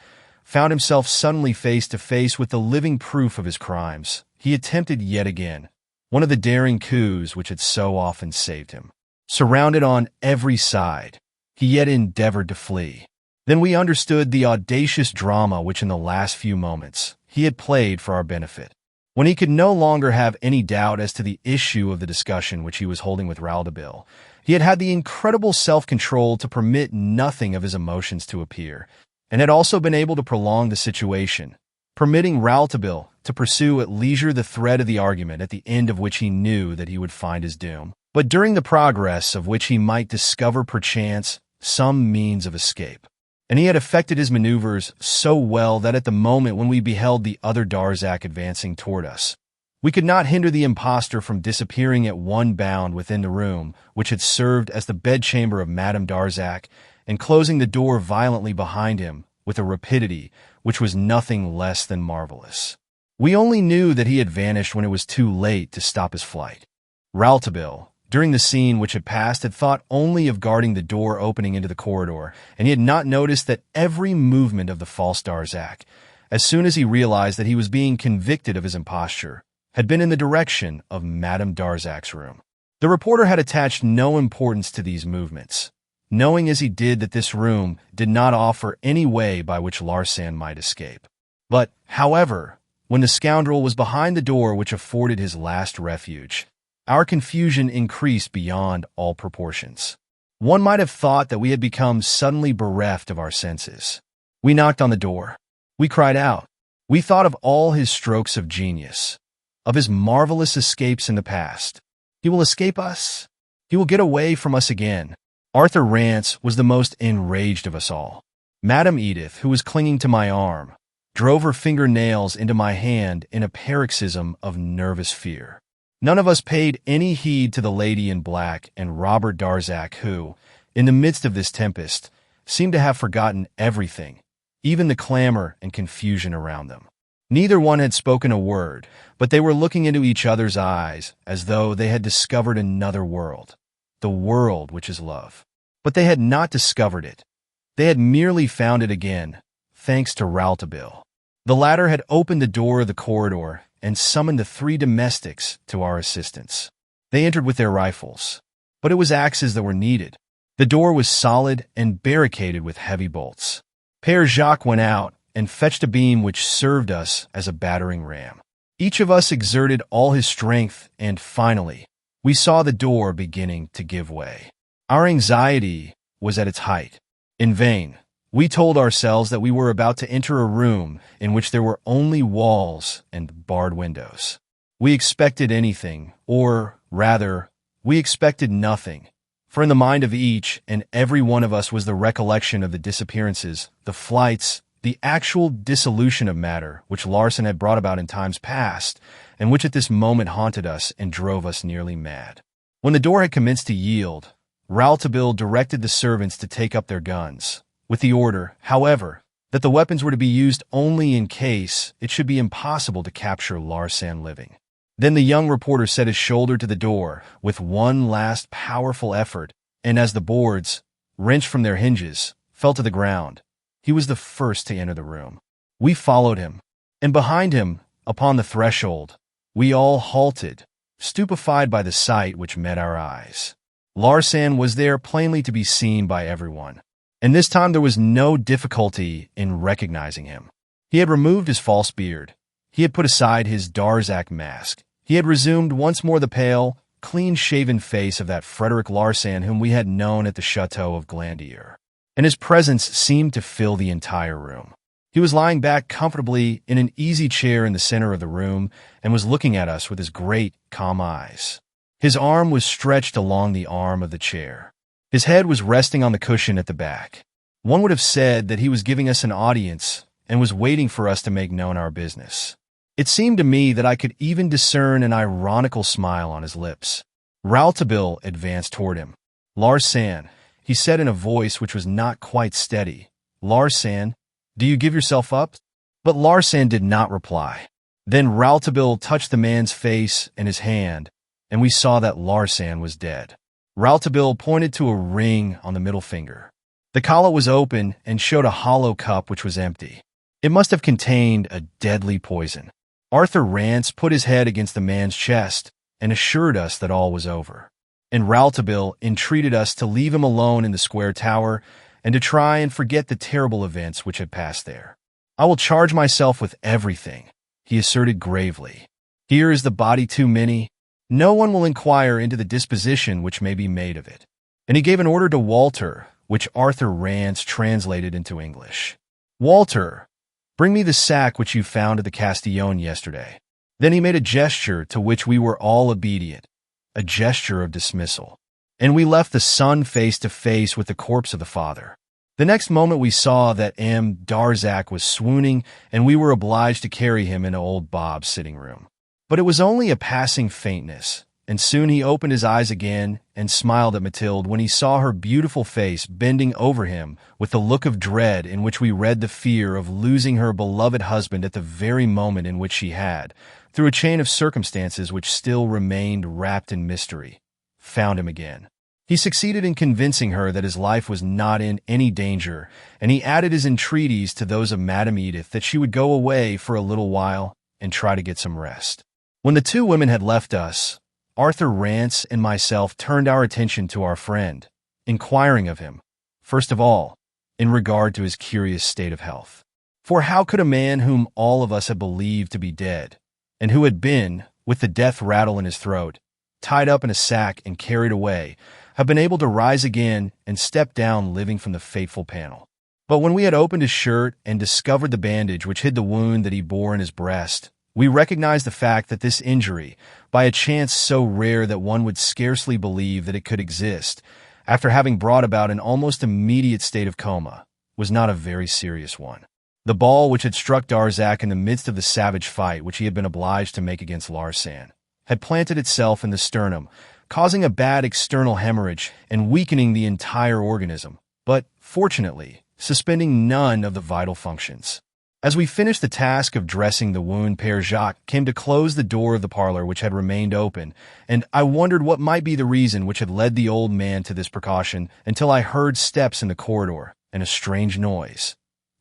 found himself suddenly face to face with the living proof of his crimes, he attempted yet again one of the daring coups which had so often saved him. Surrounded on every side, he yet endeavored to flee. Then we understood the audacious drama which in the last few moments he had played for our benefit. When he could no longer have any doubt as to the issue of the discussion which he was holding with Rouletabille, he had had the incredible self-control to permit nothing of his emotions to appear, and had also been able to prolong the situation, permitting Rouletabille to pursue at leisure the thread of the argument at the end of which he knew that he would find his doom, but during the progress of which he might discover perchance some means of escape. And he had effected his maneuvers so well that at the moment when we beheld the other Darzac advancing toward us, We could not hinder the impostor from disappearing at one bound within the room, which had served as the bedchamber of Madame Darzac, and closing the door violently behind him with a rapidity which was nothing less than marvelous. We only knew that he had vanished when it was too late to stop his flight. Rouletabille, during the scene which had passed, had thought only of guarding the door opening into the corridor, and he had not noticed that every movement of the false Darzac, as soon as he realized that he was being convicted of his imposture, had been in the direction of Madame Darzac's room. The reporter had attached no importance to these movements, knowing as he did that this room did not offer any way by which Larsan might escape. But, however, when the scoundrel was behind the door which afforded his last refuge, our confusion increased beyond all proportions. One might have thought that we had become suddenly bereft of our senses. We knocked on the door. We cried out. We thought of all his strokes of genius, of his marvelous escapes in the past. He will escape us. He will get away from us again. Arthur Rance was the most enraged of us all. Madame Edith, who was clinging to my arm, drove her fingernails into my hand in a paroxysm of nervous fear. None of us paid any heed to the lady in black and Robert Darzac, who, in the midst of this tempest, seemed to have forgotten everything, even the clamor and confusion around them. Neither one had spoken a word, but they were looking into each other's eyes as though they had discovered another world, the world which is love. But they had not discovered it. They had merely found it again, thanks to Rouletabille. The latter had opened the door of the corridor and summoned the 3 domestics to our assistance. They entered with their rifles, but it was axes that were needed. The door was solid and barricaded with heavy bolts. Père Jacques went out and fetched a beam which served us as a battering ram. Each of us exerted all his strength, and finally, we saw the door beginning to give way. Our anxiety was at its height. In vain, we told ourselves that we were about to enter a room in which there were only walls and barred windows. We expected anything, or, rather, we expected nothing, for in the mind of each and every one of us was the recollection of the disappearances, the flights, the actual dissolution of matter which Larsan had brought about in times past, and which at this moment haunted us and drove us nearly mad. When the door had commenced to yield, Rouletabille directed the servants to take up their guns, with the order, however, that the weapons were to be used only in case it should be impossible to capture Larsan living. Then the young reporter set his shoulder to the door with one last powerful effort, and as the boards, wrenched from their hinges, fell to the ground, he was the first to enter the room. We followed him, and behind him, upon the threshold, we all halted, stupefied by the sight which met our eyes. Larsan was there plainly to be seen by everyone, and this time there was no difficulty in recognizing him. He had removed his false beard. He had put aside his Darzac mask. He had resumed once more the pale, clean-shaven face of that Frederick Larsan whom we had known at the chateau of Glandier, and his presence seemed to fill the entire room. He was lying back comfortably in an easy chair in the center of the room and was looking at us with his great, calm eyes. His arm was stretched along the arm of the chair. His head was resting on the cushion at the back. One would have said that he was giving us an audience and was waiting for us to make known our business. It seemed to me that I could even discern an ironical smile on his lips. Rouletabille advanced toward him. "Larsan," he said in a voice which was not quite steady. "Larsan, do you give yourself up?" But Larsan did not reply. Then Rouletabille touched the man's face and his hand, and we saw that Larsan was dead. Rouletabille pointed to a ring on the middle finger. The collar was open and showed a hollow cup which was empty. It must have contained a deadly poison. Arthur Rance put his head against the man's chest and assured us that all was over. And Rouletabille entreated us to leave him alone in the square tower and to try and forget the terrible events which had passed there. "I will charge myself with everything," he asserted gravely. "Here is the body too many. No one will inquire into the disposition which may be made of it." And he gave an order to Walter, which Arthur Rance translated into English. "Walter, bring me the sack which you found at the Castillon yesterday." Then he made a gesture to which we were all obedient, a gesture of dismissal, and we left the son face to face with the corpse of the father. The next moment we saw that M. Darzac was swooning, and we were obliged to carry him into old Bob's sitting room. But it was only a passing faintness, and soon he opened his eyes again and smiled at Mathilde when he saw her beautiful face bending over him with the look of dread in which we read the fear of losing her beloved husband at the very moment in which she had, through a chain of circumstances which still remained wrapped in mystery, found him again. He succeeded in convincing her that his life was not in any danger, and he added his entreaties to those of Madame Edith that she would go away for a little while and try to get some rest. When the two women had left us, Arthur Rance and myself turned our attention to our friend, inquiring of him, first of all, in regard to his curious state of health. For how could a man whom all of us had believed to be dead, and who had been, with the death rattle in his throat, tied up in a sack and carried away, have been able to rise again and step down living from the fateful panel? But when we had opened his shirt and discovered the bandage which hid the wound that he bore in his breast, we recognized the fact that this injury, by a chance so rare that one would scarcely believe that it could exist, after having brought about an almost immediate state of coma, was not a very serious one. The ball which had struck Darzac in the midst of the savage fight which he had been obliged to make against Larsan had planted itself in the sternum, causing a bad external hemorrhage and weakening the entire organism, but, fortunately, suspending none of the vital functions. As we finished the task of dressing the wound, Père Jacques came to close the door of the parlor which had remained open, and I wondered what might be the reason which had led the old man to this precaution until I heard steps in the corridor and a strange noise,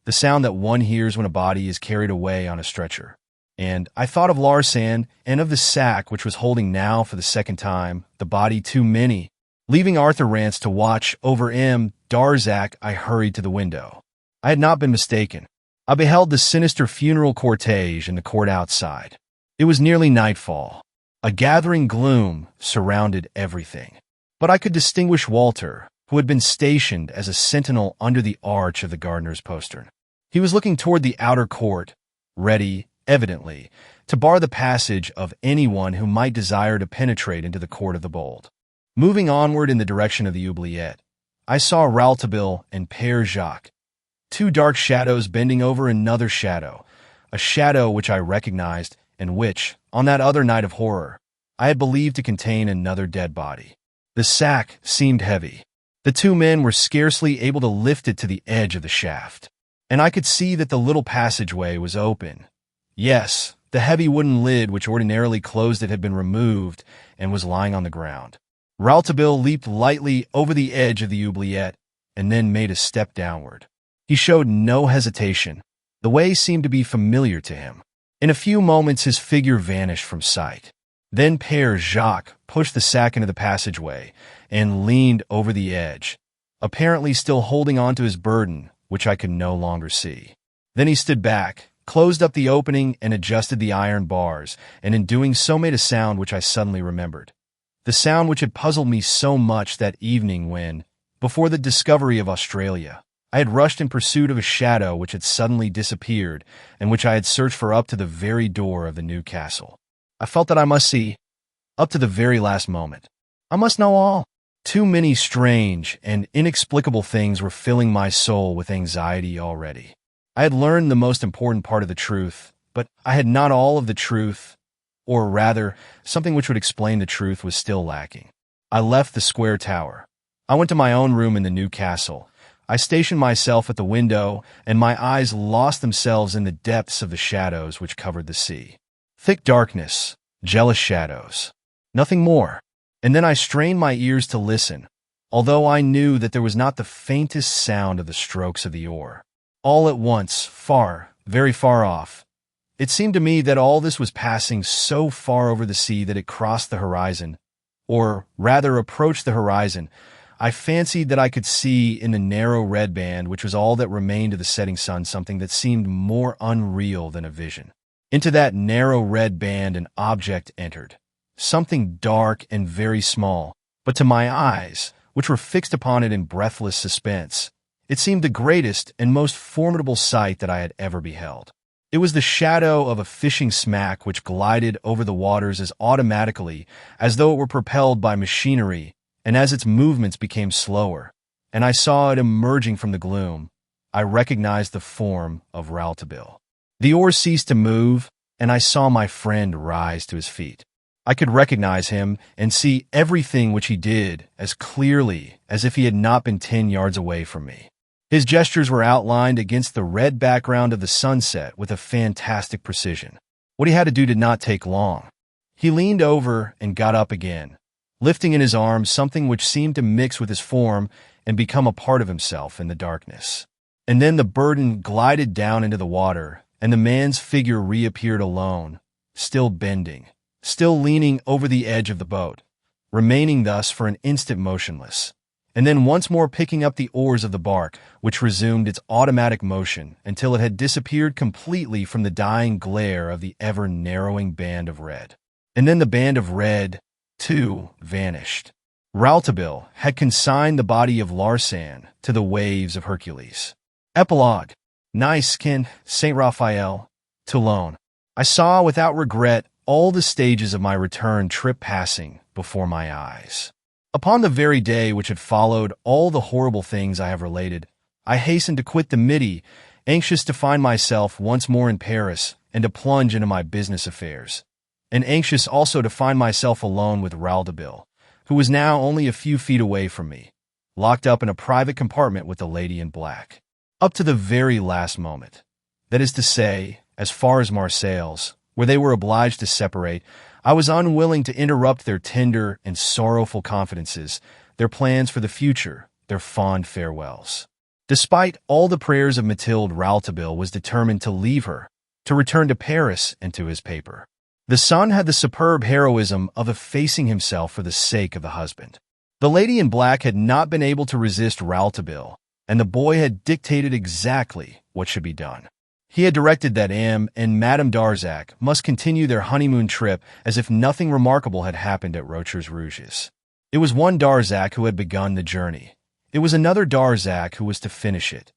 the sound that one hears when a body is carried away on a stretcher. And I thought of Larsan and of the sack which was holding now for the second time the body too many. Leaving Arthur Rance to watch over M. Darzac, I hurried to the window. I had not been mistaken. I beheld the sinister funeral cortege in the court outside. It was nearly nightfall. A gathering gloom surrounded everything. But I could distinguish Walter, who had been stationed as a sentinel under the arch of the gardener's postern. He was looking toward the outer court, ready, evidently, to bar the passage of anyone who might desire to penetrate into the court of the bold. Moving onward in the direction of the oubliette, I saw Rouletabille and Père Jacques, two dark shadows bending over another shadow, a shadow which I recognized and which, on that other night of horror, I had believed to contain another dead body. The sack seemed heavy. The two men were scarcely able to lift it to the edge of the shaft, and I could see that the little passageway was open. Yes, the heavy wooden lid which ordinarily closed it had been removed and was lying on the ground. Rouletabille leaped lightly over the edge of the oubliette and then made a step downward. He showed no hesitation. The way seemed to be familiar to him. In a few moments his figure vanished from sight. Then Père Jacques pushed the sack into the passageway and leaned over the edge, apparently still holding on to his burden, which I could no longer see. Then he stood back, closed up the opening and adjusted the iron bars, and in doing so made a sound which I suddenly remembered. The sound which had puzzled me so much that evening when, before the discovery of Australia, I had rushed in pursuit of a shadow which had suddenly disappeared and which I had searched for up to the very door of the new castle. I felt that I must see, up to the very last moment. I must know all. Too many strange and inexplicable things were filling my soul with anxiety already. I had learned the most important part of the truth, but I had not all of the truth, or rather, something which would explain the truth was still lacking. I left the square tower. I went to my own room in the new castle. I stationed myself at the window, and my eyes lost themselves in the depths of the shadows which covered the sea. Thick darkness, jealous shadows. Nothing more. And then I strained my ears to listen, although I knew that there was not the faintest sound of the strokes of the oar. All at once, far, very far off, it seemed to me that all this was passing so far over the sea that it crossed the horizon, or rather approached the horizon. I fancied that I could see in the narrow red band, which was all that remained of the setting sun, something that seemed more unreal than a vision. Into that narrow red band an object entered, something dark and very small, but to my eyes, which were fixed upon it in breathless suspense, it seemed the greatest and most formidable sight that I had ever beheld. It was the shadow of a fishing smack which glided over the waters as automatically as though it were propelled by machinery, and as its movements became slower, and I saw it emerging from the gloom, I recognized the form of Rouletabille. The oar ceased to move, and I saw my friend rise to his feet. I could recognize him and see everything which he did as clearly as if he had not been 10 yards away from me. His gestures were outlined against the red background of the sunset with a fantastic precision. What he had to do did not take long. He leaned over and got up again, lifting in his arms something which seemed to mix with his form and become a part of himself in the darkness. And then the burden glided down into the water, and the man's figure reappeared alone, still bending, still leaning over the edge of the boat, remaining thus for an instant motionless, and then once more picking up the oars of the bark, which resumed its automatic motion until it had disappeared completely from the dying glare of the ever-narrowing band of red. And then the band of red, too, vanished. Rouletabille had consigned the body of Larsan to the waves of Hercules. Epilogue. Nice skin, St. Raphael, Toulon. I saw without regret all the stages of my return trip passing before my eyes. Upon the very day which had followed all the horrible things I have related, I hastened to quit the Midi, anxious to find myself once more in Paris and to plunge into my business affairs, and anxious also to find myself alone with Rouletabille, who was now only a few feet away from me, locked up in a private compartment with the lady in black. Up to the very last moment, that is to say, as far as Marseilles, where they were obliged to separate, I was unwilling to interrupt their tender and sorrowful confidences, their plans for the future, their fond farewells. Despite all the prayers of Mathilde, Rouletabille was determined to leave her, to return to Paris and to his paper. The son had the superb heroism of effacing himself for the sake of the husband. The lady in black had not been able to resist Rouletabille, and the boy had dictated exactly what should be done. He had directed that M. and Madame Darzac must continue their honeymoon trip as if nothing remarkable had happened at Rochers Rouges. It was one Darzac who had begun the journey. It was another Darzac who was to finish it.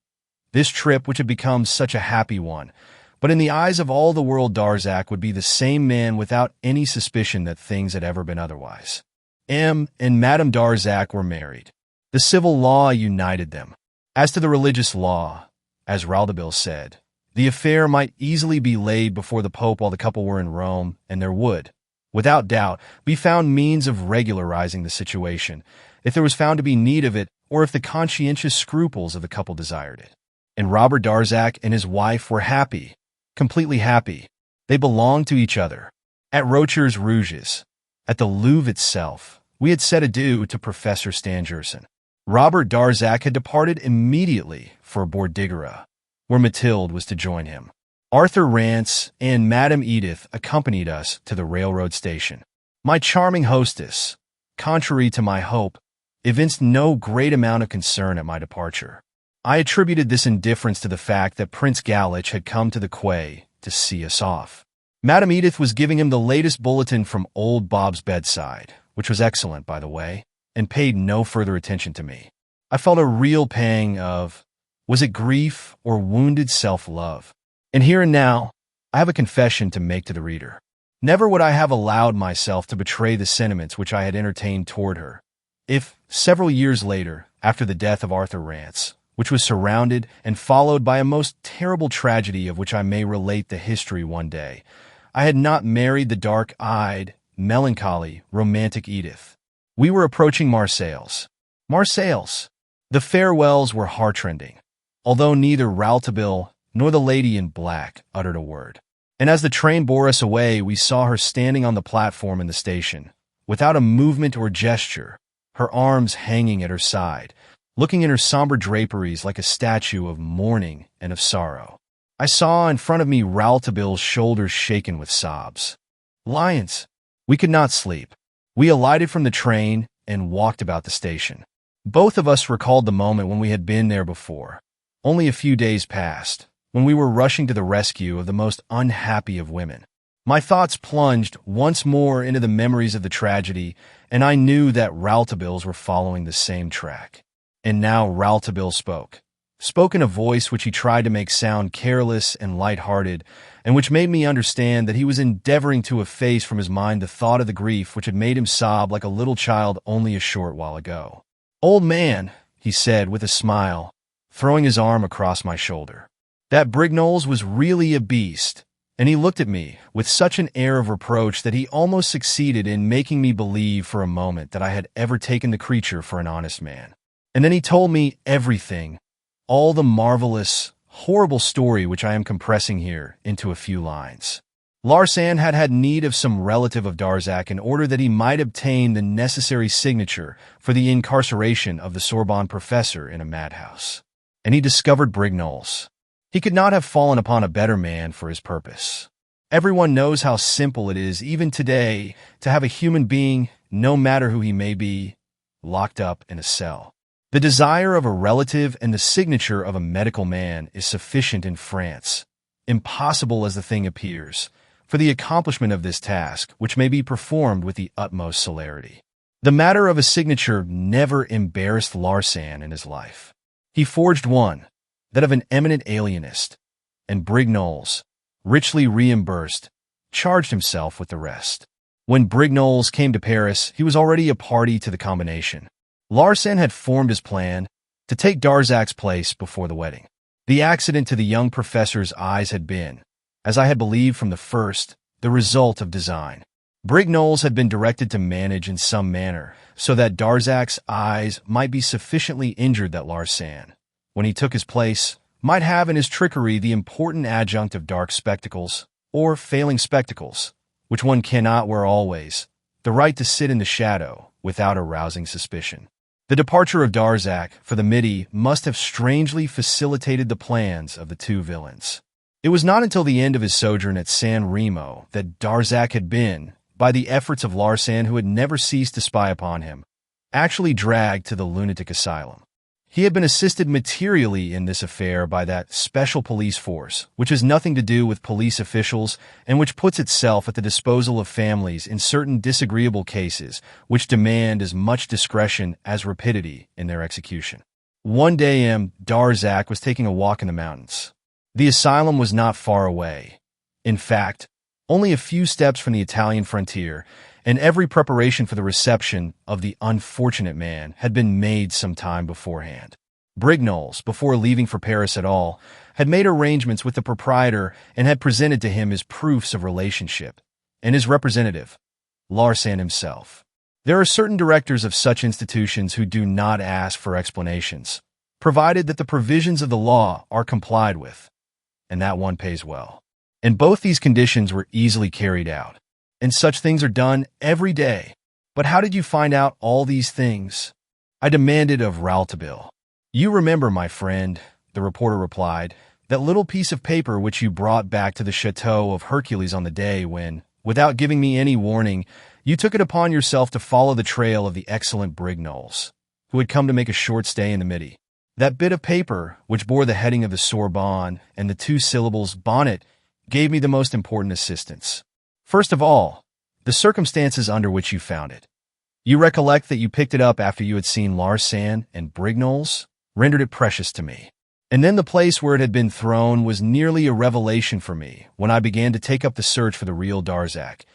This trip, which had become such a happy one, but in the eyes of all the world Darzac would be the same man without any suspicion that things had ever been otherwise. M. and Madame Darzac were married. The civil law united them. As to the religious law, as Rouletabille said, the affair might easily be laid before the Pope while the couple were in Rome, and there would, without doubt, be found means of regularizing the situation, if there was found to be need of it, or if the conscientious scruples of the couple desired it. And Robert Darzac and his wife were happy, completely happy. They belonged to each other. At Rochers Rouges, at the Louvre itself, we had said adieu to Professor Stangerson. Robert Darzac had departed immediately for Bordighera, where Mathilde was to join him. Arthur Rance and Madame Edith accompanied us to the railroad station. My charming hostess, contrary to my hope, evinced no great amount of concern at my departure. I attributed this indifference to the fact that Prince Galich had come to the quay to see us off. Madame Edith was giving him the latest bulletin from old Bob's bedside, which was excellent, by the way, and paid no further attention to me. I felt a real pang of, was it grief or wounded self-love? And here and now, I have a confession to make to the reader. Never would I have allowed myself to betray the sentiments which I had entertained toward her, if, several years later, after the death of Arthur Rance, which was surrounded and followed by a most terrible tragedy of which I may relate the history one day, I had not married the dark-eyed, melancholy, romantic Edith. We were approaching Marseilles. Marseilles! The farewells were heartrending, although neither Rouletabille nor the lady in black uttered a word. And as the train bore us away, we saw her standing on the platform in the station, without a movement or gesture, her arms hanging at her side, looking in her somber draperies like a statue of mourning and of sorrow. I saw in front of me Rouletabille's shoulders shaken with sobs. Lions! We could not sleep. We alighted from the train and walked about the station. Both of us recalled the moment when we had been there before, only a few days past, when we were rushing to the rescue of the most unhappy of women. My thoughts plunged once more into the memories of the tragedy, and I knew that Rouletabille's were following the same track. And now Rouletabille spoke in a voice which he tried to make sound careless and light-hearted, and which made me understand that he was endeavoring to efface from his mind the thought of the grief which had made him sob like a little child only a short while ago. "Old man," he said with a smile, throwing his arm across my shoulder, "that Brignoles was really a beast, and he looked at me with such an air of reproach that he almost succeeded in making me believe for a moment that I had ever taken the creature for an honest man. And then he told me everything, all the marvelous, horrible story which I am compressing here into a few lines. Larsan had had need of some relative of Darzac in order that he might obtain the necessary signature for the incarceration of the Sorbonne professor in a madhouse. And he discovered Brignoles. He could not have fallen upon a better man for his purpose. Everyone knows how simple it is, even today, to have a human being, no matter who he may be, locked up in a cell. The desire of a relative and the signature of a medical man is sufficient in France, impossible as the thing appears, for the accomplishment of this task, which may be performed with the utmost celerity. The matter of a signature never embarrassed Larsan in his life. He forged one, that of an eminent alienist, and Brignoles, richly reimbursed, charged himself with the rest. When Brignoles came to Paris, he was already a party to the combination. Larsan had formed his plan to take Darzac's place before the wedding. The accident to the young professor's eyes had been, as I had believed from the first, the result of design. Brignoles had been directed to manage in some manner so that Darzac's eyes might be sufficiently injured that Larsan, when he took his place, might have in his trickery the important adjunct of dark spectacles, or failing spectacles, which one cannot wear always, the right to sit in the shadow without arousing suspicion. The departure of Darzac for the Midi must have strangely facilitated the plans of the two villains. It was not until the end of his sojourn at San Remo that Darzac had been, by the efforts of Larsan who had never ceased to spy upon him, actually dragged to the lunatic asylum. He had been assisted materially in this affair by that special police force, which has nothing to do with police officials and which puts itself at the disposal of families in certain disagreeable cases which demand as much discretion as rapidity in their execution. One day Darzac was taking a walk in the mountains. The asylum was not far away. In fact, only a few steps from the Italian frontier, and every preparation for the reception of the unfortunate man had been made some time beforehand. Brignoles, before leaving for Paris at all, had made arrangements with the proprietor and had presented to him his proofs of relationship, and his representative, Larsan himself. There are certain directors of such institutions who do not ask for explanations, provided that the provisions of the law are complied with, and that one pays well. And both these conditions were easily carried out. And such things are done every day. But how did you find out all these things? I demanded of Rouletabille. You remember, my friend, the reporter replied, that little piece of paper which you brought back to the chateau of Hercules on the day when, without giving me any warning, you took it upon yourself to follow the trail of the excellent Brignoles, who had come to make a short stay in the Midi. That bit of paper, which bore the heading of the Sorbonne and the two syllables bonnet, gave me the most important assistance. First of all, the circumstances under which you found it. You recollect that you picked it up after you had seen Larsan and Brignoles, rendered it precious to me. And then the place where it had been thrown was nearly a revelation for me when I began to take up the search for the real Darzac,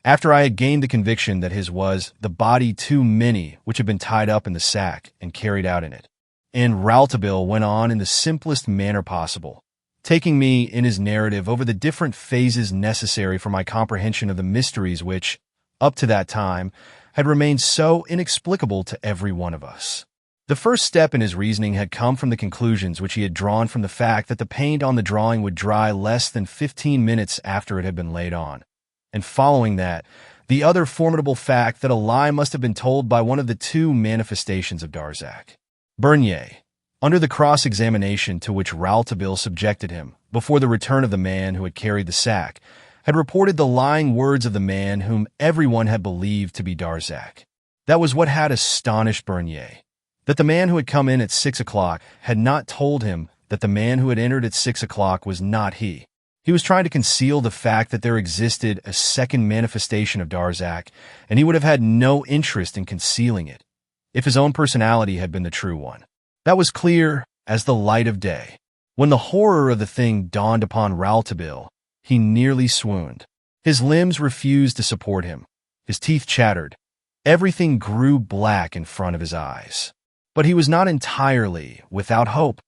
after I had gained the conviction that his was the body too many which had been tied up in the sack and carried out in it. And Rouletabille went on in the simplest manner possible, taking me in his narrative over the different phases necessary for my comprehension of the mysteries which, up to that time, had remained so inexplicable to every one of us. The first step in his reasoning had come from the conclusions which he had drawn from the fact that the paint on the drawing would dry less than 15 minutes after it had been laid on, and following that, the other formidable fact that a lie must have been told by one of the two manifestations of Darzac. Bernier, under the cross-examination to which Rouletabille subjected him before the return of the man who had carried the sack, had reported the lying words of the man whom everyone had believed to be Darzac. That was what had astonished Bernier, that the man who had come in at 6 o'clock had not told him that the man who had entered at 6 o'clock was not he. He was trying to conceal the fact that there existed a second manifestation of Darzac, and he would have had no interest in concealing it, if his own personality had been the true one. That was clear as the light of day. When the horror of the thing dawned upon Rouletabille, he nearly swooned. His limbs refused to support him. His teeth chattered. Everything grew black in front of his eyes. But he was not entirely without hope.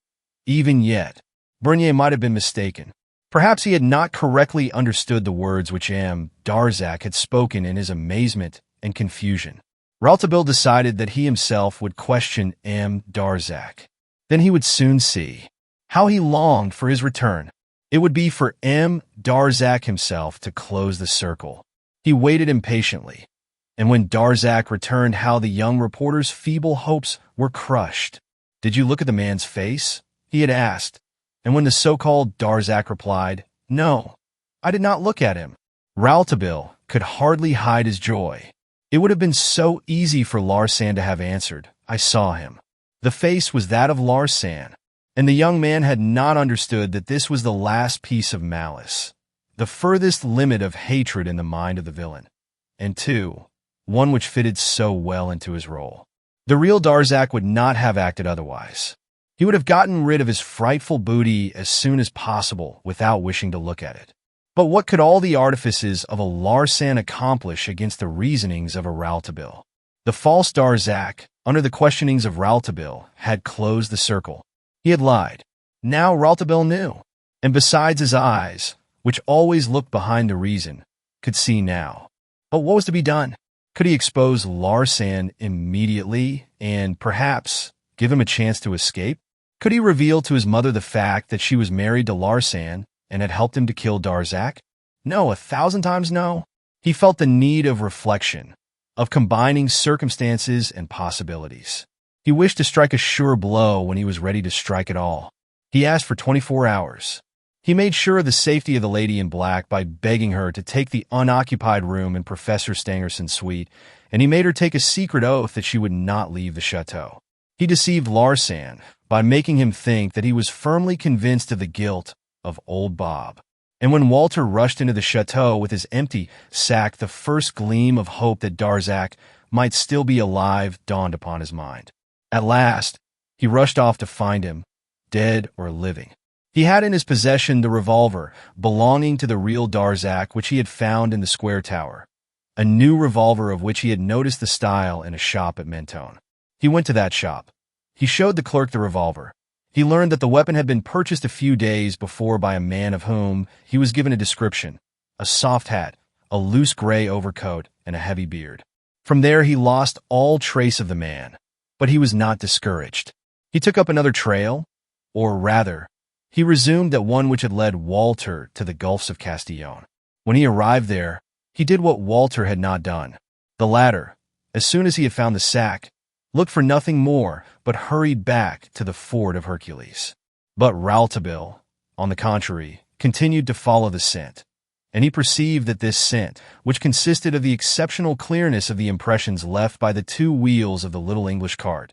Even yet, Bernier might have been mistaken. Perhaps he had not correctly understood the words which M. Darzac had spoken in his amazement and confusion. Rouletabille decided that he himself would question M. Darzac. Then he would soon see. How he longed for his return. It would be for M. Darzac himself to close the circle. He waited impatiently. And when Darzac returned, how the young reporter's feeble hopes were crushed. "Did you look at the man's face?" he had asked. And when the so-called Darzac replied, "No, I did not look at him," Rouletabille could hardly hide his joy. It would have been so easy for Larsan to have answered, "I saw him." The face was that of Larsan, and the young man had not understood that this was the last piece of malice, the furthest limit of hatred in the mind of the villain, and one which fitted so well into his role. The real Darzac would not have acted otherwise. He would have gotten rid of his frightful booty as soon as possible without wishing to look at it. But what could all the artifices of a Larsan accomplish against the reasonings of a Rouletabille? The false Darzac, under the questionings of Rouletabille, had closed the circle. He had lied. Now Rouletabille knew. And besides, his eyes, which always looked behind the reason, could see now. But what was to be done? Could he expose Larsan immediately and, perhaps, give him a chance to escape? Could he reveal to his mother the fact that she was married to Larsan and had helped him to kill Darzac? No, 1,000 times no. He felt the need of reflection, of combining circumstances and possibilities. He wished to strike a sure blow when he was ready to strike it all. He asked for 24 hours. He made sure of the safety of the lady in black by begging her to take the unoccupied room in Professor Stangerson's suite, and he made her take a secret oath that she would not leave the chateau. He deceived Larsan by making him think that he was firmly convinced of the guilt of old Bob. And when Walter rushed into the chateau with his empty sack, the first gleam of hope that Darzac might still be alive dawned upon his mind. At last, he rushed off to find him, dead or living. He had in his possession the revolver belonging to the real Darzac which he had found in the square tower, a new revolver of which he had noticed the style in a shop at Mentone. He went to that shop. He showed the clerk the revolver. He learned that the weapon had been purchased a few days before by a man of whom he was given a description: a soft hat, a loose gray overcoat, and a heavy beard. From there he lost all trace of the man, but he was not discouraged. He took up another trail, or rather, he resumed that one which had led Walter to the Gulfs of Castillon. When he arrived there, he did what Walter had not done. The latter, as soon as he had found the sack, looked for nothing more, but hurried back to the Fort of Hercules. But Rouletabille, on the contrary, continued to follow the scent, and he perceived that this scent, which consisted of the exceptional clearness of the impressions left by the two wheels of the little English cart,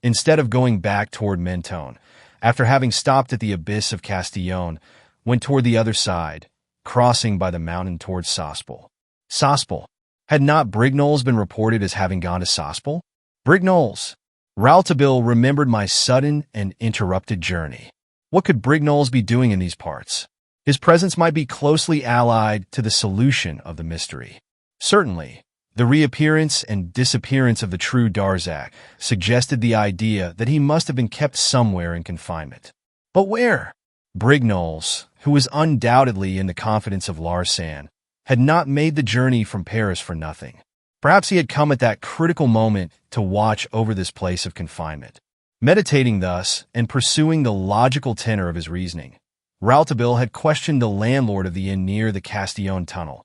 instead of going back toward Mentone, after having stopped at the abyss of Castillon, went toward the other side, crossing by the mountain toward Sospel. Sospel. Had not Brignoles been reported as having gone to Sospel? Brignoles. Rouletabille remembered my sudden and interrupted journey. What could Brignoles be doing in these parts? His presence might be closely allied to the solution of the mystery. Certainly, the reappearance and disappearance of the true Darzac suggested the idea that he must have been kept somewhere in confinement. But where? Brignoles, who was undoubtedly in the confidence of Larsan, had not made the journey from Paris for nothing. Perhaps he had come at that critical moment to watch over this place of confinement. Meditating thus and pursuing the logical tenor of his reasoning, Rouletabille had questioned the landlord of the inn near the Castillon tunnel,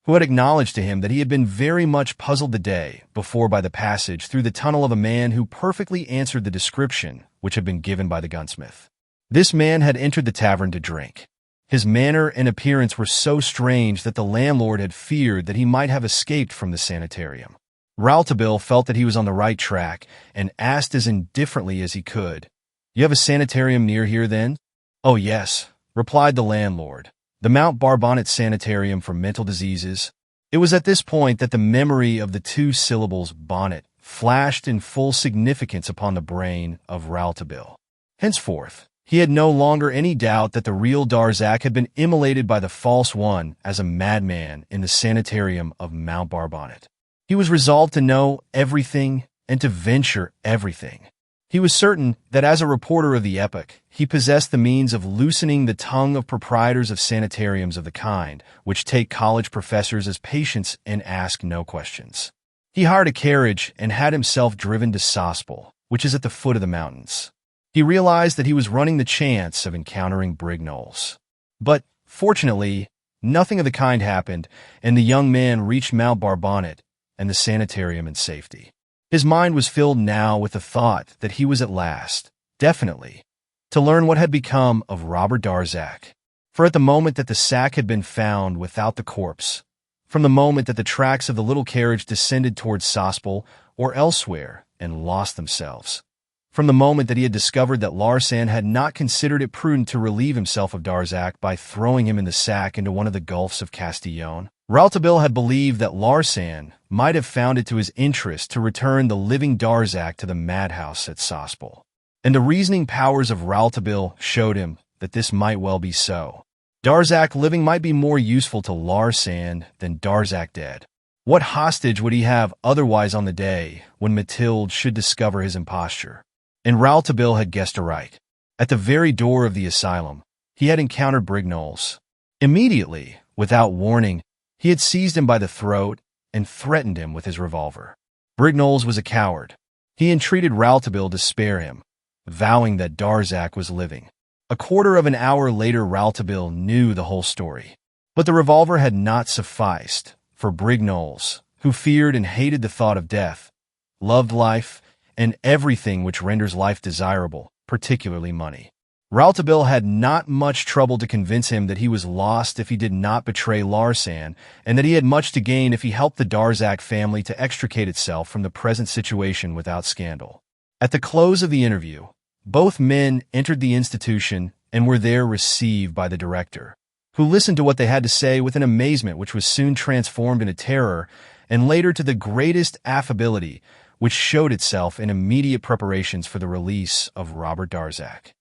who had acknowledged to him that he had been very much puzzled the day before by the passage through the tunnel of a man who perfectly answered the description which had been given by the gunsmith. This man had entered the tavern to drink. His manner and appearance were so strange that the landlord had feared that he might have escaped from the sanitarium. Rouletabille felt that he was on the right track and asked as indifferently as he could, "You have a sanitarium near here, then?" "Oh, yes," replied the landlord. "The Mount Barbonnet Sanitarium for Mental Diseases." It was at this point that the memory of the two syllables bonnet flashed in full significance upon the brain of Rouletabille. Henceforth, he had no longer any doubt that the real Darzac had been immolated by the false one as a madman in the sanitarium of Mount Barbonnet. He was resolved to know everything and to venture everything. He was certain that as a reporter of the epoch, he possessed the means of loosening the tongue of proprietors of sanitariums of the kind, which take college professors as patients and ask no questions. He hired a carriage and had himself driven to Sospel, which is at the foot of the mountains. He realized that he was running the chance of encountering Brignoles. But, fortunately, nothing of the kind happened, and the young man reached Mount Barbonnet and the sanitarium in safety. His mind was filled now with the thought that he was at last, definitely, to learn what had become of Robert Darzac. For at the moment that the sack had been found without the corpse, from the moment that the tracks of the little carriage descended towards Sospel or elsewhere and lost themselves, from the moment that he had discovered that Larsan had not considered it prudent to relieve himself of Darzac by throwing him in the sack into one of the gulfs of Castillon, Rouletabille had believed that Larsan might have found it to his interest to return the living Darzac to the madhouse at Sospel. And the reasoning powers of Rouletabille showed him that this might well be so. Darzac living might be more useful to Larsan than Darzac dead. What hostage would he have otherwise on the day when Mathilde should discover his imposture? And Rouletabille had guessed aright. At the very door of the asylum, he had encountered Brignoles. Immediately, without warning, he had seized him by the throat and threatened him with his revolver. Brignoles was a coward. He entreated Rouletabille to spare him, vowing that Darzac was living. A quarter of an hour later, Rouletabille knew the whole story. But the revolver had not sufficed for Brignoles, who feared and hated the thought of death, loved life, and everything which renders life desirable, particularly money. Rouletabille had not much trouble to convince him that he was lost if he did not betray Larsan, and that he had much to gain if he helped the Darzac family to extricate itself from the present situation without scandal. At the close of the interview, both men entered the institution and were there received by the director, who listened to what they had to say with an amazement which was soon transformed into terror, and later to the greatest affability, which showed itself in immediate preparations for the release of Robert Darzac.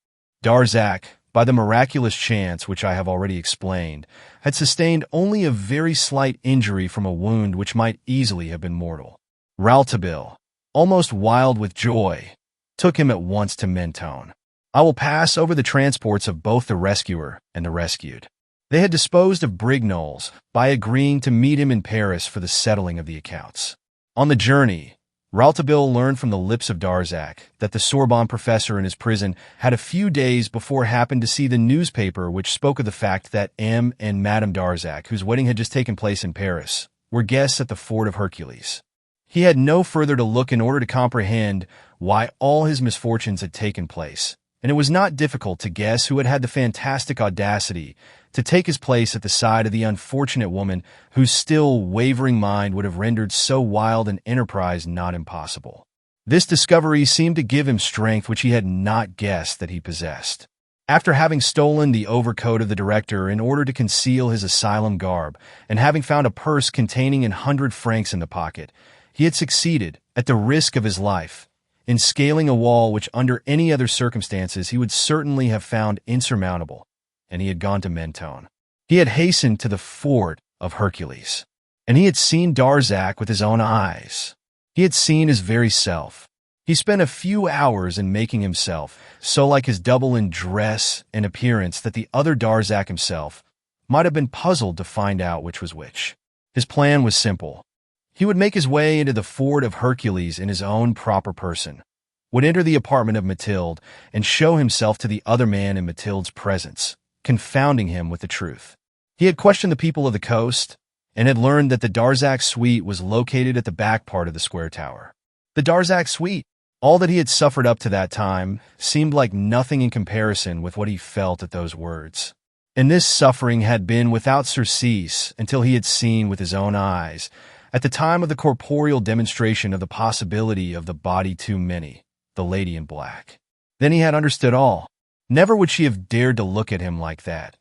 Darzac, by the miraculous chance which I have already explained, had sustained only a very slight injury from a wound which might easily have been mortal. Rouletabille, almost wild with joy, took him at once to Mentone. I will pass over the transports of both the rescuer and the rescued. They had disposed of Brignoles by agreeing to meet him in Paris for the settling of the accounts. On the journey, Rouletabille learned from the lips of Darzac that the Sorbonne professor in his prison had a few days before happened to see the newspaper which spoke of the fact that M. and Madame Darzac, whose wedding had just taken place in Paris, were guests at the Fort of Hercules. He had no further to look in order to comprehend why all his misfortunes had taken place, and it was not difficult to guess who had had the fantastic audacity to take his place at the side of the unfortunate woman whose still wavering mind would have rendered so wild an enterprise not impossible. This discovery seemed to give him strength which he had not guessed that he possessed. After having stolen the overcoat of the director in order to conceal his asylum garb, and having found a purse containing 100 francs in the pocket, he had succeeded, at the risk of his life, in scaling a wall which under any other circumstances he would certainly have found insurmountable, and he had gone to Mentone. He had hastened to the Fort of Hercules, and he had seen Darzac with his own eyes. He had seen his very self. He spent a few hours in making himself so like his double in dress and appearance that the other Darzac himself might have been puzzled to find out which was which. His plan was simple. He would make his way into the Fort of Hercules in his own proper person, would enter the apartment of Mathilde, and show himself to the other man in Mathilde's presence, confounding him with the truth. He had questioned the people of the coast, and had learned that the Darzac suite was located at the back part of the square tower. The Darzac suite, all that he had suffered up to that time, seemed like nothing in comparison with what he felt at those words. And this suffering had been without surcease until he had seen with his own eyes, at the time of the corporeal demonstration of the possibility of the body too many, the lady in black. Then he had understood all. Never would she have dared to look at him like that.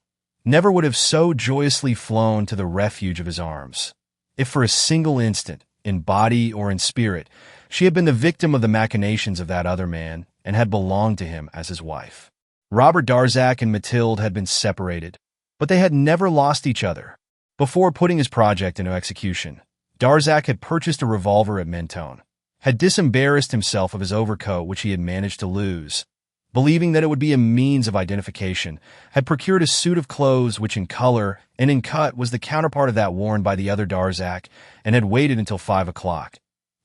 Never would have so joyously flown to the refuge of his arms. If for a single instant, in body or in spirit, she had been the victim of the machinations of that other man and had belonged to him as his wife. Robert Darzac and Mathilde had been separated, but they had never lost each other. Before putting his project into execution, Darzac had purchased a revolver at Mentone, had disembarrassed himself of his overcoat which he had managed to lose, believing that it would be a means of identification, had procured a suit of clothes which in color and in cut was the counterpart of that worn by the other Darzac, and had waited until 5 o'clock,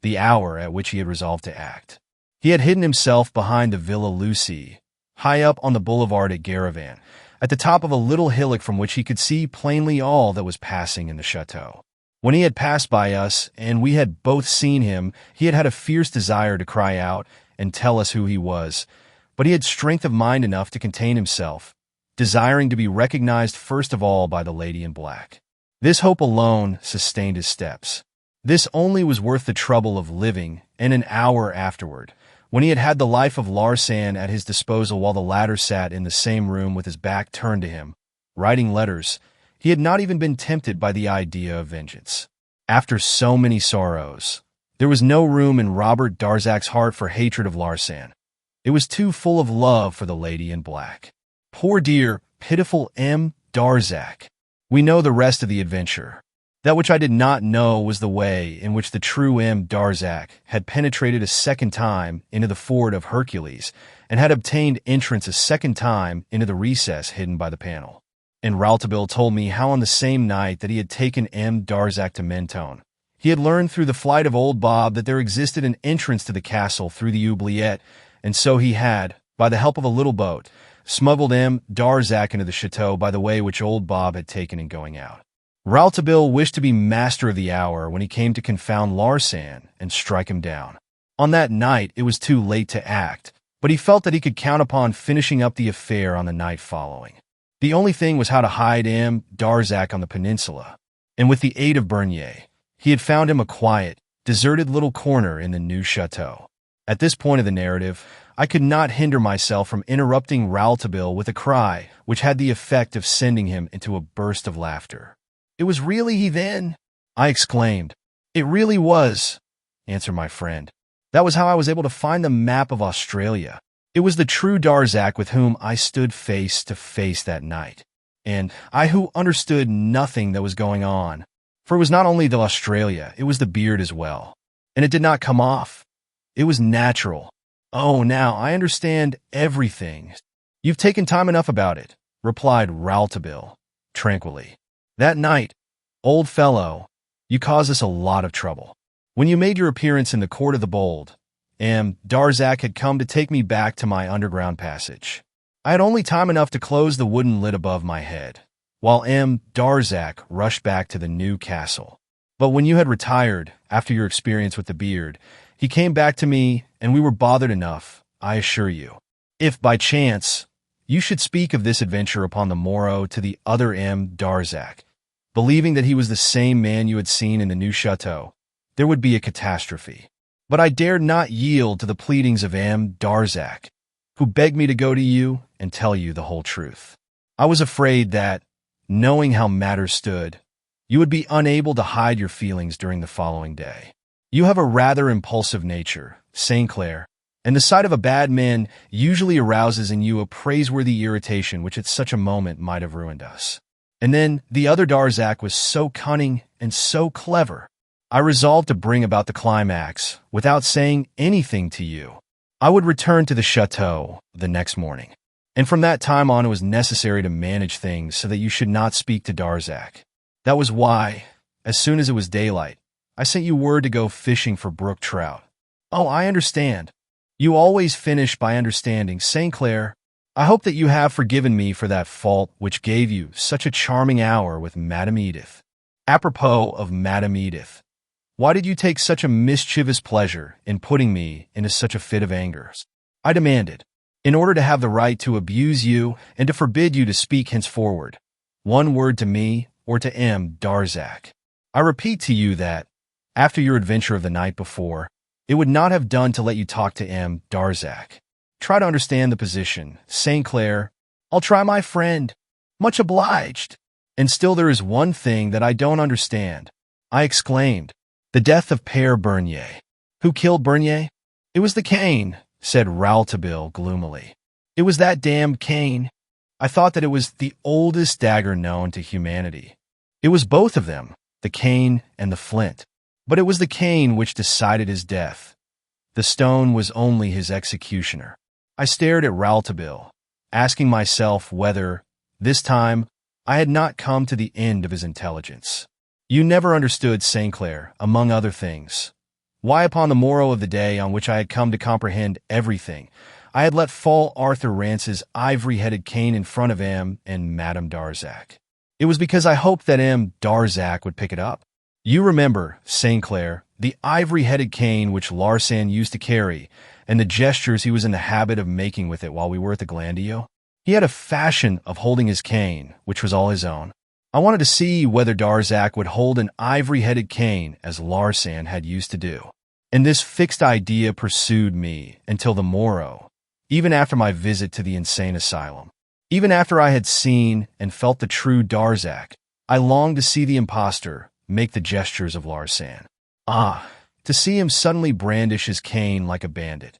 the hour at which he had resolved to act. He had hidden himself behind the Villa Lucie, high up on the boulevard at Garavan, at the top of a little hillock from which he could see plainly all that was passing in the chateau. When he had passed by us, and we had both seen him, he had had a fierce desire to cry out and tell us who he was, but he had strength of mind enough to contain himself, desiring to be recognized first of all by the lady in black. This hope alone sustained his steps. This only was worth the trouble of living, and an hour afterward, when he had had the life of Larsan at his disposal while the latter sat in the same room with his back turned to him, writing letters, he had not even been tempted by the idea of vengeance. After so many sorrows, there was no room in Robert Darzac's heart for hatred of Larsan. It was too full of love for the lady in black. Poor dear, pitiful M. Darzac. We know the rest of the adventure. That which I did not know was the way in which the true M. Darzac had penetrated a second time into the fort of Hercules and had obtained entrance a second time into the recess hidden by the panel. And Rouletabille told me how on the same night that he had taken M. Darzac to Mentone, he had learned through the flight of old Bob that there existed an entrance to the castle through the oubliette, and so he had, by the help of a little boat, smuggled M. Darzac into the chateau by the way which old Bob had taken in going out. Rouletabille wished to be master of the hour when he came to confound Larsan and strike him down. On that night it was too late to act, but he felt that he could count upon finishing up the affair on the night following. The only thing was how to hide M. Darzac on the peninsula, and with the aid of Bernier, he had found him a quiet, deserted little corner in the new chateau. At this point of the narrative, I could not hinder myself from interrupting Rouletabille with a cry which had the effect of sending him into a burst of laughter. "It was really he then?" I exclaimed. "It really was," answered my friend. "That was how I was able to find the map of Australia. It was the true Darzac with whom I stood face to face that night, and I who understood nothing that was going on. For it was not only the Australia, it was the beard as well, and it did not come off. It was natural. Oh, now I understand everything." "You've taken time enough about it," replied Rouletabille, tranquilly. "That night, old fellow, you caused us a lot of trouble. When you made your appearance in the Court of the Bold, M. Darzac had come to take me back to my underground passage. I had only time enough to close the wooden lid above my head, while M. Darzac rushed back to the new castle. But when you had retired, after your experience with the beard, he came back to me, and we were bothered enough, I assure you. If, by chance, you should speak of this adventure upon the morrow to the other M. Darzac, believing that he was the same man you had seen in the new chateau, there would be a catastrophe. But I dared not yield to the pleadings of M. Darzac, who begged me to go to you and tell you the whole truth. I was afraid that, knowing how matters stood, you would be unable to hide your feelings during the following day. You have a rather impulsive nature, St. Clair, and the sight of a bad man usually arouses in you a praiseworthy irritation which at such a moment might have ruined us. And then the other Darzac was so cunning and so clever. I resolved to bring about the climax without saying anything to you. I would return to the chateau the next morning, and from that time on it was necessary to manage things so that you should not speak to Darzac. That was why, as soon as it was daylight, I sent you word to go fishing for brook trout. Oh, I understand. You always finish by understanding, St. Clair. I hope that you have forgiven me for that fault which gave you such a charming hour with Madame Edith. Apropos of Madame Edith, why did you take such a mischievous pleasure in putting me into such a fit of anger? I demanded, in order to have the right to abuse you and to forbid you to speak henceforward one word to me or to M. Darzac. I repeat to you that, after your adventure of the night before, it would not have done to let you talk to M. Darzac. Try to understand the position, St. Clair. I'll try, my friend. Much obliged. And still there is one thing that I don't understand, I exclaimed. The death of Père Bernier. Who killed Bernier? It was the cane, said Rouletabille gloomily. It was that damned cane. I thought that it was the oldest dagger known to humanity. It was both of them, the cane and the flint. But it was the cane which decided his death, The stone was only his executioner. I stared at Rouletabille, asking myself whether, this time, I had not come to the end of his intelligence. You never understood St. Clair, among other things. Why, upon the morrow of the day on which I had come to comprehend everything, I had let fall Arthur Rance's ivory-headed cane in front of M. and Madame Darzac. It was because I hoped that M. Darzac would pick it up. You remember, St. Clair, the ivory-headed cane which Larsan used to carry, and the gestures he was in the habit of making with it while we were at the Glandio? He had a fashion of holding his cane, which was all his own. I wanted to see whether Darzac would hold an ivory-headed cane as Larsan had used to do. And this fixed idea pursued me until the morrow, even after my visit to the insane asylum. Even after I had seen and felt the true Darzac, I longed to see the impostor make the gestures of Larsan. Ah, to see him suddenly brandish his cane like a bandit.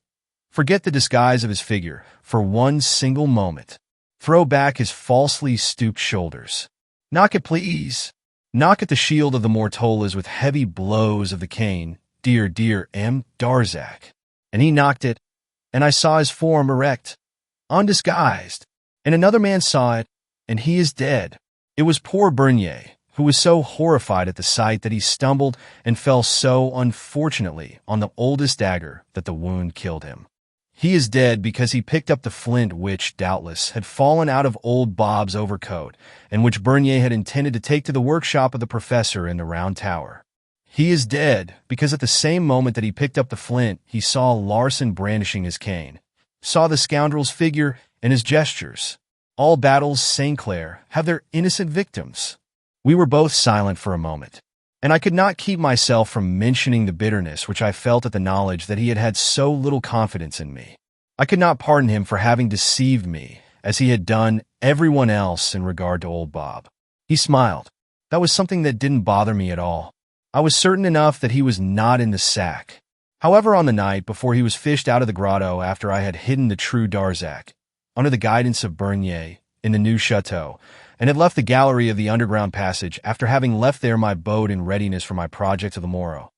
Forget the disguise of his figure for one single moment. Throw back his falsely stooped shoulders. Knock it, please. Knock at the shield of the Mortolas with heavy blows of the cane, dear M. Darzac. And he knocked it, and I saw his form erect, undisguised. And another man saw it, and he is dead. It was poor Bernier, who was so horrified at the sight that he stumbled and fell so unfortunately on the oldest dagger that the wound killed him. He is dead because he picked up the flint which, doubtless, had fallen out of old Bob's overcoat, and which Bernier had intended to take to the workshop of the professor in the Round Tower. He is dead because at the same moment that he picked up the flint, he saw Larsan brandishing his cane, saw the scoundrel's figure and his gestures. All battles, St. Clair, have their innocent victims. We were both silent for a moment, and I could not keep myself from mentioning the bitterness which I felt at the knowledge that he had had so little confidence in me. I could not pardon him for having deceived me, as he had done everyone else in regard to old Bob. He smiled. That was something that didn't bother me at all. I was certain enough that he was not in the sack. However, on the night before he was fished out of the grotto after I had hidden the true Darzac, under the guidance of Bernier, in the new chateau, and had left the gallery of the underground passage after having left there my boat in readiness for my project of the morrow.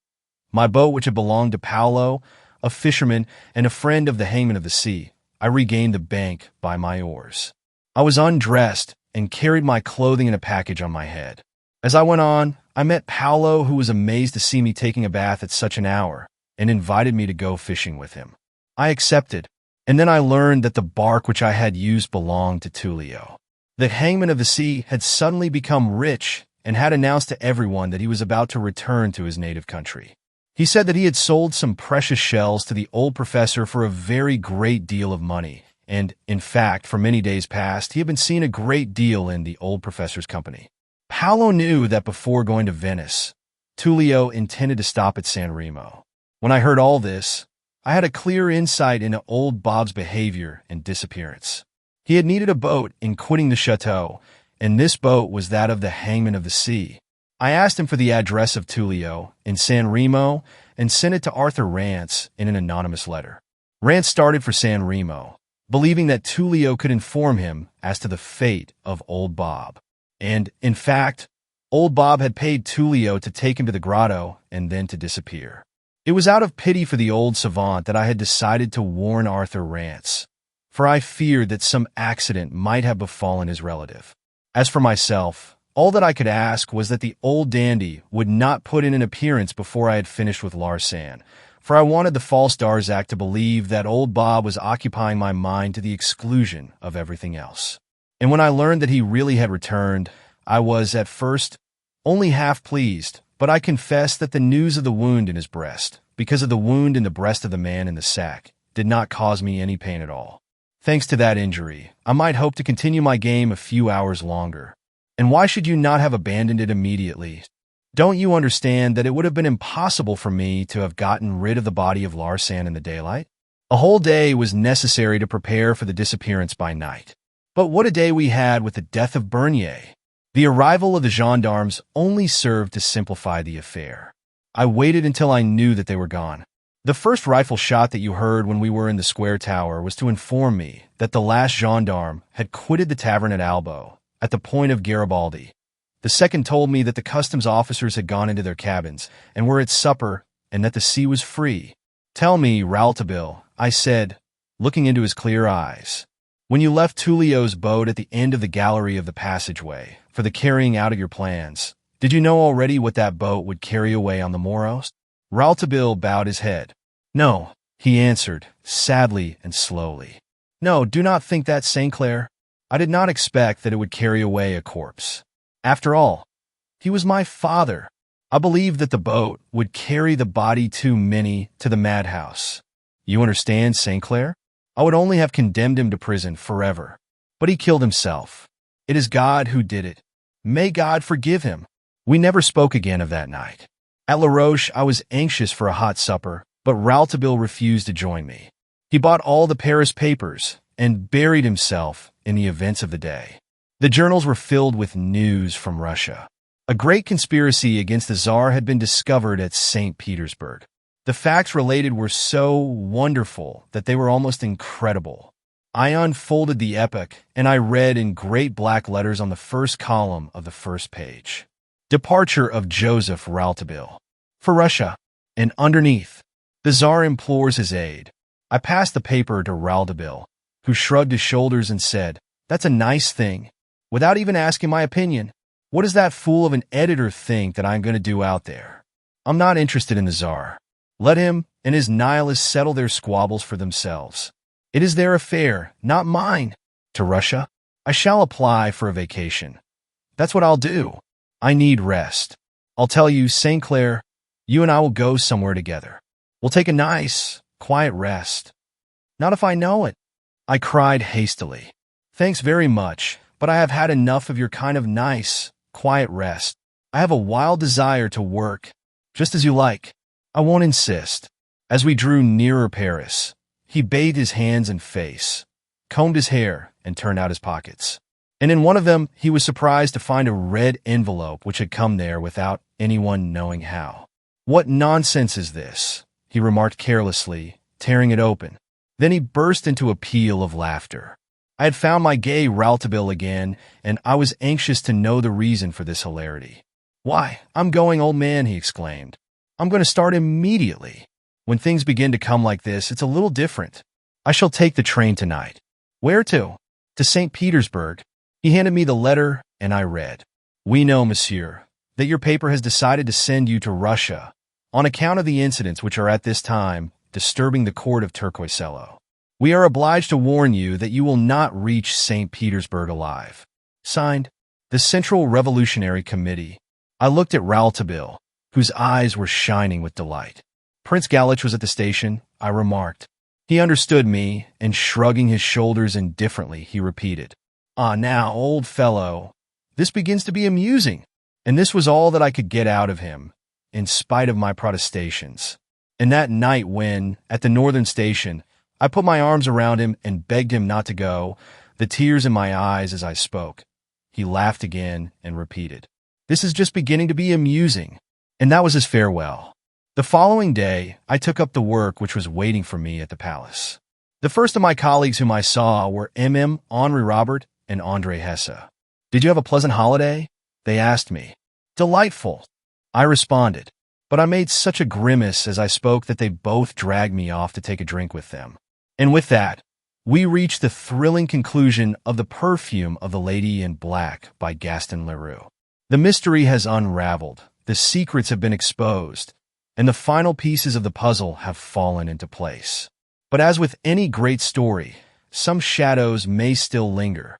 My boat, which had belonged to Paolo, a fisherman and a friend of the hangman of the sea, I regained the bank by my oars. I was undressed and carried my clothing in a package on my head. As I went on, I met Paolo, who was amazed to see me taking a bath at such an hour, and invited me to go fishing with him. I accepted, and then I learned that the bark which I had used belonged to Tullio. The hangman of the sea had suddenly become rich and had announced to everyone that he was about to return to his native country. He said that he had sold some precious shells to the old professor for a very great deal of money, and, in fact, for many days past, he had been seeing a great deal in the old professor's company. Paolo knew that before going to Venice, Tullio intended to stop at San Remo. When I heard all this, I had a clear insight into old Bob's behavior and disappearance. He had needed a boat in quitting the chateau, and this boat was that of the hangman of the sea. I asked him for the address of Tullio in San Remo and sent it to Arthur Rance in an anonymous letter. Rance started for San Remo, believing that Tullio could inform him as to the fate of old Bob. And, in fact, old Bob had paid Tullio to take him to the grotto and then to disappear. It was out of pity for the old savant that I had decided to warn Arthur Rance, for I feared that some accident might have befallen his relative. As for myself, all that I could ask was that the old dandy would not put in an appearance before I had finished with Larsan, for I wanted the false Darzac to believe that old Bob was occupying my mind to the exclusion of everything else. And when I learned that he really had returned, I was, at first, only half pleased, but I confess that the news of the wound in his breast, because of the wound in the breast of the man in the sack, did not cause me any pain at all. Thanks to that injury, I might hope to continue my game a few hours longer. And why should you not have abandoned it immediately? Don't you understand that it would have been impossible for me to have gotten rid of the body of Larsan in the daylight? A whole day was necessary to prepare for the disappearance by night. But what a day we had with the death of Bernier! The arrival of the gendarmes only served to simplify the affair. I waited until I knew that they were gone. The first rifle shot that you heard when we were in the square tower was to inform me that the last gendarme had quitted the tavern at Albo, at the point of Garibaldi. The second told me that the customs officers had gone into their cabins and were at supper and that the sea was free. Tell me, Rouletabille, I said, looking into his clear eyes. When you left Tullio's boat at the end of the gallery of the passageway for the carrying out of your plans, did you know already what that boat would carry away on the morrow? Rouletabille bowed his head. No, he answered, sadly and slowly. No, do not think that, St. Clair. I did not expect that it would carry away a corpse. After all, he was my father. I believed that the boat would carry the body too many to the madhouse. You understand, St. Clair? I would only have condemned him to prison forever. But he killed himself. It is God who did it. May God forgive him. We never spoke again of that night. At La Roche, I was anxious for a hot supper, but Rouletabille refused to join me. He bought all the Paris papers and buried himself in the events of the day. The journals were filled with news from Russia. A great conspiracy against the Tsar had been discovered at St. Petersburg. The facts related were so wonderful that they were almost incredible. I unfolded the epic, and I read in great black letters on the first column of the first page. Departure of Joseph Rouletabille for Russia, and underneath, the Tsar implores his aid. I passed the paper to Rouletabille, who shrugged his shoulders and said, "That's a nice thing," without even asking my opinion. What does that fool of an editor think that I'm going to do out there? I'm not interested in the Tsar. Let him and his nihilists settle their squabbles for themselves. It is their affair, not mine. To Russia, I shall apply for a vacation. That's what I'll do. I need rest. I'll tell you, St. Clair, you and I will go somewhere together. We'll take a nice, quiet rest. Not if I know it, I cried hastily. Thanks very much, but I have had enough of your kind of nice, quiet rest. I have a wild desire to work, just as you like. I won't insist. As we drew nearer Paris, he bathed his hands and face, combed his hair, and turned out his pockets. And in one of them, he was surprised to find a red envelope which had come there without anyone knowing how. What nonsense is this? He remarked carelessly, tearing it open. Then he burst into a peal of laughter. I had found my gay Rouletabille again, and I was anxious to know the reason for this hilarity. "Why, I'm going, old man," he exclaimed. "I'm going to start immediately. When things begin to come like this, it's a little different. I shall take the train tonight." "Where to?" "To St. Petersburg." He handed me the letter, and I read, "We know, monsieur, that your paper has decided to send you to Russia on account of the incidents which are at this time disturbing the court of Turcoisello. We are obliged to warn you that you will not reach St. Petersburg alive. Signed, the Central Revolutionary Committee." I looked at Rouletabille, whose eyes were shining with delight. "Prince Galich was at the station," I remarked. He understood me, and shrugging his shoulders indifferently, he repeated, "Ah, now, old fellow, this begins to be amusing." And this was all that I could get out of him, in spite of my protestations. And that night when, at the northern station, I put my arms around him and begged him not to go, the tears in my eyes as I spoke, he laughed again and repeated, "This is just beginning to be amusing." And that was his farewell. The following day, I took up the work which was waiting for me at the palace. The first of my colleagues whom I saw were M.M. Henri Robert and André Hesse. "Did you have a pleasant holiday?" they asked me. "Delightful," I responded, but I made such a grimace as I spoke that they both dragged me off to take a drink with them. And with that, we reached the thrilling conclusion of The Perfume of the Lady in Black by Gaston Leroux. The mystery has unraveled, the secrets have been exposed, and the final pieces of the puzzle have fallen into place. But as with any great story, some shadows may still linger,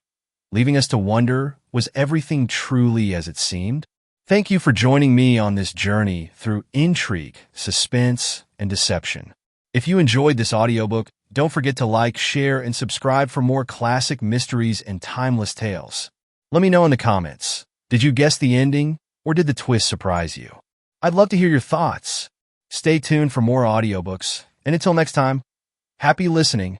leaving us to wonder, was everything truly as it seemed? Thank you for joining me on this journey through intrigue, suspense, and deception. If you enjoyed this audiobook, don't forget to like, share, and subscribe for more classic mysteries and timeless tales. Let me know in the comments. Did you guess the ending, or did the twist surprise you? I'd love to hear your thoughts. Stay tuned for more audiobooks, and until next time, happy listening.